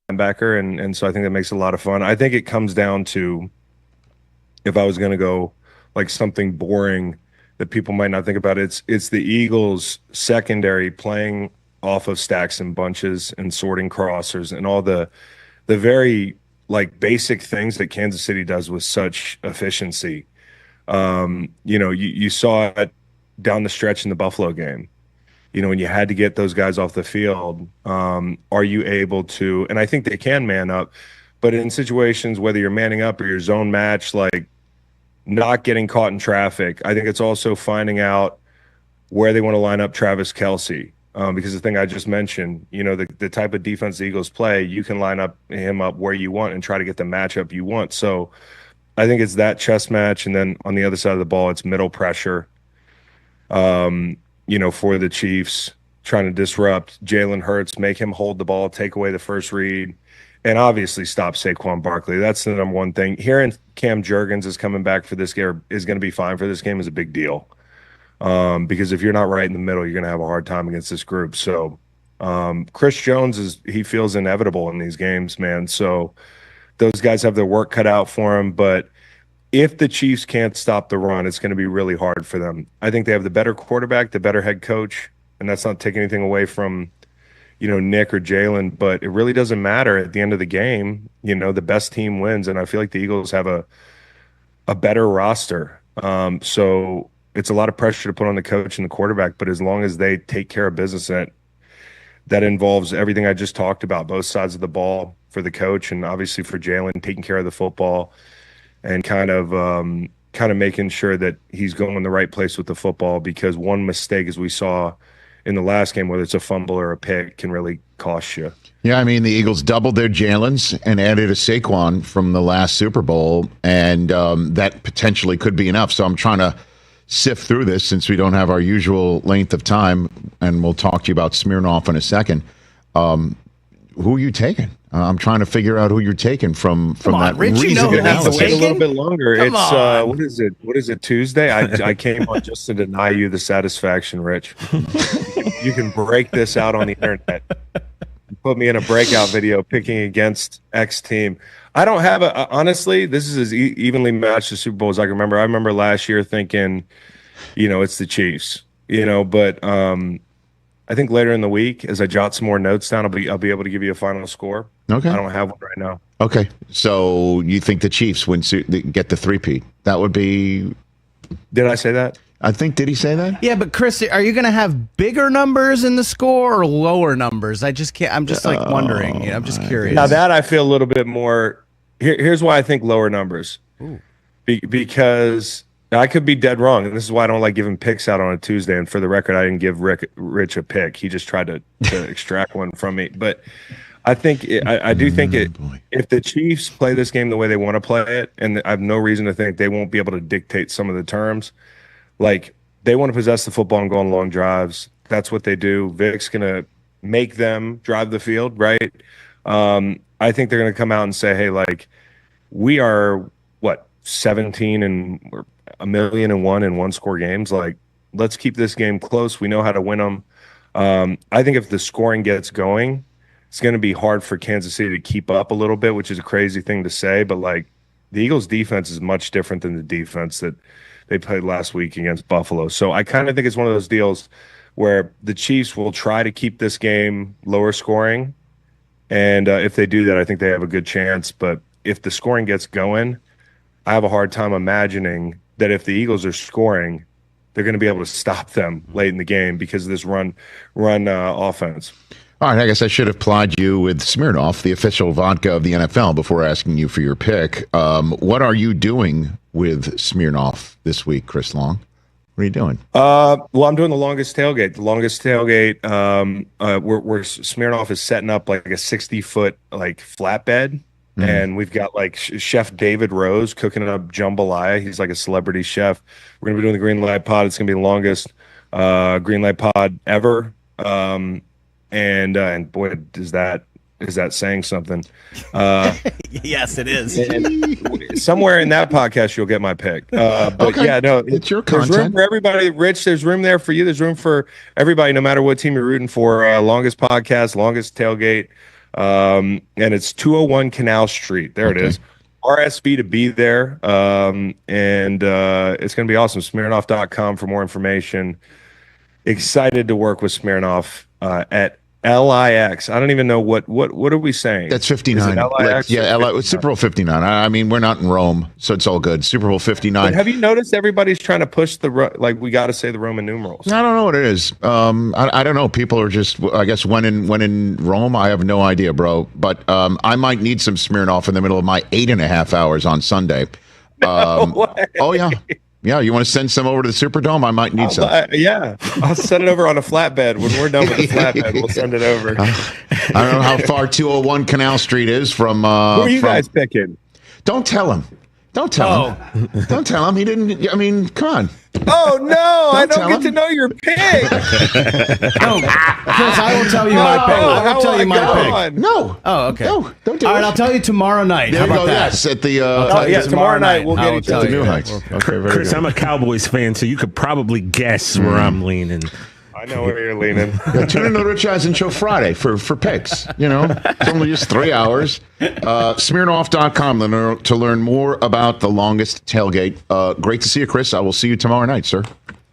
linebacker, and so I think that makes it a lot of fun. I think it comes down to, if I was going to go like something boring that people might not think about, it's the Eagles secondary playing off of stacks and bunches and sorting crossers and all the very like basic things that Kansas City does with such efficiency. You saw it down the stretch in the Buffalo game. When you had to get those guys off the field, are you able to, and I think they can man up, but in situations, whether you're manning up or you're zone match, like not getting caught in traffic, I think it's also finding out where they want to line up Travis Kelce. Because the thing I just mentioned, the type of defense the Eagles play, you can line him up where you want and try to get the matchup you want. So I think it's that chess match. And then on the other side of the ball, it's middle pressure, for the Chiefs, trying to disrupt Jalen Hurts, make him hold the ball, take away the first read, and obviously stop Saquon Barkley. That's the number one thing. Hearing Cam Jurgens is coming back for this game, is going to be fine for this game, is a big deal. Because if you're not right in the middle, you're going to have a hard time against this group. So Chris Jones he feels inevitable in these games, man. So those guys have their work cut out for them. But if the Chiefs can't stop the run, it's going to be really hard for them. I think they have the better quarterback, the better head coach, and that's not taking anything away from, Nick or Jalen, but it really doesn't matter at the end of the game. The best team wins, and I feel like the Eagles have a better roster. So it's a lot of pressure to put on the coach and the quarterback, but as long as they take care of business, that involves everything I just talked about, both sides of the ball for the coach and obviously for Jalen, taking care of the football and kind of making sure that he's going in the right place with the football, because one mistake, as we saw in the last game, whether it's a fumble or a pick, can really cost you. Yeah, I mean, the Eagles doubled their Jalen's and added a Saquon from the last Super Bowl, and that potentially could be enough. So I'm trying to sift through this since we don't have our usual length of time, and we'll talk to you about Smirnoff in a second. Who are you taking? I'm trying to figure out who you're taking from that Rich, reason. You're going to have to wait a little bit longer. Come on. What is it, Tuesday? I came on just to deny you the satisfaction, Rich. You can break this out on the internet. Put me in a breakout video picking against X team. I don't have honestly, this is as evenly matched as Super Bowl as I can remember. I remember last year thinking, it's the Chiefs, but I think later in the week, as I jot some more notes down, I'll be able to give you a final score. Okay. I don't have one right now. Okay. So you think the Chiefs get the three-peat? That would be. Did I say that? I think, did he say that? Yeah, but Chris, are you going to have bigger numbers in the score or lower numbers? I just can't. I'm just wondering. I'm just curious. Now that I feel a little bit more. Here's why I think lower numbers. Because I could be dead wrong, and this is why I don't like giving picks out on a Tuesday. And for the record, I didn't give Rich a pick. He just tried to extract one from me. But I think I do think if the Chiefs play this game the way they want to play it, and I have no reason to think they won't be able to dictate some of the terms. Like, they want to possess the football and go on long drives. That's what they do. Vic's going to make them drive the field, right? I think they're going to come out and say, hey, like, we are, 17 and we're 1,000,001 in one-score games. Like, let's keep this game close. We know how to win them. I think if the scoring gets going, it's going to be hard for Kansas City to keep up a little bit, which is a crazy thing to say. But, like, the Eagles' defense is much different than the defense that they played last week against Buffalo. So I kind of think it's one of those deals where the Chiefs will try to keep this game lower scoring. And if they do that, I think they have a good chance. But if the scoring gets going, I have a hard time imagining that if the Eagles are scoring, they're going to be able to stop them late in the game because of this run offense. All right, I guess I should have plied you with Smirnoff, the official vodka of the NFL, before asking you for your pick. What are you doing with Smirnoff this week, Chris Long? What are you doing? Well, I'm doing the longest tailgate. The longest tailgate, where Smirnoff is setting up like a 60-foot like flatbed. And we've got like Chef David Rose cooking up jambalaya. He's like a celebrity chef. We're going to be doing the Green Light Pod. It's going to be the longest Green Light Pod ever. And boy, is that saying something? Yes, it is. Somewhere in that podcast, you'll get my pick. But okay. Yeah, no, it's your content. There's room for everybody. Rich, there's room there for you. There's room for everybody, no matter what team you're rooting for. Longest podcast, longest tailgate. And it's 201 Canal Street. There it is. RSV to be there. And it's going to be awesome. Smirnoff.com for more information. Excited to work with Smirnoff at LIX. I don't even know what are we saying? That's 59. LIX Yeah, Super Bowl 59. I mean, we're not in Rome, so it's all good. Super Bowl 59. But have you noticed everybody's trying to push we got to say the Roman numerals? I don't know what it is. I don't know. People are just, I guess, when in Rome, I have no idea, bro. But I might need some Smirnoff in the middle of my 8.5 hours on Sunday. No way. Oh, yeah. Yeah, you want to send some over to the Superdome? I might need some. Yeah, I'll send it over on a flatbed. When we're done with the flatbed, we'll send it over. I don't know how far 201 Canal Street is from. Who are you guys picking? Don't tell him. Don't tell him. Don't tell him. He didn't. I mean, come on. Oh no! I don't get to know your pick. No, Chris, I will tell you my pick. I will tell you my pick. No. Oh, okay. No, don't do All it. right, I'll tell you tomorrow night. There How you about go. that? Yes, at the. Yeah, tomorrow night we'll get each other. New Heights. Okay, very Chris, good. I'm a Cowboys fan, so you could probably guess where I'm leaning. I know where you're leaning. Yeah, tune in to the Rich Eisen Show Friday for picks. You know, it's only just 3 hours. Smirnoff.com to learn more about the longest tailgate. Great to see you, Chris. I will see you tomorrow night, sir.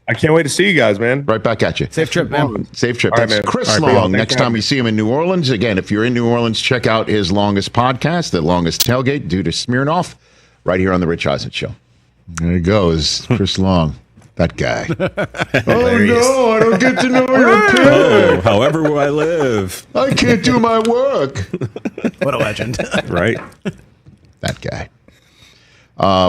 I can't wait to see you guys, man. Right back at you. Safe trip, man. Safe trip. All right, That's man. Chris All right, Long. bro. Next time you see him in New Orleans, again, if you're in New Orleans, check out his longest podcast, The Longest Tailgate, due to Smirnoff, right here on the Rich Eisen Show. There he goes, Chris Long. That guy. Oh, no, I don't get to know your pick. Oh, however will I live. I can't do my work. What a legend. Right? That guy.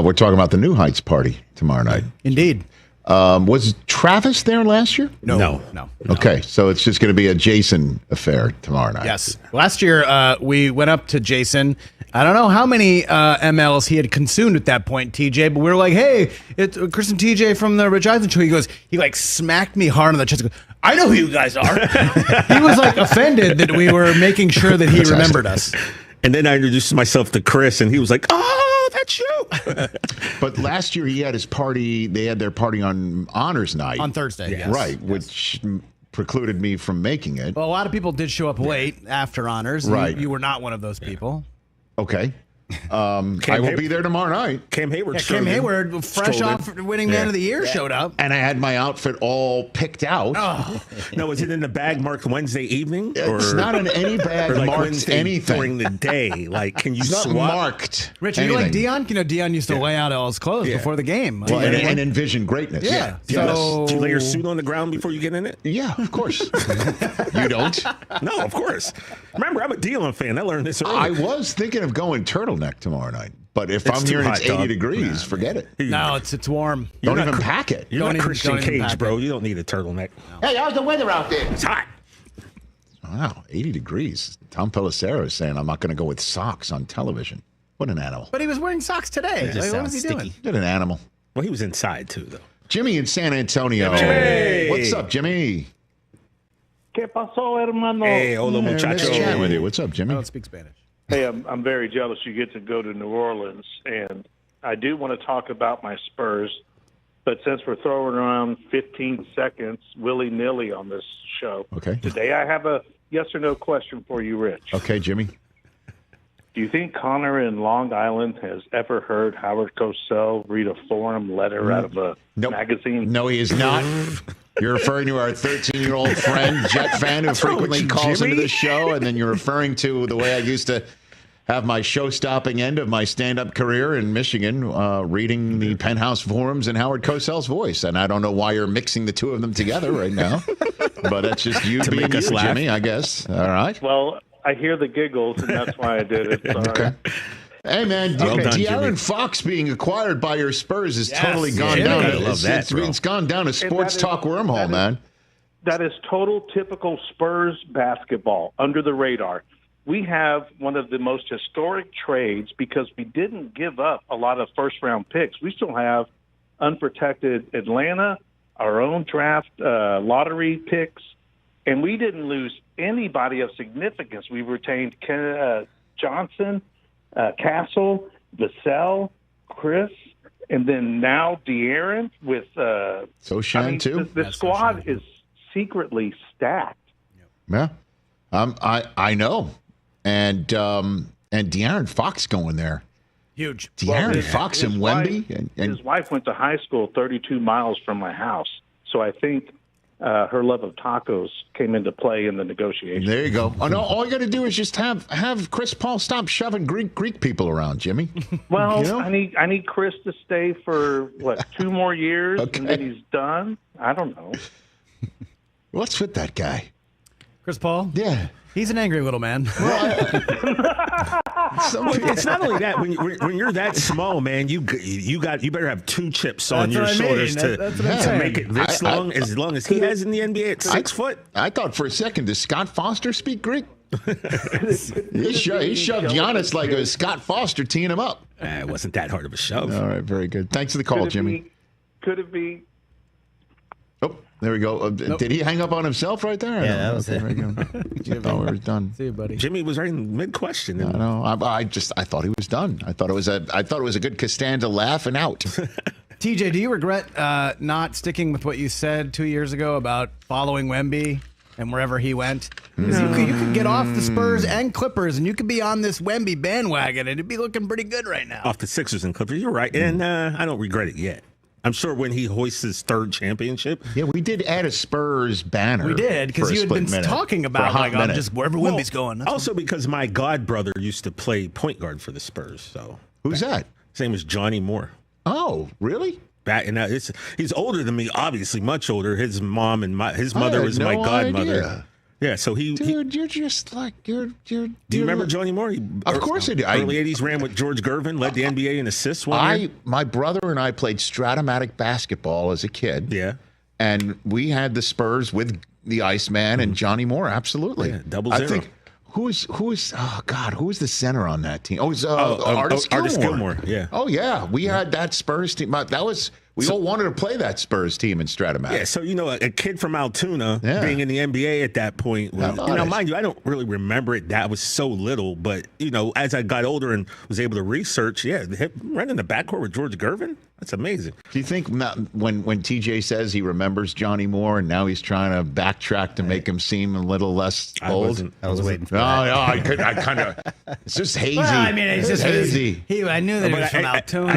We're talking about the New Heights party tomorrow night. Indeed. Was Travis there last year? No. Okay, so it's just going to be a Jason affair tomorrow night. Yes. Last year, we went up to Jason. I don't know how many MLs he had consumed at that point, TJ, but we were like, hey, it's Chris and TJ from the Rich Eisen Show. He like smacked me hard on the chest. He goes, I know who you guys are. He was like offended that we were making sure that he remembered us. And then I introduced myself to Chris, and he was like, oh, that's you. But last year he had his party. They had their party on Honors Night. On Thursday, yes. Right, which precluded me from making it. Well, a lot of people did show up late after Honors. Right. You were not one of those people. Okay. I will be there tomorrow night. Cam Hayward. Cam Hayward, fresh off winning Man of the Year, showed up. And I had my outfit all picked out. Oh. No, is it in the bag marked Wednesday evening? It's not in any bag like marked Wednesday anything. during the day. Like, can you It's not swap? marked. Rich, are you like Dion? You know, Dion used to lay out all his clothes before the game. Well, and envision greatness. Yeah. Do you lay your suit on the ground before you get in it? Yeah, of course. You don't? No, of course. Remember, I'm a Dion fan. I learned this early. I was thinking of going turtleneck tomorrow night. But if It's I'm too here and hot, it's 80 dog. degrees, forget it. No, it's warm. Don't even pack it. You're Don't not even- Christian don't even Cage, pack bro. You don't need a turtleneck. Hey, how's the weather out there? It's hot. Wow, 80 degrees. Tom Pelissero is saying I'm not going to go with socks on television. What an animal. But he was wearing socks today. just Like, what was he sounds doing? What an animal. Well, he was inside, too, though. Jimmy in San Antonio. Jimmy. What's up, Jimmy? ¿Qué pasó, hermano? Hey, hola, Nice muchacho. chatting with you. What's up, I Jimmy? don't speak Spanish. Hey, I'm very jealous you get to go to New Orleans, and I do want to talk about my Spurs, but since we're throwing around 15 seconds willy-nilly on this show, Okay. today I have a yes or no question for you, Rich. Okay, Jimmy. Do you think Connor in Long Island has ever heard Howard Cosell read a forum letter out of a magazine? No, he is not. You're referring to our 13-year-old friend, Jet fan, who frequently calls into the show, and then you're referring to the way I used to have my show-stopping end of my stand-up career in Michigan, reading the Penthouse forums in Howard Cosell's voice. And I don't know why you're mixing the two of them together right now, but that's just you To being make us you, laugh. Jimmy, I guess. All right. Well, I hear the giggles, and that's why I did it. Sorry. Okay. Hey, man, Well done, De'Aaron Jimmy. Fox being acquired by your Spurs has Yes, totally gone Jimmy. down. I love that, bro. It's gone down a sports is- talk wormhole, man. That is total typical Spurs basketball, under the radar. We have one of the most historic trades because we didn't give up a lot of first-round picks. We still have unprotected Atlanta, our own draft lottery picks, and we didn't lose anybody of significance. We retained Johnson, Castle, Vassell, Chris, and then now De'Aaron with Sochan, too? The squad is secretly stacked. Yeah, I know, and De'Aaron Fox going there. Huge. De'Aaron Fox and Wemby. His wife went to high school 32 miles from my house, so I think her love of tacos came into play in the negotiation. There you go. Oh, no, all you got to do is just have Chris Paul stop shoving Greek people around, Jimmy. Well, You know? I need Chris to stay for 2 more years, and then he's done. I don't know. What's with that guy? Chris Paul? Yeah. He's an angry little man. It's not only that. When you're that small, man, you better have 2 chips on your shoulders to make it this long. As long as he has in the NBA at 6 foot. I thought for a second, does Scott Foster speak Greek? he shoved Giannis like it was Scott Foster teeing him up. It wasn't that hard of a shove. All right, very good. Thanks for the call, Jimmy. Could it be? Oh, there we go. Nope. Did he hang up on himself right there? Yeah, that was it. There we go. I thought we were done. See you, buddy. Jimmy was right in mid-question. I know. I thought he was done. I thought it was a good Costanza laugh and out. TJ, do you regret not sticking with what you said 2 years ago about following Wemby and wherever he went? 'Cause you could get off the Spurs and Clippers, and you could be on this Wemby bandwagon, and it'd be looking pretty good right now. Off the Sixers and Clippers, you're right, and I don't regret it yet. I'm sure when he hoists his 3rd championship. Yeah, we did add a Spurs banner. We did, because you had been talking about just wherever Wemby's going. Also because my god brother used to play point guard for the Spurs. So who's that? His name is Johnny Moore. Oh, really? He's older than me, obviously much older. His mom and his mother was my godmother. Idea. Yeah, so Dude, you're just like you're. Do you remember Johnny Moore? Of course I do. Early '80s, ran with George Gervin, led the NBA in assists. My brother and I played Stratomatic basketball as a kid. Yeah, and we had the Spurs with the Iceman and Johnny Moore. Absolutely, yeah, double zero. I think who is? Oh God, who was the center on that team? Oh, it was Artis Gilmore. Artis Gilmore. Yeah. Oh yeah, we had that Spurs team. That was. We all wanted to play that Spurs team in Stratomatic. Yeah, so, a kid from Altoona being in the NBA at that point, mind you, I don't really remember it. That was so little, but, as I got older and was able to research, running the backcourt with George Gervin, that's amazing. Do you think when TJ says he remembers Johnny Moore and now he's trying to backtrack to make him seem a little less old? I was waiting for that. No, I kind of, it's just hazy. Well, I mean, it's just hazy. I knew that he was from Altoona.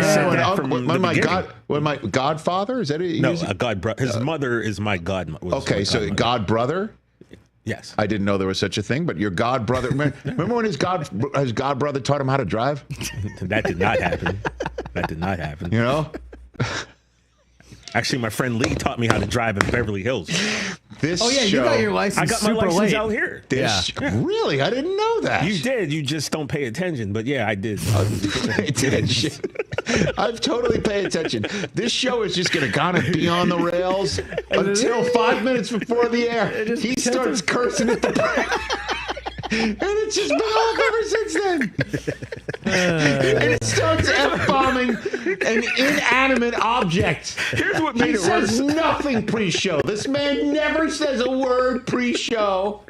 When my godfather, is that it? No, a god brother. His mother is my godmother. Okay, so god brother? Yes. I didn't know there was such a thing, but your god brother. Remember when his god brother taught him how to drive? That did not happen. That did not happen. Actually, my friend Lee taught me how to drive in Beverly Hills. You got your license. I got my license out here. Really? I didn't know that. You did. You just don't pay attention. But yeah, I did. Pay attention. I've totally paid attention. This show is just going to kind of be on the rails until 5 minutes before the air. He starts cursing at the and it's just been off ever since then. And it starts F-bombing an inanimate object. Here's what made it worse. He says nothing pre-show. This man never says a word pre-show.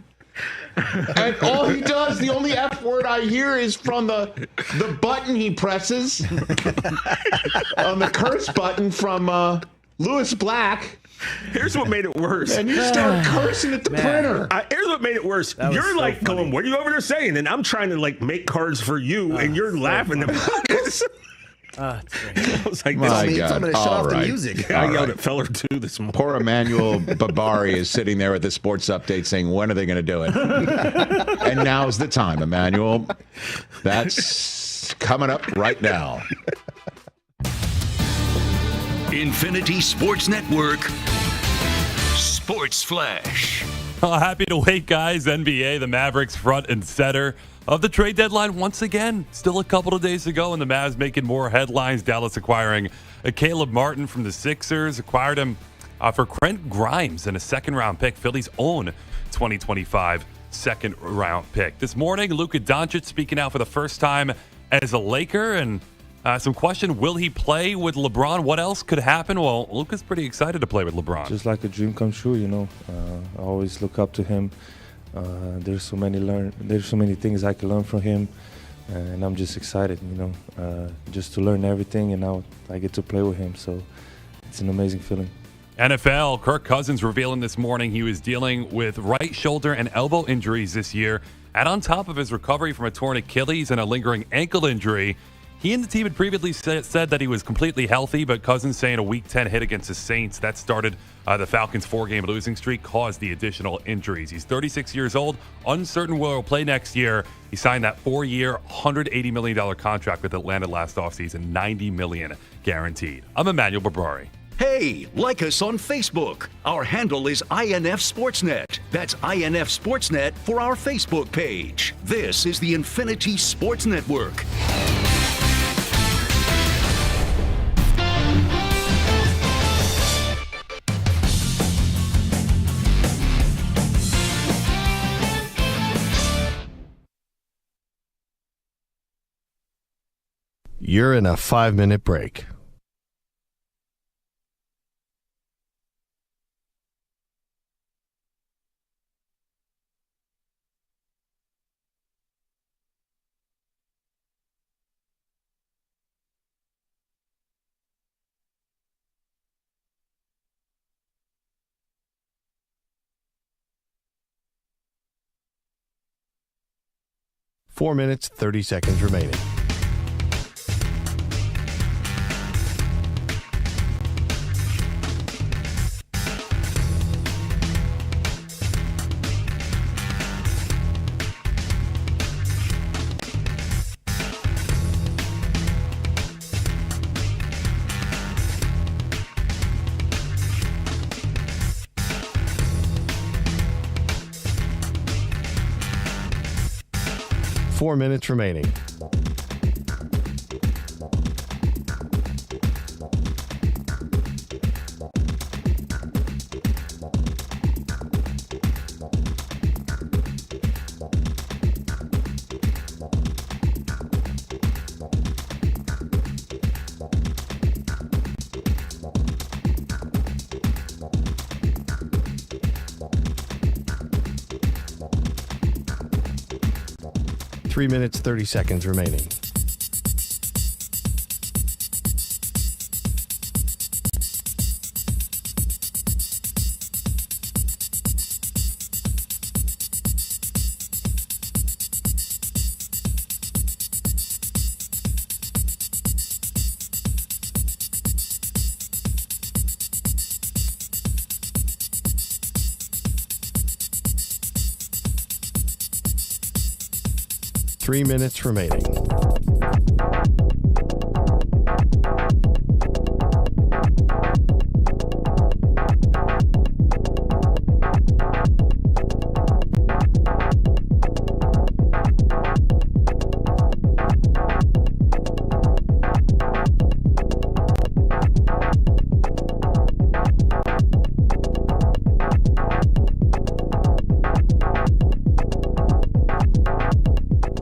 And all he does, the only F word I hear is from the button he presses on the curse button from Lewis Black. Here's what made it worse. And you start cursing at the printer. Here's what made it worse. You're so going, what are you over there saying? And I'm trying to make cards for you, and you're laughing about this. I was like, my God. Somebody shut off the music. I yelled at Feller too this morning. Poor Emmanuel Babari is sitting there at the sports update saying, when are they going to do it? And now's the time, Emmanuel. That's coming up right now. Infinity Sports Network, Sports Flash. Happy to wait, guys. NBA, the Mavericks front and center of the trade deadline once again. Still a couple of days ago, and the Mavs making more headlines. Dallas acquiring Caleb Martin from the Sixers. Acquired him for Trent Grimes and a second-round pick. Philly's own 2025 second-round pick. This morning, Luka Doncic speaking out for the first time as a Laker, and some question, will he play with LeBron? What else could happen? Well, Luka's pretty excited to play with LeBron. Just like a dream come true, I always look up to him. There's so many things I can learn from him, and I'm just excited, just to learn everything, and now I get to play with him. So it's an amazing feeling. NFL, Kirk Cousins revealing this morning he was dealing with right shoulder and elbow injuries this year And on top of his recovery from a torn Achilles and a lingering ankle injury, he and the team had previously said that he was completely healthy, but Cousins saying a Week 10 hit against the Saints that started the Falcons' 4-game losing streak caused the additional injuries. He's 36 years old, uncertain where he'll play next year. He signed that 4-year, $180 million contract with Atlanta last offseason, $90 million guaranteed. I'm Emmanuel Barbari. Hey, like us on Facebook. Our handle is INF Sportsnet. That's INF Sportsnet for our Facebook page. This is the Infinity Sports Network. You're in a 5-minute break. Four minutes, 30 seconds remaining. Four minutes remaining. Three minutes, 30 seconds remaining. Three minutes remaining.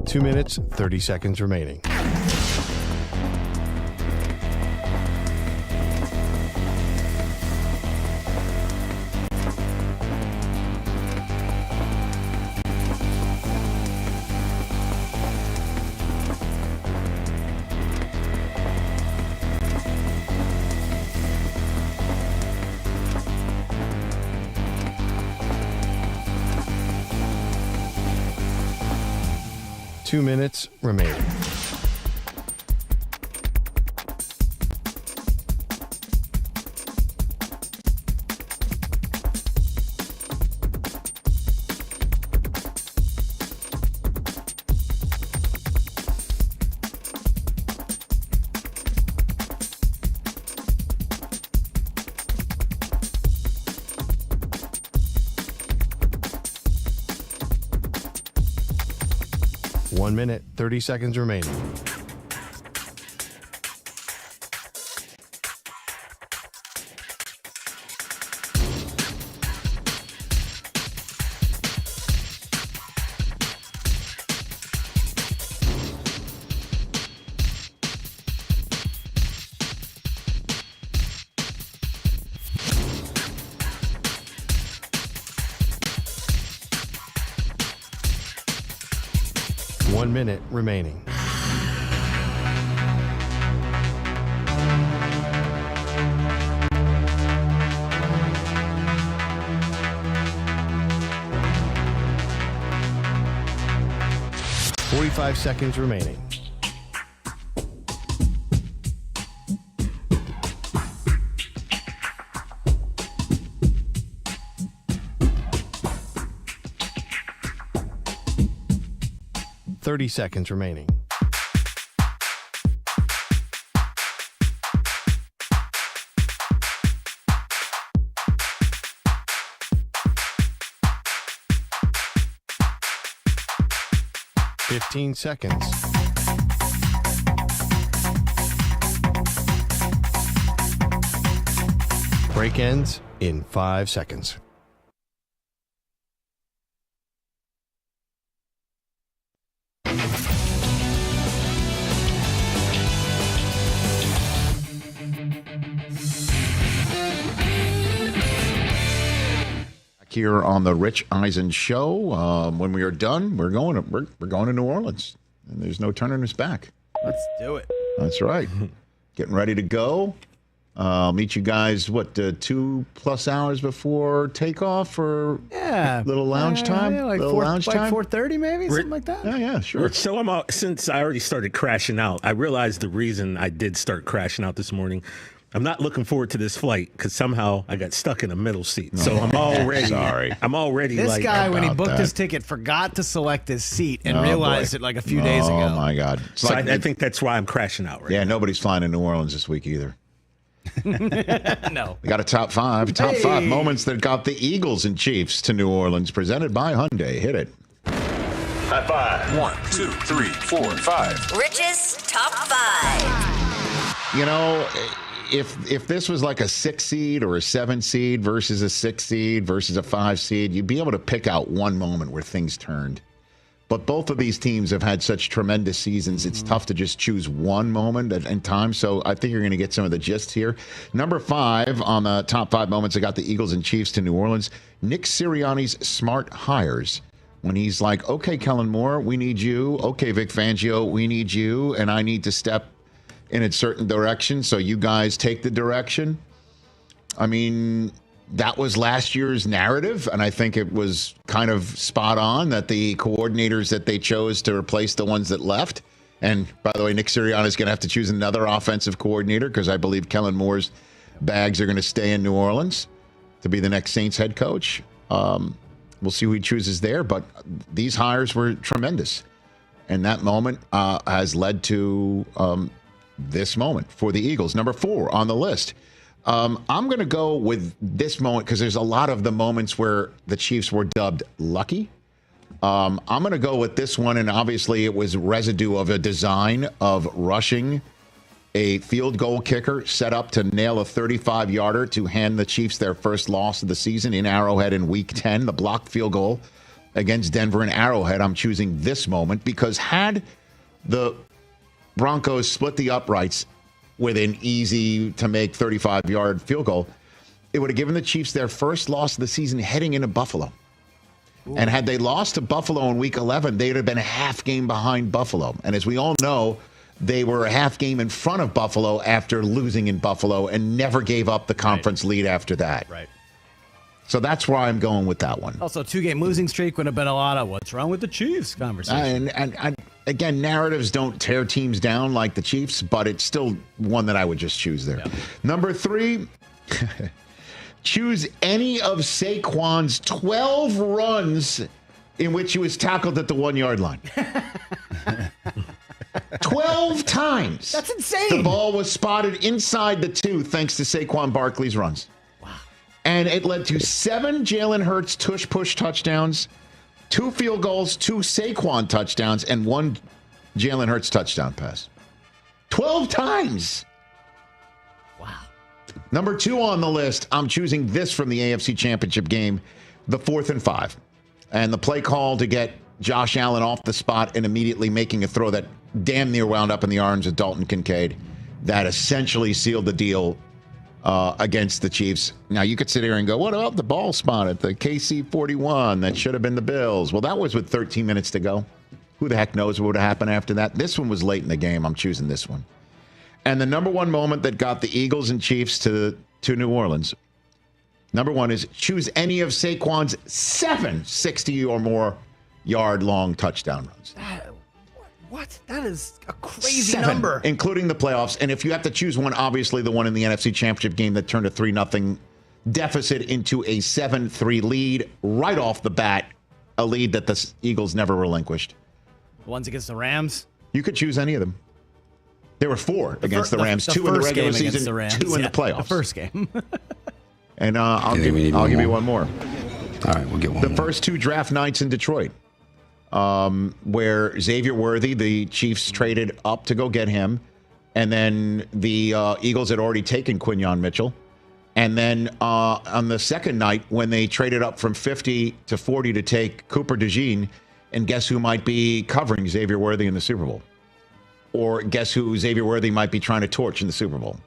Two minutes, 30 seconds remaining. Two minutes remaining. One minute, 30 seconds remaining. One minute remaining. 45 seconds remaining. Seconds remaining. Seconds. Break ends in 5 seconds. Here on the Rich Eisen Show. When we are done, we're going to New Orleans, and there's no turning us back. Let's do it. That's right. Getting ready to go. Meet you guys, 2+ hours before takeoff, or little lounge time? Like little lounge time? 4:30 maybe, something like that. Yeah, sure. So I'm out, since I already started crashing out, I realized the reason I did start crashing out this morning. I'm not looking forward to this flight because somehow I got stuck in the middle seat. So I'm already sorry. I'm already This like, guy, when he about booked that. his ticket, forgot to select his seat and realized it like a few days ago. Oh my God! It's So like- I think that's why I'm crashing out right now. yeah, nobody's flying to New Orleans this week either. No. We got a top five moments that got the Eagles and Chiefs to New Orleans, presented by Hyundai. Hit it. High five. 1, 2, 3, 4, 5. Rich's Top 5. You know, if this was like a 6 seed or a 7 seed versus a 6 seed versus a 5 seed, you'd be able to pick out one moment where things turned. But both of these teams have had such tremendous seasons, it's tough to just choose one moment in time. So I think you're going to get some of the gist here. Number 5 on the top 5 moments that got the Eagles and Chiefs to New Orleans, Nick Sirianni's smart hires. When he's like, okay, Kellen Moore, we need you. Okay, Vic Fangio, we need you. And I need to step in a certain direction, so you guys take the direction. I mean, that was last year's narrative, and I think it was kind of spot on that the coordinators that they chose to replace the ones that left. And by the way, Nick Sirianni is going to have to choose another offensive coordinator because I believe Kellen Moore's bags are going to stay in New Orleans to be the next Saints head coach. We'll see who he chooses there, but these hires were tremendous. And that moment has led to this moment for the Eagles. Number 4 on the list. I'm going to go with this moment because there's a lot of the moments where the Chiefs were dubbed lucky. I'm going to go with this one, and obviously it was residue of a design of rushing a field goal kicker set up to nail a 35-yarder to hand the Chiefs their first loss of the season in Arrowhead in Week 10, the blocked field goal against Denver in Arrowhead. I'm choosing this moment because had the Broncos split the uprights with an easy-to-make 35-yard field goal, it would have given the Chiefs their first loss of the season heading into Buffalo. Ooh. And had they lost to Buffalo in Week 11, they'd have been a half game behind Buffalo. And as we all know, they were a half game in front of Buffalo after losing in Buffalo and never gave up the conference lead after that. Right. So that's where I'm going with that one. Also, 2-game losing streak would have been a lot of what's wrong with the Chiefs conversation. And again, narratives don't tear teams down like the Chiefs, but it's still one that I would just choose there. Yeah. Number 3, choose any of Saquon's 12 runs in which he was tackled at the 1-yard line. 12 times. That's insane. The ball was spotted inside the 2 thanks to Saquon Barkley's runs. Wow. And it led to 7 Jalen Hurts tush-push touchdowns, 2 field goals, 2 Saquon touchdowns, and 1 Jalen Hurts touchdown pass. 12 times. Wow. Number 2 on the list, I'm choosing this from the AFC Championship game, the 4th and 5. And the play call to get Josh Allen off the spot and immediately making a throw that damn near wound up in the arms of Dalton Kincaid. That essentially sealed the deal against the Chiefs. Now, you could sit here and go, what about the ball spot at the KC-41? That should have been the Bills. Well, that was with 13 minutes to go. Who the heck knows what would have happened after that? This one was late in the game. I'm choosing this one. And the number 1 moment that got the Eagles and Chiefs to New Orleans, number 1 is choose any of Saquon's 7 60 or more yard long touchdown runs. What? That is a crazy 7, number. including the playoffs. And if you have to choose one, obviously the one in the NFC Championship game that turned a 3-0 deficit into a 7-3 lead right off the bat, a lead that the Eagles never relinquished. The ones against the Rams? You could choose any of them. There were 4 against the Rams, 2 in the regular season, 2 in the playoffs. The first game. And I'll give you one more. All right, we'll get one The more. first 2 draft nights in Detroit, where Xavier Worthy, the Chiefs traded up to go get him, and then the Eagles had already taken Quinyon Mitchell. And then on the second night, when they traded up from 50 to 40 to take Cooper DeJean, and guess who might be covering Xavier Worthy in the Super Bowl? Or guess who Xavier Worthy might be trying to torch in the Super Bowl?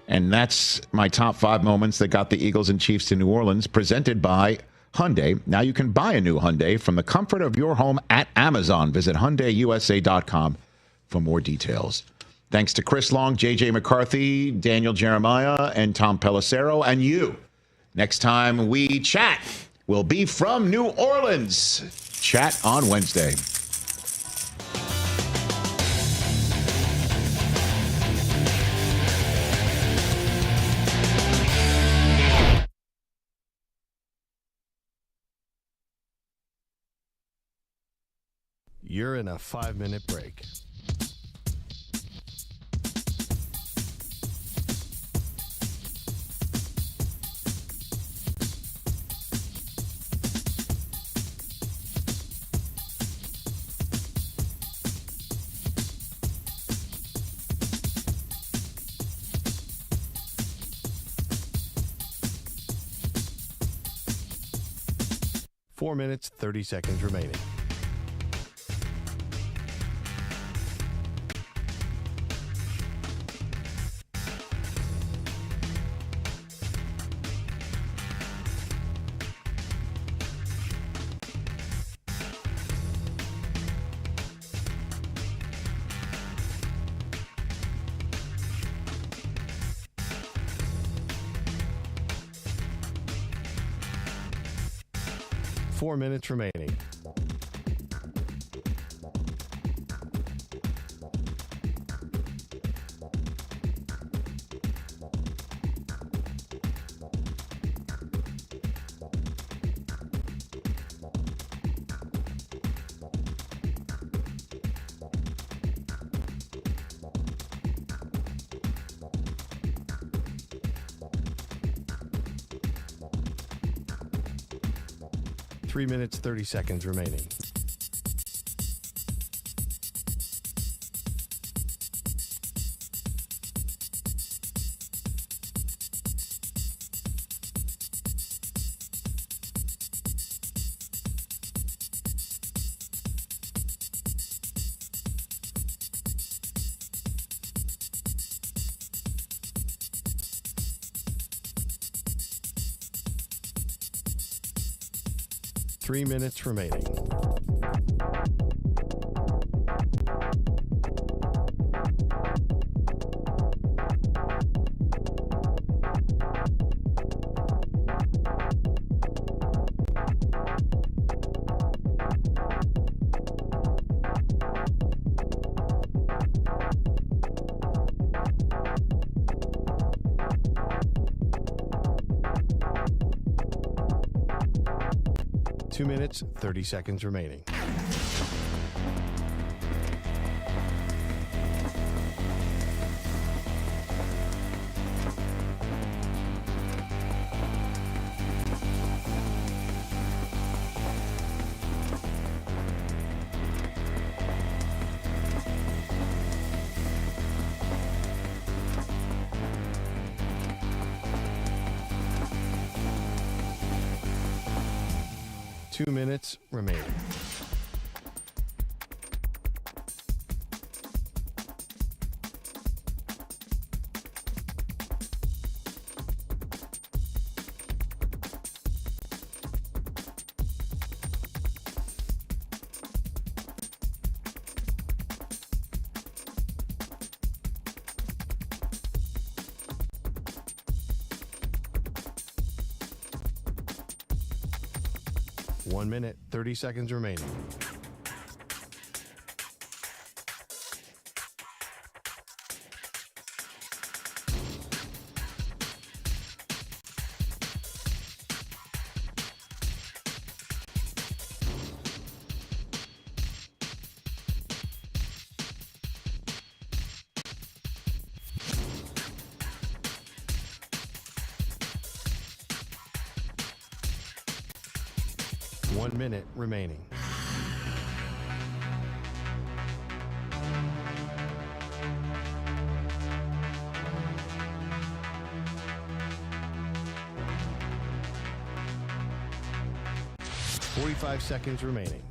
And that's my top 5 moments that got the Eagles and Chiefs to New Orleans, presented by Hyundai. Now you can buy a new Hyundai from the comfort of your home at Amazon. Visit HyundaiUSA.com for more details. Thanks to Chris Long, J.J. McCarthy, Daniel Jeremiah, and Tom Pelissero, and you. Next time we chat, we'll be from New Orleans. Chat on Wednesday. You're in a 5-minute break. Four minutes, 30 seconds remaining. Four minutes remaining. Three minutes, 30 seconds remaining. Three minutes remaining. Two minutes, 30 seconds remaining. Two minutes remaining. One minute, 30 seconds remaining. 1 minute remaining. Forty-five seconds remaining.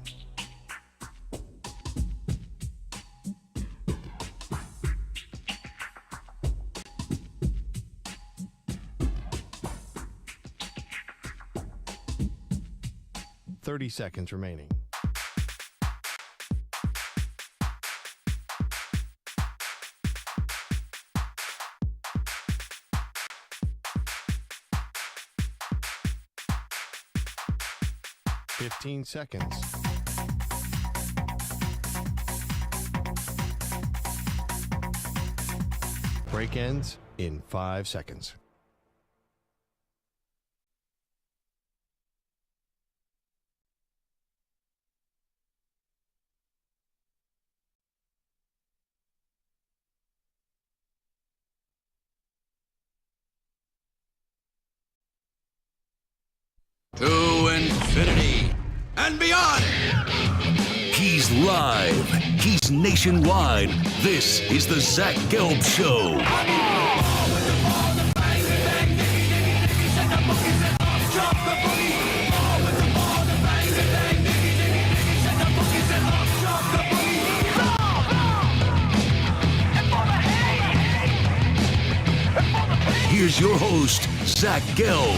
Seconds remaining. Fifteen seconds. Break ends in 5 seconds. To infinity and beyond. He's live. He's nationwide. This is the Zach Gelb Show. Here's your host, Zach Gelb.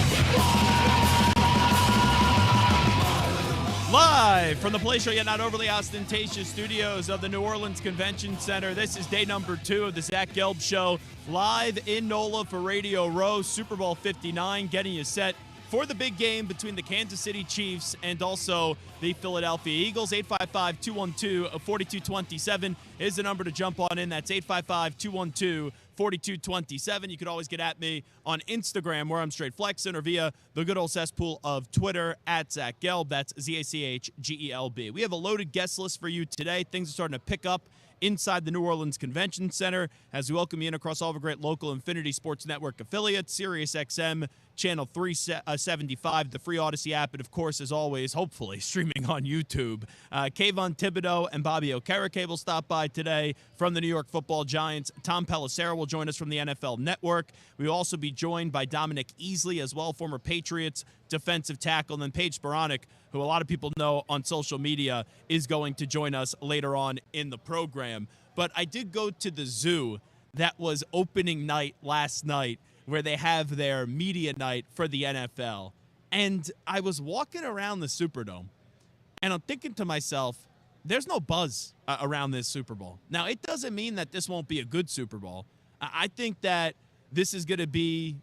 Live from the palatial yet not overly ostentatious studios of the New Orleans Convention Center. This is day number 2 of the Zach Gelb Show, live in NOLA for Radio Row, Super Bowl 59, getting you set for the big game between the Kansas City Chiefs and also the Philadelphia Eagles. 855-212-4227 is the number to jump on in. That's 855-212-4227. You could always get at me on Instagram, where I'm straight flexing, or via the good old cesspool of Twitter at Zach Gelb. That's ZACHGELB. We have a loaded guest list for you today. Things are starting to pick up inside the New Orleans Convention Center as we welcome you in across all of our great local Infinity Sports Network affiliates, Sirius XM, Channel 375, the free Odyssey app, and of course, as always, hopefully, streaming on YouTube. Kayvon, Thibodeaux, and Bobby Okereke will stop by today from the New York Football Giants. Tom Pelissero will join us from the NFL Network. We will also be joined by Dominic Easley as well, former Patriots defensive tackle, and then Paige Spiranac, who a lot of people know on social media, is going to join us later on in the program. But I did go to the zoo that was opening night last night, where they have their media night for the NFL. And I was walking around the Superdome, and I'm thinking to myself, there's no buzz around this Super Bowl. Now, it doesn't mean that this won't be a good Super Bowl. I think that this is going to be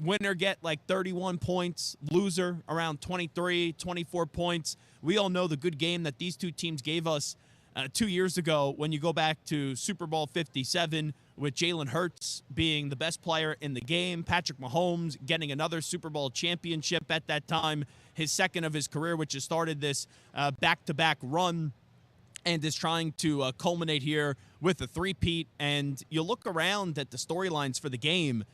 winner get like 31 points, loser around 23, 24 points. We all know the good game that these two teams gave us 2 years ago when you go back to Super Bowl 57 with Jalen Hurts being the best player in the game, Patrick Mahomes getting another Super Bowl championship at that time, his second of his career, which has started this back-to-back run and is trying to culminate here with a three-peat. And you look around at the storylines for the game,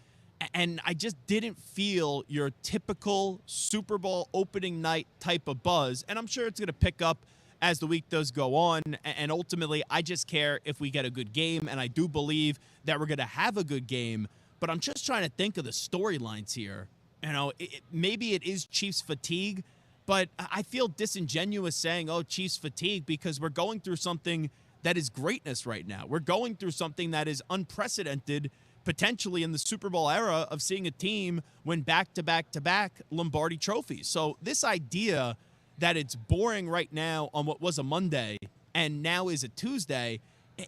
and I just didn't feel your typical Super Bowl opening night type of buzz. And I'm sure it's going to pick up as the week does go on. And ultimately, I just care if we get a good game. And I do believe that we're going to have a good game. But I'm just trying to think of the storylines here. You know, maybe it is Chiefs fatigue, but I feel disingenuous saying, oh, Chiefs fatigue, because we're going through something that is greatness right now. We're going through something that is unprecedented, potentially in the Super Bowl era, of seeing a team win back-to-back-to-back Lombardi trophies. So this idea that it's boring right now on what was a Monday and now is a Tuesday,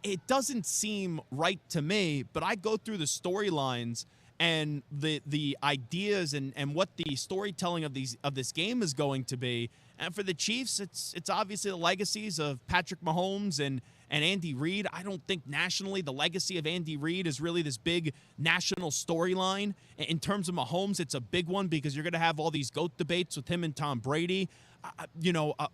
it doesn't seem right to me. But I go through the storylines and the ideas and what the storytelling of this game is going to be. And for the Chiefs, it's obviously the legacies of Patrick Mahomes and Andy Reid. I don't think nationally the legacy of Andy Reid is really this big national storyline. In terms of Mahomes, it's a big one because you're going to have all these GOAT debates with him and Tom Brady.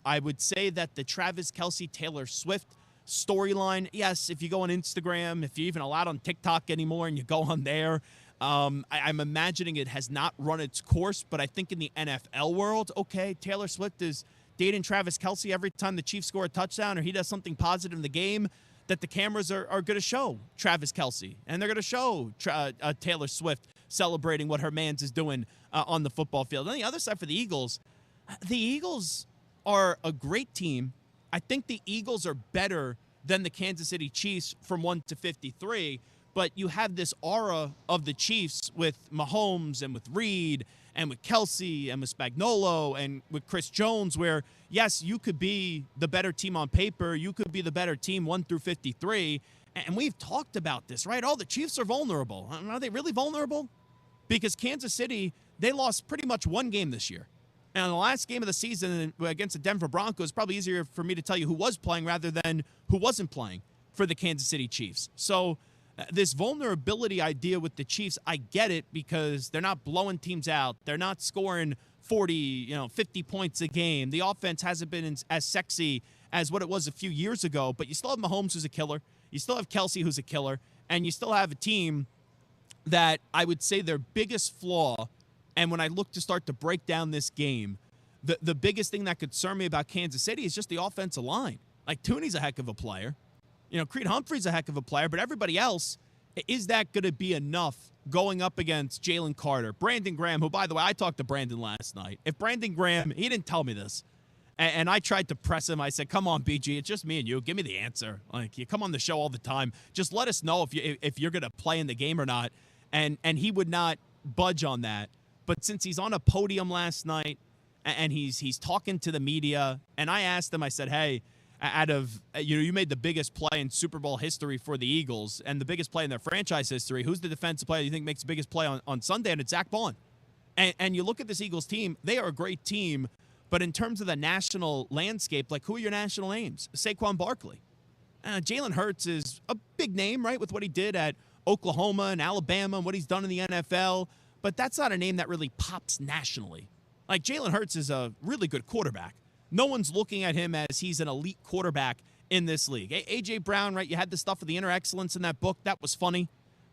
I would say that the Travis Kelce, Taylor Swift storyline, yes, if you go on Instagram, if you're even allowed on TikTok anymore and you go on there, I'm imagining it has not run its course. But I think in the NFL world, okay, Taylor Swift is dating Travis Kelce every time the Chiefs score a touchdown or he does something positive in the game, that the cameras are going to show Travis Kelce, and they're going to show Taylor Swift celebrating what her mans is doing on the football field. On the other side for the Eagles are a great team. I think the Eagles are better than the Kansas City Chiefs from 1 to 53, but you have this aura of the Chiefs with Mahomes and with Reed and with Kelce and with Spagnuolo and with Chris Jones, where, yes, you could be the better team on paper. You could be the better team 1 through 53. And we've talked about this, right? Oh, the Chiefs are vulnerable. Are they really vulnerable? Because Kansas City, they lost pretty much one game this year. And the last game of the season against the Denver Broncos, probably easier for me to tell you who was playing rather than who wasn't playing for the Kansas City Chiefs. So this vulnerability idea with the Chiefs, I get it because they're not blowing teams out. They're not scoring 40, 50 points a game. The offense hasn't been as sexy as what it was a few years ago, but you still have Mahomes, who's a killer. You still have Kelce, who's a killer. And you still have a team that I would say their biggest flaw, and when I look to start to break down this game, the biggest thing that concerned me about Kansas City is just the offensive line. Like, Tooney's a heck of a player. Creed Humphrey's a heck of a player, but everybody else, is that going to be enough going up against Jalen Carter? Brandon Graham, who, by the way, I talked to Brandon last night. If Brandon Graham, he didn't tell me this, and I tried to press him. I said, come on, BG, it's just me and you. Give me the answer. Like, you come on the show all the time. Just let us know if you're going to play in the game or not. And he would not budge on that. But since he's on a podium last night and he's talking to the media, and I asked him, I said, hey, out of, you made the biggest play in Super Bowl history for the Eagles and the biggest play in their franchise history. Who's the defensive player you think makes the biggest play on Sunday? And it's Zach Bond. And you look at this Eagles team, they are a great team. But in terms of the national landscape, like, who are your national names? Saquon Barkley. Jalen Hurts is a big name, right, with what he did at Oklahoma and Alabama and what he's done in the NFL. But that's not a name that really pops nationally. Like, Jalen Hurts is a really good quarterback. No one's looking at him as he's an elite quarterback in this league. A.J. Brown, right, you had the stuff with the inner excellence in that book. That was funny.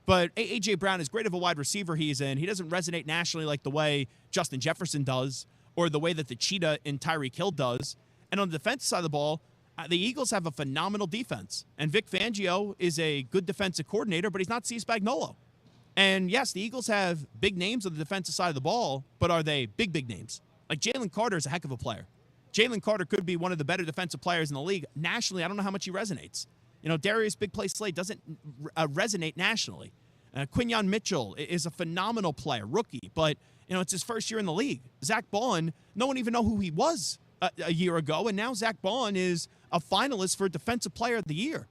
But A.J. Brown, as great of a wide receiver he's in, he doesn't resonate nationally like the way Justin Jefferson does or the way that the Cheetah in Tyreek Hill does. And on the defensive side of the ball, the Eagles have a phenomenal defense. And Vic Fangio is a good defensive coordinator, but he's not Steve Spagnuolo. And yes, the Eagles have big names on the defensive side of the ball, but are they big names? Like, Jalen Carter is a heck of a player. Jalen Carter could be one of the better defensive players in the league. Nationally, I don't know how much he resonates. Darius Big Play Slade doesn't resonate nationally. Quinyon Mitchell is a phenomenal player, rookie, but it's his first year in the league. Zach Bond, no one even know who he was a year ago, and now Zach Bond is a finalist for Defensive Player of the Year.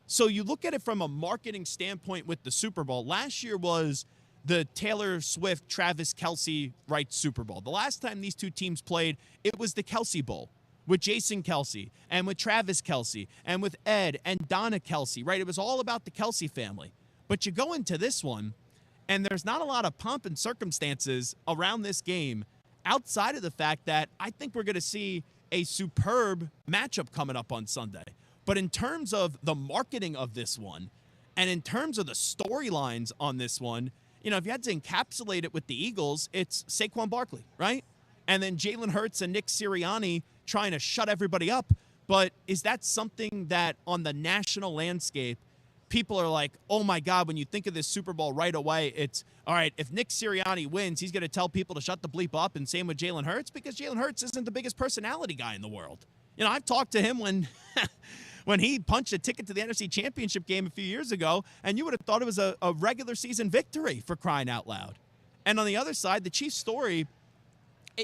So you look at it from a marketing standpoint with the Super Bowl. Last year was the Taylor Swift, Travis Kelce, right, Super Bowl. The last time these two teams played, it was the Kelce Bowl with Jason Kelce and with Travis Kelce and with Ed and Donna Kelce, right? It was all about the Kelce family. But you go into this one, and there's not a lot of pomp and circumstances around this game outside of the fact that I think we're going to see a superb matchup coming up on Sunday. But in terms of the marketing of this one and in terms of the storylines on this one, if you had to encapsulate it with the Eagles, it's Saquon Barkley, right? And then Jalen Hurts and Nick Sirianni trying to shut everybody up. But is that something that on the national landscape, people are like, oh my God, when you think of this Super Bowl right away, it's, all right, if Nick Sirianni wins, he's going to tell people to shut the bleep up, and same with Jalen Hurts, because Jalen Hurts isn't the biggest personality guy in the world. I've talked to him when he punched a ticket to the NFC Championship game a few years ago, and you would have thought it was a regular season victory, for crying out loud. And on the other side, the Chiefs story,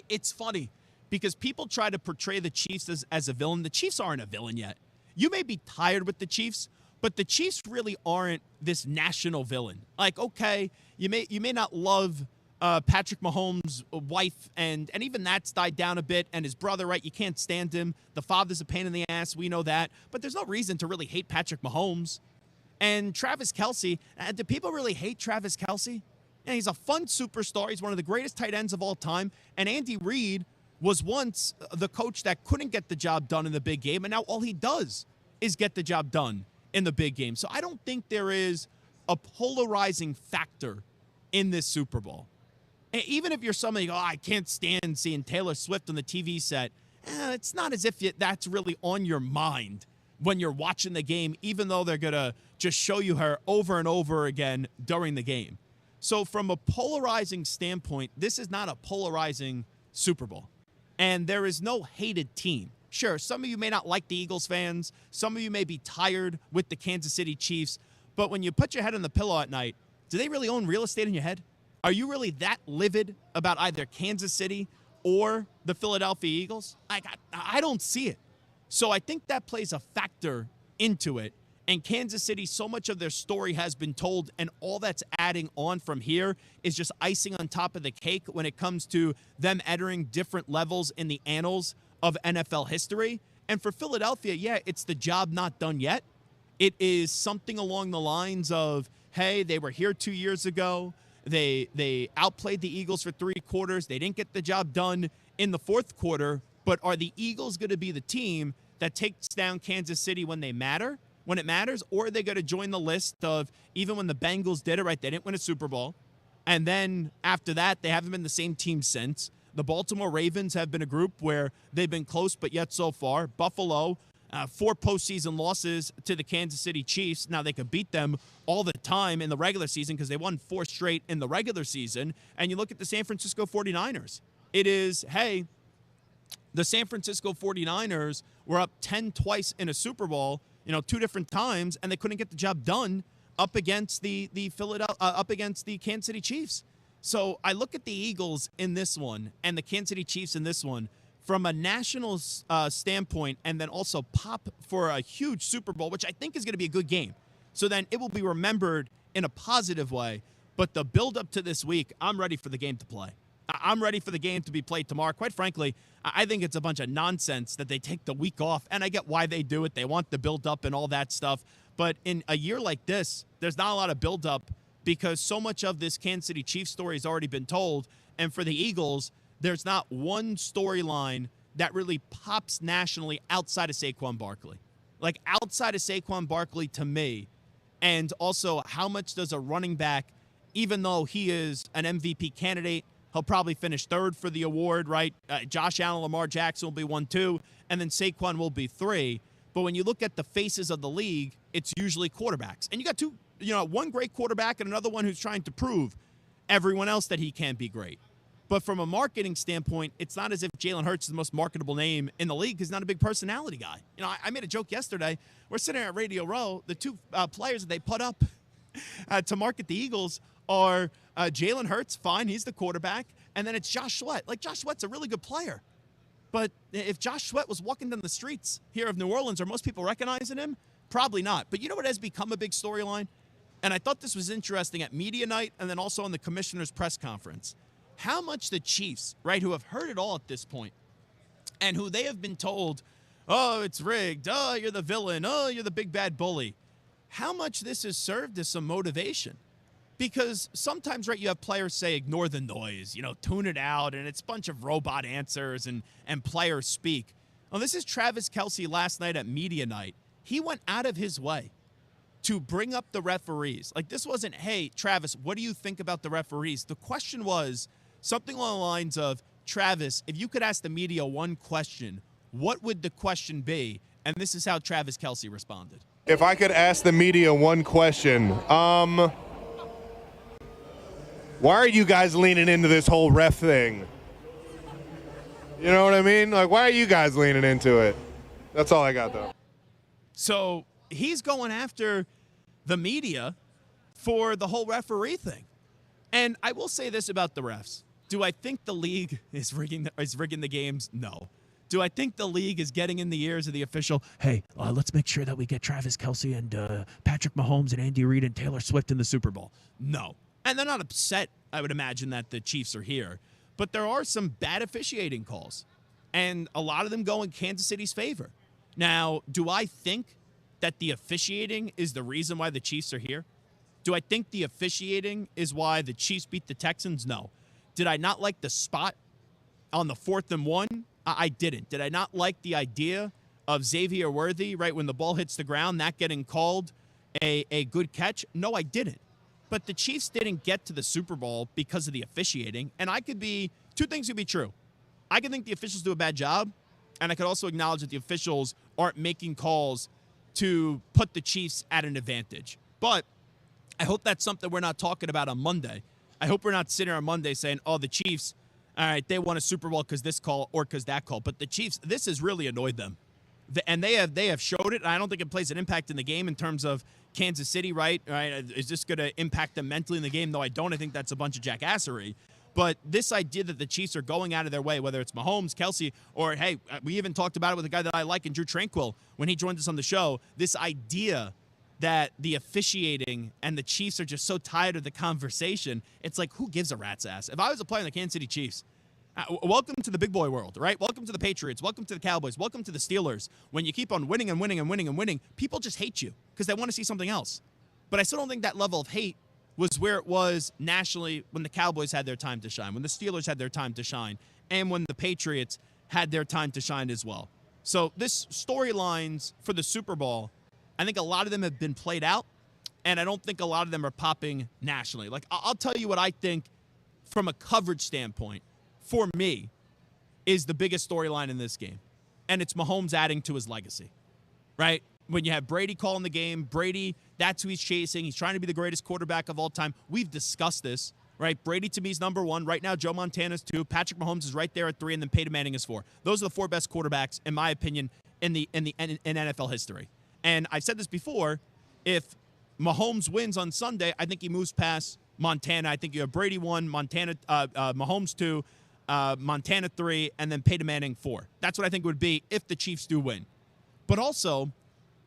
it's funny because people try to portray the Chiefs as a villain. The Chiefs aren't a villain yet. You may be tired with the Chiefs, but the Chiefs really aren't this national villain. Like, okay, you may not love Patrick Mahomes' wife, and even that's died down a bit, and his brother, right? You can't stand him. The father's a pain in the ass. We know that. But there's no reason to really hate Patrick Mahomes. And Travis Kelce, do people really hate Travis Kelce? Yeah, he's a fun superstar. He's one of the greatest tight ends of all time. And Andy Reid was once the coach that couldn't get the job done in the big game, and now all he does is get the job done in the big game. So I don't think there is a polarizing factor in this Super Bowl. Even if you're somebody, I can't stand seeing Taylor Swift on the TV set, it's not as if that's really on your mind when you're watching the game, even though they're going to just show you her over and over again during the game. So from a polarizing standpoint, this is not a polarizing Super Bowl. And there is no hated team. Sure, some of you may not like the Eagles fans. Some of you may be tired with the Kansas City Chiefs. But when you put your head on the pillow at night, do they really own real estate in your head? Are you really that livid about either Kansas City or the Philadelphia Eagles? I don't see it. So I think that plays a factor into it. And Kansas City, so much of their story has been told, and all that's adding on from here is just icing on top of the cake when it comes to them entering different levels in the annals of NFL history. And for Philadelphia, yeah, it's the job not done yet. It is something along the lines of, hey, they were here 2 years ago. They outplayed the Eagles for 3 quarters. They didn't get the job done in the fourth quarter. But are the Eagles going to be the team that takes down Kansas City when it matters, or are they going to join the list of, even when the Bengals did it, right, they didn't win a Super Bowl, and then after that, they haven't been the same team since. The Baltimore Ravens have been a group where they've been close, but yet so far. Buffalo, 4 postseason losses to the Kansas City Chiefs. Now, they could beat them all the time in the regular season because they won 4 straight in the regular season. And you look at the San Francisco 49ers. It is, hey, the San Francisco 49ers were up 10 twice in a Super Bowl, 2 different times, and they couldn't get the job done up against the Kansas City Chiefs. So I look at the Eagles in this one and the Kansas City Chiefs in this one from a national standpoint, and then also pop for a huge Super Bowl, which I think is going to be a good game. So then it will be remembered in a positive way. But the build-up to this week, I'm ready for the game to play. I'm ready for the game to be played tomorrow. Quite frankly, I think it's a bunch of nonsense that they take the week off, and I get why they do it. They want the build-up and all that stuff. But in a year like this, there's not a lot of build-up because so much of this Kansas City Chiefs story has already been told. And for the Eagles, there's not one storyline that really pops nationally outside of Saquon Barkley. Like, outside of Saquon Barkley, to me, and also how much does a running back, even though he is an MVP candidate, he'll probably finish 3rd for the award, right? Josh Allen, Lamar Jackson will be 1, 2, and then Saquon will be 3. But when you look at the faces of the league, it's usually quarterbacks. And you got 2, one great quarterback and another one who's trying to prove everyone else that he can be great. But from a marketing standpoint, it's not as if Jalen Hurts is the most marketable name in the league because he's not a big personality guy. I made a joke yesterday. We're sitting at Radio Row. The 2 players that they put up to market the Eagles are Jalen Hurts, fine, he's the quarterback, and then it's Josh Sweat. Like, Josh Sweat's a really good player. But if Josh Sweat was walking down the streets here of New Orleans, are most people recognizing him? Probably not. But you know what has become a big storyline? And I thought this was interesting at media night and then also on the commissioner's press conference. How much the Chiefs, right, who have heard it all at this point, and who they have been told, oh, it's rigged, oh, you're the villain, oh, you're the big bad bully, how much this has served as some motivation. Because sometimes, right, you have players say, ignore the noise, tune it out, and it's a bunch of robot answers and players speak. Well, this is Travis Kelce last night at media night. He went out of his way to bring up the referees. Like, this wasn't, hey, Travis, what do you think about the referees? The question was something along the lines of, Travis, if you could ask the media one question, what would the question be? And this is how Travis Kelce responded. If I could ask the media one question, why are you guys leaning into this whole ref thing? You know what I mean? Like, why are you guys leaning into it? That's all I got, though. So he's going after the media for the whole referee thing. And I will say this about the refs. Do I think the league is rigging the games? No. Do I think the league is getting in the ears of the official? Hey, let's make sure that we get Travis Kelce and Patrick Mahomes and Andy Reid and Taylor Swift in the Super Bowl. No. And they're not upset, I would imagine, that the Chiefs are here. But there are some bad officiating calls. And a lot of them go in Kansas City's favor. Now, do I think that the officiating is the reason why the Chiefs are here? Do I think the officiating is why the Chiefs beat the Texans? No. Did I not like the spot on the 4th and 1? I didn't. Did I not like the idea of Xavier Worthy, right, when the ball hits the ground, that getting called a good catch? No, I didn't. But the Chiefs didn't get to the Super Bowl because of the officiating. And 2 things could be true. I could think the officials do a bad job, And I could also acknowledge that the officials aren't making calls to put the Chiefs at an advantage. But I hope that's something we're not talking about on Monday. I hope we're not sitting here on Monday saying, oh, the Chiefs, all right, they won a Super Bowl because this call or because that call. But the Chiefs, this has really annoyed them. And they have showed it. I don't think it plays an impact in the game in terms of Kansas City, right? Is this going to impact them mentally in the game? No, I don't. I think that's a bunch of jackassery. But this idea that the Chiefs are going out of their way, whether it's Mahomes, Kelsey, or, hey, we even talked about it with a guy that I like, and Drew Tranquill, when he joined us on the show, this idea that the officiating and the Chiefs are just so tired of the conversation, it's like, who gives a rat's ass? If I was a player in the Kansas City Chiefs, welcome to the big boy world, right? Welcome to the Patriots. Welcome to the Cowboys. Welcome to the Steelers. When you keep on winning and winning and winning and winning, people just hate you because they want to see something else. But I still don't think that level of hate was where it was nationally when the Cowboys had their time to shine, when the Steelers had their time to shine, and when the Patriots had their time to shine as well. So this storylines for the Super Bowl, I think a lot of them have been played out, and I don't think a lot of them are popping nationally. Like, I'll tell you what I think from a coverage standpoint, for me, is the biggest storyline in this game, and it's Mahomes adding to his legacy, right? When you have Brady calling the game, Brady, that's who he's chasing. He's trying to be the greatest quarterback of all time. We've discussed this, right? Brady to me is number one. Right now, Joe Montana's 2. Patrick Mahomes is right there at 3, and then Peyton Manning is 4. Those are the 4 best quarterbacks, in my opinion, in NFL history. And I've said this before, if Mahomes wins on Sunday, I think he moves past Montana. I think you have Brady 1, Mahomes 2, Montana 3, and then Peyton Manning 4. That's what I think it would be if the Chiefs do win. But also,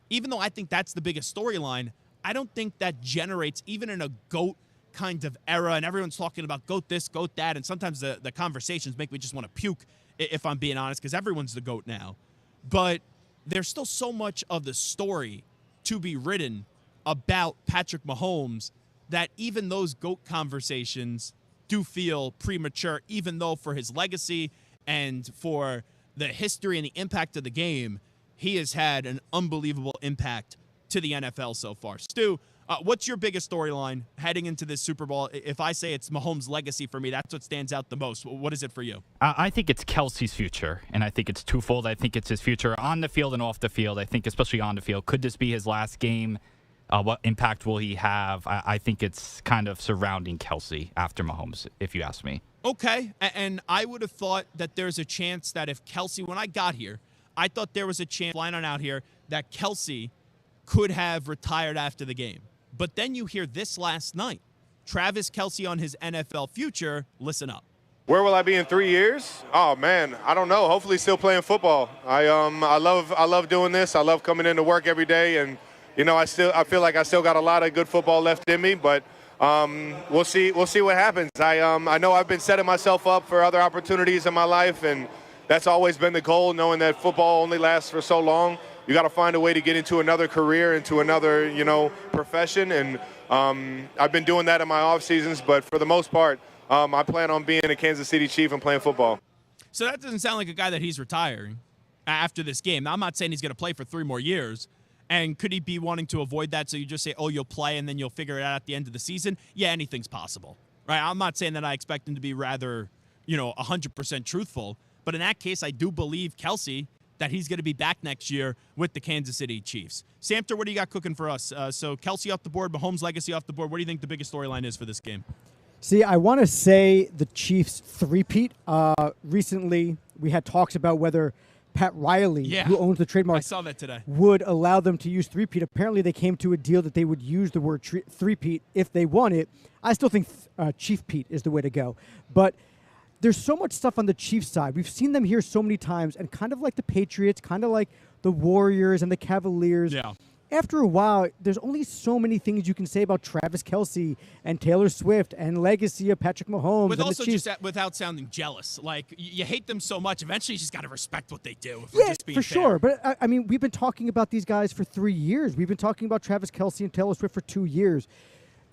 even though I think that's the biggest storyline, I don't think that generates, even in a GOAT kind of era, and everyone's talking about GOAT this, GOAT that, and sometimes the conversations make me just want to puke, if I'm being honest, because everyone's the GOAT now. But there's still so much of the story to be written about Patrick Mahomes that even those GOAT conversations do feel premature, even though for his legacy and for the history and the impact of the game, he has had an unbelievable impact to the NFL so far. Stu, what's your biggest storyline heading into this Super Bowl? If I say it's Mahomes' legacy for me, that's what stands out the most. What is it for you? I think it's Kelsey's future, and I think it's twofold. I think it's his future on the field and off the field. I think especially on the field. Could this be his last game? What impact will he have? I think it's kind of surrounding Kelsey after Mahomes, if you ask me. Okay, and I would have thought that there's a chance that if Kelsey, when I got here, I thought there was a chance flying on out here that Kelsey could have retired after the game. But then you hear this last night. Travis Kelce on his NFL future. Listen up. Where will I be in 3 years? Oh man, I don't know. Hopefully still playing football. I love doing this. I love coming into work every day, and you know, I feel like I still got a lot of good football left in me, but we'll see what happens. I know I've been setting myself up for other opportunities in my life, and that's always been the goal, knowing that football only lasts for so long. You got to find a way to get into another career, into another, profession. And I've been doing that in my off seasons, but for the most part, I plan on being a Kansas City Chief and playing football. So that doesn't sound like a guy that he's retiring after this game. Now, I'm not saying he's going to play for 3 more years. And could he be wanting to avoid that? So you just say, oh, you'll play and then you'll figure it out at the end of the season? Yeah, anything's possible, right? I'm not saying that I expect him to be rather, 100% truthful. But in that case, I do believe Kelsey that he's going to be back next year with the Kansas City Chiefs. Samter, what do you got cooking for us? So Kelsey off the board, Mahomes' legacy off the board. What do you think the biggest storyline is for this game? See, I want to say the Chiefs three-peat. Recently, we had talks about whether Pat Riley, who owns the trademark, I saw that today, would allow them to use three-peat. Apparently, they came to a deal that they would use the word three-peat if they won it. I still think Chief Pete is the way to go. But there's so much stuff on the Chiefs side. We've seen them here so many times, and kind of like the Patriots, kind of like the Warriors and the Cavaliers. Yeah. After a while, there's only so many things you can say about Travis Kelce and Taylor Swift and legacy of Patrick Mahomes. With and also the Chiefs. just without sounding jealous. Like, you hate them so much, eventually you just got to respect what they do. If Yeah, just being for fair. sure. But, I mean, we've been talking about these guys for 3 years. We've been talking about Travis Kelce and Taylor Swift for 2 years.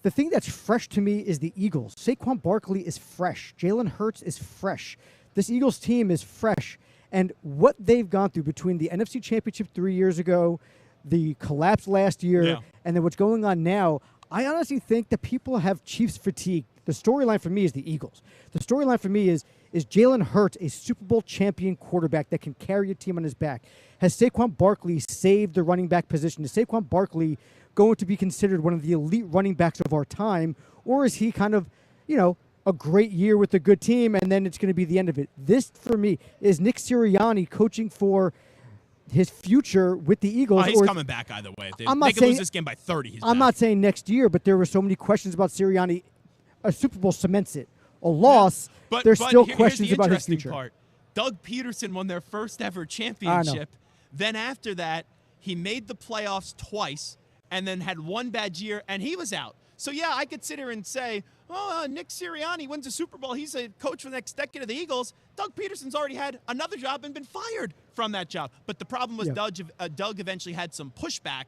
The thing that's fresh to me is the Eagles. Saquon Barkley is fresh. Jalen Hurts is fresh. This Eagles team is fresh. And what they've gone through between the NFC Championship 3 years ago, the collapse last year, and then what's going on now, I honestly think that people have Chiefs fatigue. The storyline for me is the Eagles. The storyline for me is is Jalen Hurts a Super Bowl champion quarterback that can carry a team on his back? Has Saquon Barkley saved the running back position? Is Saquon Barkley going to be considered one of the elite running backs of our time? Or is he kind of, a great year with a good team and then it's going to be the end of it? This, for me, is Nick Sirianni coaching for his future with the Eagles. He's coming back either way. They could lose this game by 30. I'm not saying next year, but there were so many questions about Sirianni. A Super Bowl cements it. A loss, there's still questions about his future. Part. Doug Peterson won their first ever championship. Then after that, he made the playoffs twice and then had one bad year, and he was out. So, yeah, I could sit here and say, Nick Sirianni wins a Super Bowl. He's a coach for the next decade of the Eagles. Doug Peterson's already had another job and been fired from that job. But the problem was Doug eventually had some pushback,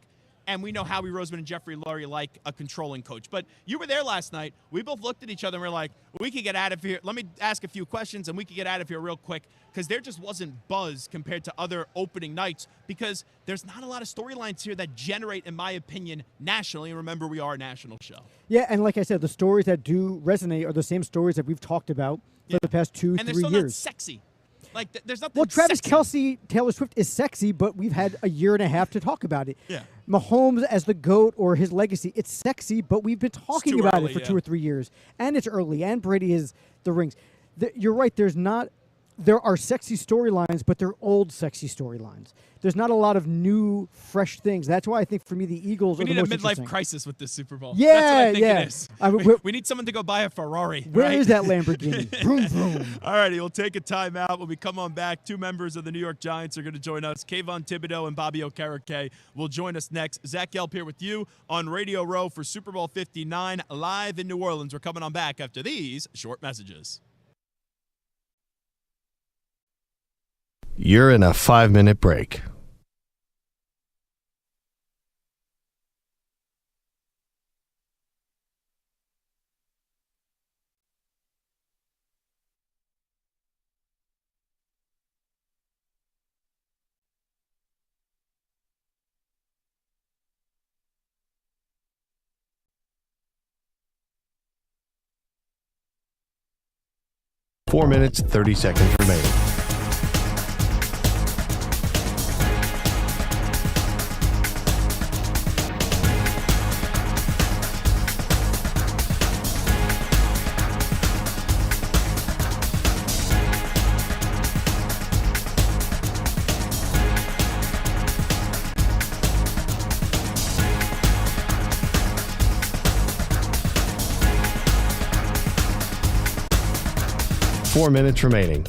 and we know Howie Roseman and Jeffrey Lurie like a controlling coach. But you were there last night. We both looked at each other and we're like, we could get out of here. Let me ask a few questions, and we could get out of here real quick, because there just wasn't buzz compared to other opening nights, because there's not a lot of storylines here that generate, in my opinion, nationally. Remember, we are a national show. Yeah, and like I said, the stories that do resonate are the same stories that we've talked about for the past 2-3 years. And they're still not sexy. Like, there's nothing. Well, Travis sexy. Kelce, Taylor Swift is sexy, but we've had a year and a half to talk about it. Yeah. Mahomes as the GOAT or his legacy, it's sexy, but we've been talking about early, it for 2 or 3 years. And it's early, and Brady is the rings. You're right, there are sexy storylines, but they're old sexy storylines. There's not a lot of new, fresh things. That's why I think, for me, the Eagles are the most interesting. We need a midlife crisis with this Super Bowl. Yeah, that's what I think it is. We need someone to go buy a Ferrari. Where is that Lamborghini? Vroom, vroom. All righty, we'll take a timeout. When we come on back, 2 members of the New York Giants are going to join us. Kayvon Thibodeaux and Bobby Okereke will join us next. Zach Gelb here with you on Radio Row for Super Bowl 59, live in New Orleans. We're coming on back after these short messages. You're in a 5-minute break. Four minutes, 30 seconds remaining. Four minutes remaining.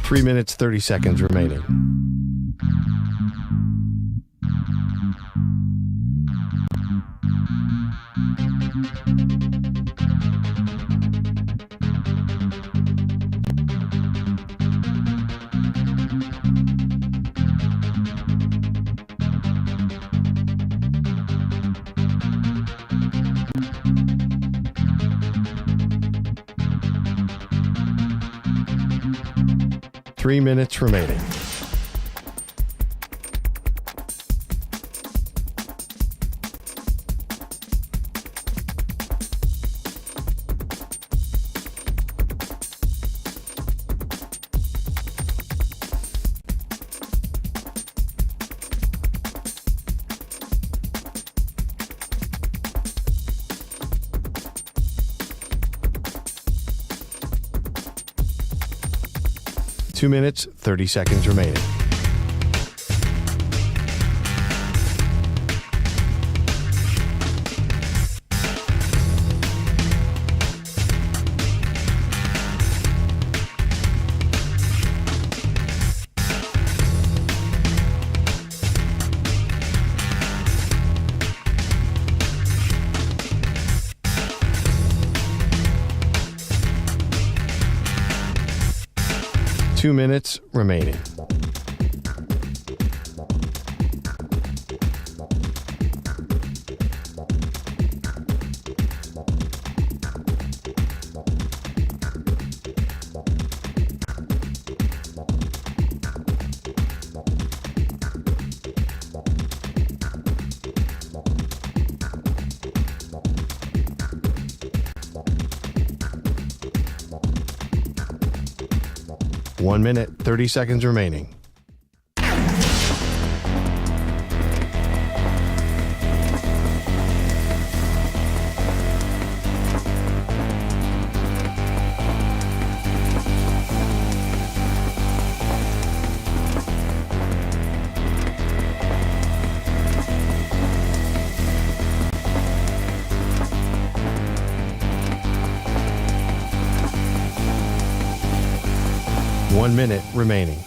Three minutes, 30 seconds remaining. Three minutes remaining. Two minutes, 30 seconds remaining. 2 minutes remaining. One minute, 30 seconds remaining. One minute remaining.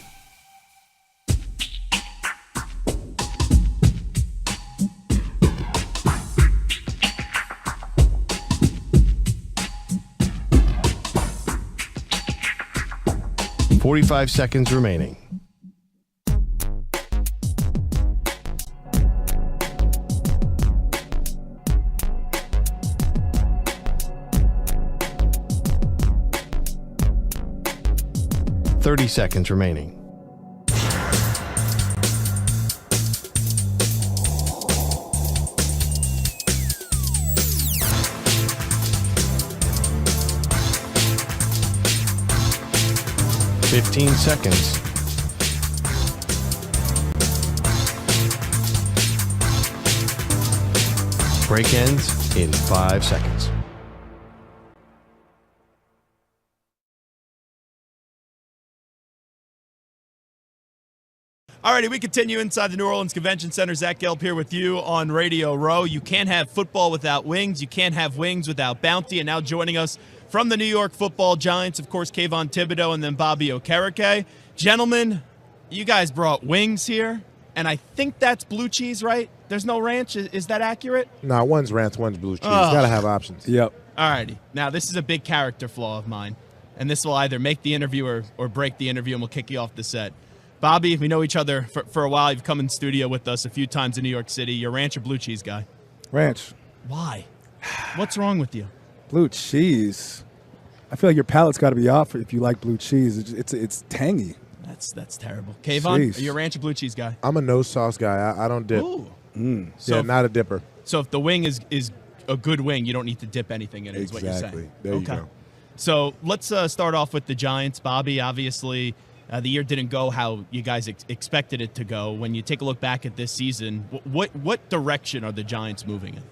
Forty-five seconds remaining. Thirty seconds remaining. Fifteen seconds. Break ends in 5 seconds. Alrighty, we continue inside the New Orleans Convention Center. Zach Gelb here with you on Radio Row. You can't have football without wings. You can't have wings without bounty. And now joining us from the New York Football Giants, of course, Kayvon Thibodeaux and then Bobby Okereke. Gentlemen, you guys brought wings here, and I think that's blue cheese, right? There's no ranch. Is that accurate? No, one's ranch, one's blue cheese. Got to have options. Yep. Alrighty. Now, this is a big character flaw of mine, and this will either make the interview or break the interview, and we'll kick you off the set. Bobby, we know each other for a while. You've come in studio with us a few times in New York City. You're a ranch or blue cheese guy? Ranch. Why? What's wrong with you? Blue cheese. I feel like your palate's got to be off if you like blue cheese. It's tangy. That's terrible. Kayvon, are you a ranch or blue cheese guy? I'm a no sauce guy. I don't dip. Ooh. So not a dipper. So if the wing is a good wing, you don't need to dip anything in it, is what you're saying. There you go. So let's start off with the Giants. Bobby, obviously, the year didn't go how you guys expected it to go. When you take a look back at this season, what direction are the Giants moving in?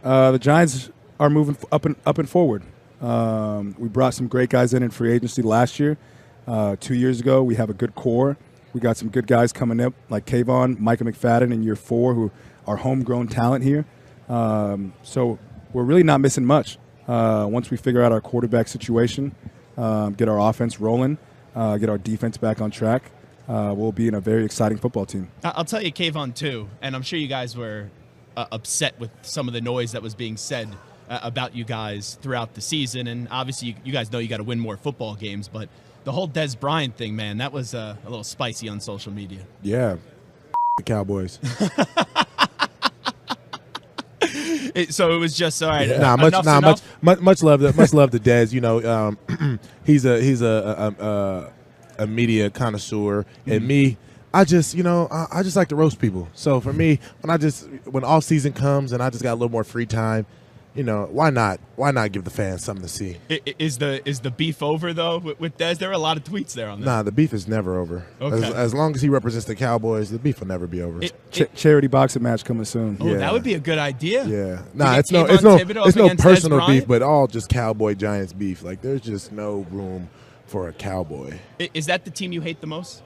The Giants are moving up and forward. We brought some great guys in free agency last year. 2 years ago, we have a good core. We got some good guys coming up like Kayvon, Micah McFadden in year 4, who are homegrown talent here. So we're really not missing much. Once we figure out our quarterback situation, get our offense rolling, get our defense back on track, we'll be in a very exciting football team. I'll tell you, Kayvon, too, and I'm sure you guys were upset with some of the noise that was being said about you guys throughout the season. And obviously, you guys know you got to win more football games, but the whole Dez Bryant thing, man, that was a little spicy on social media. Yeah. The Cowboys. So it was just all right. Yeah. Much love to Dez. You know, he's a media connoisseur, and me, I just like to roast people. So for me, when off season comes and I just got a little more free time, you know, why not give the fans something to see? Is the beef over though with Dez? There are a lot of tweets there on that. Nah, the beef is never over. Okay. As long as he represents the Cowboys, the beef will never be over. Charity boxing match coming soon. Oh, yeah. That would be a good idea. Yeah. Nah, it's no personal beef, but all just Cowboy Giants beef. Like there's just no room for a Cowboy. Is that the team you hate the most?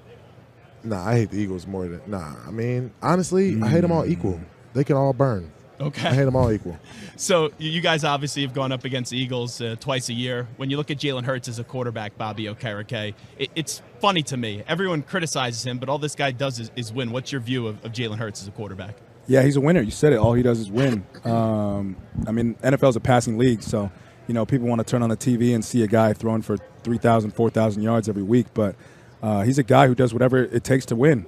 Nah, I hate the Eagles more than I mean, honestly, I hate them all equal. They can all burn. Okay. I hate them all equal. So you guys obviously have gone up against the Eagles twice a year. When you look at Jalen Hurts as a quarterback, Bobby Okereke, it's funny to me. Everyone criticizes him, but all this guy does is win. What's your view of Jalen Hurts as a quarterback? Yeah, he's a winner. You said it. All he does is win. I mean, NFL is a passing league, so, you know, people want to turn on the TV and see a guy throwing for 3,000, 4,000 yards every week. But He's a guy who does whatever it takes to win.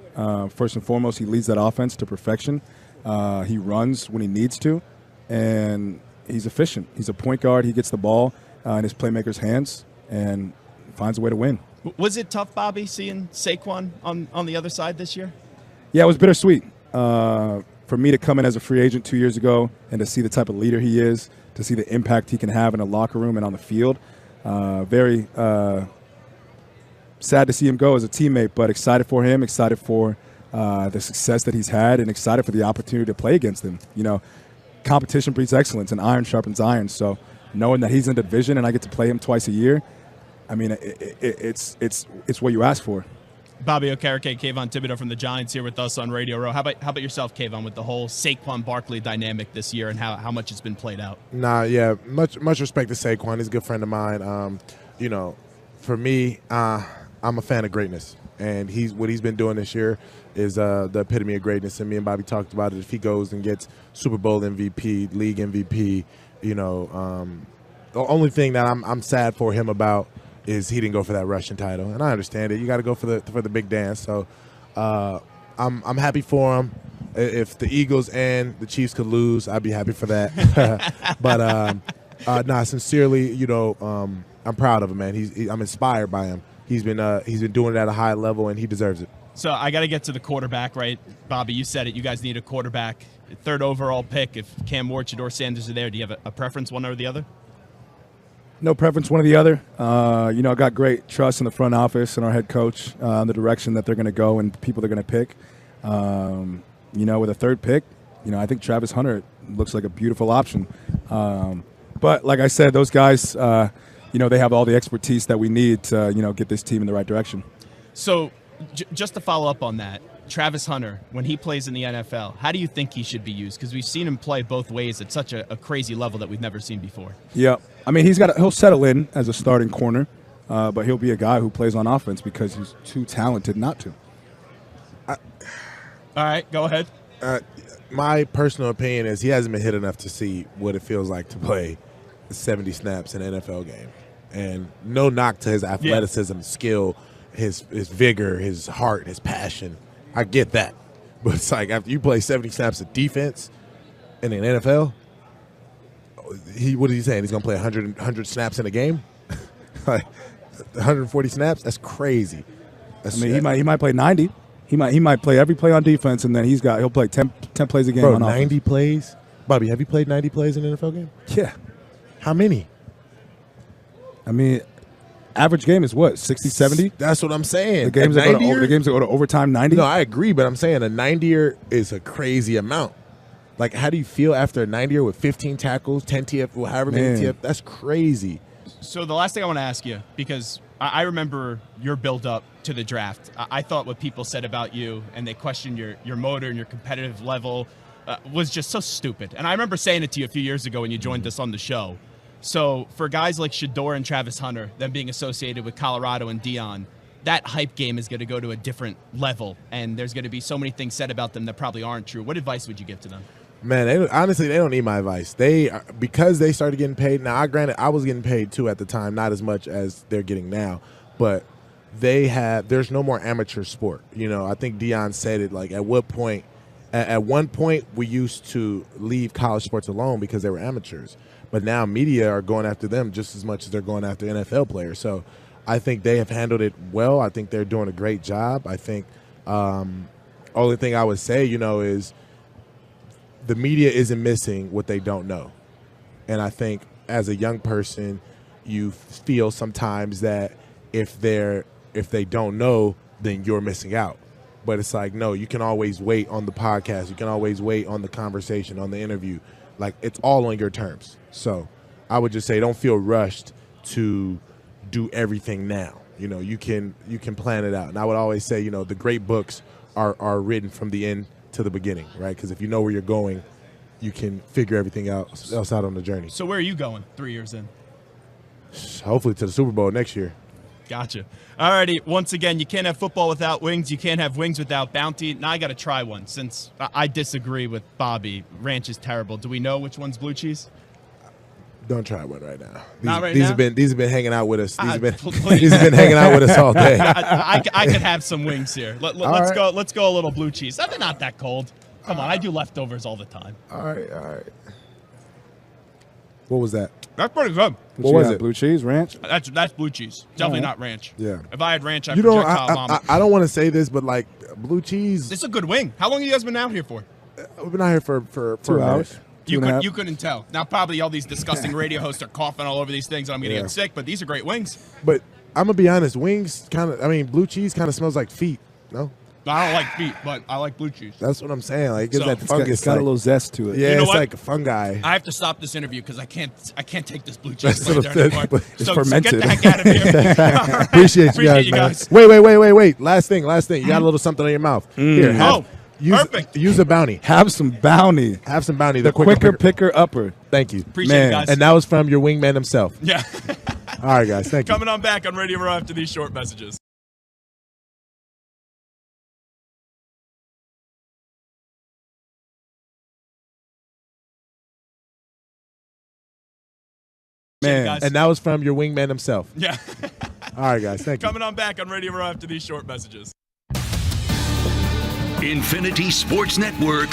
First and foremost, he leads that offense to perfection. He runs when he needs to, and he's efficient. He's a point guard. He gets the ball in his playmaker's hands and finds a way to win. Was it tough, Bobby, seeing Saquon on the other side this year? Yeah, it was bittersweet. For me to come in as a free agent 2 years ago and to see the type of leader he is, to see the impact he can have in a locker room and on the field, very sad to see him go as a teammate, but excited for him, excited for the success that he's had, and excited for the opportunity to play against him. You know, competition breeds excellence, and iron sharpens iron. So knowing that he's in the division and I get to play him twice a year, I mean, it's what you ask for. Bobby Okereke, Kayvon Thibodeaux from the Giants here with us on Radio Row. How about yourself, Kayvon, with the whole Saquon Barkley dynamic this year and how much it's been played out? Nah, yeah, much respect to Saquon. He's a good friend of mine. You know, for me, I'm a fan of greatness, and what he's been doing this year is the epitome of greatness. And me and Bobby talked about it. If he goes and gets Super Bowl MVP, league MVP, you know, the only thing that I'm sad for him about is he didn't go for that Russian title, and I understand it. You got to go for the big dance. So I'm happy for him. If the Eagles and the Chiefs could lose, I'd be happy for that. But nah, sincerely, you know, I'm proud of him, man. I'm inspired by him. He's been doing it at a high level, and he deserves it. So I got to get to the quarterback, right? Bobby, you said it. You guys need a quarterback. 3rd overall pick. If Cam Ward, Shedeur Sanders are there, do you have a preference, one or the other? No preference, one or the other. You know, I got great trust in the front office and our head coach on the direction that they're going to go and the people they're going to pick. You know, with a 3rd pick, you know, I think Travis Hunter looks like a beautiful option. But like I said, those guys, you know, they have all the expertise that we need to, you know, get this team in the right direction. So just to follow up on that, Travis Hunter, when he plays in the NFL, how do you think he should be used? Because we've seen him play both ways at such a crazy level that we've never seen before. Yeah. I mean, he'll settle in as a starting corner, but he'll be a guy who plays on offense because he's too talented not to. All right, go ahead. My personal opinion is he hasn't been hit enough to see what it feels like to play 70 snaps in an NFL game. And no knock to his athleticism, skill, his vigor, his heart, his passion. I get that. But it's like after you play 70 snaps of defense in an NFL, what is he saying? He's going to play 100 snaps in a game? Like 140 snaps? That's crazy. I mean, he might play 90. He might play every play on defense, and then he'll play 10 plays a game on offense. 90 plays? Bobby, have you played 90 plays in an NFL game? Yeah. How many? I mean, average game is what, 60, 70? That's what I'm saying. The games that go to overtime, 90? No, I agree, but I'm saying a 90-year is a crazy amount. Like, how do you feel after a 90-year with 15 tackles, 10 TF, however many TF? That's crazy. So the last thing I want to ask you, because I remember your build-up to the draft. I thought what people said about you, and they questioned your motor and your competitive level, was just so stupid. And I remember saying it to you a few years ago when you joined us on the show. So for guys like Shedeur and Travis Hunter, them being associated with Colorado and Dion, that hype game is going to go to a different level, and there's going to be so many things said about them that probably aren't true. What advice would you give to them? Man, honestly, they don't need my advice. Because they started getting paid. Now, granted, I was getting paid too at the time, not as much as they're getting now, but there's no more amateur sport. You know, I think Dion said it, like, at one point we used to leave college sports alone because they were amateurs. But now media are going after them just as much as they're going after NFL players. So I think they have handled it well. I think they're doing a great job. I think only thing I would say, you know, is the media isn't missing what they don't know. And I think as a young person, you feel sometimes that if they don't know, then you're missing out. But it's like, no, you can always wait on the podcast. You can always wait on the conversation, on the interview. Like, it's all on your terms. So I would just say don't feel rushed to do everything now. You know, you can plan it out. And I would always say, you know, the great books are written from the end to the beginning, right? Because if you know where you're going, you can figure everything else out on the journey. So where are you going 3 years in? Hopefully to the Super Bowl next year. Gotcha. All righty. Once again, you can't have football without wings. You can't have wings without bounty. Now I got to try one since I disagree with Bobby. Ranch is terrible. Do we know which one's blue cheese? Don't try one right now. Not right these now? These have been hanging out with us. These have been Please. these have been hanging out with us all day. I could have some wings here. Let's right. go. Let's go a little blue cheese. They're not that cold. Come on, I do leftovers all the time. All right. What was that? That's pretty good. What was it? Blue cheese, ranch? That's blue chease. Definitely not ranch. Yeah. If I had ranch, I'd You know, projectile vomit. I don't want to say this, but like blue cheese. This is a good wing. How long have you guys been out here for? We've been out here for 2 a hours. minute. You couldn't tell. Now probably all these disgusting radio hosts are coughing all over these things, and I'm going to get sick. But these are great wings. But I'm gonna be honest. Wings blue cheese kind of smells like feet. No. I don't like feet, but I like blue cheese. That's what I'm saying. Like, it gives that It's fungus. got a little zest to it. Yeah, You know it's what? like fungi. I have to stop this interview because I can't take this blue cheese That's flavor anymore. It's So fermented. get the heck out of here. All right. Appreciate you guys, man. Wait. Last thing. You got a little something in your mouth. Here, perfect. Use a bounty. Have some bounty. The quicker picker upper. Thank you. Appreciate it, guys. And that was from your wingman himself. Yeah. All right, guys. Thank you. Coming on back on Radio Row after these short messages. Man. Guys. And that was from your wingman himself. Yeah. All right, guys. Thank you. Coming on back on Radio Row after these short messages. Infinity Sports Network.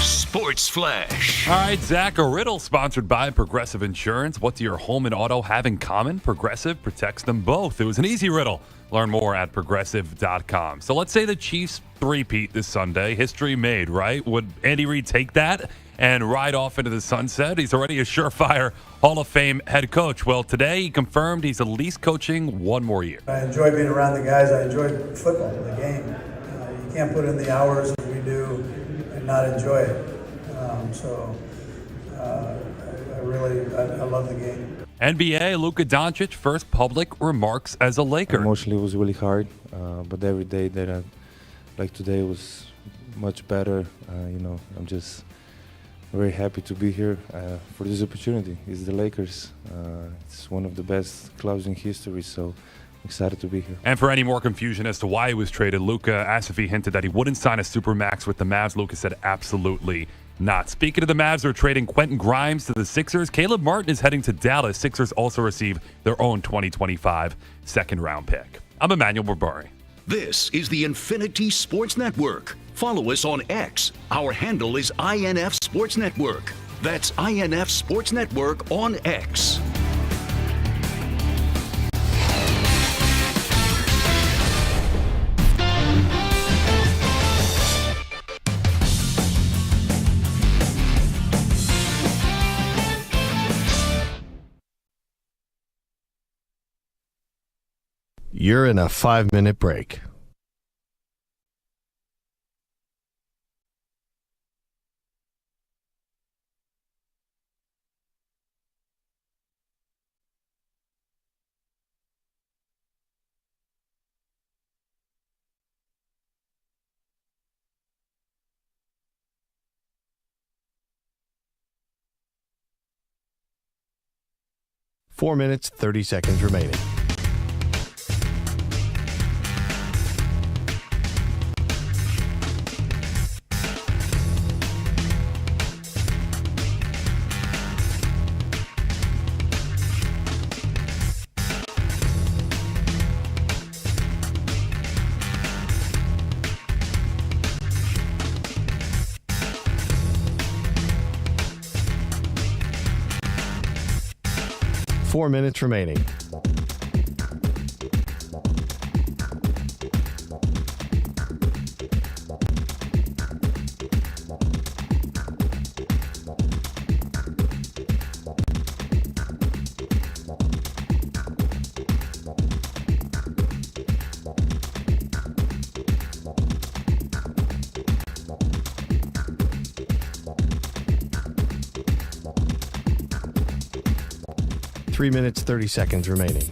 Sports Flash. All right, Zach, a riddle sponsored by Progressive Insurance. What do your home and auto have in common? Progressive protects them both. It was an easy riddle. Learn more at progressive.com. So let's say the Chiefs three-peat this Sunday. History made, right? Would Andy Reid take that and ride off into the sunset? He's already a surefire Hall of Fame head coach. Well, today he confirmed he's at least coaching one more year. I enjoy being around the guys. I enjoy football, the game. You can't put in the hours that we do and not enjoy it. I love the game. NBA, Luka Doncic, first public remarks as a Laker. Emotionally, it was really hard, but every day that like today was much better. I'm just very happy to be here for this opportunity. It's the Lakers. It's one of the best clubs in history, so excited to be here. And for any more confusion as to why he was traded, Luka asked if he hinted that he wouldn't sign a supermax with the Mavs. Luka said absolutely not. Speaking of the Mavs, they're trading Quentin Grimes to the Sixers. Caleb Martin is heading to Dallas. Sixers also receive their own 2025 second-round pick. I'm Emmanuel Barbari. This is the Infinity Sports Network. Follow us on X. Our handle is INF Sports Network. That's INF Sports Network on X. You're in a 5-minute break. Four minutes, 30 seconds remaining. Four minutes remaining. Three minutes, 30 seconds remaining.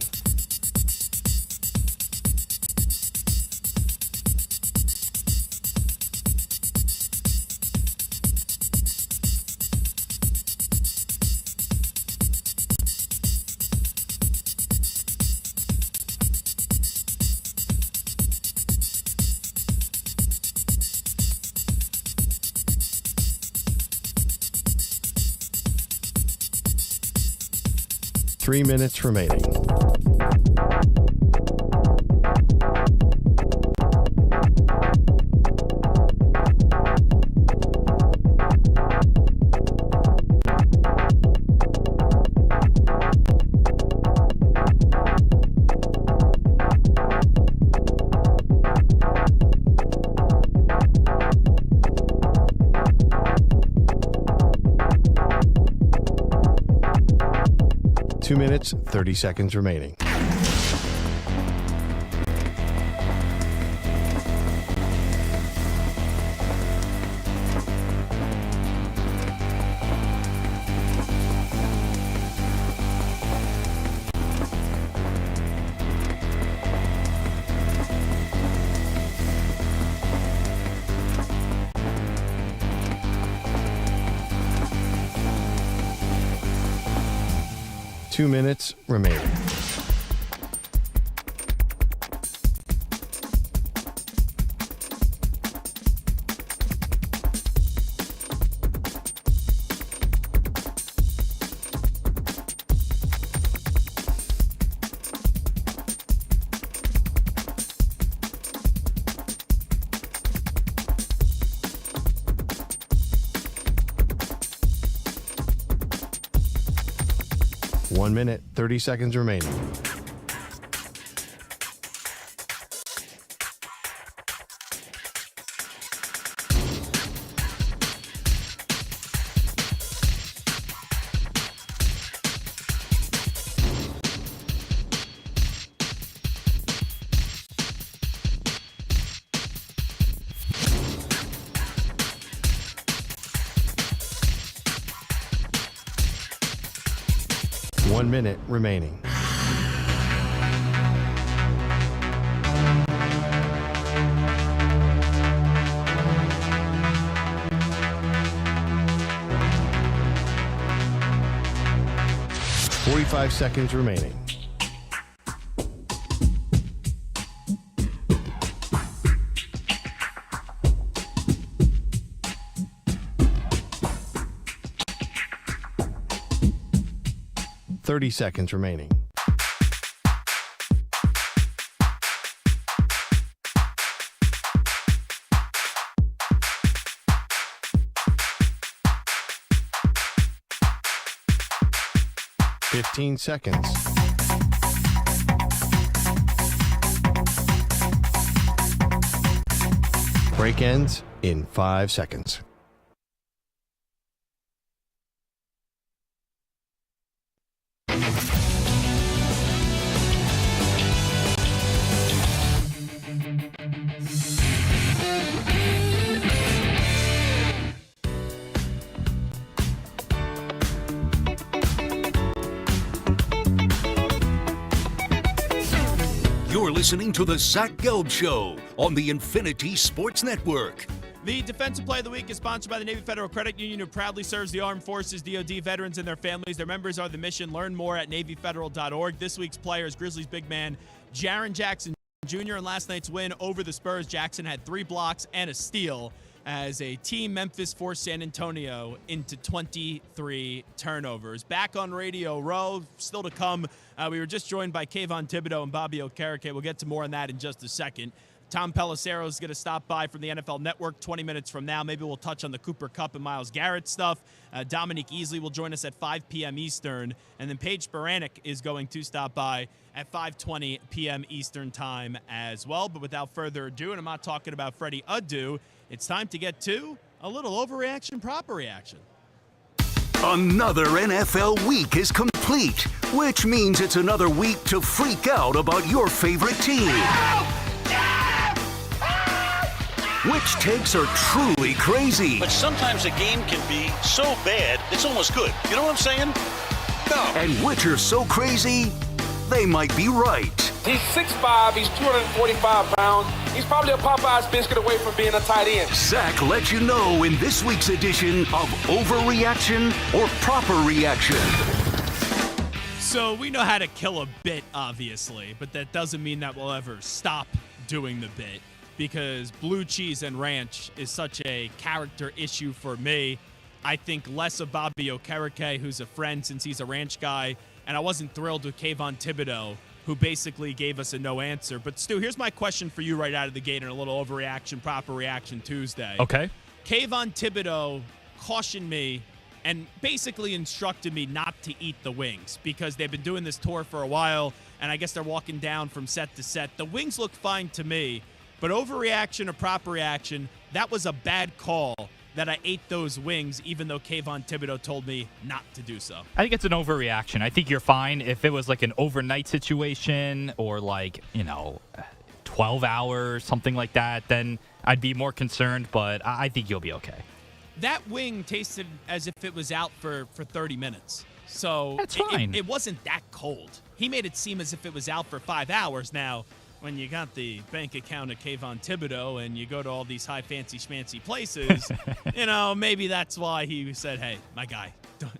3 minutes remaining. Two minutes, 30 seconds remaining. Two minutes remaining. One minute, 30 seconds remaining. One minute remaining. Forty-five seconds remaining. Thirty seconds remaining. Fifteen seconds. Break ends in 5 seconds. You're listening to the Zach Gelb Show on the Infinity Sports Network. The Defensive Play of the Week is sponsored by the Navy Federal Credit Union, who proudly serves the armed forces, DoD veterans, and their families. Their members are the mission. Learn more at NavyFederal.org. This week's player is Grizzlies big man Jaren Jackson Jr. In last night's win over the Spurs, Jackson had 3 blocks and a steal as a team Memphis forced San Antonio into 23 turnovers. Back on Radio Row, still to come. We were just joined by Kayvon, Thibodeaux, and Bobby Okereke. We'll get to more on that in just a second. Tom Pelissero is going to stop by from the NFL Network 20 minutes from now. Maybe we'll touch on the Cooper Kupp and Myles Garrett stuff. Dominique Easley will join us at 5 p.m. Eastern. And then Paige Spiranac is going to stop by at 5:20 p.m. Eastern time as well. But without further ado, and I'm not talking about Freddie Adu, it's time to get to a little overreaction, proper reaction. Another NFL week is complete, which means it's another week to freak out about your favorite team. Which takes are truly crazy. But sometimes a game can be so bad, it's almost good. You know what I'm saying? No. And which are so crazy, they might be right. He's 6'5", he's 245 pounds. He's probably a Popeye's biscuit away from being a tight end. Zach lets you know in this week's edition of Overreaction or Proper Reaction. So we know how to kill a bit, obviously, but that doesn't mean that we'll ever stop doing the bit, because blue cheese and ranch is such a character issue for me. I think less of Bobby Okereke, who's a friend since he's a ranch guy, and I wasn't thrilled with Kayvon Thibodeaux, who basically gave us a no answer. But, Stu, here's my question for you right out of the gate in a little overreaction, proper reaction Tuesday. Okay. Kayvon Thibodeaux cautioned me and basically instructed me not to eat the wings because they've been doing this tour for a while, and I guess they're walking down from set to set. The wings look fine to me, but overreaction or proper reaction, that was a bad call that I ate those wings, even though Kayvon Thibodeaux told me not to do so. I think it's an overreaction. I think you're fine if it was like an overnight situation or 12 hours, something like that, then I'd be more concerned, but I think you'll be okay. That wing tasted as if it was out for 30 minutes. So that's fine. It wasn't that cold. He made it seem as if it was out for 5 hours. Now, when you got the bank account of Kayvon Thibodeaux and you go to all these high fancy schmancy places, maybe that's why he said, hey, my guy,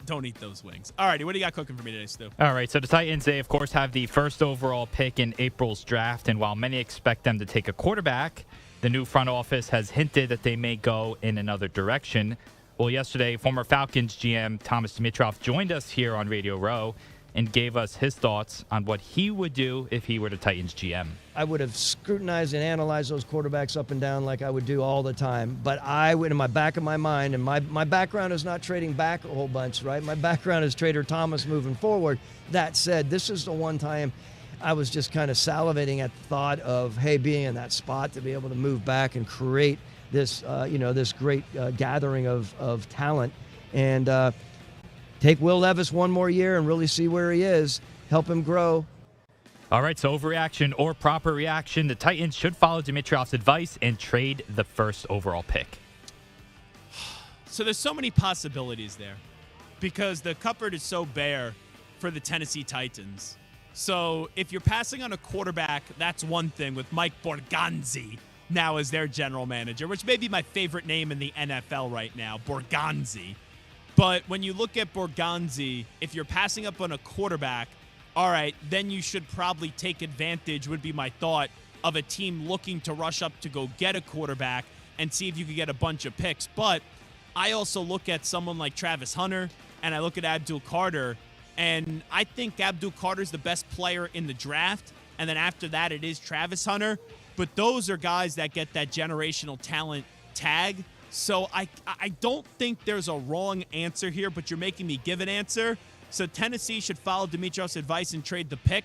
don't eat those wings. All righty, what do you got cooking for me today, Stu? All right, so the Titans, they, of course, have the first overall pick in April's draft, and while many expect them to take a quarterback, the new front office has hinted that they may go in another direction. Well, yesterday, former Falcons GM Thomas Dimitroff joined us here on Radio Row and gave us his thoughts on what he would do if he were the Titans GM. I would have scrutinized and analyzed those quarterbacks up and down like I would do all the time. But I would, in my back of my mind, and my background is not trading back a whole bunch, right? My background is Trader Thomas moving forward. That said, this is the one time I was just kind of salivating at the thought of, hey, being in that spot to be able to move back and create this, this great gathering of talent. And take Will Levis one more year and really see where he is, help him grow. All right, so overreaction or proper reaction, the Titans should follow Dimitroff's advice and trade the first overall pick. So there's so many possibilities there because the cupboard is so bare for the Tennessee Titans. So if you're passing on a quarterback, that's one thing with Mike Borgonzi now as their general manager, which may be my favorite name in the NFL right now, Borgonzi. But when you look at Borgonzi, if you're passing up on a quarterback, all right, then you should probably take advantage, would be my thought, of a team looking to rush up to go get a quarterback and see if you could get a bunch of picks. But I also look at someone like Travis Hunter, and I look at Abdul Carter, and I think Abdul Carter's the best player in the draft, and then after that it is Travis Hunter. But those are guys that get that generational talent tag. So I don't think there's a wrong answer here, but you're making me give an answer. So Tennessee should follow Dimitroff's advice and trade the pick.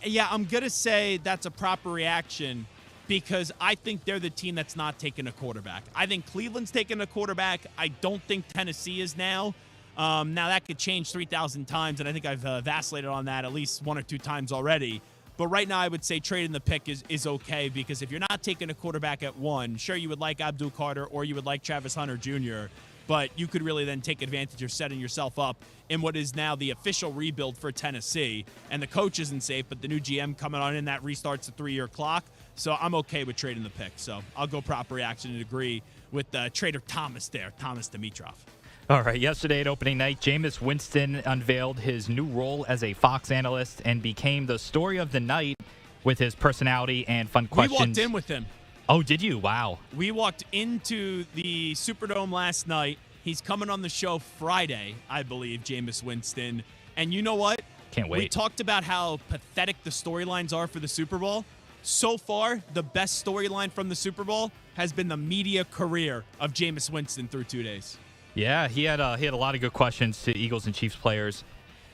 Yeah, I'm going to say that's a proper reaction because I think they're the team that's not taking a quarterback. I think Cleveland's taking a quarterback. I don't think Tennessee is now. Now, that could change 3,000 times, and I think I've vacillated on that at least one or two times already. But right now, I would say trading the pick is okay because if you're not taking a quarterback at one, sure, you would like Abdul Carter or you would like Travis Hunter Jr., but you could really then take advantage of setting yourself up in what is now the official rebuild for Tennessee. And the coach isn't safe, but the new GM coming on in, that restarts the 3-year clock. So I'm okay with trading the pick. So I'll go proper reaction and agree with Trader Thomas there, Thomas Dimitroff. All right, yesterday at opening night, Jameis Winston unveiled his new role as a Fox analyst and became the story of the night with his personality and fun questions. We walked in with him. Oh, did you? Wow. We walked into the Superdome last night. He's coming on the show Friday, I believe, Jameis Winston. And you know what? Can't wait. We talked about how pathetic the storylines are for the Super Bowl. So far, the best storyline from the Super Bowl has been the media career of Jameis Winston through 2 days. Yeah, he had a lot of good questions to Eagles and Chiefs players.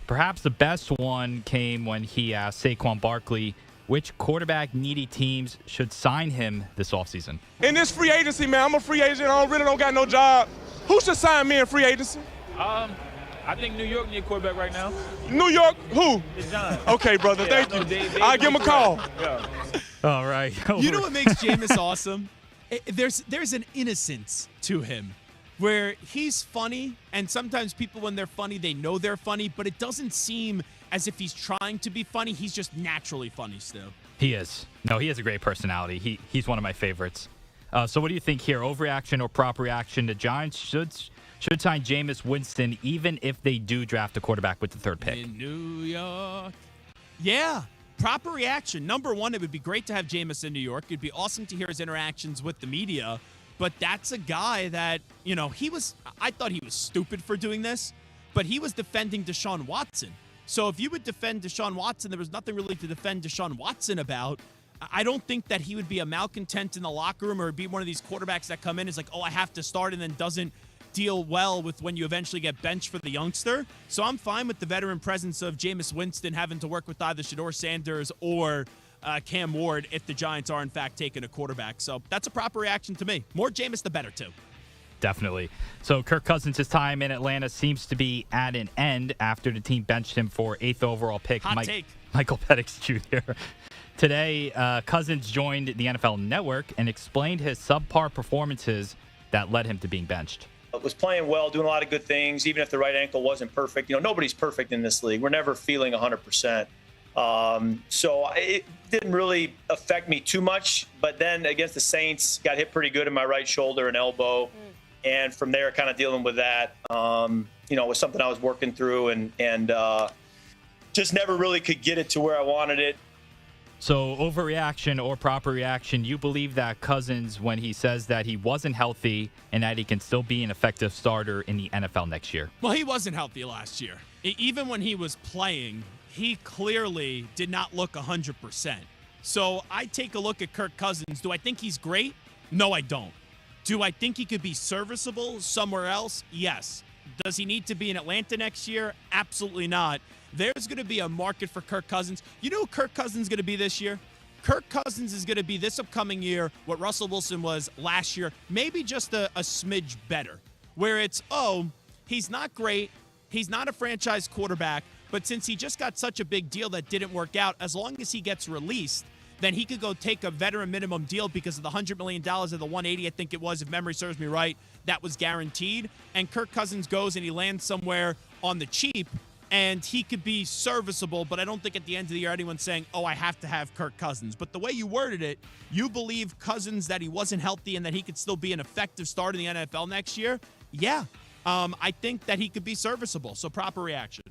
Perhaps the best one came when he asked Saquon Barkley which quarterback-needy teams should sign him this offseason. In this free agency, man, I'm a free agent. I really don't got no job. Who should sign me in free agency? I think New York need a quarterback right now. New York? Who? It's John. Okay, brother. Yeah, thank you. I'll give him a call. Yeah. All right. You know what makes Jameis awesome? There's an innocence to him where he's funny, and sometimes people, when they're funny, they know they're funny, but it doesn't seem as if he's trying to be funny. He's just naturally funny still. He is. No, he has a great personality. He's one of my favorites. So what do you think here? Overreaction or proper reaction? The Giants should sign Jameis Winston even if they do draft a quarterback with the third pick. In New York. Yeah, proper reaction. Number one, it would be great to have Jameis in New York. It'd be awesome to hear his interactions with the media. But that's a guy that, I thought he was stupid for doing this, but he was defending Deshaun Watson. So if you would defend Deshaun Watson, there was nothing really to defend Deshaun Watson about. I don't think that he would be a malcontent in the locker room or be one of these quarterbacks that come in is like, oh, I have to start, and then doesn't deal well with when you eventually get benched for the youngster. So I'm fine with the veteran presence of Jameis Winston having to work with either Shedeur Sanders or Cam Ward if the Giants are, in fact, taking a quarterback. So that's a proper reaction to me. More Jameis, the better, too. Definitely. So Kirk Cousins' time in Atlanta seems to be at an end after the team benched him for 8th overall pick Michael Penix Jr. Today, Cousins joined the NFL Network and explained his subpar performances that led him to being benched. Was playing well, doing a lot of good things, even if the right ankle wasn't perfect. Nobody's perfect in this league. We're never feeling 100%. So it didn't really affect me too much. But then against the Saints, got hit pretty good in my right shoulder and elbow. And from there, kind of dealing with that, was something I was working through and just never really could get it to where I wanted it. So overreaction or proper reaction, you believe that Cousins, when he says that he wasn't healthy and that he can still be an effective starter in the NFL next year? Well, he wasn't healthy last year. Even when he was playing, he clearly did not look 100%. So I take a look at Kirk Cousins. Do I think he's great? No, I don't. Do I think he could be serviceable somewhere else? Yes. Does he need to be in Atlanta next year? Absolutely not. There's going to be a market for Kirk Cousins. You know who Kirk Cousins is going to be this year? Kirk Cousins is going to be this upcoming year what Russell Wilson was last year, maybe just a smidge better, where it's, he's not great, he's not a franchise quarterback, but since he just got such a big deal that didn't work out, as long as he gets released, then he could go take a veteran minimum deal because of the $100 million or the $180, I think it was, if memory serves me right, that was guaranteed. And Kirk Cousins goes and he lands somewhere on the cheap, and he could be serviceable, but I don't think at the end of the year anyone's saying, I have to have Kirk Cousins. But the way you worded it, you believe Cousins that he wasn't healthy and that he could still be an effective starter in the NFL next year? Yeah. I think that he could be serviceable, so proper reaction.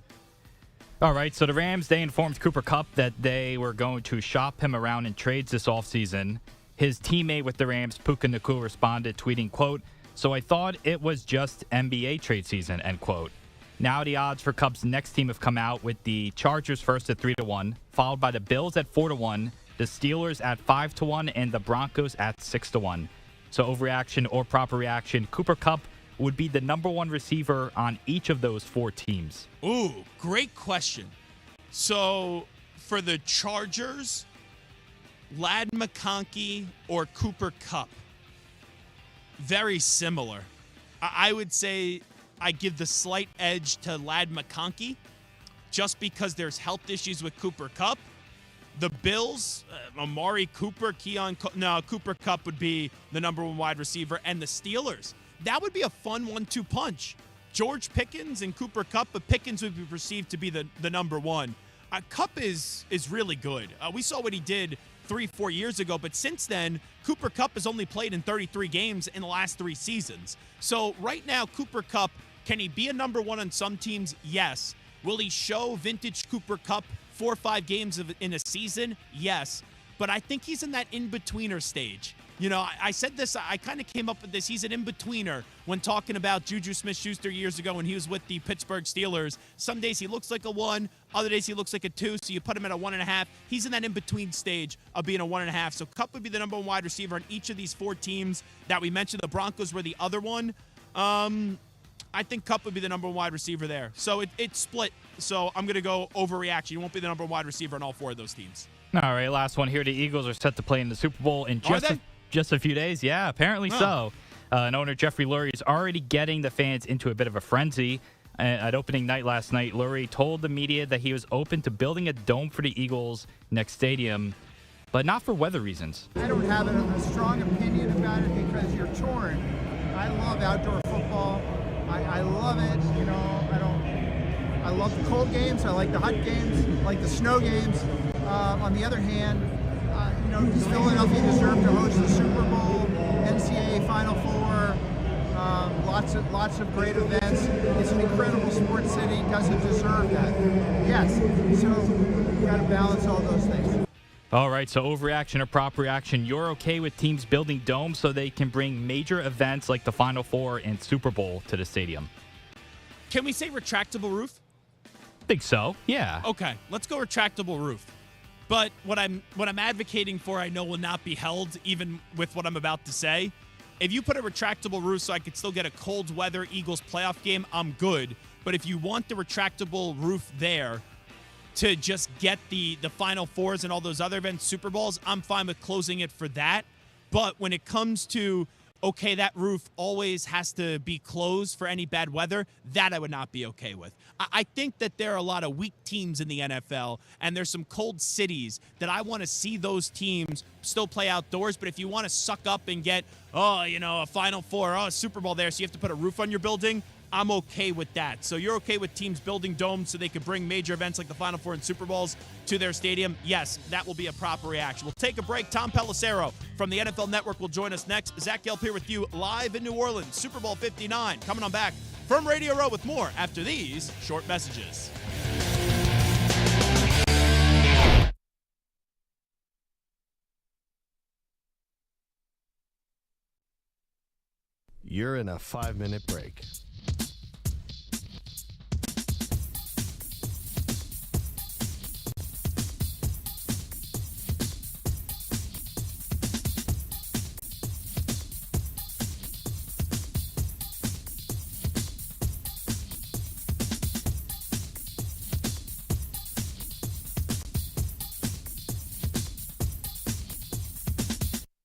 All right, so the Rams, they informed Cooper Kupp that they were going to shop him around in trades this offseason. His teammate with the Rams, Puka Nacua, responded, tweeting, quote, "So I thought it was just NBA trade season," end quote. Now the odds for Kupp's next team have come out, with the Chargers first at 3-1, followed by the Bills at 4-1, the Steelers at 5-1, and the Broncos at 6-1. So overreaction or proper reaction, Cooper Kupp would be the number one receiver on each of those four teams. Ooh, great question. So for the Chargers, Ladd McConkey or Cooper Kupp? Very similar. I would say I give the slight edge to Ladd McConkey just because there's health issues with Cooper Kupp. The Bills, Amari Cooper, Cooper Kupp would be the number one wide receiver. And the Steelers, that would be a fun 1-2 punch. George Pickens and Cooper Kupp, but Pickens would be perceived to be the number one. Kupp is really good. We saw what he did 3-4 years ago, but since then, Cooper Kupp has only played in 33 games in the last 3 seasons. So right now, Cooper Kupp, can he be a number one on some teams? Yes. Will he show vintage Cooper Kupp 4 or 5 games in a season? Yes. But I think he's in that in-betweener stage. I said this, I kind of came up with this. He's an in-betweener when talking about Juju Smith-Schuster years ago when he was with the Pittsburgh Steelers. Some days he looks like a 1, other days he looks like a 2, so you put him at a 1.5. He's in that in-between stage of being a 1.5. So Kupp would be the number one wide receiver on each of these 4 teams that we mentioned. The Broncos were the other one. I think Kupp would be the number one wide receiver there. So it's split. So I'm going to go overreaction. He won't be the number one wide receiver on all 4 of those teams. All right, last one here. The Eagles are set to play in the Super Bowl in just a few days. Yeah, apparently so. And owner Jeffrey Lurie is already getting the fans into a bit of a frenzy. At opening night last night, Lurie told the media that he was open to building a dome for the Eagles' next stadium, but not for weather reasons. I don't have a strong opinion about it because you're torn. I love outdoor football. I love it. I love the cold games. I like the hot games. I like the snow games. On the other hand, does Philadelphia deserve to host the Super Bowl, NCAA Final Four, lots of great events? It's an incredible sports city. Does it deserve that? Yes. So you got to balance all those things. All right, so overreaction or prop reaction. You're okay with teams building domes so they can bring major events like the Final Four and Super Bowl to the stadium? Can we say retractable roof? I think so, yeah. Okay, let's go retractable roof. But what I'm advocating for, I know will not be held, even with what I'm about to say. If you put a retractable roof so I could still get a cold weather Eagles playoff game, I'm good. But if you want the retractable roof there to just get the Final Fours and all those other events, Super Bowls, I'm fine with closing it for that. But when it comes to, okay, that roof always has to be closed for any bad weather, that I would not be okay with. I think that there are a lot of weak teams in the NFL, and there's some cold cities that I want to see those teams still play outdoors. But if you want to suck up and get, a Final Four, a Super Bowl there, so you have to put a roof on your building, I'm okay with that. So you're okay with teams building domes so they could bring major events like the Final Four and Super Bowls to their stadium? Yes, that will be a proper reaction. We'll take a break. Tom Pelissero from the NFL Network will join us next. Zach Gelb here with you live in New Orleans, Super Bowl 59. Coming on back from Radio Row with more after these short messages. You're in a 5-minute break.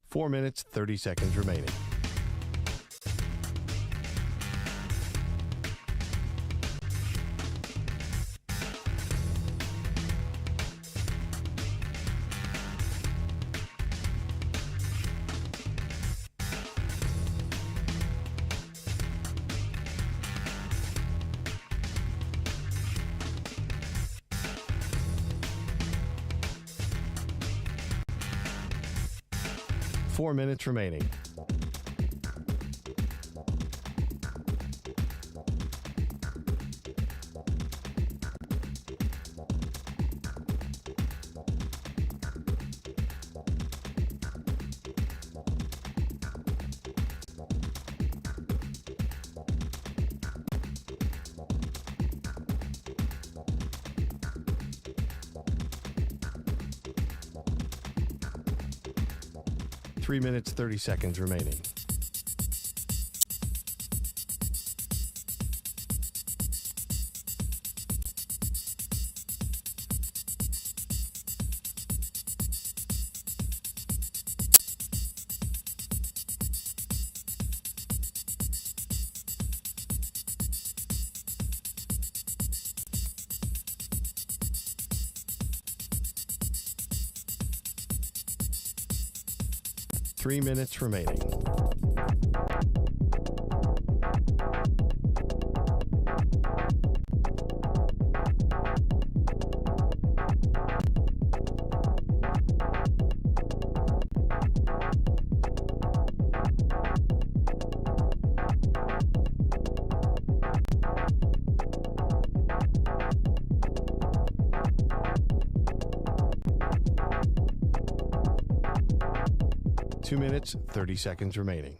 Four minutes, 30 seconds remaining. Four minutes remaining. Three minutes, 30 seconds remaining. Three minutes remaining. Two minutes, 30 seconds remaining.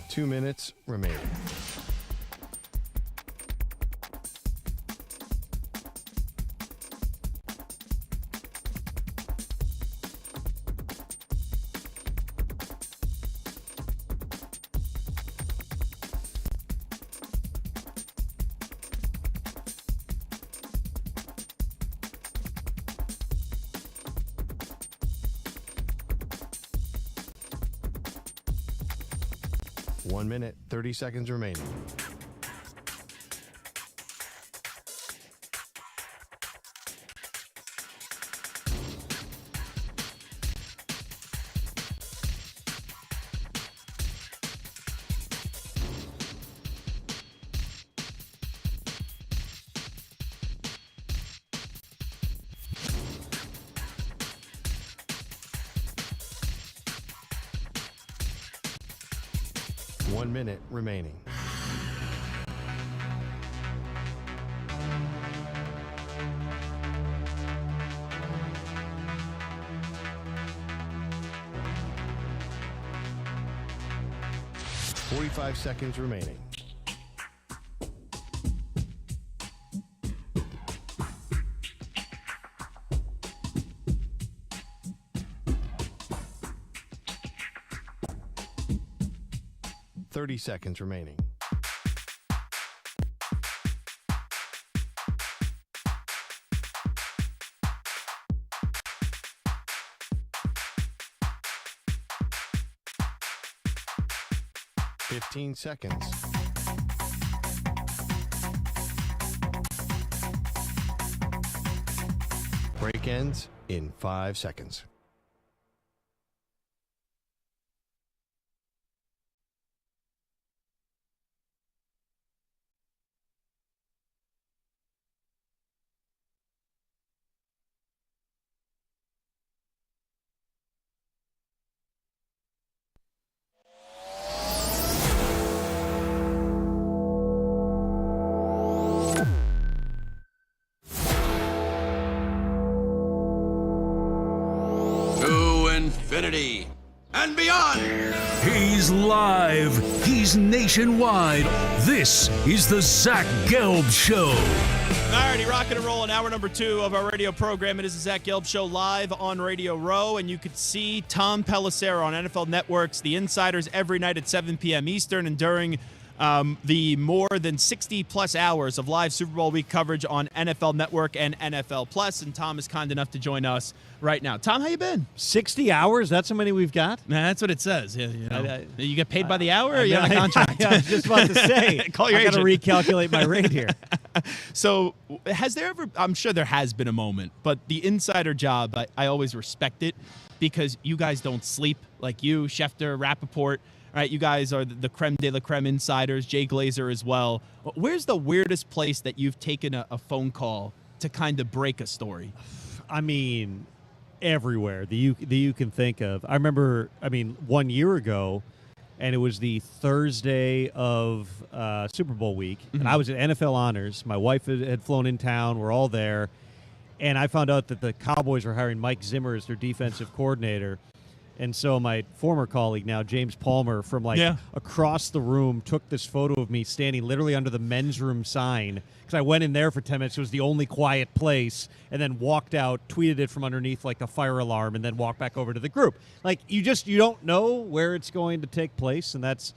Two minutes remaining. One minute, 30 seconds remaining. 1 minute remaining. $45 seconds remaining. $30 seconds remaining. $15 seconds. Break ends in 5 seconds. Infinity and beyond. He's live. He's nationwide. This is the Zach Gelb Show. Alrighty, rocking and rolling. Hour number 2 of our radio program. It is the Zach Gelb Show live on Radio Row, and you could see Tom Pelissero on NFL Network's The Insiders every night at 7 p.m. Eastern, and during the more than 60-plus hours of live Super Bowl week coverage on NFL Network and NFL Plus. And Tom is kind enough to join us right now. Tom, how you been? 60 hours? That's how many we've got? Nah, that's what it says. Yeah, you get paid by the hour, or you have a contract? I was just about to say. Call your I got to agent. recalculate my rate here. So has there ever, I'm sure there has been a moment, but the insider job, I always respect it because you guys don't sleep like you, Schefter, Rappaport. Right, you guys are the creme de la creme insiders, Jay Glazer as well. Where's the weirdest place that you've taken a phone call to kind of break a story? I mean, everywhere that you can think of. I remember, 1 year ago, and it was the Thursday of Super Bowl week, and I was at NFL Honors. My wife had flown in town. We're all there, and I found out that the Cowboys were hiring Mike Zimmer as their defensive coordinator. And so my former colleague now, James Palmer, from across the room, took this photo of me standing literally under the men's room sign because I went in there for 10 minutes. It was the only quiet place, and then walked out, tweeted it from underneath like a fire alarm, and then walked back over to the group. Like, you don't know where it's going to take place, and that's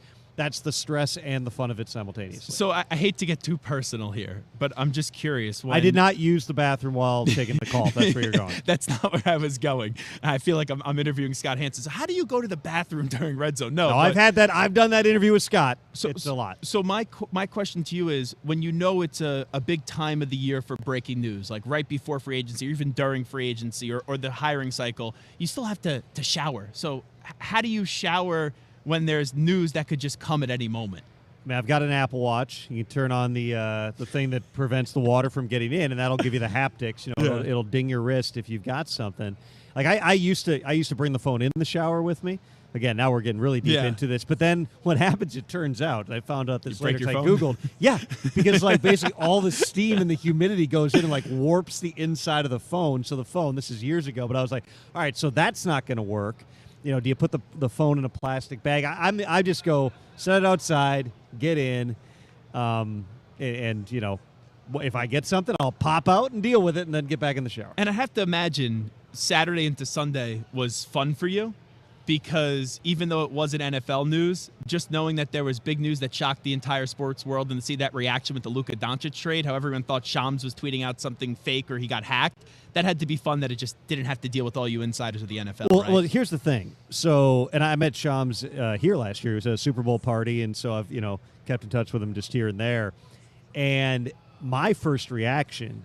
the stress and the fun of it simultaneously. So I hate to get too personal here, but I'm just curious. I did not use the bathroom while taking the call. That's where you're going. That's not where I was going. I feel like I'm interviewing Scott Hansen. So how do you go to the bathroom during Red Zone? No, I've had that. I've done that interview with Scott. It's a lot. So my question to you is, when you know it's a big time of the year for breaking news, like right before free agency, or even during free agency, or the hiring cycle, you still have to shower. So how do you shower when there's news that could just come at any moment? I mean, I've got an Apple Watch. You can turn on the thing that prevents the water from getting in, and that'll give you the haptics. It'll ding your wrist if you've got something. Like I used to bring the phone in the shower with me. Again, now we're getting really deep into this. But then what happens? It turns out I found out this later. I Googled. Yeah, because basically all the steam and the humidity goes in and warps the inside of the phone. So the phone. This is years ago, but I was like, all right, so that's not going to work. Do you put the phone in a plastic bag? I just go set it outside, get in, and if I get something, I'll pop out and deal with it, and then get back in the shower. And I have to imagine Saturday into Sunday was fun for you, because even though it wasn't NFL news, just knowing that there was big news that shocked the entire sports world, and to see that reaction with the Luka Doncic trade, how everyone thought Shams was tweeting out something fake or he got hacked, that had to be fun, that it just didn't have to deal with all you insiders of the NFL. Well, here's the thing. So, and I met Shams here last year. It was a Super Bowl party, and so I've kept in touch with him just here and there. And my first reaction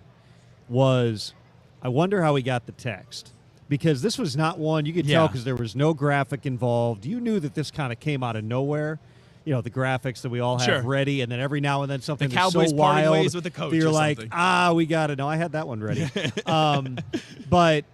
was, I wonder how he got the text. Because this was not one, you could tell because there was no graphic involved. You knew that this kind of came out of nowhere. The graphics that we all have ready, and then every now and then something that's so wild ways with the coach, you're like, we got to know. I had that one ready. But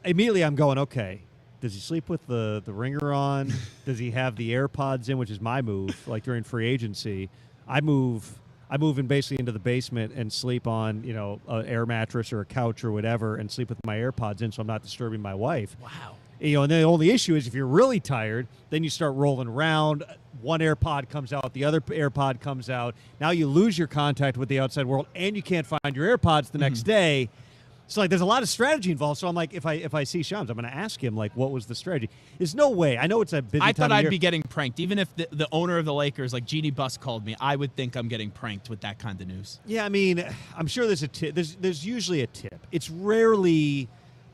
immediately I'm going, okay, does he sleep with the ringer on? Does he have the AirPods in, which is my move, like during free agency? I move in basically into the basement and sleep on, an air mattress or a couch or whatever and sleep with my AirPods in so I'm not disturbing my wife. Wow. And the only issue is if you're really tired, then you start rolling around. One AirPod comes out, the other AirPod comes out. Now you lose your contact with the outside world and you can't find your AirPods the next day. So there's a lot of strategy involved. So I'm like, if I see Shams, I'm going to ask him what was the strategy? There's no way. I know it's a busy time. I thought of I'd year. be getting pranked. Even if the owner of the Lakers, like Jeannie Buss, called me, I would think I'm getting pranked with that kind of news. Yeah, I mean, I'm sure there's a tip. There's usually a tip. It's rarely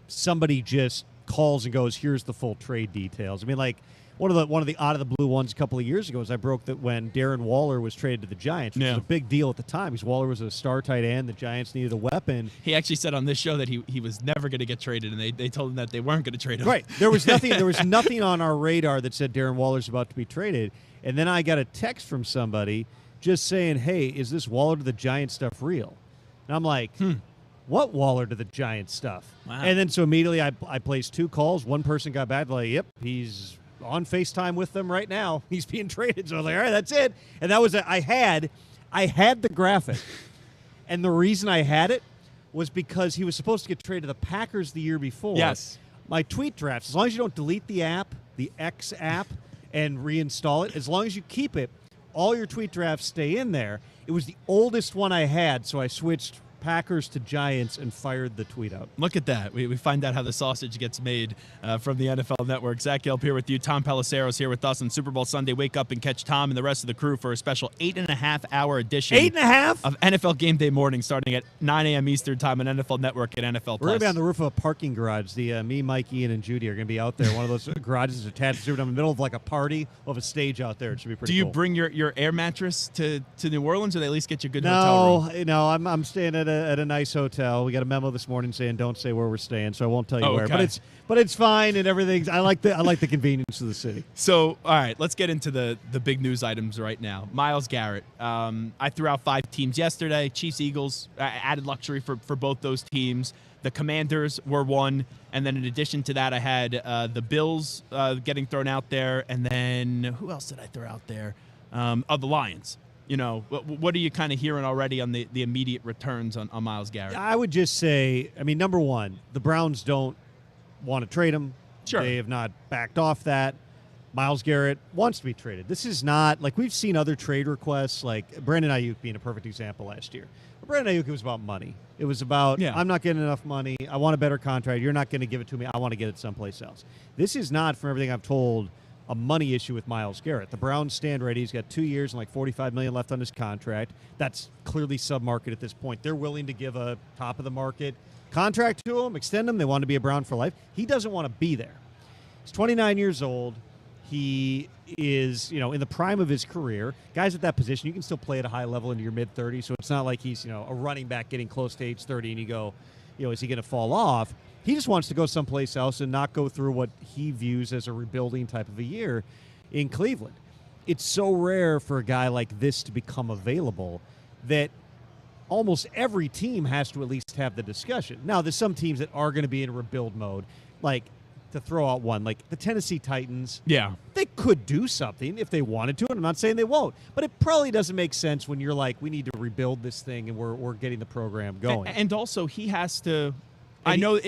somebody just calls and goes, "Here's the full trade details." I mean, like one of the out of the blue ones a couple of years ago is I broke that when Darren Waller was traded to the Giants, which was a big deal at the time because Waller was a star tight end. The Giants needed a weapon. He actually said on this show that he was never going to get traded, and they told him that they weren't going to trade him. Right. There was nothing on our radar that said Darren Waller's about to be traded. And then I got a text from somebody just saying, "Hey, is this Waller to the Giants stuff real?" And I'm like, what Waller to the Giants stuff? Wow. And then so immediately I placed 2 calls. One person got back like, "Yep, he's on FaceTime with them right now. He's being traded." So I was like, all right, that's it. And that was I had the graphic. And the reason I had it was because he was supposed to get traded to the Packers the year before. Yes. My tweet drafts, as long as you don't delete the app, the X app, and reinstall it, as long as you keep it, all your tweet drafts stay in there. It was the oldest one I had, so I switched Packers to Giants and fired the tweet out. Look at that. We find out how the sausage gets made from the NFL Network. Zach Gelb here with you. Tom Pelissero's here with us on Super Bowl Sunday. Wake up and catch Tom and the rest of the crew for a special 8.5-hour edition. 8.5? Of NFL Game Day morning starting at 9 a.m. Eastern Time on NFL Network and NFL Plus. We're going to be on the roof of a parking garage. Me, Mike, Ian, and Judy are going to be out there. One of those garages is attached to it in the middle of like a party. We'll have a stage out there. It should be pretty cool. Do you bring your air mattress to New Orleans, or they at least get you a good hotel room? No, I'm staying at a nice hotel. We got a memo this morning saying don't say where we're staying, so I won't tell you where. Okay. But it's fine and everything. I like the convenience of the city. So, all right, let's get into the big news items right now. Myles Garrett. I threw out 5 teams yesterday. Chiefs, Eagles, added luxury for both those teams. The Commanders were one, and then in addition to that, I had the Bills getting thrown out there, and then who else did I throw out there? The Lions. What are you kind of hearing already on the immediate returns on Myles Garrett? I would just say, number one, the Browns don't want to trade him. Sure. They have not backed off that. Myles Garrett wants to be traded. This is not like we've seen other trade requests, like Brandon Ayuk being a perfect example last year. But Brandon Ayuk, it was about money. It was about, I'm not getting enough money. I want a better contract. You're not going to give it to me. I want to get it someplace else. This is not, from everything I've told, a money issue with Myles Garrett. The Browns stand ready. He's got 2 years and like $45 million left on his contract. That's clearly sub-market at this point. They're willing to give a top-of-the-market contract to him, extend him. They want to be a Brown for life. He doesn't want to be there. He's 29 years old. He is, in the prime of his career. Guys at that position, you can still play at a high level into your mid-30s, so it's not like he's, a running back getting close to age 30 and you go, is he going to fall off? He just wants to go someplace else and not go through what he views as a rebuilding type of a year in Cleveland. It's so rare for a guy like this to become available that almost every team has to at least have the discussion. Now, there's some teams that are going to be in rebuild mode, like to throw out one, like the Tennessee Titans. Yeah. They could do something if they wanted to, and I'm not saying they won't, but it probably doesn't make sense when you're like, we need to rebuild this thing and we're getting the program going. And also, he has to... I know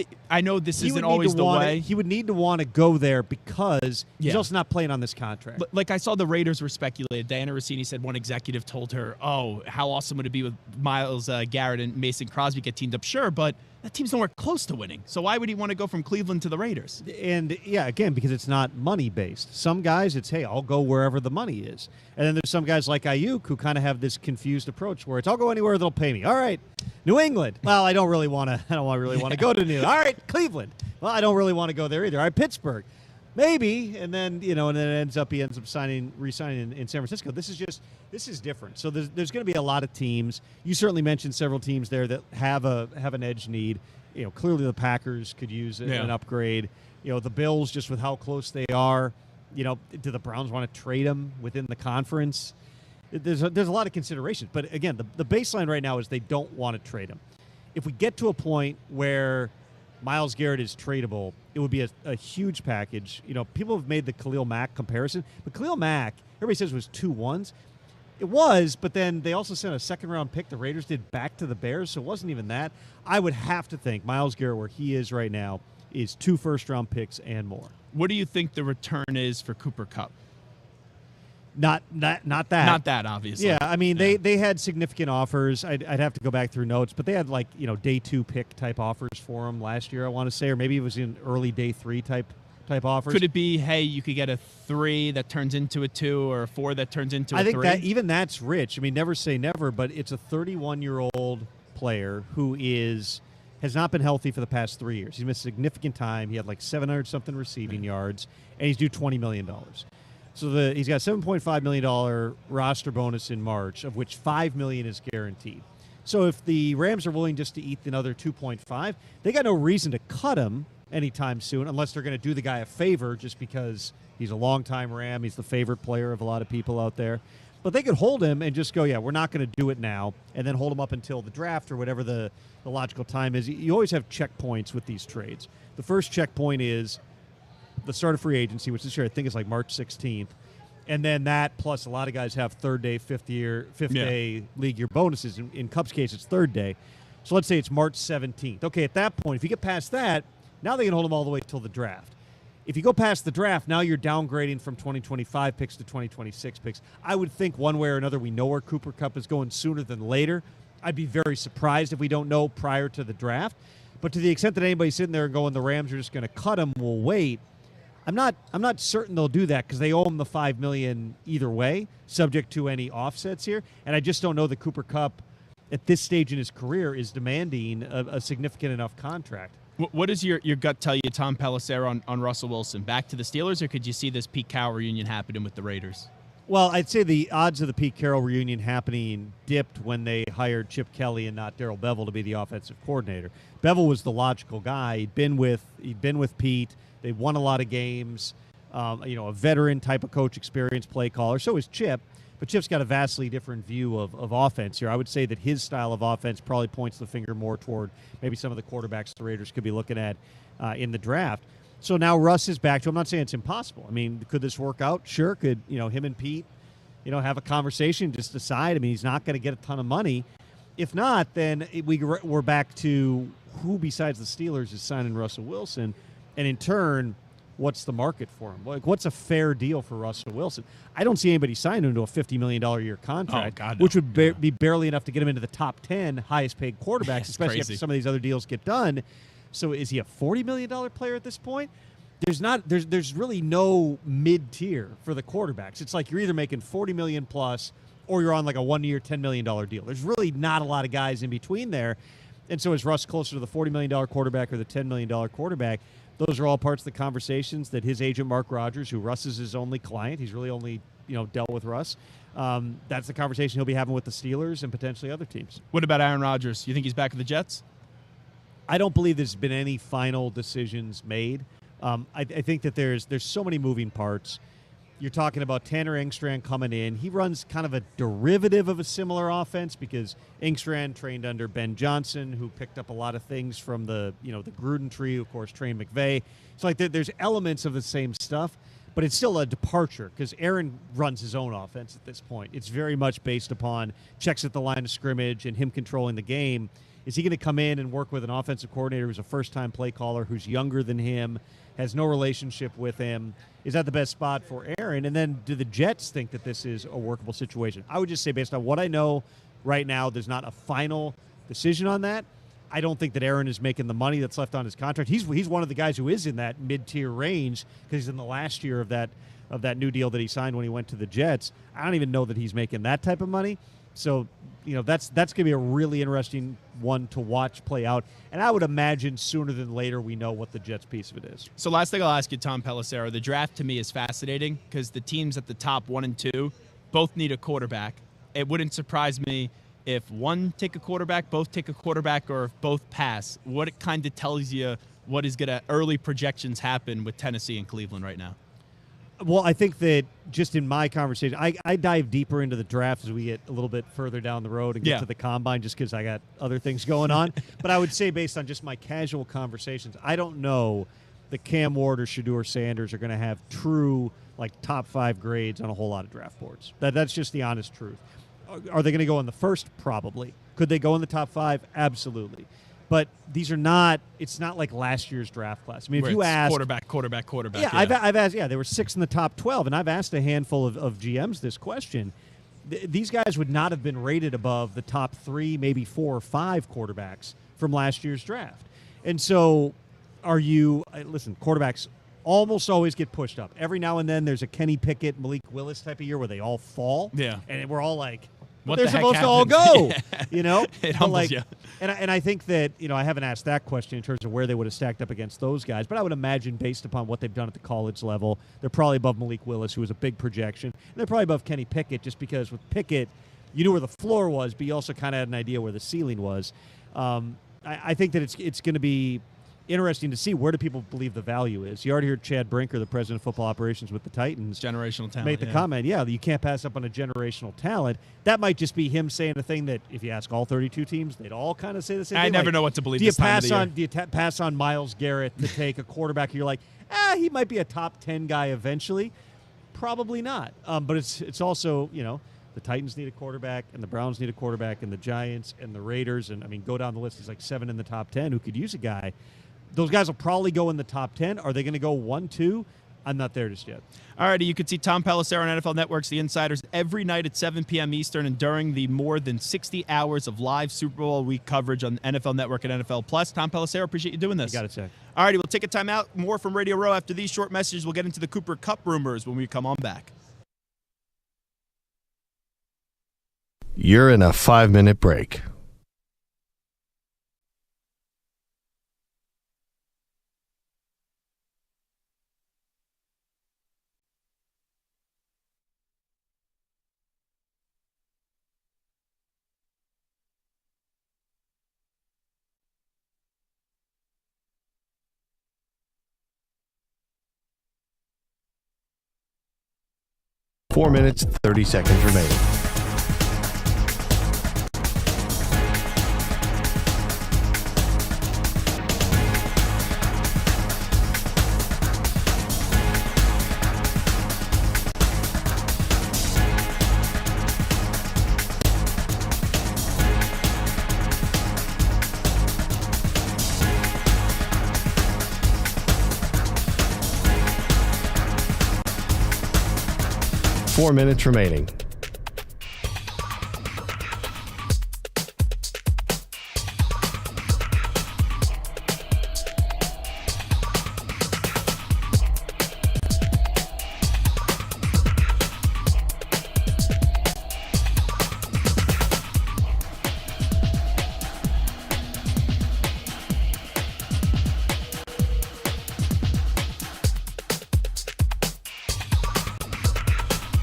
this isn't always the way. He would need to want to go there because he's also not playing on this contract. Like I saw the Raiders were speculated. Diana Rossini said one executive told her, "Oh, how awesome would it be with Myles Garrett and Mason Crosby get teamed up?" Sure, but that team's nowhere close to winning. So why would he want to go from Cleveland to the Raiders? And again, because it's not money based. Some guys, it's hey, I'll go wherever the money is. And then there's some guys like Ayuk who kind of have this confused approach where it's I'll go anywhere they'll pay me. All right, New England. Well, I don't really want to go to New England. All right, Cleveland. Well, I don't really want to go there either. All right, Pittsburgh. Maybe, and then he ends up re-signing in San Francisco. This is different. So there's going to be a lot of teams. You certainly mentioned several teams there that have an edge need. Clearly the Packers could use an upgrade. The Bills, just with how close they are. Do the Browns want to trade them within the conference? There's a lot of considerations. But again, the baseline right now is they don't want to trade them. If we get to a point where Myles Garrett is tradable, it would be a huge package. You know, people have made the Khalil Mack comparison, but Khalil Mack, everybody says was 2-1s. It was, but then they also sent a second-round pick the Raiders did back to the Bears, so it wasn't even that. I would have to think Myles Garrett, where he is right now, is 2 first-round picks and more. What do you think the return is for Cooper Kupp? Not that. Not that, obviously. Yeah, I mean, they had significant offers. I'd have to go back through notes, but they had day 2 pick type offers for him last year, I want to say, or maybe it was in early day 3 type offers. Could it be, hey, you could get a 3 that turns into a 2 or a 4 that turns into a 3? I think that's rich. I mean, never say never, but it's a 31-year-old player who has not been healthy for the past 3 years. He's missed significant time. He had 700-something receiving yards, and he's due $20 million. So he's got a $7.5 million roster bonus in March, of which $5 million is guaranteed. So if the Rams are willing just to eat another 2.5, they got no reason to cut him anytime soon, unless they're going to do the guy a favor just because he's a longtime Ram. He's the favorite player of a lot of people out there. But they could hold him and just go, yeah, we're not going to do it now, and then hold him up until the draft or whatever the logical time is. You always have checkpoints with these trades. The first checkpoint is the start of free agency, which this year I think is March 16th. And then that plus a lot of guys have third day, fifth day league year bonuses. In Kupp's case, it's third day. So let's say it's March 17th. Okay, at that point, if you get past that, now they can hold him all the way till the draft. If you go past the draft, now you're downgrading from 2025 picks to 2026 picks. I would think one way or another we know where Cooper Kupp is going sooner than later. I'd be very surprised if we don't know prior to the draft. But to the extent that anybody's sitting there and going, the Rams are just going to cut him, we'll wait. I'm not certain they'll do that because they owe him the $5 million either way, subject to any offsets here. And I just don't know that Cooper Kupp, at this stage in his career, is demanding a significant enough contract. What does your gut tell you, Tom Pelissero, on Russell Wilson? Back to the Steelers, or could you see this Pete Carroll reunion happening with the Raiders? Well, I'd say the odds of the Pete Carroll reunion happening dipped when they hired Chip Kelly and not Darrell Bevell to be the offensive coordinator. Bevell was the logical guy. He'd been with Pete. They won a lot of games. A veteran type of coach, experienced play caller. So is Chip. But Chip's got a vastly different view of offense here. I would say that his style of offense probably points the finger more toward maybe some of the quarterbacks the Raiders could be looking at in the draft. So now Russ is back to him. I'm not saying it's impossible. I mean, could this work out? Sure. Could him and Pete have a conversation, just decide? I mean, he's not going to get a ton of money. If not, then we're back to who besides the Steelers is signing Russell Wilson, and in turn, what's the market for him? What's a fair deal for Russell Wilson? I don't see anybody signing him to a $50 million a year contract, which would be barely enough to get him into the top 10 highest paid quarterbacks, especially after some of these other deals get done. So is he a $40 million player at this point? There's really no mid-tier for the quarterbacks. It's like you're either making $40 million plus or you're on a 1-year, $10 million deal. There's really not a lot of guys in between there. And so is Russ closer to the $40 million quarterback or the $10 million quarterback? Those are all parts of the conversations that his agent, Mark Rogers, who Russ is his only client, he's really only dealt with Russ. That's the conversation he'll be having with the Steelers and potentially other teams. What about Aaron Rodgers? You think he's back with the Jets? I don't believe there's been any final decisions made. I think that there's so many moving parts. You're talking about Tanner Engstrand coming in. He runs kind of a derivative of a similar offense because Engstrand trained under Ben Johnson, who picked up a lot of things from the Gruden tree, of course, trained McVay. So there's elements of the same stuff, but it's still a departure because Aaron runs his own offense at this point. It's very much based upon checks at the line of scrimmage and him controlling the game. Is he going to come in and work with an offensive coordinator who's a first-time play caller, who's younger than him, has no relationship with him? Is that the best spot for Aaron? And then do the Jets think that this is a workable situation? I would just say based on what I know right now, there's not a final decision on that. I don't think that Aaron is making the money that's left on his contract. He's one of the guys who is in that mid-tier range because he's in the last year of that new deal that he signed when he went to the Jets. I don't even know that he's making that type of money. So, that's going to be a really interesting one to watch play out. And I would imagine sooner than later we know what the Jets piece of it is. So last thing I'll ask you, Tom Pelissero, the draft to me is fascinating because the teams at the top 1 and 2 both need a quarterback. It wouldn't surprise me if one take a quarterback, both take a quarterback, or if both pass. What it kind of tells you what is going to early projections happen with Tennessee and Cleveland right now. Well, I think that just in my conversation, I dive deeper into the draft as we get a little bit further down the road and get to the combine just because I got other things going on. But I would say based on just my casual conversations, I don't know that Cam Ward or Shedeur Sanders are going to have true top 5 grades on a whole lot of draft boards. That's just the honest truth. Are they going to go in the first? Probably. Could they go in the top 5? Absolutely. But these are not. It's not like last year's draft class. I mean, if you ask quarterback. Yeah, I've asked. Yeah, there were 6 in the top 12, and I've asked a handful of GMs this question. These guys would not have been rated above the top 3, maybe 4 or 5 quarterbacks from last year's draft. And so, listen, quarterbacks almost always get pushed up. Every now and then, there's a Kenny Pickett, Malik Willis type of year where they all fall. Yeah, and we're all like, what they're the heck supposed happened? to all go, It humbles you. And I think that, I haven't asked that question in terms of where they would have stacked up against those guys, but I would imagine based upon what they've done at the college level, they're probably above Malik Willis, who was a big projection. And they're probably above Kenny Pickett just because with Pickett, you knew where the floor was, but you also kind of had an idea where the ceiling was. I think that it's going to be interesting to see where do people believe the value is. You already heard Chad Brinker, the president of football operations with the Titans, generational talent, make the comment, you can't pass up on a generational talent. That might just be him saying a thing that if you ask all 32 teams, they'd all kind of say the same thing. I never know what to believe. Do you pass on Myles Garrett to take a quarterback? You're like, he might be a top 10 guy eventually. Probably not. But it's also, the Titans need a quarterback, and the Browns need a quarterback, and the Giants and the Raiders, and go down the list. There's like 7 in the top 10 who could use a guy. Those guys will probably go in the top 10. Are they going to go 1, 2? I'm not there just yet. All righty, you can see Tom Pelissero on NFL Network's The Insiders every night at 7 p.m. Eastern and during the more than 60 hours of live Super Bowl week coverage on NFL Network and NFL Plus. Tom Pelissero, appreciate you doing this. You got it, Zach. All righty, we'll take a time out. More from Radio Row after these short messages. We'll get into the Cooper Kupp rumors when we come on back. You're in a 5-minute break. Four minutes, 30 seconds remaining. Four minutes remaining.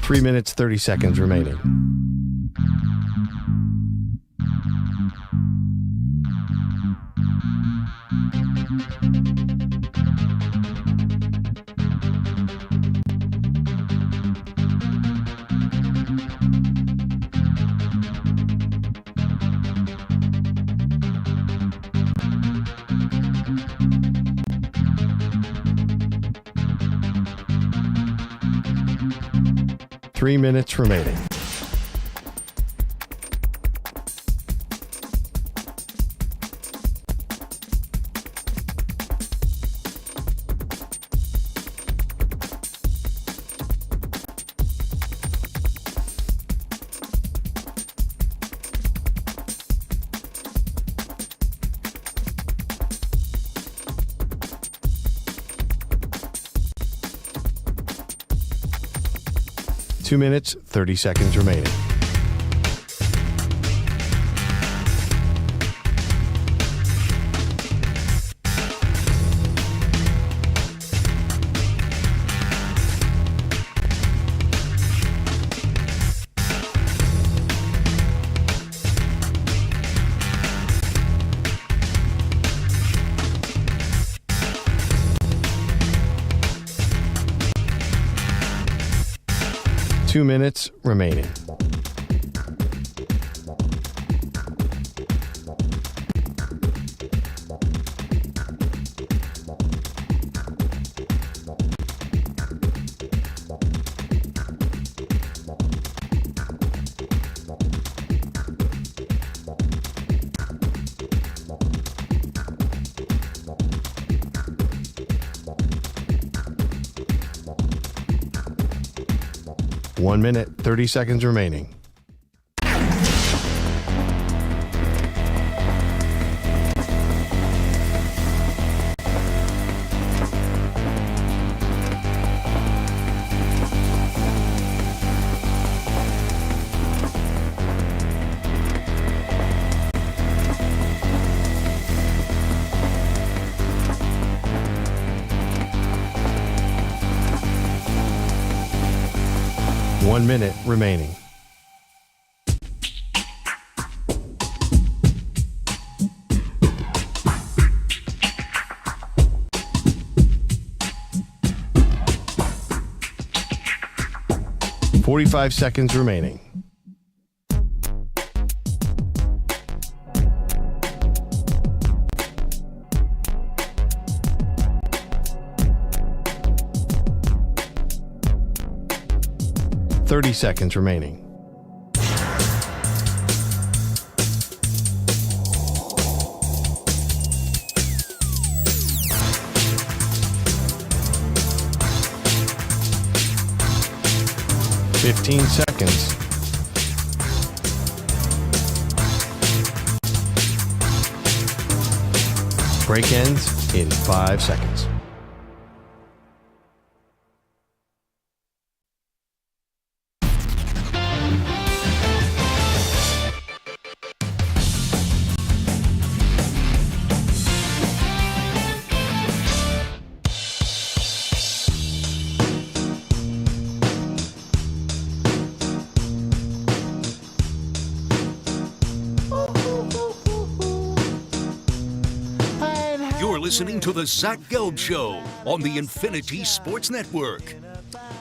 Three minutes, 30 seconds remaining. Three minutes remaining. Two minutes, 30 seconds remaining. 2 minutes remaining. One minute, 30 seconds remaining. One minute remaining. Forty-five seconds remaining. Thirty seconds remaining. Fifteen seconds. Break ends in 5 seconds. Listening to the Zach Gelb Show on the Infinity Sports Network.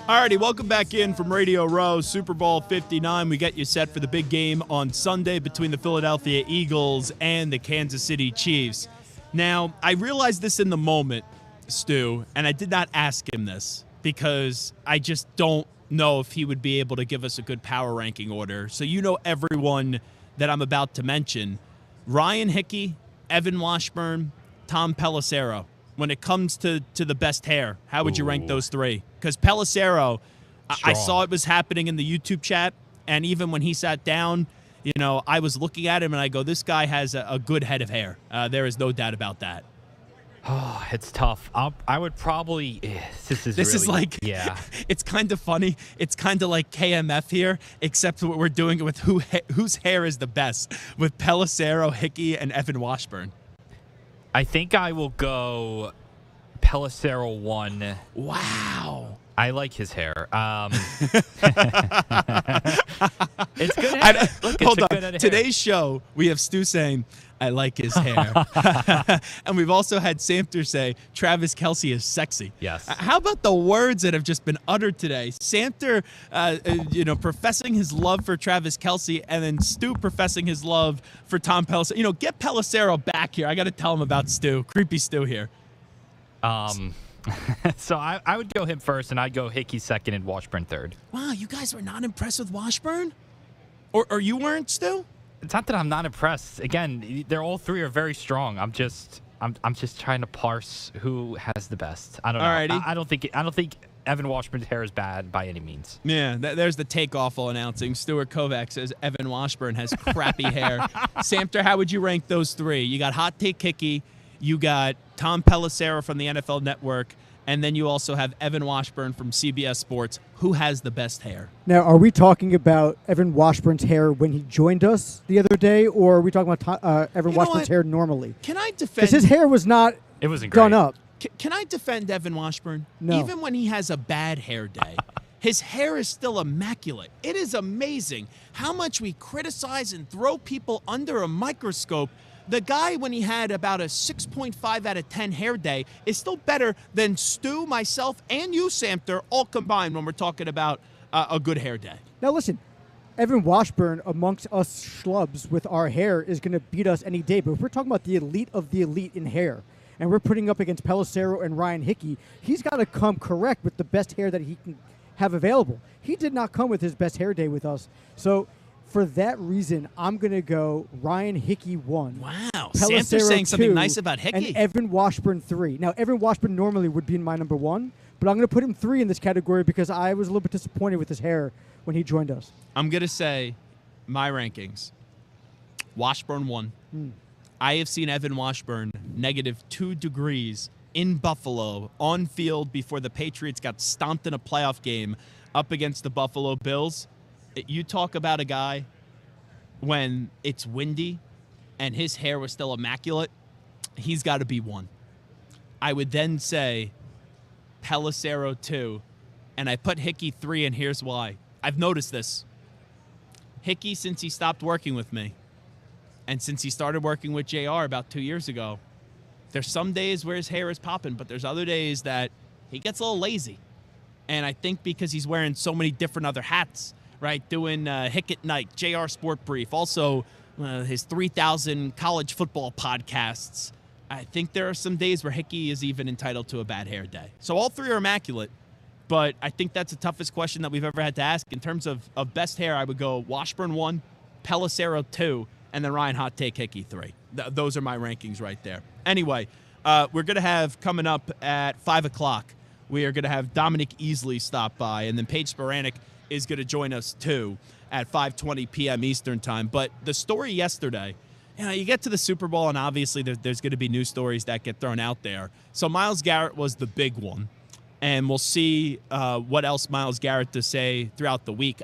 Alrighty, welcome back in from Radio Row, Super Bowl 59. We get you set for the big game on Sunday between the Philadelphia Eagles and the Kansas City Chiefs. Now, I realized this in the moment, Stu, and I did not ask him this because I just don't know if he would be able to give us a good power ranking order. So you know everyone that I'm about to mention. Ryan Hickey, Evan Washburn, Tom Pelissero. When it comes to the best hair, how would you rank those three? Because Pelissero, I saw it was happening in the YouTube chat, and even when he sat down, you know, I was looking at him and I go, this guy has a good head of hair. There is no doubt about that. Oh, it's tough. I would probably. This is like, yeah. It's kind of funny. It's kind of like KMF here, except we're doing it with whose hair is the best, with Pelissero, Hickey, and Evan Washburn. I think I will go Pelissero 1. Wow. I like his hair. It's good hair. Hold on. Today's show, we have Stu saying, I like his hair. And we've also had Samter say, Travis Kelce is sexy. Yes. How about the words that have just been uttered today? Samter, professing his love for Travis Kelce, and then Stu professing his love for Tom Pelissero. You know, get Pelissero back here. I got to tell him about Stu. Creepy Stu here. So I would go him first, and I'd go Hickey second and Washburn third. Wow, you guys were not impressed with Washburn? Or you weren't, Stu? It's not that I'm not impressed. Again, they're all three are very strong. I'm just trying to parse who has the best. I don't know. Alrighty. I don't think Evan Washburn's hair is bad by any means. Yeah, there's the take-awful announcing. Stuart Kovac says Evan Washburn has crappy hair. Samter, how would you rank those three? You got Hot Take Hickey, you got Tom Pelissero from the NFL Network, and then you also have Evan Washburn from CBS Sports. Who has the best hair? Now, are we talking about Evan Washburn's hair when he joined us the other day, or are we talking about Evan Washburn's hair normally? Can I defend? Because his hair was not It wasn't done great. up. Can I defend Evan Washburn? No. Even when he has a bad hair day, his hair is still immaculate. It is amazing how much we criticize and throw people under a microscope. The guy, when he had about a 6.5 out of 10 hair day, is still better than Stu, myself, and you, Samter, all combined when we're talking about a good hair day. Now listen, Evan Washburn amongst us schlubs with our hair is going to beat us any day. But if we're talking about the elite of the elite in hair, and we're putting up against Pelissero and Ryan Hickey, he's got to come correct with the best hair that he can have available. He did not come with his best hair day with us. So for that reason, I'm going to go Ryan Hickey 1. Wow. Pelissero Santa's saying 2, something nice about Hickey. And Evan Washburn 3. Now, Evan Washburn normally would be in my number 1, but I'm going to put him 3 in this category because I was a little bit disappointed with his hair when he joined us. I'm going to say my rankings. Washburn 1. I have seen Evan Washburn -2 degrees in Buffalo on field before the Patriots got stomped in a playoff game up against the Buffalo Bills. You talk about a guy when it's windy and his hair was still immaculate, he's got to be 1. I would then say Pelissero 2, and I put Hickey 3, and here's why. I've noticed this. Hickey, since he stopped working with me, and since he started working with JR about 2 years ago, there's some days where his hair is popping, but there's other days that he gets a little lazy. And I think because he's wearing so many different other hats, right, doing Hick at Night, JR Sport Brief, also his 3,000 college football podcasts, I think there are some days where Hickey is even entitled to a bad hair day. So all 3 are immaculate, but I think that's the toughest question that we've ever had to ask. In terms of best hair, I would go Washburn 1, Pelissero 2, and then Ryan Hot Take Hickey 3. Those are my rankings right there. Anyway, we're going to have coming up at 5 o'clock, we are going to have Dominic Easley stop by, and then Paige Spiranac is going to join us too at 5:20 p.m. Eastern time. But the story yesterday, you get to the Super Bowl, and obviously there's going to be news stories that get thrown out there. So Myles Garrett was the big one, and we'll see what else Myles Garrett to say throughout the week.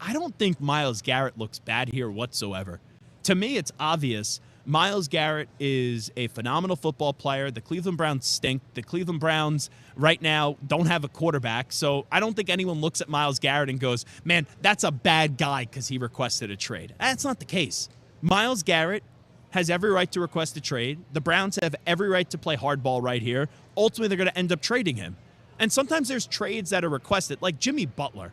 I don't think Myles Garrett looks bad here whatsoever. To me, it's obvious. Myles Garrett is a phenomenal football player. The Cleveland Browns stink. The Cleveland Browns right now don't have a quarterback. So I don't think anyone looks at Myles Garrett and goes, man, that's a bad guy because he requested a trade. That's not the case. Myles Garrett has every right to request a trade. The Browns have every right to play hardball right here. Ultimately, they're going to end up trading him. And sometimes there's trades that are requested, like Jimmy Butler.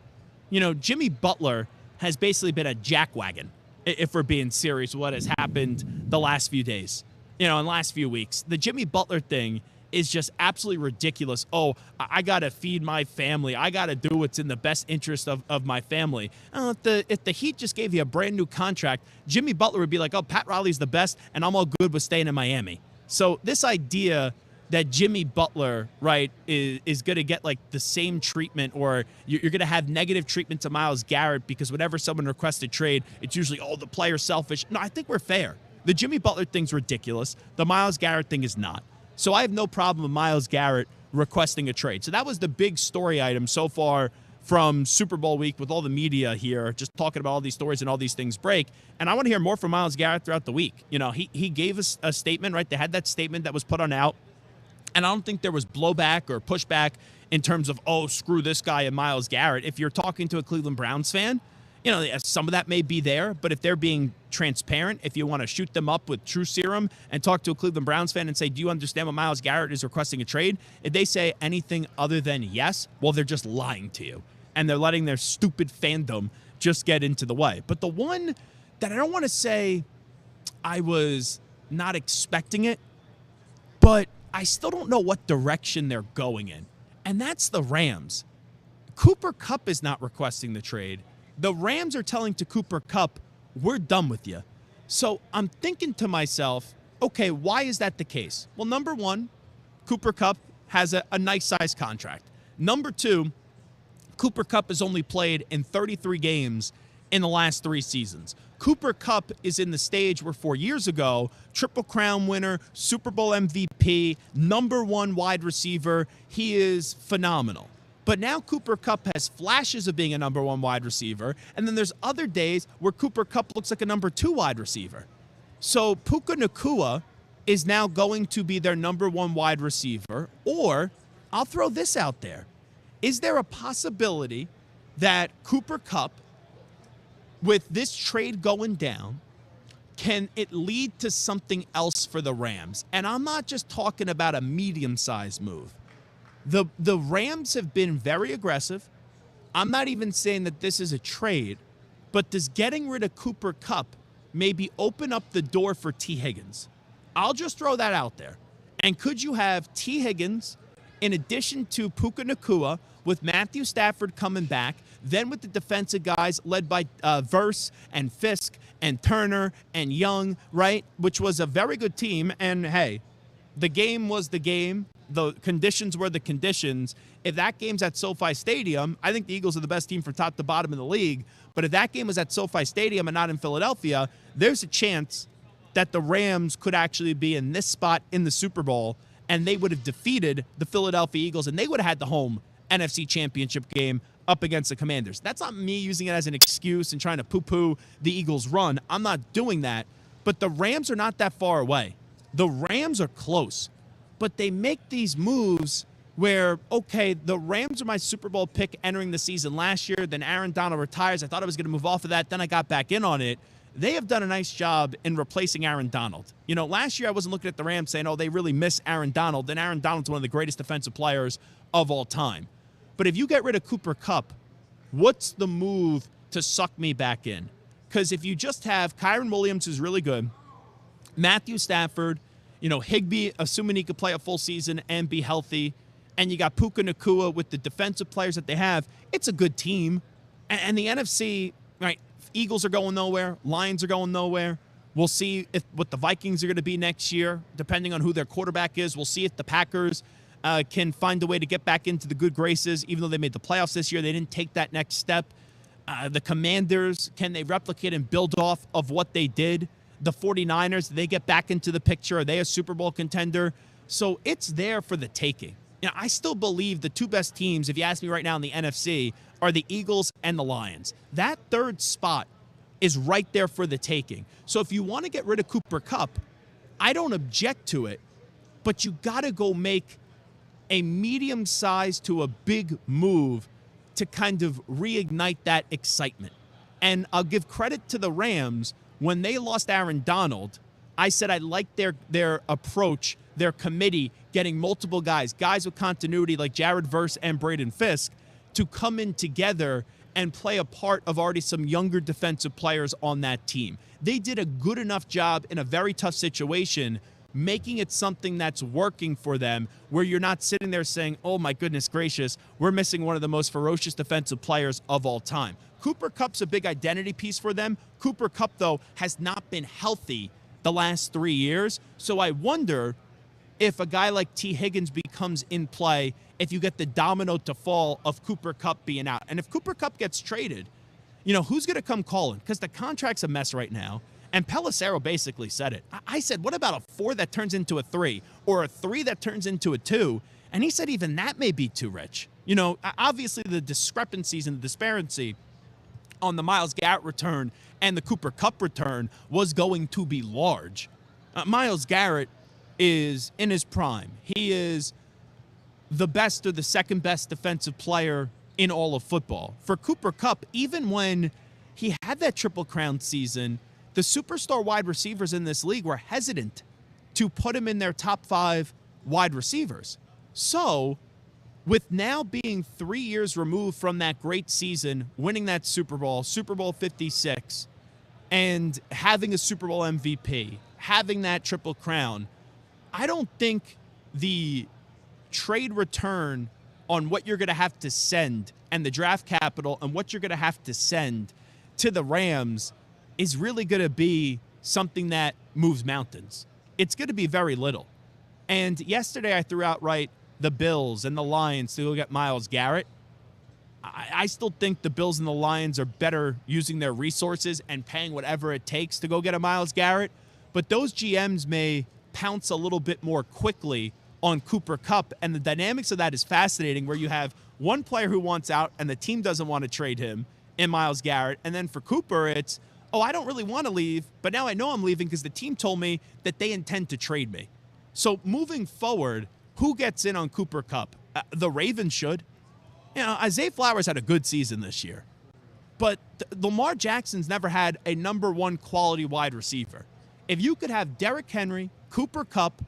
Jimmy Butler has basically been a jackwagon, if we're being serious, what has happened the last few days, in the last few weeks. The Jimmy Butler thing is just absolutely ridiculous. Oh, I got to feed my family. I got to do what's in the best interest of my family. If the Heat just gave you a brand new contract, Jimmy Butler would be like, oh, Pat Riley's the best, and I'm all good with staying in Miami. So this idea that Jimmy Butler, right, is going to get like the same treatment, or you're going to have negative treatment to Myles Garrett because whenever someone requests a trade, it's usually, oh, the player's selfish. No, I think we're fair. The Jimmy Butler thing's ridiculous. The Myles Garrett thing is not. So I have no problem with Myles Garrett requesting a trade. So that was the big story item so far from Super Bowl week with all the media here, just talking about all these stories and all these things break. And I want to hear more from Myles Garrett throughout the week. He gave us a statement, right? They had that statement that was put on out. And I don't think there was blowback or pushback in terms of, oh, screw this guy and Myles Garrett. If you're talking to a Cleveland Browns fan, some of that may be there. But if they're being transparent, if you want to shoot them up with true serum and talk to a Cleveland Browns fan and say, do you understand what Myles Garrett is requesting a trade? If they say anything other than yes, well, they're just lying to you. And they're letting their stupid fandom just get into the way. But the one that I don't want to say I was not expecting it, but I still don't know what direction they're going in, and that's the Rams. Cooper Kupp is not requesting the trade. The Rams are telling to Cooper Kupp, we're done with you. So I'm thinking to myself, okay, why is that the case? Well, number one, Cooper Kupp has a nice-sized contract. Number two, Cooper Kupp has only played in 33 games in the last 3 seasons. Cooper Kupp is in the stage where 4 years ago, Triple Crown winner, Super Bowl MVP, #1 wide receiver. He is phenomenal. But now Cooper Kupp has flashes of being a #1 wide receiver, and then there's other days where Cooper Kupp looks like a #2 wide receiver. So Puka Nacua is now going to be their #1 wide receiver, or I'll throw this out there. Is there a possibility that Cooper Kupp, with this trade going down, can it lead to something else for the Rams? And I'm not just talking about a medium-sized move. The Rams have been very aggressive I'm not even saying that this is a trade, but does getting rid of Cooper Kupp maybe open up the door for T. Higgins? I'll just throw that out there. And could you have T. Higgins in addition to Puka Nacua with Matthew Stafford coming back, then with the defensive guys led by Verse and Fisk and Turner and Young, right, which was a very good team. And, hey, the game was the game. The conditions were the conditions. If that game's at SoFi Stadium, I think the Eagles are the best team from top to bottom in the league. But if that game was at SoFi Stadium and not in Philadelphia, there's a chance that the Rams could actually be in this spot in the Super Bowl, and they would have defeated the Philadelphia Eagles, and they would have had the home NFC Championship game up against the Commanders. That's not me using it as an excuse and trying to poo-poo the Eagles' run. I'm not doing that. But the Rams are not that far away. The Rams are close. But they make these moves where, okay, the Rams are my Super Bowl pick entering the season last year. Then Aaron Donald retires. I thought I was going to move off of that. Then I got back in on it. They have done a nice job in replacing Aaron Donald. You know, last year I wasn't looking at the Rams saying, oh, they really miss Aaron Donald. And Aaron Donald's one of the greatest defensive players of all time. But if you get rid of Cooper Kupp, what's the move to suck me back in? Because if you just have Kyron Williams, who's really good, Matthew Stafford, you know, Higbee, assuming he could play a full season and be healthy, and you got Puka Nacua with the defensive players that they have, it's a good team. And the NFC, right, Eagles are going nowhere. Lions are going nowhere. We'll see what the Vikings are going to be next year, depending on who their quarterback is. We'll see if the Packers can find a way to get back into the good graces. Even though they made the playoffs this year, they didn't take that next step. The Commanders, can they replicate and build off of what they did? The 49ers, they get back into the picture. Are they a Super Bowl contender? So it's there for the taking. You know, I still believe the two best teams, if you ask me right now in the NFC, are the Eagles and the Lions. That third spot is right there for the taking. So if you want to get rid of Cooper Kupp, I don't object to it, but you got to go make a medium size to a big move to kind of reignite that excitement. And I'll give credit to the Rams. When they lost Aaron Donald, I said I liked their approach, their committee, getting multiple guys with continuity like Jared Verse and Braden Fisk to come in together and play a part of already some younger defensive players on that team. They did a good enough job in a very tough situation, making it something that's working for them, where you're not sitting there saying, oh my goodness gracious, we're missing one of the most ferocious defensive players of all time. Cooper Kupp's a big identity piece for them. Cooper Kupp, though, has not been healthy the last 3 years. So I wonder if a guy like T. Higgins becomes in play if you get the domino to fall of Cooper Kupp being out. And if Cooper Kupp gets traded, you know, who's going to come calling? Because the contract's a mess right now. And Pelissero basically said it. I said, what about a 4 that turns into a 3 or a 3 that turns into a 2? And he said even that may be too rich. You know, obviously the discrepancies and the disparity on the Myles Garrett return and the Cooper Kupp return was going to be large. Myles Garrett is in his prime. He is the best or the second best defensive player in all of football. For Cooper Kupp, even when he had that Triple Crown season, the superstar wide receivers in this league were hesitant to put him in their top 5 wide receivers. So, with now being 3 years removed from that great season, winning that Super Bowl 56, and having a Super Bowl MVP, having that Triple Crown, I don't think the trade return on what you're going to have to send and the draft capital and what you're going to have to send to the Rams is really going to be something that moves mountains. It's going to be very little. And yesterday I threw out the Bills and the Lions to go get Myles Garrett. I still think the Bills and the Lions are better using their resources and paying whatever it takes to go get a Myles Garrett. But those GMs may pounce a little bit more quickly on Cooper Kupp. And the dynamics of that is fascinating, where you have one player who wants out and the team doesn't want to trade him in Myles Garrett. And then for Cooper, it's, oh, I don't really want to leave, but now I know I'm leaving because the team told me that they intend to trade me. So moving forward, who gets in on Cooper Kupp? The Ravens should. You know, Isaiah Flowers had a good season this year, but Lamar Jackson's never had a number 1 quality wide receiver. If you could have Derrick Henry, Cooper Kupp,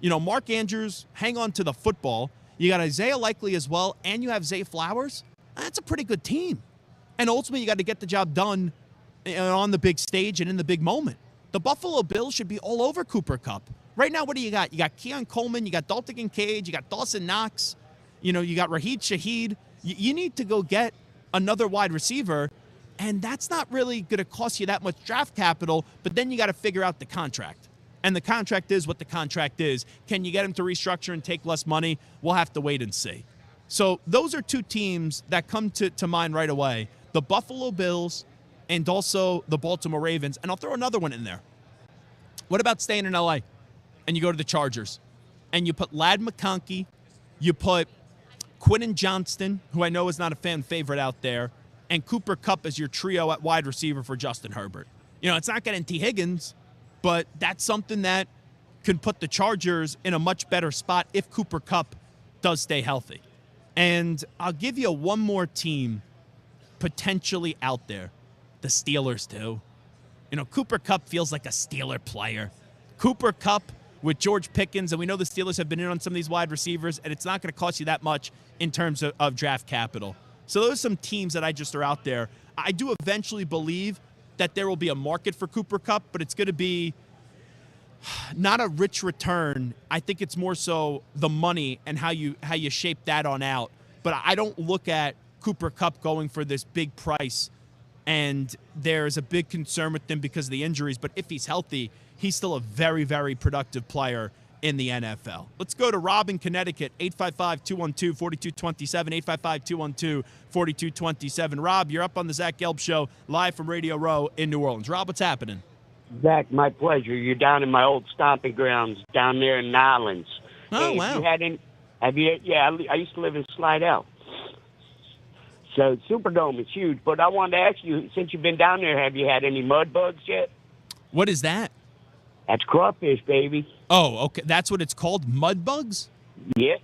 you know, Mark Andrews, hang on to the football, you got Isaiah Likely as well, and you have Zay Flowers, that's a pretty good team. And ultimately, you got to get the job done on the big stage and in the big moment. The Buffalo Bills should be all over Cooper Kupp. Right now, what do you got? You got Keon Coleman, you got Dalton Kincaid, you got Dawson Knox, you got Raheed Shaheed. You need to go get another wide receiver, and that's not really going to cost you that much draft capital, but then you got to figure out the contract. And the contract is what the contract is. Can you get him to restructure and take less money? We'll have to wait and see. So those are two teams that come to mind right away. The Buffalo Bills and also the Baltimore Ravens. And I'll throw another one in there. What about staying in L.A. and you go to the Chargers and you put Ladd McConkey, you put Quentin Johnston, who I know is not a fan favorite out there, and Cooper Kupp as your trio at wide receiver for Justin Herbert. It's not getting T. Higgins, but that's something that could put the Chargers in a much better spot if Cooper Kupp does stay healthy. And I'll give you one more team potentially out there. The Steelers, too. Cooper Kupp feels like a Steeler player. Cooper Kupp with George Pickens, and we know the Steelers have been in on some of these wide receivers, and it's not going to cost you that much in terms of draft capital. So those are some teams that I just are out there. I do eventually believe that there will be a market for Cooper Kupp, but it's going to be not a rich return. I think it's more so the money and how you shape that on out. But I don't look at Cooper Kupp going for this big price, and there's a big concern with him because of the injuries. But if he's healthy, he's still a very, very productive player in the NFL. Let's go to Rob in Connecticut, 855-212-4227, 855-212-4227. Rob, you're up on the Zach Gelb Show, live from Radio Row in New Orleans. Rob, what's happening? Zach, my pleasure. You're down in my old stomping grounds down there in Orleans. Oh, wow. I used to live in Slidell. So Superdome is huge. But I wanted to ask you, since you've been down there, have you had any mud bugs yet? What is that? That's crawfish, baby. Oh, okay. That's what it's called? Mud bugs? Yeah,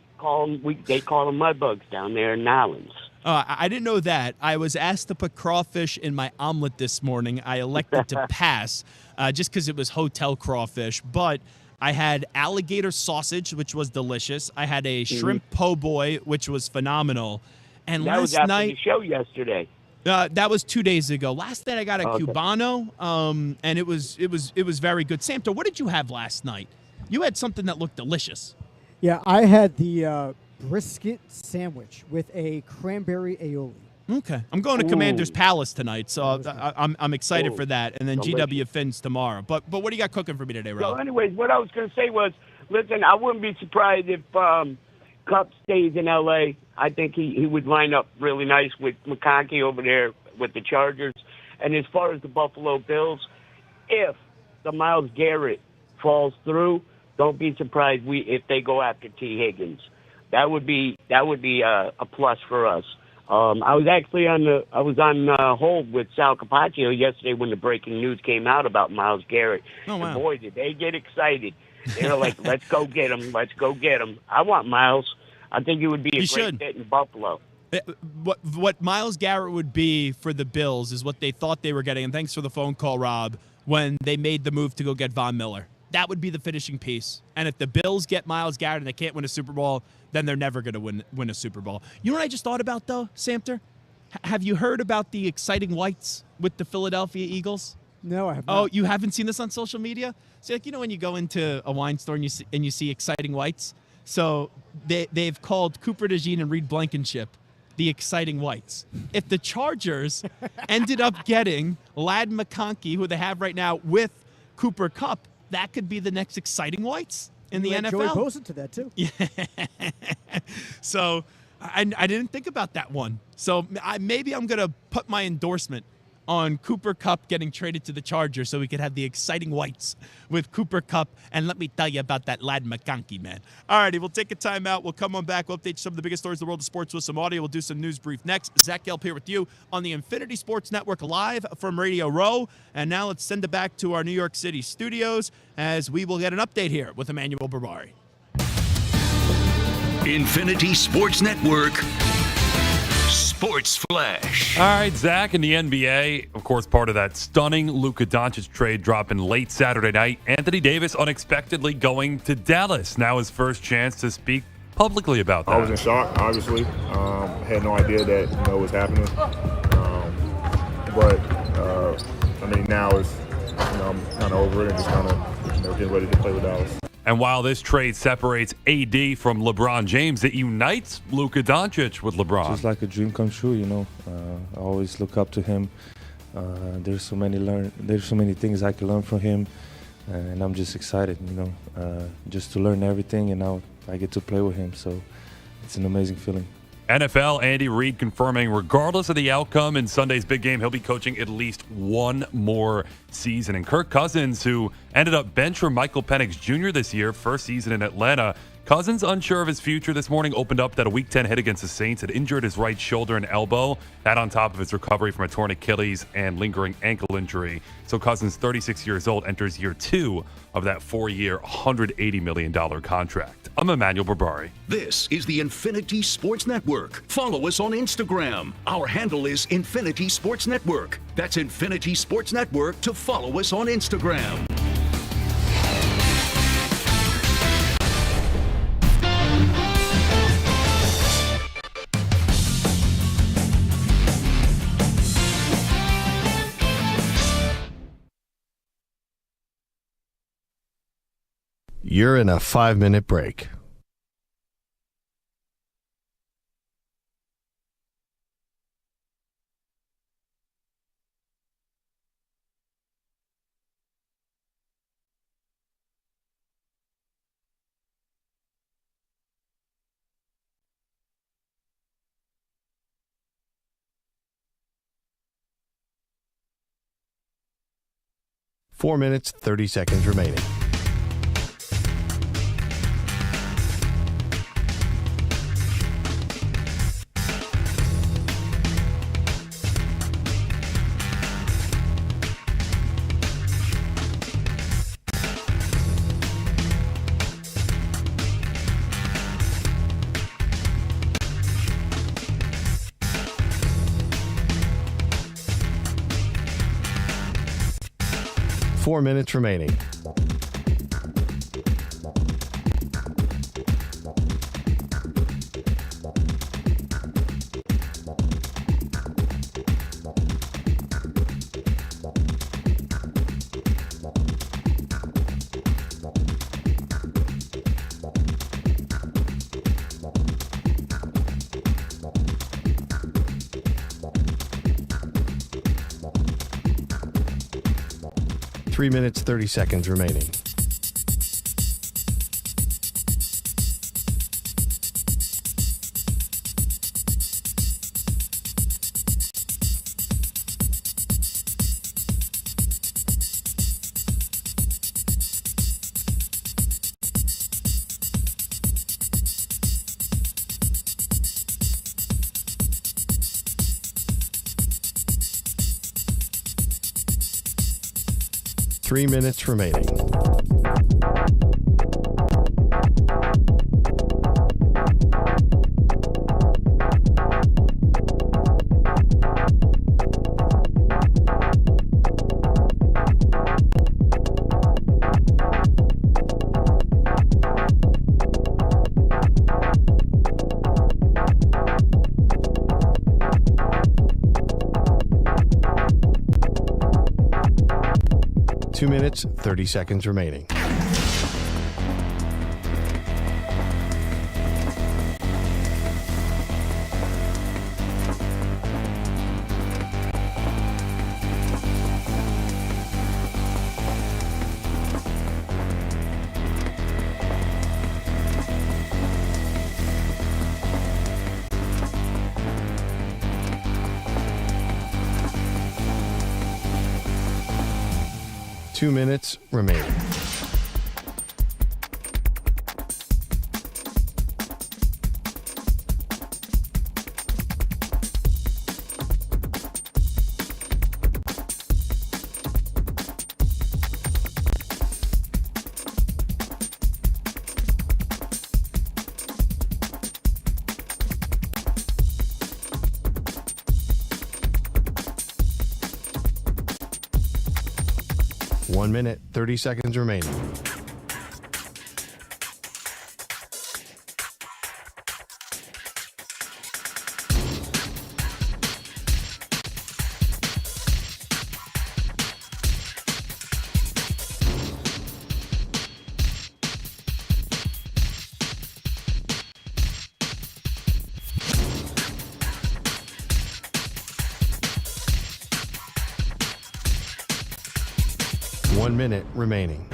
they call them mud bugs down there in Orleans. I didn't know that. I was asked to put crawfish in my omelet this morning. I elected to pass just because it was hotel crawfish. But I had alligator sausage, which was delicious. I had a shrimp po' boy, which was phenomenal. And that was after the show yesterday. That was 2 days ago. Last night I got a Cubano, and it was very good. Samter, what did you have last night? You had something that looked delicious. Yeah, I had the brisket sandwich with a cranberry aioli. Okay, I'm going to Commander's Palace tonight, so I'm excited for that. And then GW Fins tomorrow. But what do you got cooking for me today, Rob? So, anyways, what I was going to say was, listen, I wouldn't be surprised if Kupp stays in L.A. I think he would line up really nice with McConkey over there with the Chargers. And as far as the Buffalo Bills, if the Myles Garrett falls through, don't be surprised if they go after T. Higgins. That would be a plus for us. I was actually on hold with Sal Capaccio yesterday when the breaking news came out about Myles Garrett. Oh, wow. And boy, did they get excited. They were like, let's go get him. Let's go get him. I want Myles. I think it would be a great fit in Buffalo. What Myles Garrett would be for the Bills is what they thought they were getting. And thanks for the phone call, Rob, when they made the move to go get Von Miller. That would be the finishing piece. And if the Bills get Myles Garrett and they can't win a Super Bowl, then they're never going to win a Super Bowl. You know what I just thought about, though, Samter? Have you heard about the exciting whites with the Philadelphia Eagles? No, I have not. Oh, you haven't seen this on social media? See, when you go into a wine store and you see exciting whites? So they've called Cooper DeJean and Reed Blankenship the exciting whites. If the Chargers ended up getting Ladd McConkey, who they have right now, with Cooper Kupp, that could be the next exciting whites in the NFL. Joey Bosa to that, too. Yeah. So I didn't think about that one. So maybe I'm going to put my endorsement on Cooper Kupp getting traded to the Chargers so we could have the exciting whites with Cooper Kupp. And let me tell you about that Ladd McConkey, man. All righty, we'll take a timeout. We'll come on back. We'll update some of the biggest stories in the world of sports with some audio. We'll do some news brief next. Zach Gelb here with you on the Infinity Sports Network live from Radio Row. And now let's send it back to our New York City studios as we will get an update here with Emmanuel Barbari. Infinity Sports Network Sports Flash. All right, Zach, in the NBA, of course, part of that stunning Luka Doncic trade dropping late Saturday night. Anthony Davis unexpectedly going to Dallas. Now his first chance to speak publicly about that. I was in shock, obviously. Had no idea that it was happening. But now it's I'm kind of over it and just kind of getting ready to play with Dallas. And while this trade separates AD from LeBron James, it unites Luka Doncic with LeBron. Just like a dream come true, I always look up to him. There's so many things I can learn from him, and I'm just excited, just to learn everything, and now I get to play with him. So it's an amazing feeling. NFL, Andy Reid confirming regardless of the outcome in Sunday's big game, he'll be coaching at least one more season. And Kirk Cousins, who ended up bench for Michael Penix Jr. this year, first season in Atlanta. Cousins, unsure of his future this morning, opened up that a Week 10 hit against the Saints had injured his right shoulder and elbow. That on top of his recovery from a torn Achilles and lingering ankle injury. So Cousins, 36 years old, enters year 2 of that 4-year, $180 million contract. I'm Emmanuel Barbari. This is the Infinity Sports Network. Follow us on Instagram. Our handle is Infinity Sports Network. That's Infinity Sports Network to follow us on Instagram. You're in a 5-minute break. Four minutes, 30 seconds remaining. Four minutes remaining. Three minutes, 30 seconds remaining. Three minutes remaining. Two minutes, 30 seconds remaining. Two minutes remaining. One minute, 30 seconds remaining. 1 minute remaining.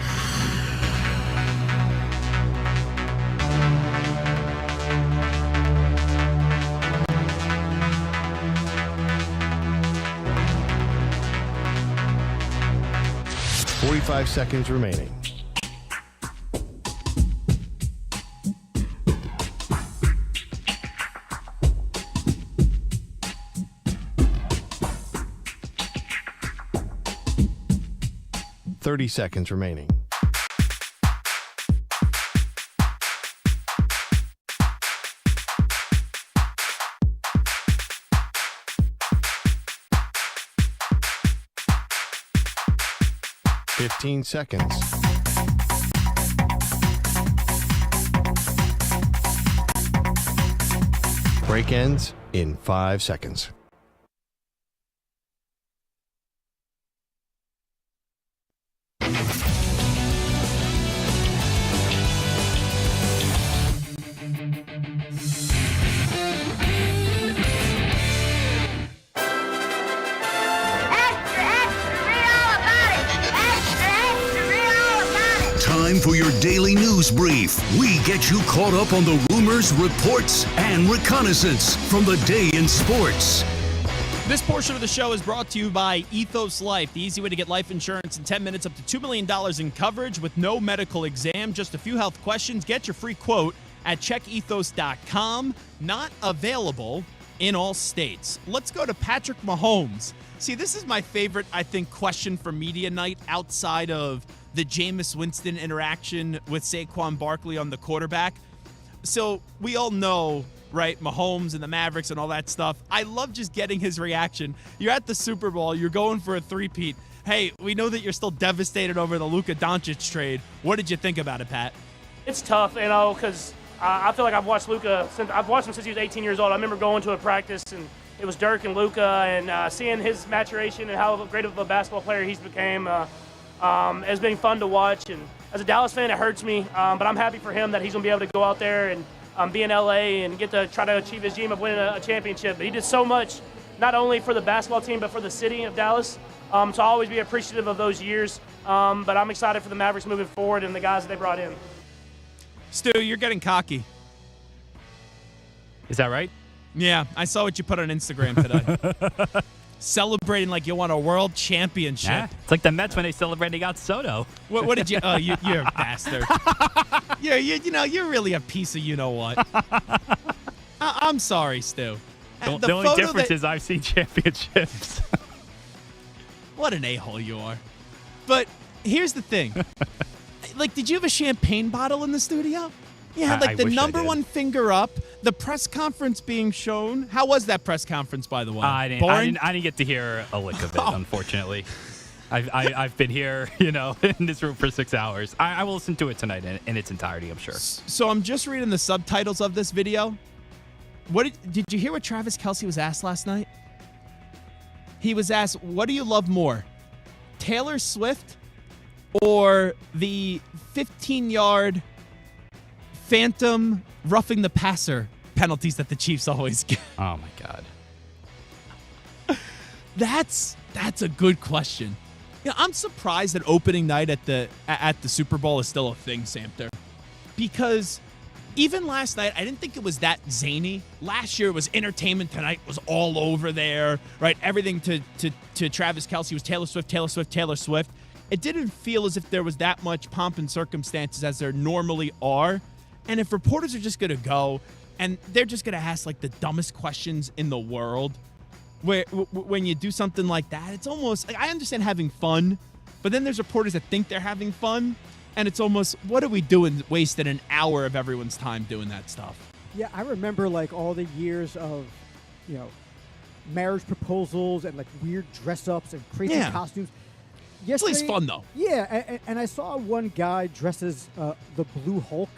Five seconds remaining. Seconds remaining. Seconds. Break ends in 5 seconds. Time for your daily news brief. We get you caught up on the rumors, reports, and reconnaissance from the day in sports. This portion of the show is brought to you by Ethos Life, the easy way to get life insurance in 10 minutes up to $2 million in coverage with no medical exam. Just a few health questions. Get your free quote at checkethos.com. Not available in all states. Let's go to Patrick Mahomes. See, this is my favorite, I think, question for media night outside of the Jameis Winston interaction with Saquon Barkley on the quarterback. So we all know, right, Mahomes and the Mavericks and all that stuff. I love just getting his reaction. You're at the Super Bowl. You're going for a three-peat. Hey, we know that you're still devastated over the Luka Doncic trade. What did you think about it, Pat? It's tough, because I feel like I've watched Luka since he was 18 years old. I remember going to a practice, and it was Dirk and Luka, and seeing his maturation and how great of a basketball player he's became. It's been fun to watch, and as a Dallas fan, it hurts me, but I'm happy for him that he's going to be able to go out there and be in LA and get to try to achieve his dream of winning a championship. But he did so much, not only for the basketball team, but for the city of Dallas. So I'll always be appreciative of those years, but I'm excited for the Mavericks moving forward and the guys that they brought in. Stu, you're getting cocky. Is that right? Yeah, I saw what you put on Instagram today. Celebrating like you won a world championship. Yeah, it's like the Mets when they celebrated they got Soto. What did you? Oh, you're a bastard. You're really a piece of you-know-what. I'm sorry, Stu. The only difference is I've seen championships. What an a-hole you are. But here's the thing. Did you have a champagne bottle in the studio? You had the number one finger up, the press conference being shown. How was that press conference, by the way? I didn't get to hear a lick of it, unfortunately. I've been here, in this room for 6 hours. I will listen to it tonight in its entirety, I'm sure. So I'm just reading the subtitles of this video. Did you hear what Travis Kelce was asked last night? He was asked, what do you love more, Taylor Swift or the 15-yard phantom roughing the passer penalties that the Chiefs always get? Oh, my God. That's a good question. I'm surprised that opening night at the Super Bowl is still a thing, Samter. Because even last night, I didn't think it was that zany. Last year, it was Entertainment Tonight was all over there, right? Everything to Travis Kelce was Taylor Swift, Taylor Swift, Taylor Swift. It didn't feel as if there was that much pomp and circumstances as there normally are. And if reporters are just going to go and they're just going to ask the dumbest questions in the world, when you do something like that, it's almost I understand having fun, but then there's reporters that think they're having fun, and it's almost, what are we doing wasting an hour of everyone's time doing that stuff? Yeah, I remember all the years of, marriage proposals and weird dress ups and crazy costumes. It's at least fun though. Yeah, and I saw one guy dressed as the Blue Hulk.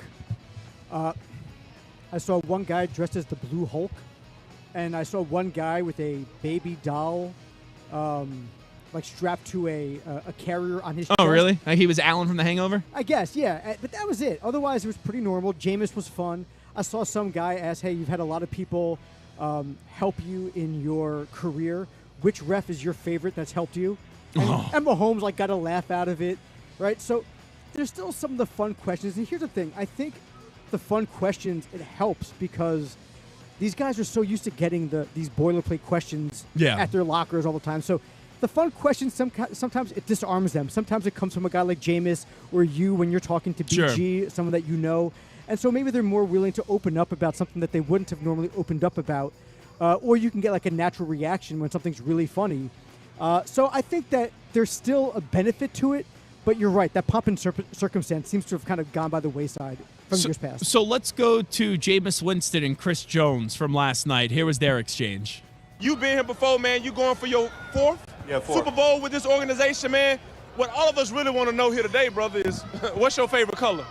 I saw one guy dressed as the Blue Hulk, and I saw one guy with a baby doll, strapped to a carrier on his chest. Oh, really? Like he was Alan from The Hangover? I guess, yeah. But that was it. Otherwise, it was pretty normal. Jameis was fun. I saw some guy ask, hey, you've had a lot of people help you in your career. Which ref is your favorite that's helped you? And Mahomes got a laugh out of it, right? So there's still some of the fun questions. And here's the thing. I think the fun questions, it helps because these guys are so used to getting these boilerplate questions at their lockers all the time. So the fun questions, sometimes it disarms them. Sometimes it comes from a guy like Jameis or you when you're talking to BG, someone that you know. And so maybe they're more willing to open up about something that they wouldn't have normally opened up about. Or you can get a natural reaction when something's really funny. So I think that there's still a benefit to it. But you're right. That pop in circumstance seems to have kind of gone by the wayside from years past. So let's go to Jameis Winston and Chris Jones from last night. Here was their exchange. You've been here before, man. You going for your fourth Super Bowl with this organization, man. What all of us really want to know here today, brother, is what's your favorite color?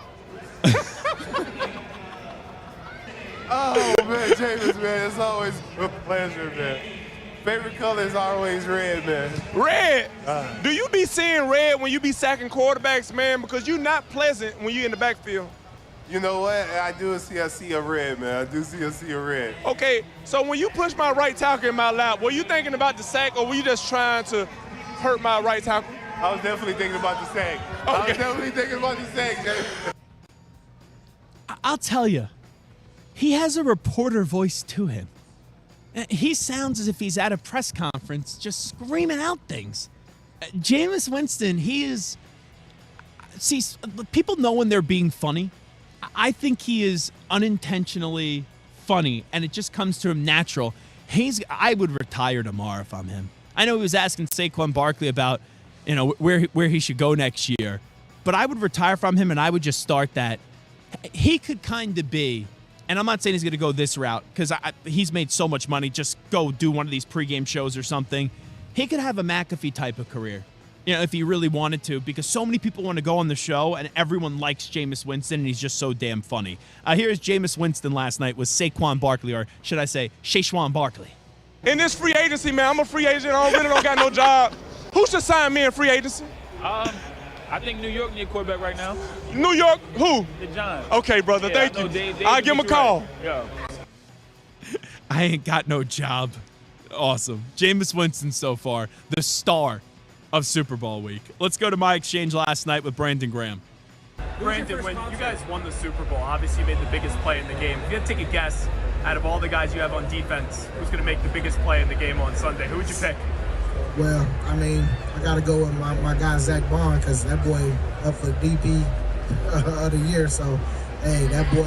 Oh, man, Jameis, man. It's always a pleasure, man. Favorite color is always red, man. Red? Do you be seeing red when you be sacking quarterbacks, man? Because you're not pleasant when you're in the backfield. You know what? I see a red, man. I do see a sea of red. Okay, so when you push my right tackle in my lap, were you thinking about the sack or were you just trying to hurt my right tackle? I was definitely thinking about the sack. Okay. I was definitely thinking about the sack, Jay. I'll tell you, he has a reporter voice to him. He sounds as if he's at a press conference just screaming out things. Jameis Winston, he is... See, people know when they're being funny. I think he is unintentionally funny, and it just comes to him natural. I would retire tomorrow if I'm him. I know he was asking Saquon Barkley about, where he should go next year, but I would retire from him, and I would just start that. He could kind of be... And I'm not saying he's going to go this route because he's made so much money. Just go do one of these pregame shows or something. He could have a McAfee type of career, if he really wanted to, because so many people want to go on the show and everyone likes Jameis Winston and he's just so damn funny. Here's Jameis Winston last night with Saquon Barkley, or should I say Shaquan Barkley. In this free agency, man, I'm a free agent. I really don't got no job. Who should sign me in free agency? I think New York need a quarterback right now. New York? Who? The Giants. Okay, brother. Yeah, thank you. They I'll give him a call. Right. Yeah. I ain't got no job. Awesome. Jameis Winston so far, the star of Super Bowl week. Let's go to my exchange last night with Brandon Graham. Brandon, when you guys won the Super Bowl, obviously you made the biggest play in the game. If you had to take a guess, out of all the guys you have on defense, who's going to make the biggest play in the game on Sunday? Who would you pick? Well, I got to go with my guy, Zach Bond, because that boy up for DP of the year. So, hey, that boy,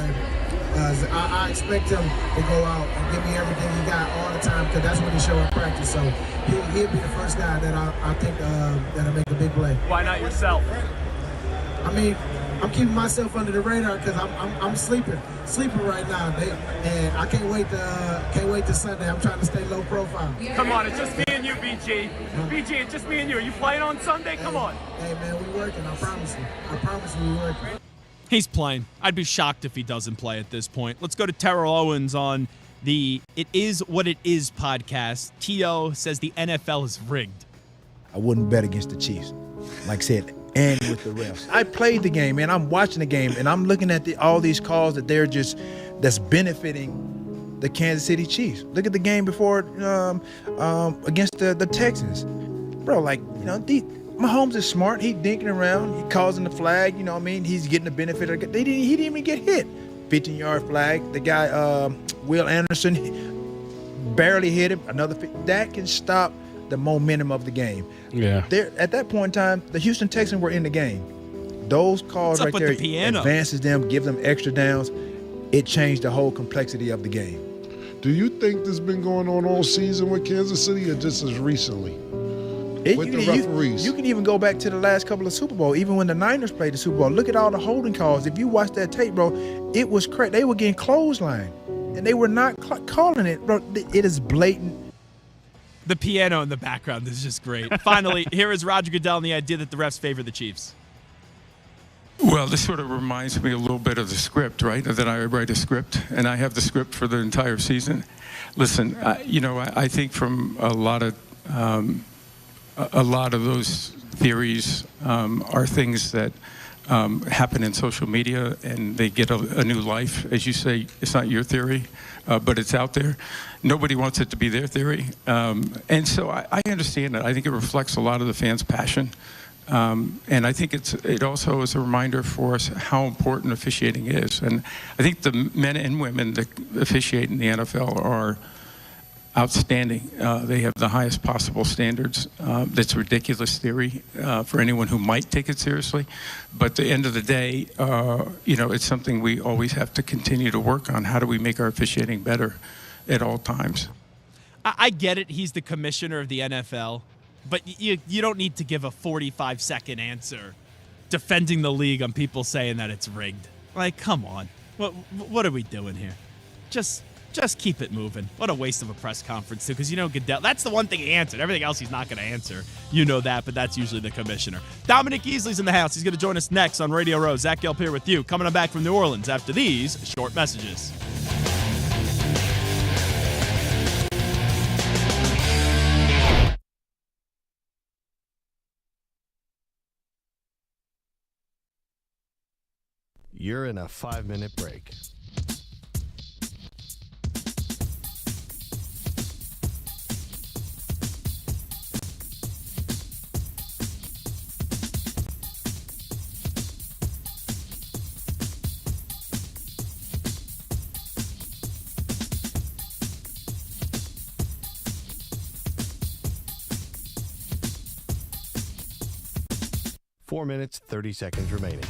I expect him to go out and give me everything he got all the time, because that's what he showed in practice. So he'll be the first guy that I think that'll make a big play. Why not yourself? I'm keeping myself under the radar because I'm sleeping right now. And I can't wait to Sunday. I'm trying to stay low profile. Come on, it's just me and you, BG. BG, it's just me and you. Are you playing on Sunday? Come on. Hey man, we working. I promise you. We working. He's playing. I'd be shocked if he doesn't play at this point. Let's go to Terrell Owens on the It Is What It Is podcast. T.O. says the NFL is rigged. I wouldn't bet against the Chiefs. Like I said, and with the refs. I played the game, man. I'm watching the game, and I'm looking at all these calls that's benefiting the Kansas City Chiefs. Look at the game before against the Texans. Bro, Mahomes is smart. He dinking around. He causing the flag. He's getting the benefit of it. He didn't even get hit. 15-yard flag. The guy, Will Anderson, barely hit him. That can stop the momentum of the game. Yeah. At that point in time, the Houston Texans were in the game. Those calls right there advances them, give them extra downs. It changed the whole complexity of the game. Do you think this has been going on all season with Kansas City, or just as recently? With the referees? You can even go back to the last couple of Super Bowl, even when the Niners played the Super Bowl. Look at all the holding calls. If you watch that tape, bro, it was crazy. They were getting clotheslined, and they were not calling it, bro. It is blatant. The piano in the background is just great. Finally, here is Roger Goodell and the idea that the refs favor the Chiefs. Well, this sort of reminds me a little bit of the script, right? That I write a script, and I have the script for the entire season. Listen, I think from a lot of those theories are things that happen in social media and they get a new life. As you say, it's not your theory, but it's out there. Nobody wants it to be their theory. And so I understand that. I think it reflects a lot of the fans' passion. And I think it also is a reminder for us how important officiating is. And I think the men and women that officiate in the NFL are outstanding. They have the highest possible standards. That's ridiculous theory for anyone who might take it seriously. But at the end of the day, it's something we always have to continue to work on. How do we make our officiating better at all times? I get it. He's the commissioner of the NFL. But you don't need to give a 45-second answer defending the league on people saying that it's rigged. Like, come on. What are we doing here? Just keep it moving. What a waste of a press conference, too, because Goodell, that's the one thing he answered. Everything else he's not going to answer. You know that, but that's usually the commissioner. Dominic Easley's in the house. He's going to join us next on Radio Row. Zach Gelb here with you. Coming on back from New Orleans after these short messages. You're in a 5-minute break. Four minutes, 30 seconds remaining.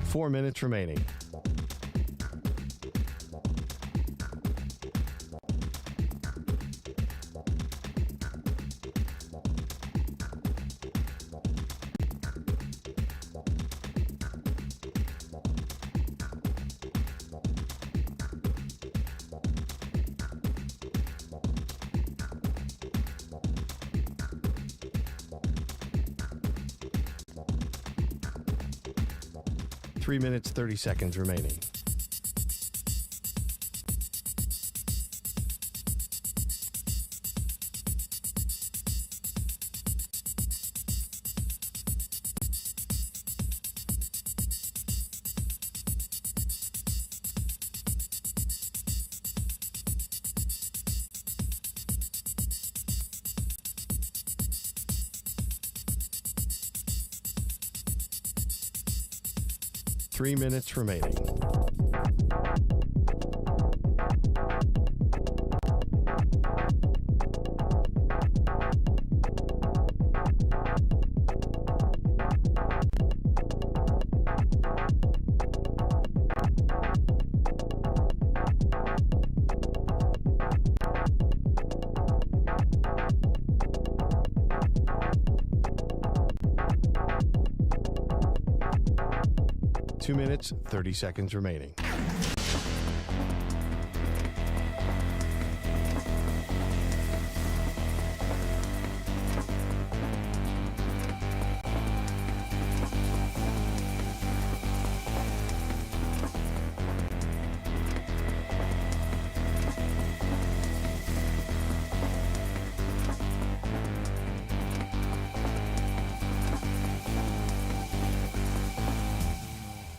Four minutes remaining. Three minutes, 30 seconds remaining. Three minutes remaining. Two minutes, 30 seconds remaining.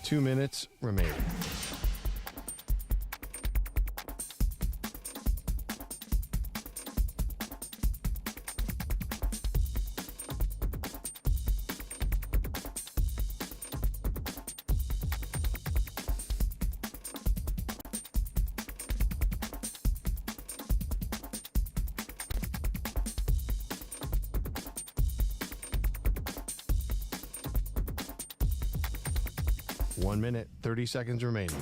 Two minutes remaining. One minute, 30 seconds remaining.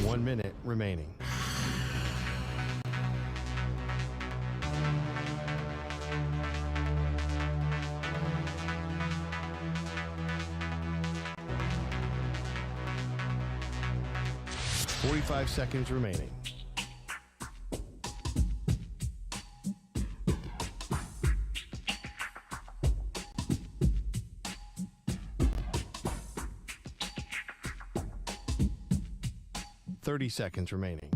1 minute remaining. $45 seconds remaining. $30 seconds remaining.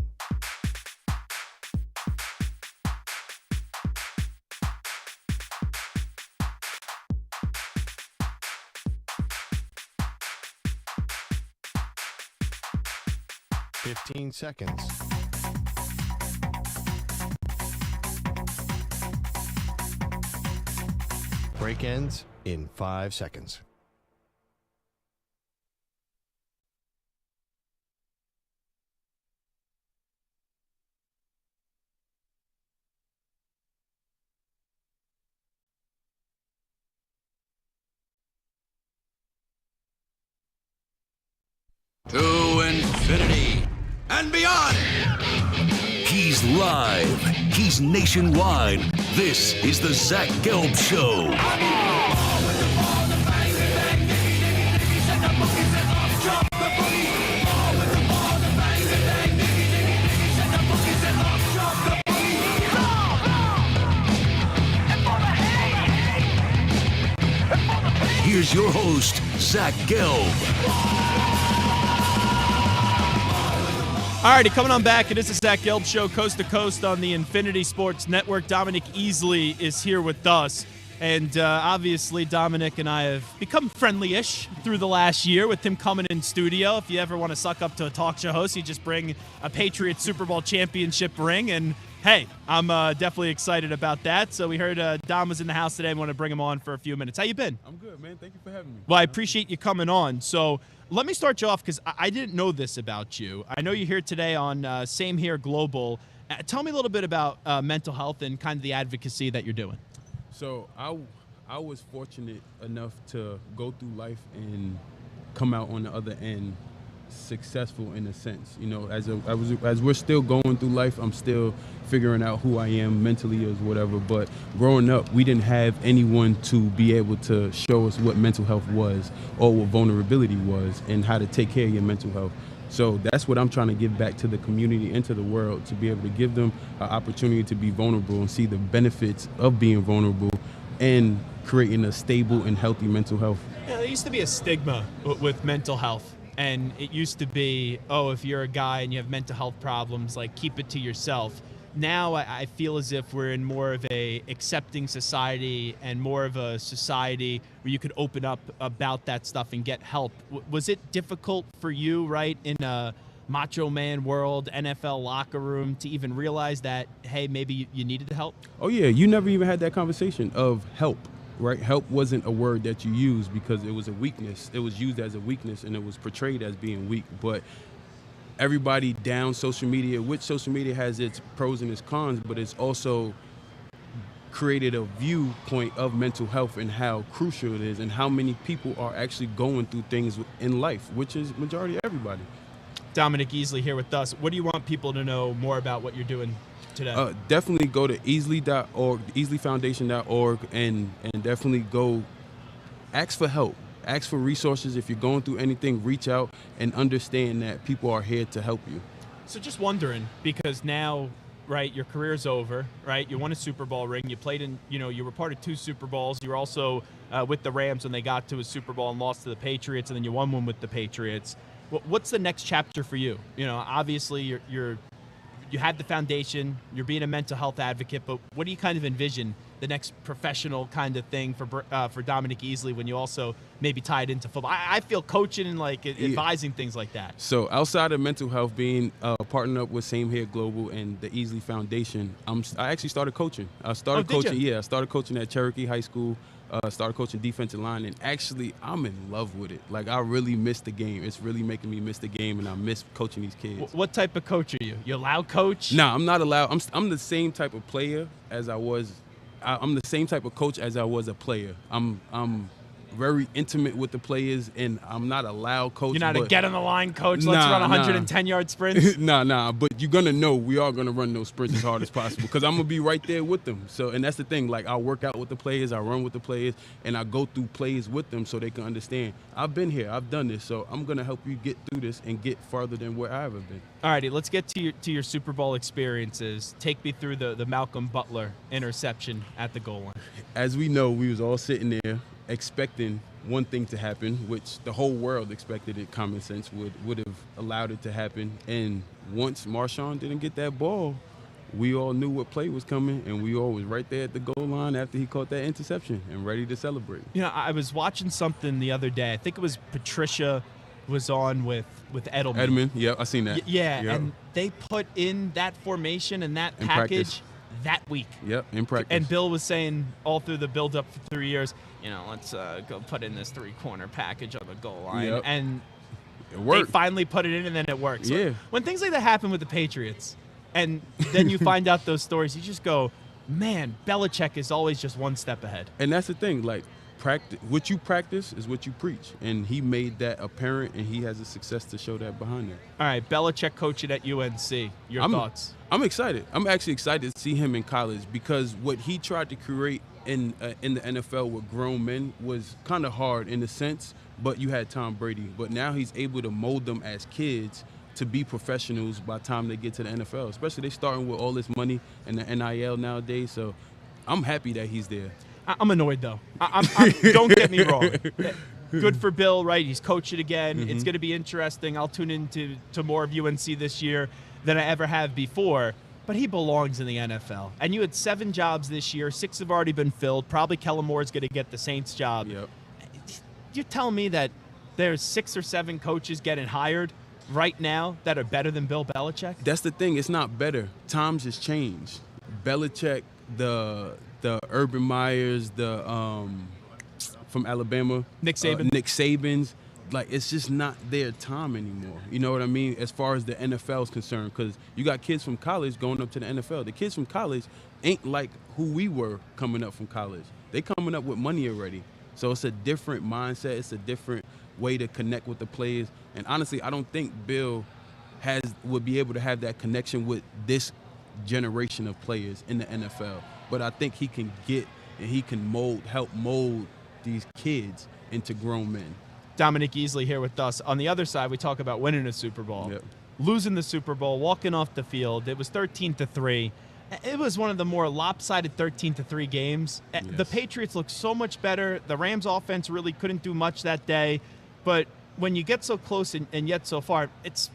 $15 seconds. Break ends in 5 seconds. To infinity and beyond. He's live. He's nationwide. This is the Zach Gelb Show. Here's your host, Zach Gelb. Alrighty, coming on back. It is the Zach Gelb Show, coast to coast on the Infinity Sports Network. Dominic Easley is here with us. And obviously, Dominic and I have become friendly-ish through the last year with him coming in studio. If you ever want to suck up to a talk show host, you just bring a Patriots Super Bowl championship ring. And, hey, I'm definitely excited about that. So we heard Dom was in the house today and want to bring him on for a few minutes. How you been? I'm good, man. Thank you for having me. Well, I appreciate you coming on. So let me start you off because I didn't know this about you. I know you're here today on Same Here Global. Tell me a little bit about mental health and kind of the advocacy that you're doing. So I was fortunate enough to go through life and come out on the other end successful in a sense. You know, as we're still going through life, I'm still figuring out who I am mentally or whatever. But growing up, we didn't have anyone to be able to show us what mental health was or what vulnerability was and how to take care of your mental health. So that's what I'm trying to give back to the community and to the world, to be able to give them an opportunity to be vulnerable and see the benefits of being vulnerable and creating a stable and healthy mental health. Yeah, there used to be a stigma with mental health. And it used to be, oh, if you're a guy and you have mental health problems, like, keep it to yourself. Now I feel as if we're in more of a accepting society and more of a society where you could open up about that stuff and get help. Was it difficult for you, right, in a macho man world, NFL locker room, to even realize that, hey, maybe you needed help? Oh, yeah. You never even had that conversation of help. Right? Help wasn't a word that you used because it was a weakness. It was used as a weakness and it was portrayed as being weak. But everybody down social media, which social media has its pros and its cons, but it's also created a viewpoint of mental health and how crucial it is and how many people are actually going through things in life, which is majority of everybody. Dominic Easley here with us. What do you want people to know more about what you're doing today? Definitely go to Easley.org, EasleyFoundation.org, and definitely go ask for help. Ask for resources. If you're going through anything, reach out and understand that people are here to help you. So just wondering, because now, right, your career's over, right? You won a Super Bowl ring. You played in, you were part of 2 Super Bowls. You were also with the Rams when they got to a Super Bowl and lost to the Patriots, and then you won one with the Patriots. What's the next chapter for you? Obviously you had the foundation, you're being a mental health advocate, but what do you kind of envision the next professional kind of thing for Dominic Easley when you also maybe tie it into football? I feel coaching and advising things like that. So outside of mental health, being partnered up with Same Here Global and the Easley Foundation, I actually started coaching. I started coaching. Yeah, I started coaching at Cherokee High School. Started coaching defensive line, and actually, I'm in love with it. Like, I really miss the game. It's really making me miss the game, and I miss coaching these kids. What type of coach are you? You a loud coach? No, I'm not allowed. I'm the same type of player as I was. I'm the same type of coach as I was a player. I'm very intimate with the players, and I'm not a loud coach. You're not a but get on the line coach. Let's run 110-yard sprints. Nah. But you're gonna know we are gonna run those sprints as hard as possible because I'm gonna be right there with them. So, and that's the thing. Like, I work out with the players, I run with the players, and I go through plays with them so they can understand. I've been here, I've done this, so I'm gonna help you get through this and get farther than where I've ever been. All righty, let's get to your Super Bowl experiences. Take me through the Malcolm Butler interception at the goal line. As we know, we was all sitting there expecting one thing to happen, which the whole world expected it. Common sense would have allowed it to happen. And once Marshawn didn't get that ball, we all knew what play was coming, and we all was right there at the goal line after he caught that interception and ready to celebrate. You know, I was watching something the other day. I think it was Patricia was on with Edelman. Yeah, I seen that. Yeah, yep. And they put in that formation and that In package practice. that week. Yep, in practice. And Bill was saying all through the build-up for 3 years, you know, let's go put in this three-corner package on the goal line. Yep. And it worked. they finally put it in, and then it works. Yeah. When things like that happen with the Patriots, and then you find out those stories, you just go, man, Belichick is always just one step ahead. And that's the thing, like, practice. What you practice is what you preach, and he made that apparent, and he has a success to show that behind it. All right, Belichick coaching at UNC. Your thoughts? I'm excited. I'm actually excited to see him in college because what he tried to create in the NFL with grown men was kind of hard in a sense, but you had Tom Brady. But now he's able to mold them as kids to be professionals by the time they get to the NFL, especially they starting with all this money and the NIL nowadays. So I'm happy that he's there. I'm annoyed, though. Don't get me wrong. Good for Bill, right? He's coaching again. Mm-hmm. It's going to be interesting. I'll tune into more of UNC this year than I ever have before. But he belongs in the NFL. And you had 7 jobs this year. 6 have already been filled. Probably Kellen Moore's going to get the Saints job. Yep. You're telling me that there's 6 or 7 coaches getting hired right now that are better than Bill Belichick? That's the thing. It's not better. Times has changed. Belichick, the Urban Meyers, the from Alabama, Nick Saban. Nick Saban's, like, it's just not their time anymore. You know what I mean? As far as the NFL is concerned, because you got kids from college going up to the NFL. The kids from college ain't like who we were coming up from college. They coming up with money already. So it's a different mindset. It's a different way to connect with the players. And honestly, I don't think Bill would be able to have that connection with this generation of players in the NFL. But I think he can get and he can help mold these kids into grown men. Dominic Easley here with us. On the other side, we talk about winning a Super Bowl. Yep. Losing the Super Bowl, walking off the field. It was 13-3. It was one of the more lopsided 13-3 games. Yes. The Patriots looked so much better. The Rams offense really couldn't do much that day. But when you get so close and yet so far, it's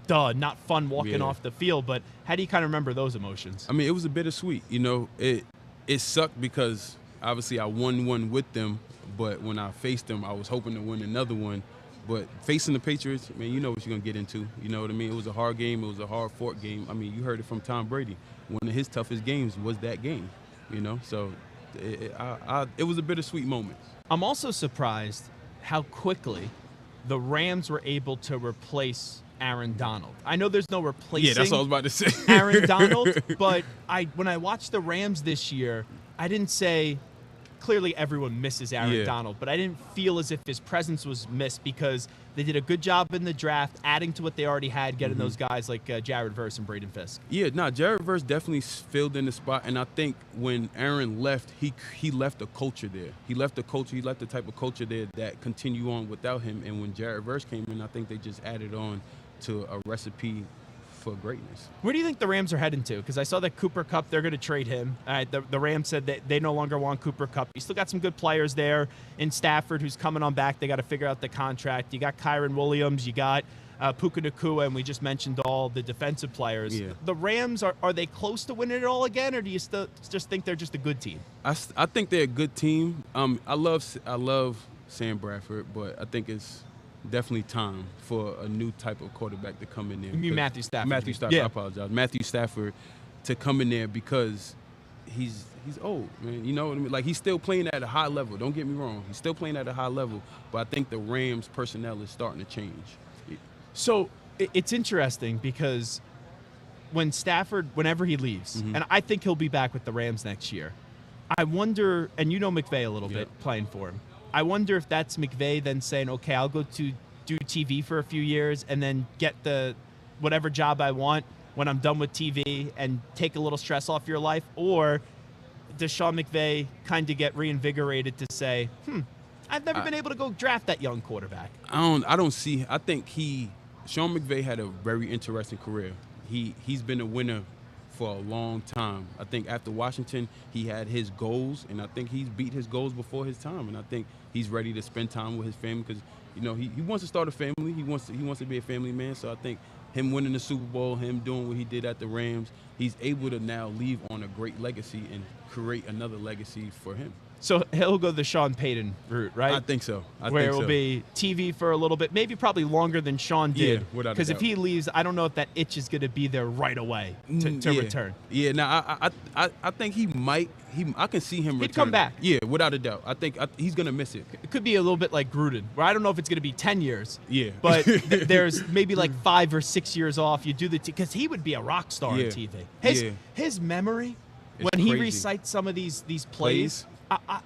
not fun walking off the field. But how do you kind of remember those emotions? I mean, it was a bittersweet. You know, it sucked because obviously I won one with them. But when I faced them, I was hoping to win another one. But facing the Patriots, man, you know what you're going to get into. You know what I mean? It was a hard game. It was a hard-fought game. I mean, you heard it from Tom Brady. One of his toughest games was that game, you know? So it was a bittersweet moment. I'm also surprised how quickly the Rams were able to replace Aaron Donald. I know there's no replacing Yeah, that's what I was about to say. Aaron Donald, but when I watched the Rams this year, I didn't say – clearly everyone misses Aaron Donald, but I didn't feel as if his presence was missed because they did a good job in the draft, adding to what they already had, getting those guys like Jared Verse and Braden Fisk. Yeah, Jared Verse definitely filled in the spot, and I think when Aaron left, he left a culture there. He left the culture. He left the type of culture there that continue on without him, and when Jared Verse came in, I think they just added on to a recipe for greatness. Where do you think the Rams are heading to? Because I saw that Cooper Kupp, they're going to trade him. The Rams said that they no longer want Cooper Kupp. You still got some good players there in Stafford who's coming on back. They got to figure out the contract. You got Kyron Williams. You got Puka Nacua, and we just mentioned all the defensive players. Yeah. The Rams, are they close to winning it all again, or do you still just think they're just a good team? I think they're a good team. I love Sam Bradford, but I think it's definitely time for a new type of quarterback to come in there. You mean Matthew Stafford? Matthew Stafford, Yeah. I apologize. Matthew Stafford to come in there because he's old, man. You know what I mean? Like, he's still playing at a high level. Don't get me wrong. He's still playing at a high level, but I think the Rams personnel is starting to change. So it's interesting because when Stafford, whenever he leaves, and I think he'll be back with the Rams next year, I wonder, and you know McVay a little bit playing for him, I wonder if that's McVay then saying, okay, I'll go to do TV for a few years and then get the whatever job I want when I'm done with TV and take a little stress off your life? Or does Sean McVay kind of get reinvigorated to say, I've never been able to go draft that young quarterback? I don't see. I think Sean McVay had a very interesting career. He's been a winner for a long time. I think after Washington, he had his goals, and I think he's beat his goals before his time. And I think he's ready to spend time with his family because, he wants to start a family. He wants to be a family man. So I think him winning the Super Bowl, him doing what he did at the Rams, he's able to now leave on a great legacy and create another legacy for him. So he'll go the Sean Payton route, right? I think so. Where it will be TV for a little bit, maybe probably longer than Sean did. Yeah, without a Because if doubt. he leaves, I don't know if that itch is going to be there right away to return. Yeah, now I think he might. I can see him returning. He'd come back. Yeah, without a doubt. I think he's going to miss it. It could be a little bit like Gruden, where I don't know if it's going to be 10 years. Yeah. But there's maybe like 5 or 6 years off. You do because he would be a rock star on TV. His memory, It's when he crazy. recites some of these plays,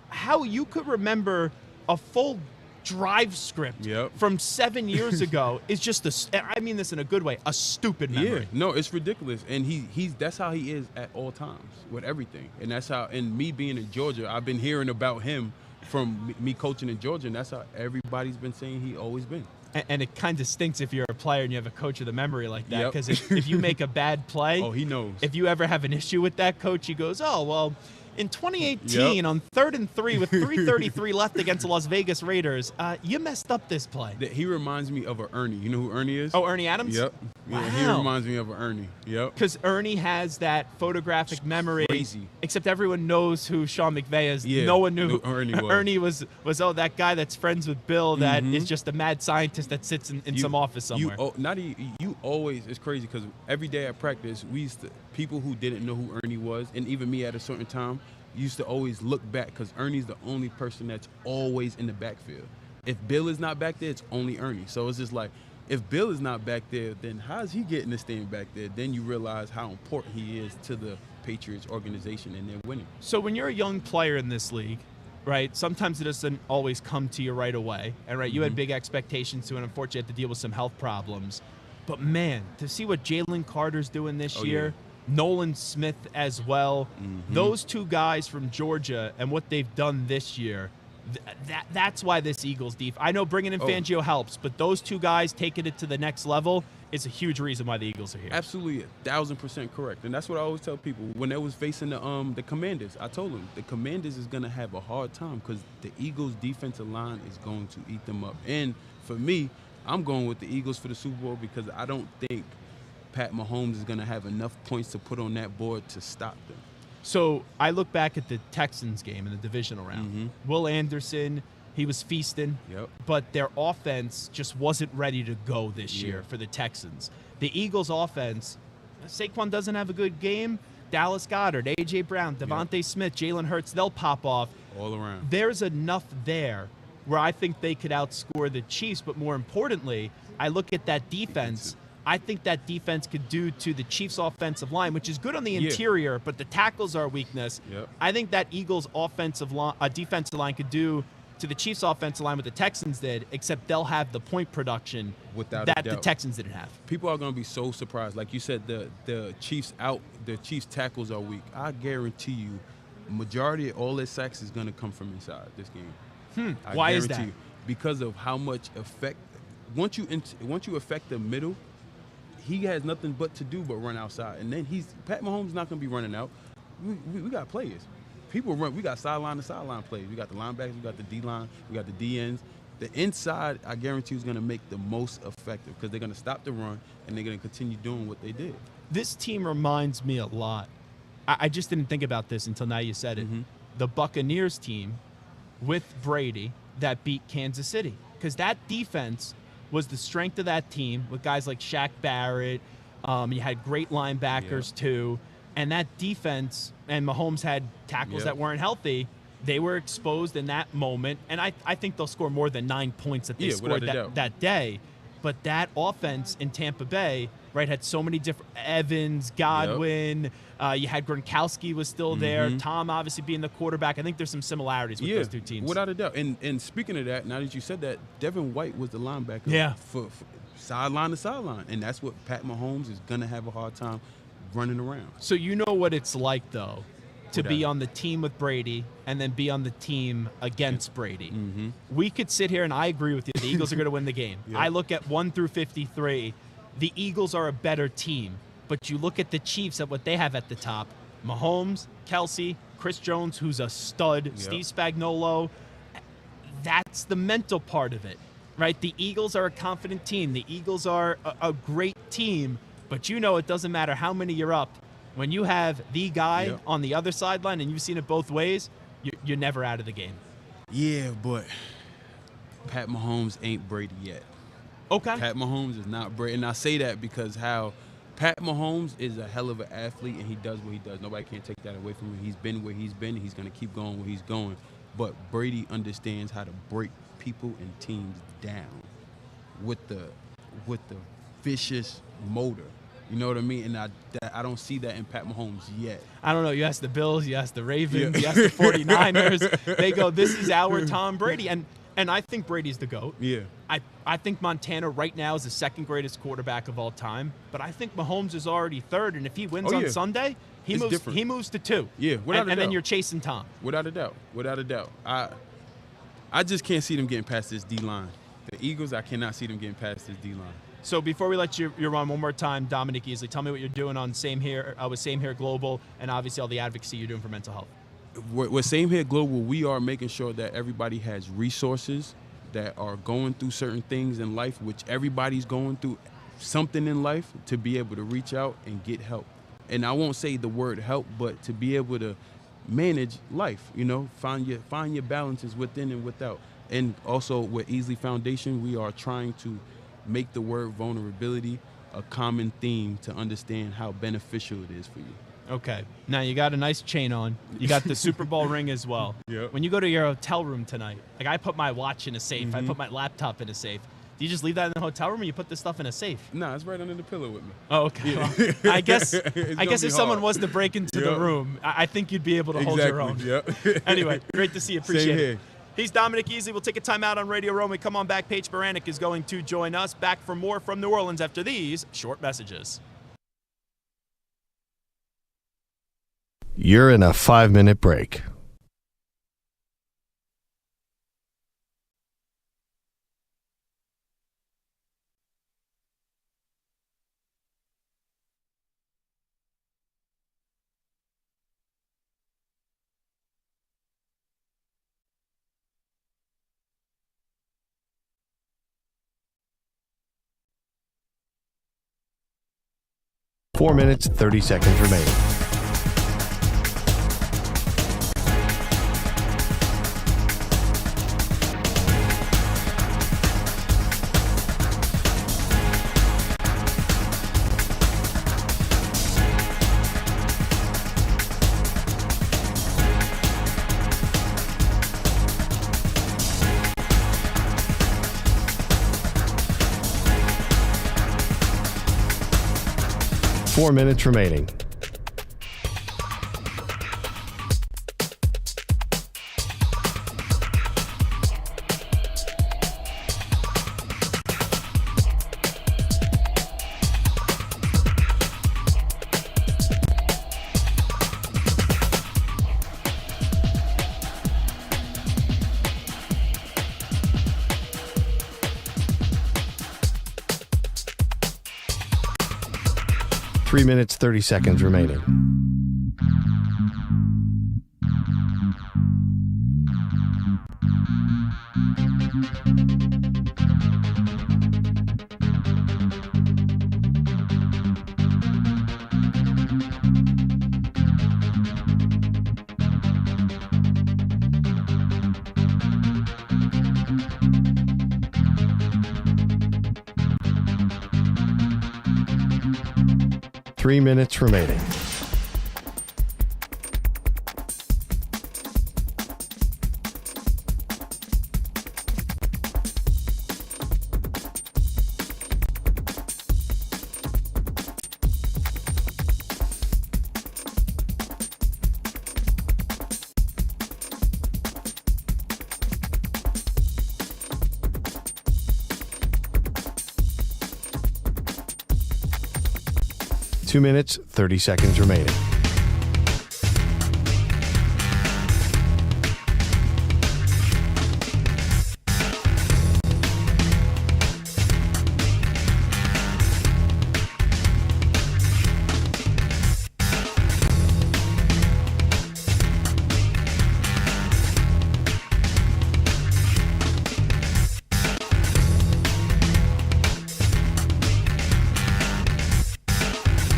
how you could remember a full drive script from 7 years ago is just I mean this in a good way, a stupid memory. Yeah, no, it's ridiculous, and that's how he is at all times with everything, and that's how. And me being in Georgia, I've been hearing about him from me coaching in Georgia, and that's how everybody's been saying he always been. And it kind of stinks if you're a player and you have a coach with a memory like that, because if you make a bad play, he knows. If you ever have an issue with that coach, he goes, oh well. In 2018, on 3rd and 3 with 3:33 left against the Las Vegas Raiders, you messed up this play. He reminds me of an Ernie. You know who Ernie is? Oh, Ernie Adams? Yep. Wow. Yeah, he reminds me of an Ernie. Yep. Because Ernie has that photographic memory. Crazy. Except everyone knows who Sean McVay is. Yeah, no one knew who Ernie was. Ernie was that guy that's friends with Bill that is just a mad scientist that sits in some office somewhere. You always, it's crazy because every day at practice, people who didn't know who Ernie was, and even me at a certain time, used to always look back because Ernie's the only person that's always in the backfield. If Bill is not back there, it's only Ernie. So it's just like, if Bill is not back there, then how's he getting to stand back there? Then you realize how important he is to the Patriots organization and they're winning. So when you're a young player in this league, right, sometimes it doesn't always come to you right away. And right, you had big expectations too, and unfortunately had to deal with some health problems. But man, to see what Jalen Carter's doing this year, Nolan Smith as well. Those two guys from Georgia and what they've done this year, that's why this Eagles defense. I know bringing in Fangio helps, but those two guys taking it to the next level is a huge reason why the Eagles are here. Absolutely, 1,000% correct. And that's what I always tell people. When they was facing the Commanders, I told them the Commanders is going to have a hard time because the Eagles' defensive line is going to eat them up. And for me, I'm going with the Eagles for the Super Bowl because I don't think Pat Mahomes is going to have enough points to put on that board to stop them. So I look back at the Texans game in the divisional round. Will Anderson, he was feasting, but their offense just wasn't ready to go this year for the Texans. The Eagles' offense, Saquon doesn't have a good game. Dallas Goedert, A.J. Brown, Devontae Smith, Jalen Hurts, they'll pop off. All around. There's enough there where I think they could outscore the Chiefs, but more importantly, I look at that defense. I think that defense could do to the Chiefs' offensive line, which is good on the interior, but the tackles are a weakness. I think that Eagles' defensive line could do to the Chiefs' offensive line what the Texans did, except they'll have the point production Without a that the doubt. Texans didn't have. People are going to be so surprised. Like you said, the Chiefs tackles are weak. I guarantee you, majority of all their sacks is going to come from inside this game. Why is that? You, because of how much effect. Once you affect the middle, he has nothing but to do but run outside. And then Pat Mahomes not going to be running out. We got players. People run. We got sideline to sideline plays. We got the linebackers. We got the D-line. We got the D-ends. The inside, I guarantee, is going to make the most effective because they're going to stop the run and they're going to continue doing what they did. This team reminds me a lot. I just didn't think about this until now you said it. The Buccaneers team with Brady that beat Kansas City, because that defense was the strength of that team with guys like Shaq Barrett. You had great linebackers too. And that defense, and Mahomes had tackles that weren't healthy. They were exposed in that moment. And I think they'll score more than 9 points that they scored that day. But that offense in Tampa Bay, right, had so many different Evans, Godwin. You had Gronkowski was still there. Tom obviously being the quarterback. I think there's some similarities with those two teams. Without a doubt. And speaking of that, now that you said that, Devin White was the linebacker. Yeah. For sideline to sideline, and that's what Pat Mahomes is gonna have a hard time running around. So you know what it's like though, to be on the team with Brady and then be on the team against Brady. We could sit here and I agree with you. The Eagles are going to win the game. I look at 1 through 53. The Eagles are a better team, but you look at the Chiefs at what they have at the top: Mahomes, Kelsey, Chris Jones, who's a stud, Steve Spagnuolo. That's the mental part of it, right? The Eagles are a confident team. The Eagles are a great team, but you know it doesn't matter how many you're up. When you have the guy on the other sideline, and you've seen it both ways, you're never out of the game. Yeah, but Pat Mahomes ain't Brady yet. Okay. Pat Mahomes is not Brady. And I say that because how Pat Mahomes is a hell of an athlete, and he does what he does. Nobody can take that away from him. He's been where he's been, and he's going to keep going where he's going. But Brady understands how to break people and teams down with the vicious motor. You know what I mean? And I don't see that in Pat Mahomes yet. I don't know. You ask the Bills, you ask the Ravens, you ask the 49ers. They go, this is our Tom Brady. And I think Brady's the GOAT. Yeah. I think Montana right now is the second greatest quarterback of all time. But I think Mahomes is already third. And if he wins on Sunday, he moves to 2. Yeah, without a doubt. And then you're chasing Tom. Without a doubt. Without a doubt. I just can't see them getting past this D-line. The Eagles, I cannot see them getting past this D-line. So before we let you run one more time, Dominic Easley, tell me what you're doing on Same Here with Same Here Global, and obviously all the advocacy you're doing for mental health. With Same Here Global, we are making sure that everybody has resources that are going through certain things in life, which everybody's going through something in life, to be able to reach out and get help. And I won't say the word help, but to be able to manage life, find your balances within and without. And also with Easley Foundation, we are trying to make the word vulnerability a common theme to understand how beneficial it is for you. Okay. Now you got a nice chain on. You got the Super Bowl ring as well. Yep. When you go to your hotel room tonight, like I put my watch in a safe, I put my laptop in a safe. Do you just leave that in the hotel room, or you put this stuff in a safe? Nah, it's right under the pillow with me. Oh, okay. Yeah. Well, I guess if someone hard. was to break into the room, I think you'd be able to hold your own. Yep. Anyway, great to see you. Appreciate Same it. here. He's Dominic Easley. We'll take a timeout on Radio Row. When we come on back, Paige Spiranac is going to join us. Back for more from New Orleans after these short messages. You're in a 5-minute break. Four minutes, 30 seconds remaining. Four minutes remaining. Three minutes, 30 seconds remaining. Three minutes remaining. 2 minutes, 30 seconds remaining.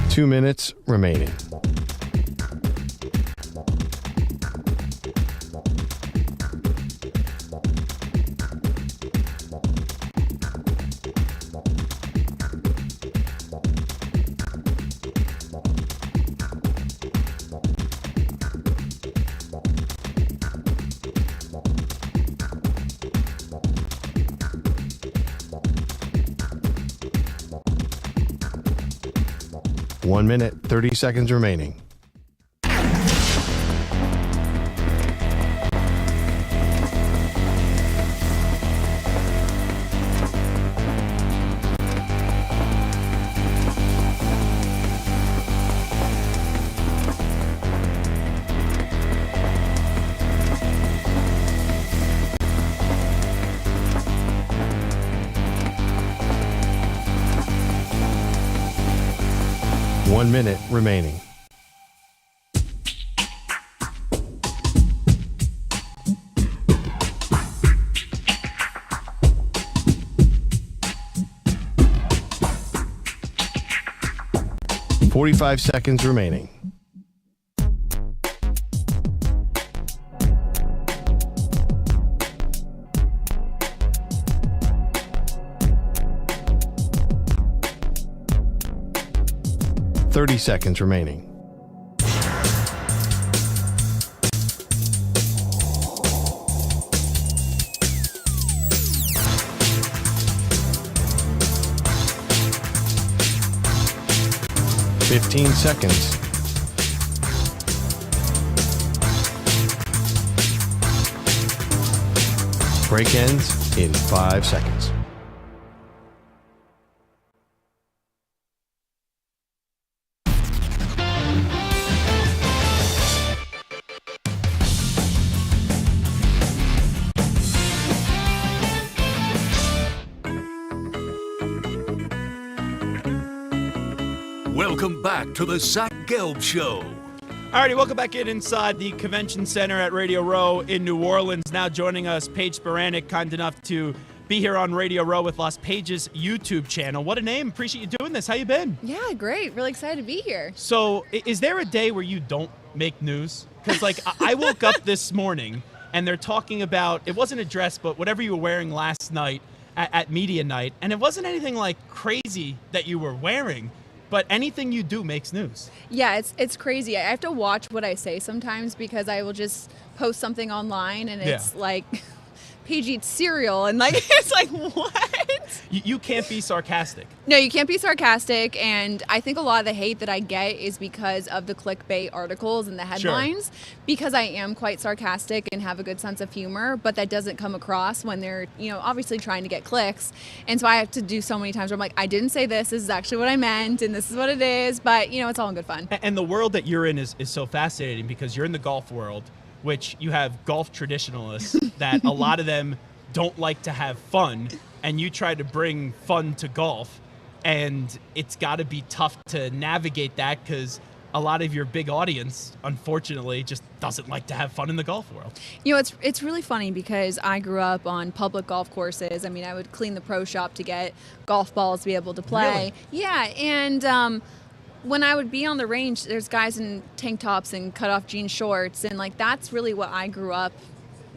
Two minutes remaining. One minute, 30 seconds remaining. One minute remaining. Forty-five seconds remaining. Thirty seconds remaining. Fifteen seconds. Break ends in 5 seconds. Welcome back to the Zach Gelb Show. Alrighty, welcome back inside the Convention Center at Radio Row in New Orleans. Now joining us, Paige Spiranac, kind enough to be here on Radio Row with Los Paige's YouTube channel. What a name. Appreciate you doing this. How you been? Yeah, great. Really excited to be here. So is there a day where you don't make news? Because, like, I woke up this morning and they're talking about, it wasn't a dress, but whatever you were wearing last night at media night, and it wasn't anything, like, crazy that you were wearing. But anything you do makes news. Yeah, it's crazy. I have to watch what I say sometimes because I will just post something online and it's like Paige eats cereal and like it's like what? You can't be sarcastic. No, you can't be sarcastic, and I think a lot of the hate that I get is because of the clickbait articles and the headlines. Because I am quite sarcastic and have a good sense of humor, but that doesn't come across when they're, obviously trying to get clicks. And so I have to do so many times where I'm like, I didn't say this is actually what I meant, and this is what it is, but it's all in good fun. And the world that you're in is so fascinating because you're in the golf world, which you have golf traditionalists that a lot of them don't like to have fun, and you try to bring fun to golf. And it's got to be tough to navigate that because a lot of your big audience, unfortunately, just doesn't like to have fun in the golf world. It's really funny because I grew up on public golf courses. I mean, I would clean the pro shop to get golf balls to be able to play. Really? Yeah, and when I would be on the range, there's guys in tank tops and cut-off jean shorts, and like that's really what I grew up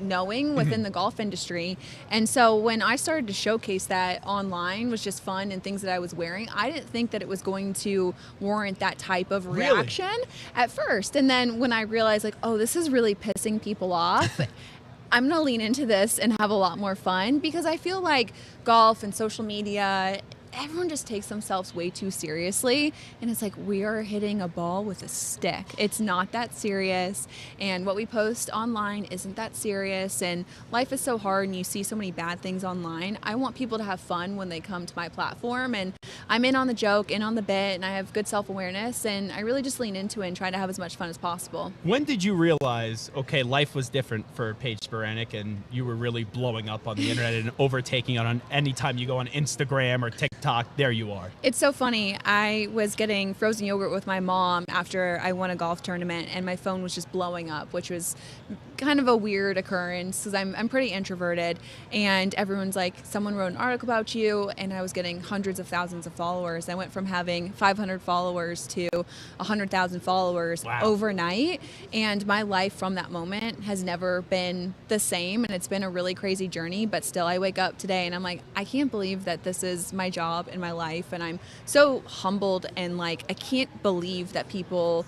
knowing within the golf industry. And so when I started to showcase that online was just fun and things that I was wearing, I didn't think that it was going to warrant that type of reaction at first. And then when I realized like, oh, this is really pissing people off, I'm going to lean into this and have a lot more fun because I feel like golf and social media everyone just takes themselves way too seriously. And it's like, we are hitting a ball with a stick. It's not that serious. And what we post online isn't that serious. And life is so hard and you see so many bad things online. I want people to have fun when they come to my platform. And I'm in on the joke, in on the bit, and I have good self-awareness. And I really just lean into it and try to have as much fun as possible. When did you realize, okay, life was different for Paige Spiranac and you were really blowing up on the internet and overtaking on any time you go on Instagram or TikTok, there you are? It's so funny. I was getting frozen yogurt with my mom after I won a golf tournament, and my phone was just blowing up, which was kind of a weird occurrence because I'm pretty introverted, and everyone's like, someone wrote an article about you, and I was getting hundreds of thousands of followers. I went from having 500 followers to 100,000 followers overnight, and my life from that moment has never been the same, and it's been a really crazy journey, but still I wake up today and I'm like, I can't believe that this is my job in my life, and I'm so humbled, and like, I can't believe that people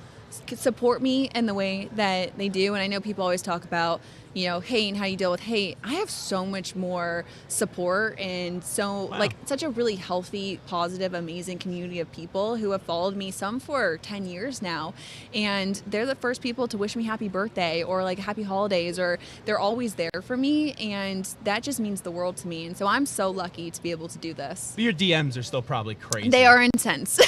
support me in the way that they do. And I know people always talk about, you know, hate and how you deal with hate. I have so much more support and like such a really healthy, positive, amazing community of people who have followed me, some for 10 years now. And they're the first people to wish me happy birthday or like happy holidays, or they're always there for me. And that just means the world to me. And so I'm so lucky to be able to do this. But your DMs are still probably crazy. They are intense.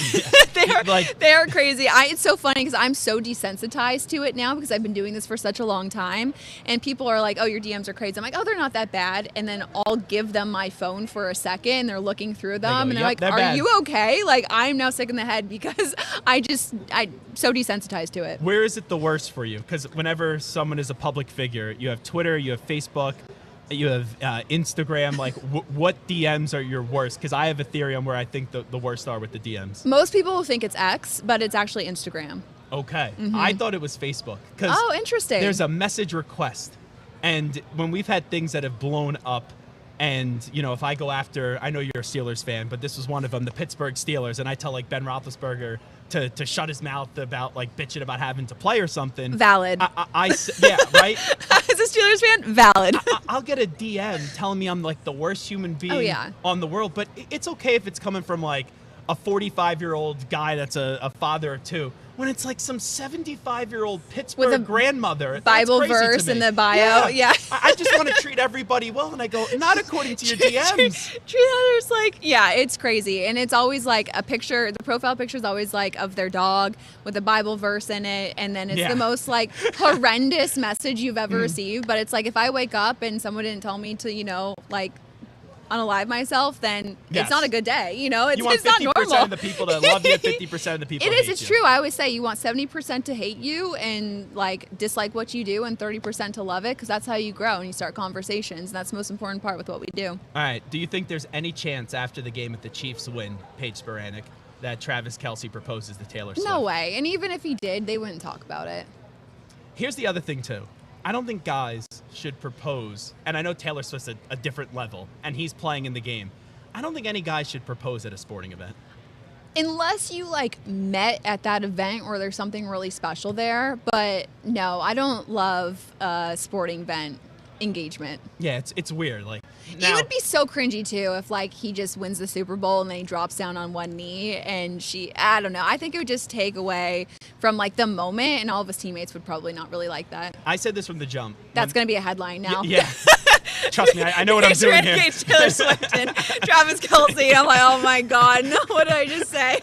they are crazy. It's so funny because I'm so desensitized to it now because I've been doing this for such a long time. And people are like, oh, your DMs are crazy. I'm like, oh, they're not that bad. And then I'll give them my phone for a second, and they're looking through them, and they're like, are you okay? Like, I'm now sick in the head because I'm so desensitized to it. Where is it the worst for you? Because whenever someone is a public figure, you have Twitter, you have Facebook, you have Instagram. Like, what DMs are your worst? Because I have a theory on where I think the worst are with the DMs. Most people will think it's X, but it's actually Instagram. Okay. Mm-hmm. I thought it was Facebook. Oh, interesting. There's a message request. And when we've had things that have blown up, and, you know, if I go after, I know you're a Steelers fan, but this was one of them, the Pittsburgh Steelers, and I tell, like, Ben Roethlisberger to shut his mouth about, like, bitching about having to play or something. Valid. Yeah, right? As a Steelers fan, valid. I'll get a DM telling me I'm, like, the worst human being on the world, but it's okay if it's coming from, like, a 45-year-old guy that's a father or two. When it's like some 75-year-old Pittsburgh with a grandmother, Bible verse in the bio, yeah. I just want to treat everybody well, and I go, not according to your DMs. Treat others like, yeah, it's crazy, and it's always like a picture. The profile picture is always like of their dog with a Bible verse in it, and then it's the most like horrendous message you've ever received. But it's like, if I wake up and someone didn't tell me to, you know, like, unalive myself, then it's not a good day. You know, it's not normal. You want 50% of the people to love you, 50% of the people to hate you. It's true. I always say you want 70% to hate you and like dislike what you do, and 30% to love it, because that's how you grow and you start conversations. And that's the most important part with what we do. All right. Do you think there's any chance after the game, if the Chiefs win, Paige Spiranac, that Travis Kelce proposes to Taylor Swift? No way. And even if he did, they wouldn't talk about it. Here's the other thing, too. I don't think guys should propose, and I know Taylor Swift's a different level, and he's playing in the game. I don't think any guys should propose at a sporting event. Unless you, like, met at that event or there's something really special there. But, no, I don't love sporting event engagement. Yeah, it's weird. Like, it would be so cringy too if like he just wins the Super Bowl and then he drops down on one knee and I don't know. I think it would just take away from like the moment, and all of his teammates would probably not really like that. I said this from the jump. That's going to be a headline now. Yeah. Trust me, I know what I'm doing here. Taylor Swift and Travis Kelce. I'm like, oh my God, no, what did I just say?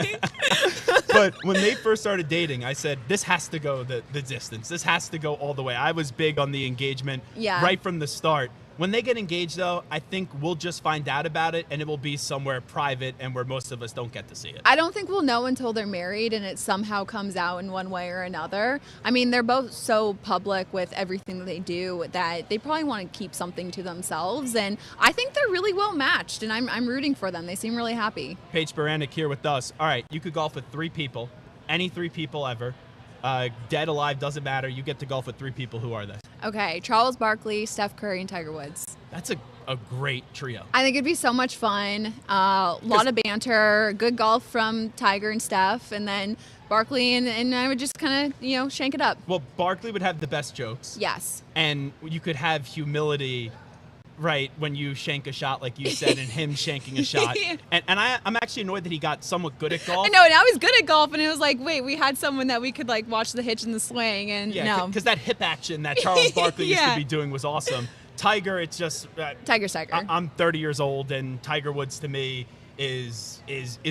But when they first started dating, I said, this has to go the distance. This has to go all the way. I was big on the engagement right from the start. When they get engaged, though, I think we'll just find out about it, and it will be somewhere private and where most of us don't get to see it. I don't think we'll know until they're married and it somehow comes out in one way or another. I mean, they're both so public with everything that they do that they probably want to keep something to themselves, and I think they're really well matched, and I'm rooting for them. They seem really happy. Paige Spiranac here with us. All right, you could golf with 3 people, any 3 people ever. Dead, alive, doesn't matter. You get to golf with 3 people. Who are they? Okay, Charles Barkley, Steph Curry, and Tiger Woods. That's a great trio. I think it'd be so much fun. A lot of banter, good golf from Tiger and Steph, and then Barkley and I would just kind of, shank it up. Well, Barkley would have the best jokes. Yes. And you could have humility right, when you shank a shot like you said and him shanking a shot. And I'm actually annoyed that he got somewhat good at golf. I know, and I was good at golf, and it was like, wait, we had someone that we could like watch the hitch and the swing, and no. Because that hip action that Charles Barkley used to be doing was awesome. Tiger, it's just Tiger's Tiger. I'm 30 years old, and Tiger Woods to me is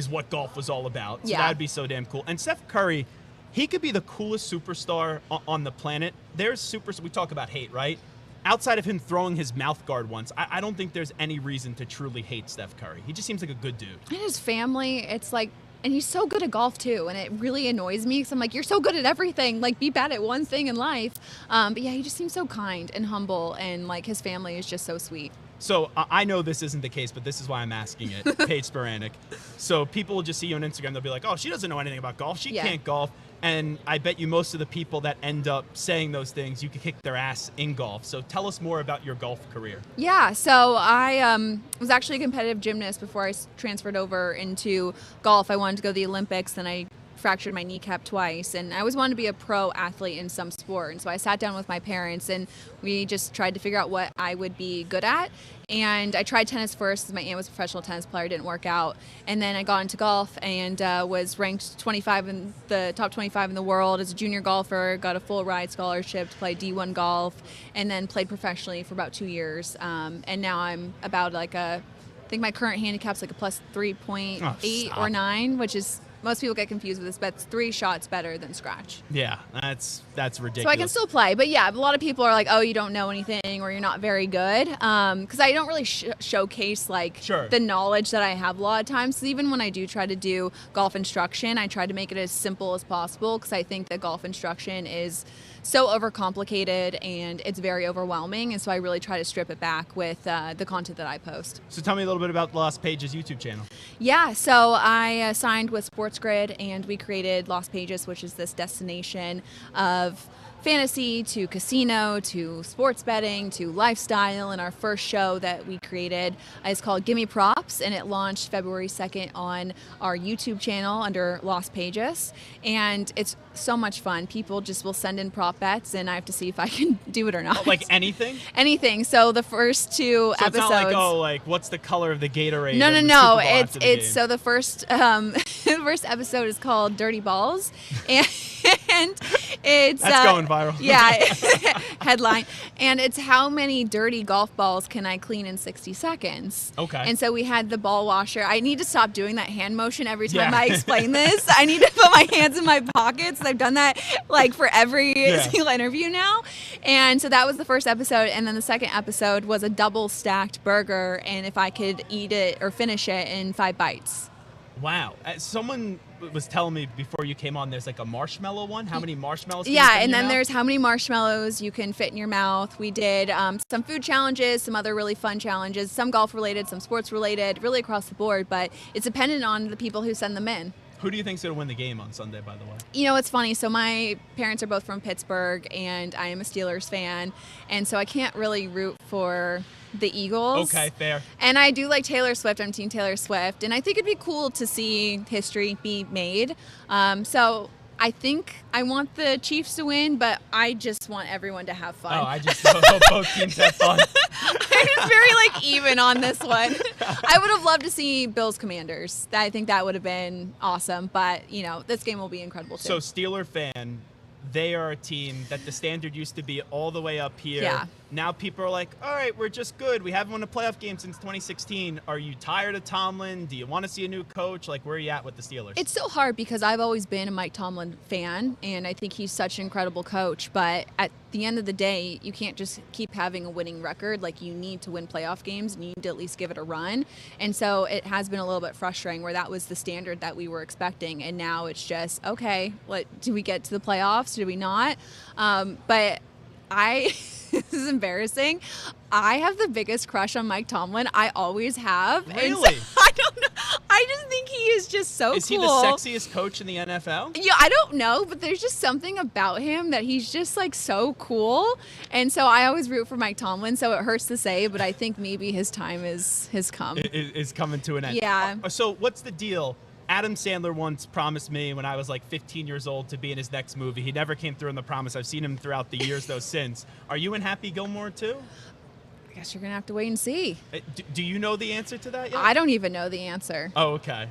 what golf was all about. So that would be so damn cool. And Steph Curry, he could be the coolest superstar on the planet. We talk about hate, right? Outside of him throwing his mouth guard once, I don't think there's any reason to truly hate Steph Curry. He just seems like a good dude. And his family, it's like, and he's so good at golf too, and it really annoys me because I'm like, you're so good at everything, like be bad at one thing in life. But yeah, he just seems so kind and humble, and like his family is just so sweet. So I know this isn't the case, but this is why I'm asking it, Paige Spiranac. So people will just see you on Instagram, they'll be like, oh, she doesn't know anything about golf. She can't golf. And I bet you most of the people that end up saying those things, you could kick their ass in golf. So tell us more about your golf career. Yeah, so I was actually a competitive gymnast before I transferred over into golf. I wanted to go to the Olympics, then I fractured my kneecap twice, and I always wanted to be a pro athlete in some sport. And so I sat down with my parents, and we just tried to figure out what I would be good at. And I tried tennis first because my aunt was a professional tennis player. It didn't work out. And then I got into golf and was ranked 25 in the top 25 in the world as a junior golfer, got a full ride scholarship to play D1 golf, and then played professionally for about 2 years. And now I'm about like I think my current handicap's like a plus 3.8 or 9, which is, most people get confused with this, but it's 3 shots better than scratch. Yeah, that's ridiculous. So I can still play, but yeah, a lot of people are like, oh, you don't know anything or you're not very good, because I don't really showcase like the knowledge that I have a lot of times. So even when I do try to do golf instruction, I try to make it as simple as possible, because I think that golf instruction is so overcomplicated and it's very overwhelming, and so I really try to strip it back with the content that I post. So tell me a little bit about Lost Pages YouTube channel. Yeah, so I signed with Sports Grid, and we created Lost Pages, which is this destination of fantasy to casino to sports betting to lifestyle. And our first show that we created is called Gimme Props, and it launched February 2nd on our YouTube channel under Lost Pages, and it's so much fun. People just will send in prop bets, and I have to see if I can do it or not. Like anything? Anything. So the first 2 episodes. It's not like, what's the color of the Gatorade? No. It's so the first the first episode is called Dirty Balls, and it's that's going viral. Yeah, headline. And it's how many dirty golf balls can I clean in 60 seconds? Okay. And so we had the ball washer. I need to stop doing that hand motion every time I explain this. I need to put my hands in my pockets. I've done that like for every single interview now. And so that was the first episode. And then the second episode was a double stacked burger, and if I could eat it or finish it in 5 bites. Wow. Someone was telling me before you came on, there's like a marshmallow one. How many marshmallows can you Yeah, fit in and your then mouth? there's how many marshmallows you can fit in your mouth. We did some food challenges, some other really fun challenges, some golf related, some sports related, really across the board, but it's dependent on the people who send them in. Who do you think's going to win the game on Sunday, by the way? You know, it's funny. So my parents are both from Pittsburgh, and I am a Steelers fan, and so I can't really root for the Eagles. Okay, fair. And I do like Taylor Swift. I'm Team Taylor Swift, and I think it'd be cool to see history be made. So I think I want the Chiefs to win, but I just want everyone to have fun. Oh, I just hope both teams have fun. I'm just very like even on this one. I would have loved to see Bills Commanders. I think that would have been awesome, but you know, this game will be incredible too. So Steeler fan, they are a team that the standard used to be all the way up here. Yeah. Now people are like, all right, we're just good. We haven't won a playoff game since 2016. Are you tired of Tomlin? Do you want to see a new coach? Like, where are you at with the Steelers? It's so hard because I've always been a Mike Tomlin fan, and I think he's such an incredible coach. But at the end of the day, you can't just keep having a winning record. Like, you need to win playoff games, and you need to at least give it a run. And so it has been a little bit frustrating where that was the standard that we were expecting. And now it's just, okay, do we get to the playoffs? Do we not? But this is embarrassing. I have the biggest crush on Mike Tomlin. I always have. Really? And so, I don't know. I just think he is just so cool. Is he the sexiest coach in the NFL? Yeah, I don't know, but there's just something about him that he's just like so cool. And so I always root for Mike Tomlin, so it hurts to say, but I think maybe his time has come. Is coming to an end. Yeah. So what's the deal? Adam Sandler once promised me when I was like 15 years old to be in his next movie. He never came through on the promise. I've seen him throughout the years, though, since. Are you in Happy Gilmore, too? I guess you're going to have to wait and see. Do you know the answer to that yet? I don't even know the answer. Oh, okay.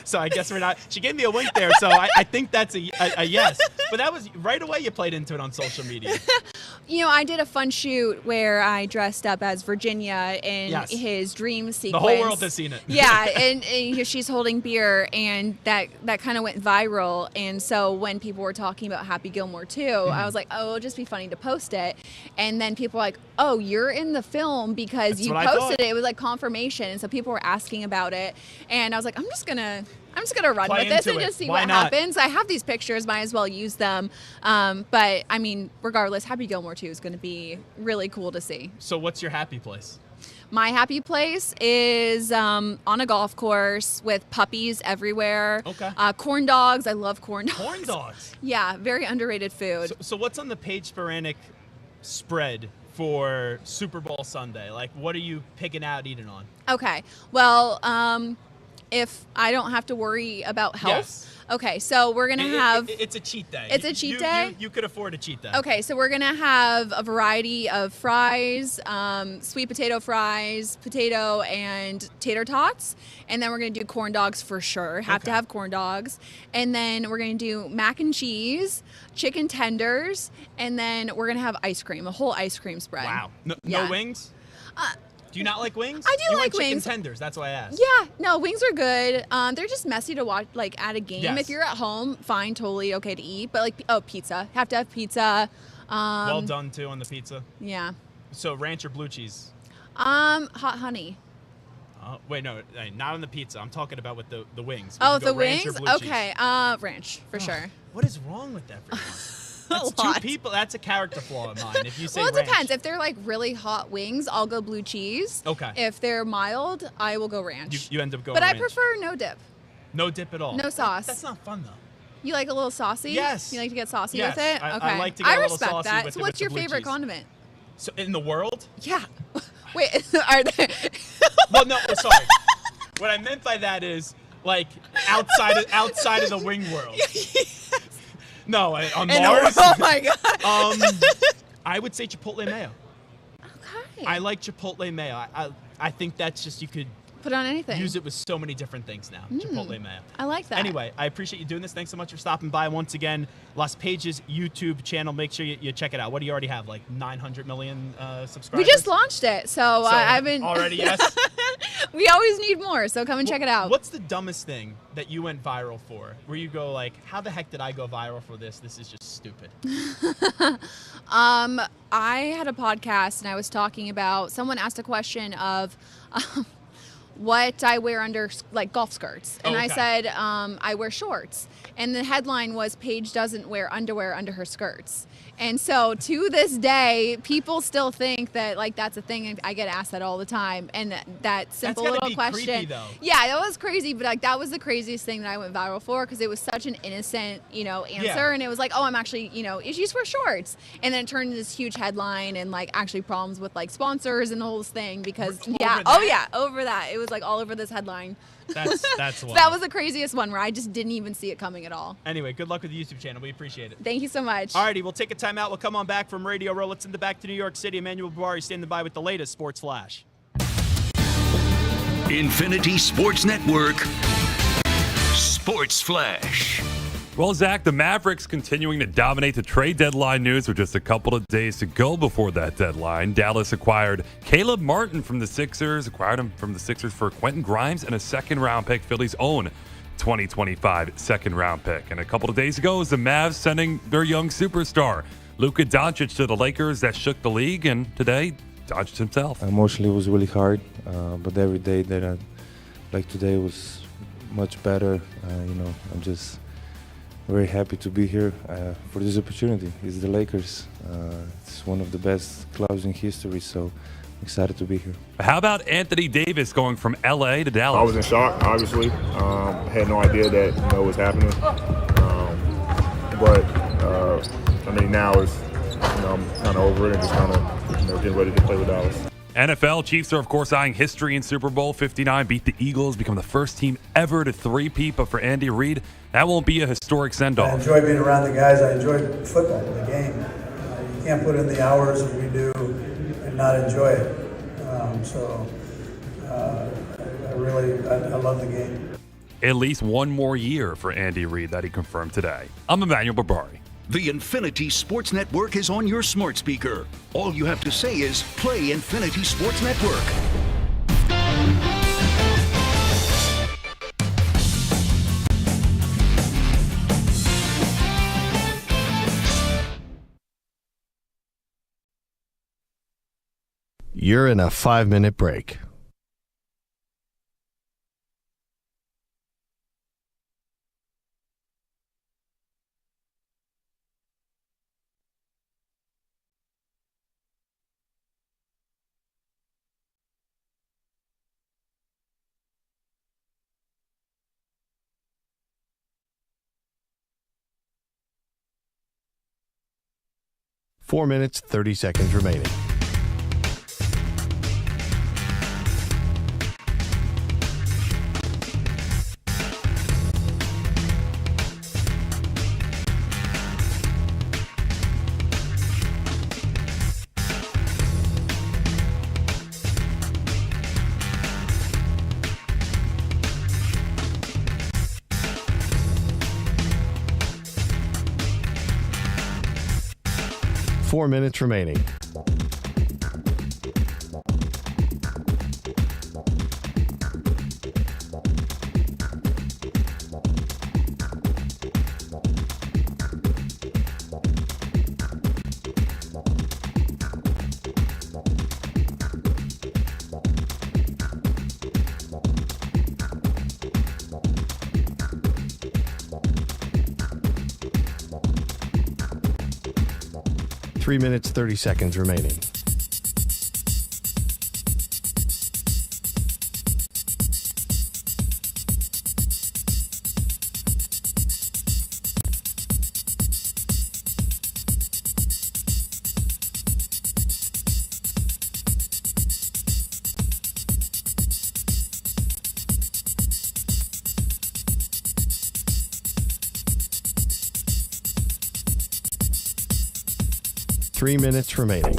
So I guess we're not. She gave me a wink there, so I think that's a yes. But that was right away you played into it on social media. I did a fun shoot where I dressed up as Virginia in his dream sequence. The whole world has seen it. Yeah, and she's holding beer, and that kind of went viral. And so when people were talking about Happy Gilmore 2, I was like, oh, it'll just be funny to post it. And then people were like, oh, you're in the film because you posted it. It was like confirmation. And so people were asking about it. And I was like, I'm just gonna run with this and just see what happens. I have these pictures, might as well use them. But I mean, regardless, Happy Gilmore 2 is going to be really cool to see. So what's your happy place? My happy place is on a golf course with puppies everywhere. Okay. Corn dogs. I love corn dogs. Corn dogs? Yeah, very underrated food. So what's on the Paige Spiranac spread for Super Bowl Sunday? Like, what are you picking out eating on? Okay. Well, if I don't have to worry about health. Yes. Okay, so we're going to have... It's a cheat day. It's a cheat day? You could afford a cheat day. Okay, so we're going to have a variety of fries, sweet potato fries, potato and tater tots, and then we're going to do corn dogs for sure. Have to have corn dogs. And then we're going to do mac and cheese, chicken tenders, and then we're going to have ice cream, a whole ice cream spread. Wow. No wings? Do you not like wings? I do like chicken wings. Tenders. That's why I asked. Yeah, no, wings are good. They're just messy to watch, like at a game. Yes. If you're at home, fine, totally okay to eat. But like, pizza. Have to have pizza. Well done too on the pizza. Yeah. So ranch or blue cheese? Hot honey. Wait, no, not on the pizza. I'm talking about with the wings. Oh, the the ranch wings? or blue Okay, cheese? ranch for sure. What is wrong with everyone? That's two people. That's a character flaw of mine. If you say well, it ranch. depends. If they're like really hot wings, I'll go blue cheese. Okay. If they're mild, I will go ranch. You end up going But ranch. I prefer no dip. No dip at all. No sauce. That's not fun though. You like a little saucy? Yes. You like to get saucy Yes. with it? I okay. like to get a little respect saucy that. with So it, what's with your the blue favorite cheese. condiment? So in the world? Yeah. Wait, are there? Well, no, sorry. What I meant by that is like outside of the wing world. No, on Mars. Oh my god. I would say Chipotle mayo. Okay. I like Chipotle mayo. I think that's just you could put on anything. Use it with so many different things now. Chipotle mayo. I like that. Anyway, I appreciate you doing this. Thanks so much for stopping by once again. Las Paige's YouTube channel. Make sure you check it out. What do you already have? Like 900 million subscribers? We just launched it, so I've been already. Yes. We always need more, so come and check it out. What's the dumbest thing that you went viral for? Where you go like, how the heck did I go viral for this? This is just stupid. I had a podcast and I was talking about. Someone asked a question of. What I wear under like golf skirts. And I said, I wear shorts. And the headline was Paige doesn't wear underwear under her skirts. And so to this day, people still think that like that's a thing. And I get asked that all the time. And that simple That's gotta little be question. Creepy, though. Yeah, that was crazy. But like that was the craziest thing that I went viral for because it was such an innocent, answer. Yeah. And it was like, oh, I'm actually, you just wear shorts. And then it turned into this huge headline and like actually problems with like sponsors and the whole thing because over that. It was like all over this headline. That's So wild. that was the craziest one where I just didn't even see it coming at all. Anyway, good luck with the YouTube channel. We appreciate it. Thank you so much. Alrighty, we'll take a timeout. We'll come on back from Radio Row. Let's send it back to New York City. Emmanuel Barbari standing by with the latest Sports Flash. Infinity Sports Network Sports Flash. Well, Zach, the Mavericks continuing to dominate the trade deadline news with just a couple of days to go before that deadline. Dallas acquired Caleb Martin from the Sixers, for Quentin Grimes and a second-round pick, Philly's own 2025 second-round pick. And a couple of days ago, the Mavs sending their young superstar, Luka Doncic, to the Lakers. That shook the league, and today, Doncic himself. Emotionally, it was really hard, but every day that like today was much better. I'm just very happy to be here for this opportunity. It's the Lakers. It's one of the best clubs in history, so excited to be here. How about Anthony Davis going from L.A. to Dallas? I was in shock, obviously. Had no idea that was happening. Now it's I'm kind of over it and just kind of getting ready to play with Dallas. NFL Chiefs are, of course, eyeing history in Super Bowl 59, beat the Eagles, become the first team ever to three-peat. But for Andy Reid, that won't be a historic send-off. I enjoy being around the guys. I enjoy football, the game. You can't put in the hours that we do not enjoy it. I love the game. At least one more year for Andy Reid that he confirmed today. I'm Emmanuel Barbari. The Infinity Sports Network is on your smart speaker. All you have to say is play Infinity Sports Network. You're in a 5-minute break. Four minutes, 30 seconds remaining. Four minutes remaining. Three minutes, 30 seconds remaining. Three minutes remaining.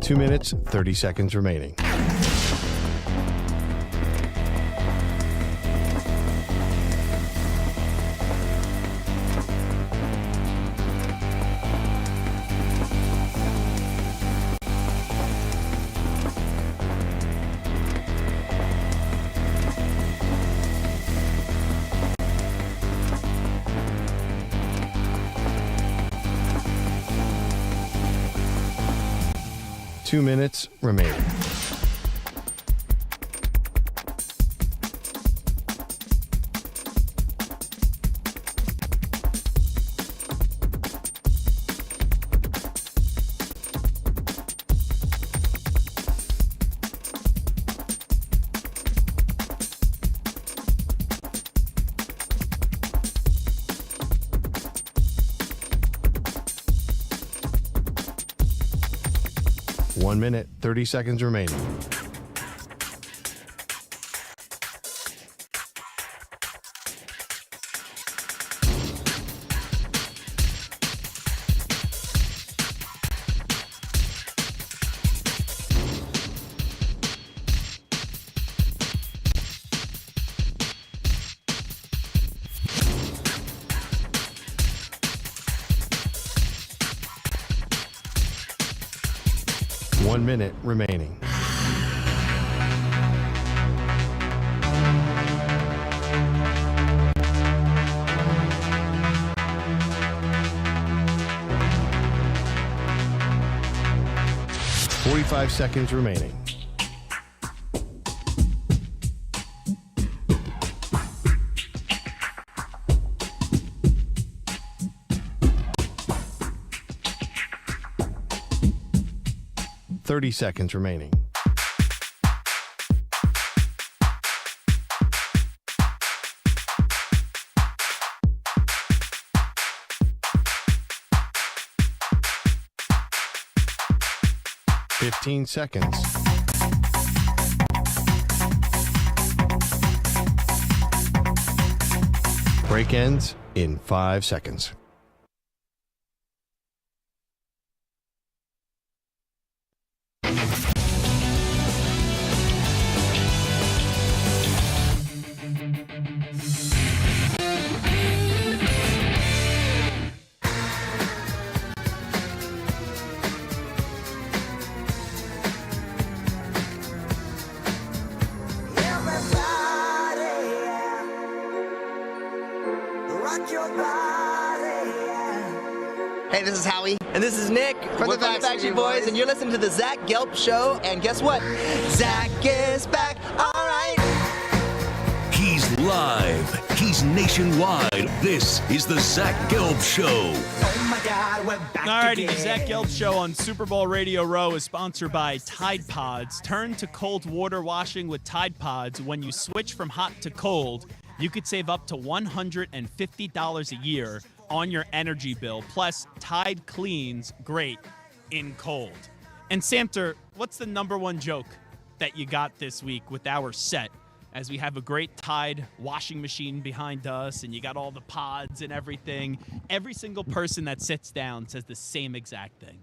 Two minutes, 30 seconds remaining. Two minutes remaining. One minute, 30 seconds remaining. One minute remaining. Five seconds remaining. Seconds remaining. 15 seconds. Break ends in 5 seconds. Hey, this is Howie. And this is Nick from the Backstreet Boys. And you're listening to the Zach Gelb Show. And guess what? Zach is back. All right. He's live. He's nationwide. This is the Zach Gelb Show. Oh, my God, we're back Alrighty, again. the Zach Gelb Show on Super Bowl Radio Row is sponsored by Tide Pods. Turn to cold water washing with Tide Pods. When you switch from hot to cold, you could save up to $150 a year on your energy bill. Plus, Tide cleans great in cold. And Samter, what's the number one joke that you got this week with our set? As we have a great Tide washing machine behind us and you got all the pods and everything. Every single person that sits down says the same exact thing.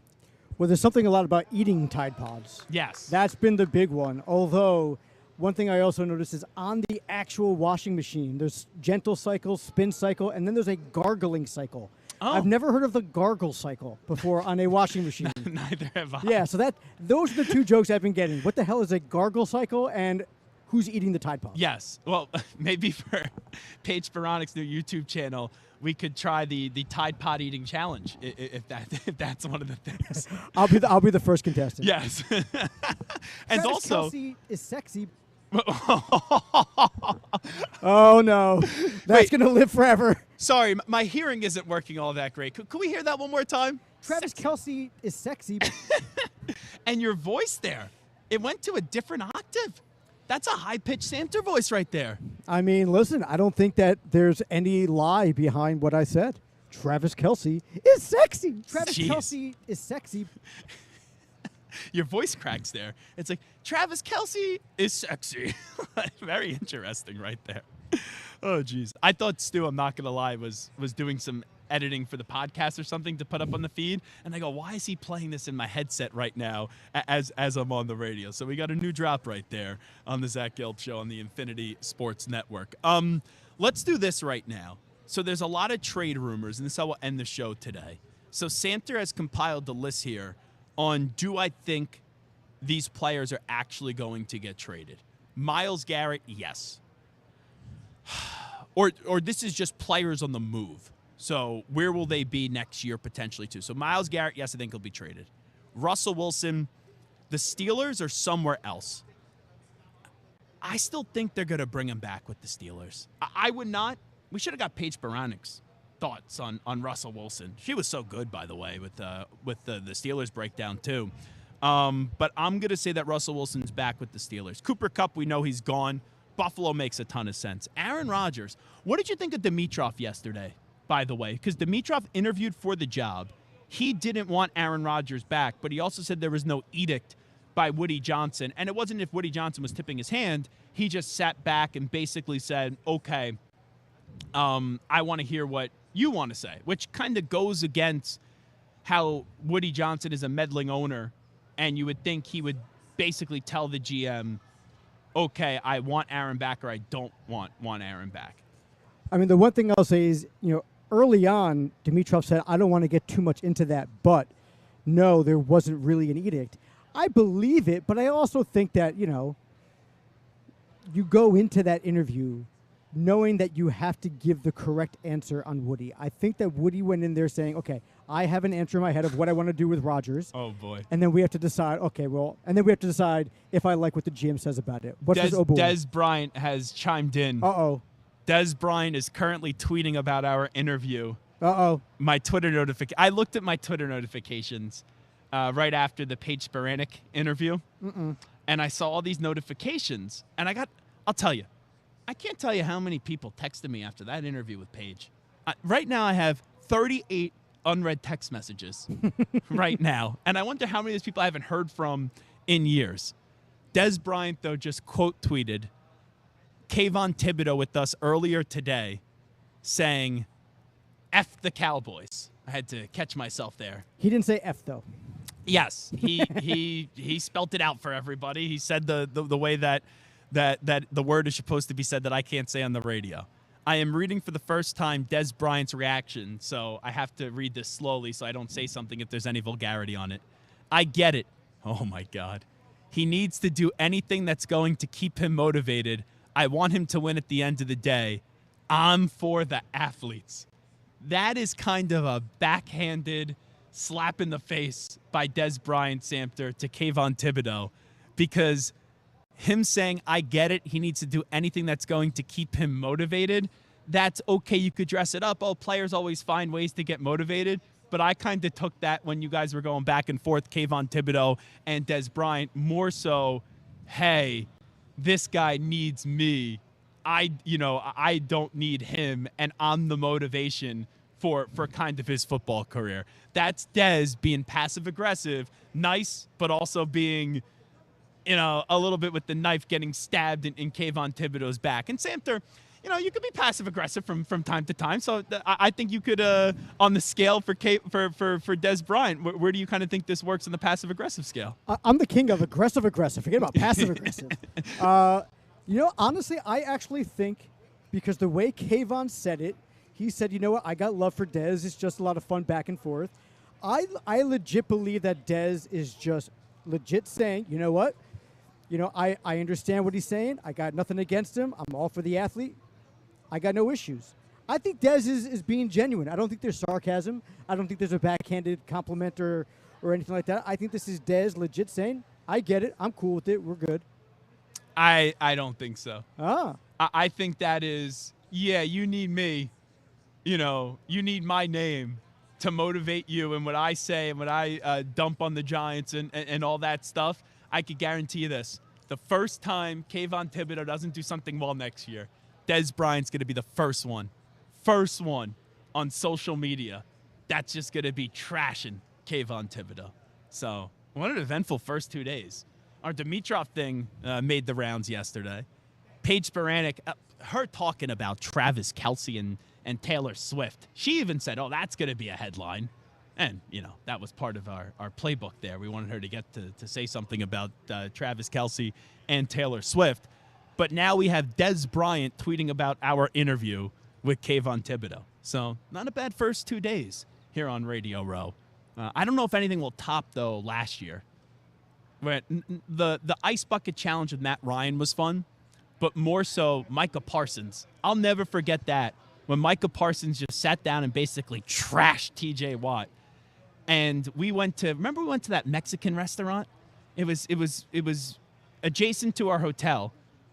Well, there's something a lot about eating Tide Pods. Yes. That's been the big one. Although, one thing I also noticed is on the actual washing machine, there's gentle cycle, spin cycle, and then there's a gargling cycle. Oh. I've never heard of the gargle cycle before on a washing machine. Neither have I. Yeah, so those are the two jokes I've been getting. What the hell is a gargle cycle, and who's eating the Tide Pods? Yes. Well, maybe for Paige Spiranac's new YouTube channel, we could try the Tide Pod eating challenge if that's one of the things. I'll be the first contestant. Yes. And Travis also, Kelce is sexy. Oh no, that's gonna live forever. Sorry, my hearing isn't working all that great. Could we hear that one more time? Travis Kelce is sexy. And your voice there, it went to a different octave. That's a high-pitched Samter voice right there. I mean, listen, I don't think that there's any lie behind what I said. Travis Kelce is sexy. Travis Jeez. Kelce is sexy. Your voice cracks there. It's like, Travis Kelce is sexy. Very interesting right there. Oh, geez. I thought Stu, I'm not going to lie, was doing some editing for the podcast or something to put up on the feed. And I go, why is he playing this in my headset right now as I'm on the radio? So we got a new drop right there on the Zach Gelb Show on the Infinity Sports Network. Let's do this right now. So there's a lot of trade rumors, and this is how we'll end the show today. So Samter has compiled the list here on do I think these players are actually going to get traded. Myles Garrett, yes. Or this is just players on the move. So where will they be next year potentially too? So Myles Garrett, yes, I think he'll be traded. Russell Wilson, the Steelers are somewhere else. I still think they're going to bring him back with the Steelers. I would not. We should have got Paige Spiranac's thoughts on Russell Wilson. She was so good, by the way, with the Steelers breakdown too. But I'm going to say that Russell Wilson's back with the Steelers. Cooper Kupp, we know he's gone. Buffalo makes a ton of sense. Aaron Rodgers, what did you think of Dimitroff yesterday, by the way? Because Dimitroff interviewed for the job. He didn't want Aaron Rodgers back, but he also said there was no edict by Woody Johnson. And it wasn't if Woody Johnson was tipping his hand. He just sat back and basically said, okay, I want to hear what you want to say, which kind of goes against how Woody Johnson is a meddling owner, and you would think he would basically tell the GM, okay, I want Aaron back or I don't want Aaron back. I mean, the one thing I'll say is, early on, Dimitroff said, I don't want to get too much into that, but no, there wasn't really an edict. I believe it, but I also think that, you go into that interview knowing that you have to give the correct answer on Woody. I think that Woody went in there saying, okay, I have an answer in my head of what I want to do with Rodgers. Oh, boy. And then we have to decide, and then we have to decide if I like what the GM says about it. What says, oh, boy? Des Bryant has chimed in. Uh-oh. Des Bryant is currently tweeting about our interview. Uh-oh. My Twitter notification. I looked at my Twitter notifications right after the Paige Spiranac interview. And I saw all these notifications. And I'll tell you, I can't tell you how many people texted me after that interview with Paige. Right now I have 38 unread text messages right now. And I wonder how many of these people I haven't heard from in years. Des Bryant, though, just quote tweeted Kayvon Thibodeaux with us earlier today saying, F the Cowboys. I had to catch myself there. He didn't say F, though. Yes, he spelt it out for everybody. He said the way that the word is supposed to be said that I can't say on the radio. I am reading for the first time Des Bryant's reaction, so I have to read this slowly so I don't say something if there's any vulgarity on it. I get it. Oh, my God. He needs to do anything that's going to keep him motivated. I want him to win at the end of the day. I'm for the athletes. That is kind of a backhanded slap in the face by Des Bryant Samter to Kayvon Thibodeaux, because him saying, I get it, he needs to do anything that's going to keep him motivated, that's okay. You could dress it up. Oh, players always find ways to get motivated. But I kind of took that when you guys were going back and forth, Kayvon Thibodeaux and Des Bryant, more so, hey, this guy needs me. I don't need him, and I'm the motivation for kind of his football career. That's Des being passive-aggressive, nice, but also being, a little bit with the knife getting stabbed in Kayvon Thibodeaux's back. And Samter, you could be passive-aggressive from time to time. So I think you could, on the scale for Des Bryant, where do you kind of think this works on the passive-aggressive scale? I'm the king of aggressive-aggressive. Forget about passive-aggressive. Honestly, I actually think, because the way Kayvon said it, he said, you know what, I got love for Des. It's just a lot of fun back and forth. I legit believe that Des is just legit saying, you know what, I understand what he's saying. I got nothing against him. I'm all for the athlete. I got no issues. I think Des is being genuine. I don't think there's sarcasm. I don't think there's a backhanded compliment or anything like that. I think this is Des legit saying, I get it. I'm cool with it. We're good. I don't think so. Ah. I think that is, you need me. You need my name to motivate you, and what I say and what I dump on the Giants and all that stuff. I could guarantee you this. The first time Kayvon Thibodeaux doesn't do something well next year, Des Bryant's going to be the first one on social media that's just going to be trashing Kayvon Thibodeaux. So what an eventful first 2 days. Our Dimitrov thing made the rounds yesterday. Paige Spiranac, her talking about Travis Kelce and Taylor Swift. She even said, that's going to be a headline. And, that was part of our playbook there. We wanted her to get to say something about Travis Kelce and Taylor Swift. But now we have Des Bryant tweeting about our interview with Kayvon Thibodeaux. So not a bad first 2 days here on Radio Row. I don't know if anything will top, though, last year. Where the Ice Bucket Challenge with Matt Ryan was fun, but more so Micah Parsons. I'll never forget that, when Micah Parsons just sat down and basically trashed TJ Watt. And we went to that Mexican restaurant? It was adjacent to our hotel.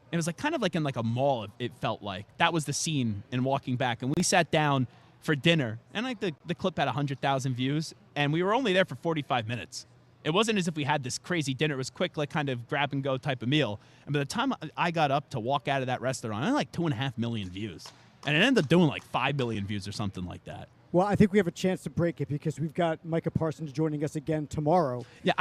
It was kind of in a mall, it felt like. That was the scene in walking back. And we sat down for dinner, and the clip had 100,000 views, and we were only there for 45 minutes. It wasn't as if we had this crazy dinner. It was quick, kind of grab-and-go type of meal. And by the time I got up to walk out of that restaurant, I had 2.5 million views. And it ended up doing 5 million views or something like that. Well, I think we have a chance to break it because we've got Micah Parsons joining us again tomorrow. Yeah,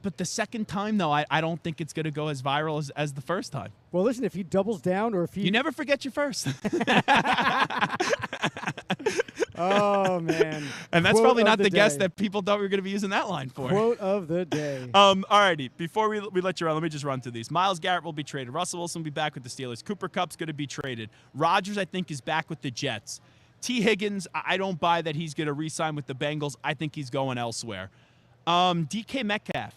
but the second time, though, I don't think it's going to go as viral as the first time. Well, listen, if he doubles down or if he... You never forget your first. Oh, man. And that's probably not the guess that people thought we were going to be using that line for. Quote of the day. All righty. Before we let you run, let me just run through these. Myles Garrett will be traded. Russell Wilson will be back with the Steelers. Cooper Kupp's going to be traded. Rodgers, I think, is back with the Jets. T. Higgins, I don't buy that he's going to re-sign with the Bengals. I think he's going elsewhere. DK Metcalf,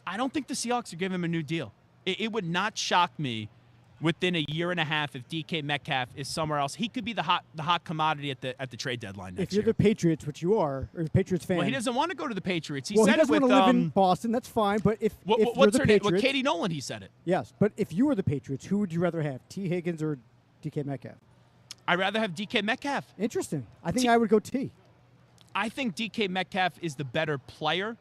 I don't think the Seahawks are giving him a new deal. It would not shock me within a year and a half if DK Metcalf is somewhere else. He could be the hot commodity at the trade deadline next year. If you're the Patriots, which you are, or a Patriots fan. Well, he doesn't want to go to the Patriots. He said he doesn't want to live in Boston. That's fine. But if you're the Patriots, with Katie Nolan, he said it. Yes, but if you were the Patriots, who would you rather have, T. Higgins or DK Metcalf? I'd rather have DK Metcalf. Interesting. I think I would go T. I think DK Metcalf is the better player.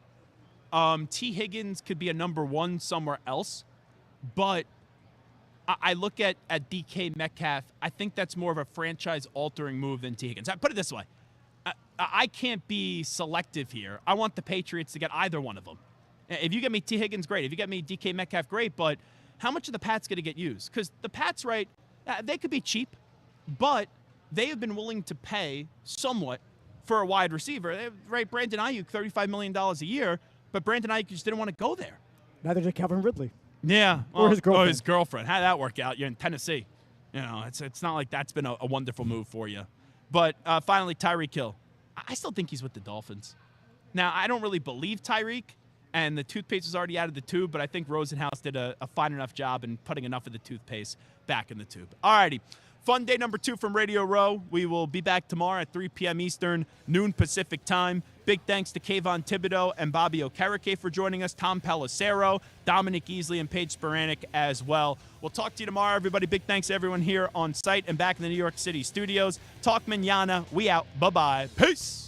T. Higgins could be a number one somewhere else. But I look at DK Metcalf, I think that's more of a franchise-altering move than T. Higgins. I put it this way. I can't be selective here. I want the Patriots to get either one of them. If you get me T. Higgins, great. If you get me DK Metcalf, great. But how much of the Pats going to get used? Because the Pats, right, they could be cheap, but they have been willing to pay somewhat for a wide receiver. Right, Brandon Ayuk, $35 million a year, but Brandon Ayuk just didn't want to go there. Neither did Calvin Ridley. Yeah. Or his girlfriend. Oh, his girlfriend. How did that work out? You're in Tennessee. You know, it's not like that's been a wonderful move for you. But finally, Tyreek Hill. I still think he's with the Dolphins. Now, I don't really believe Tyreek, and the toothpaste was already out of the tube, but I think Rosenhaus did a fine enough job in putting enough of the toothpaste back in the tube. All righty. Fun day number 2 from Radio Row. We will be back tomorrow at 3 p.m. Eastern, noon Pacific time. Big thanks to Kayvon Thibodeaux and Bobby Okereke for joining us, Tom Pelissero, Dominic Easley, and Paige Spiranac as well. We'll talk to you tomorrow, everybody. Big thanks to everyone here on site and back in the New York City studios. Talk manana. We out. Bye-bye. Peace.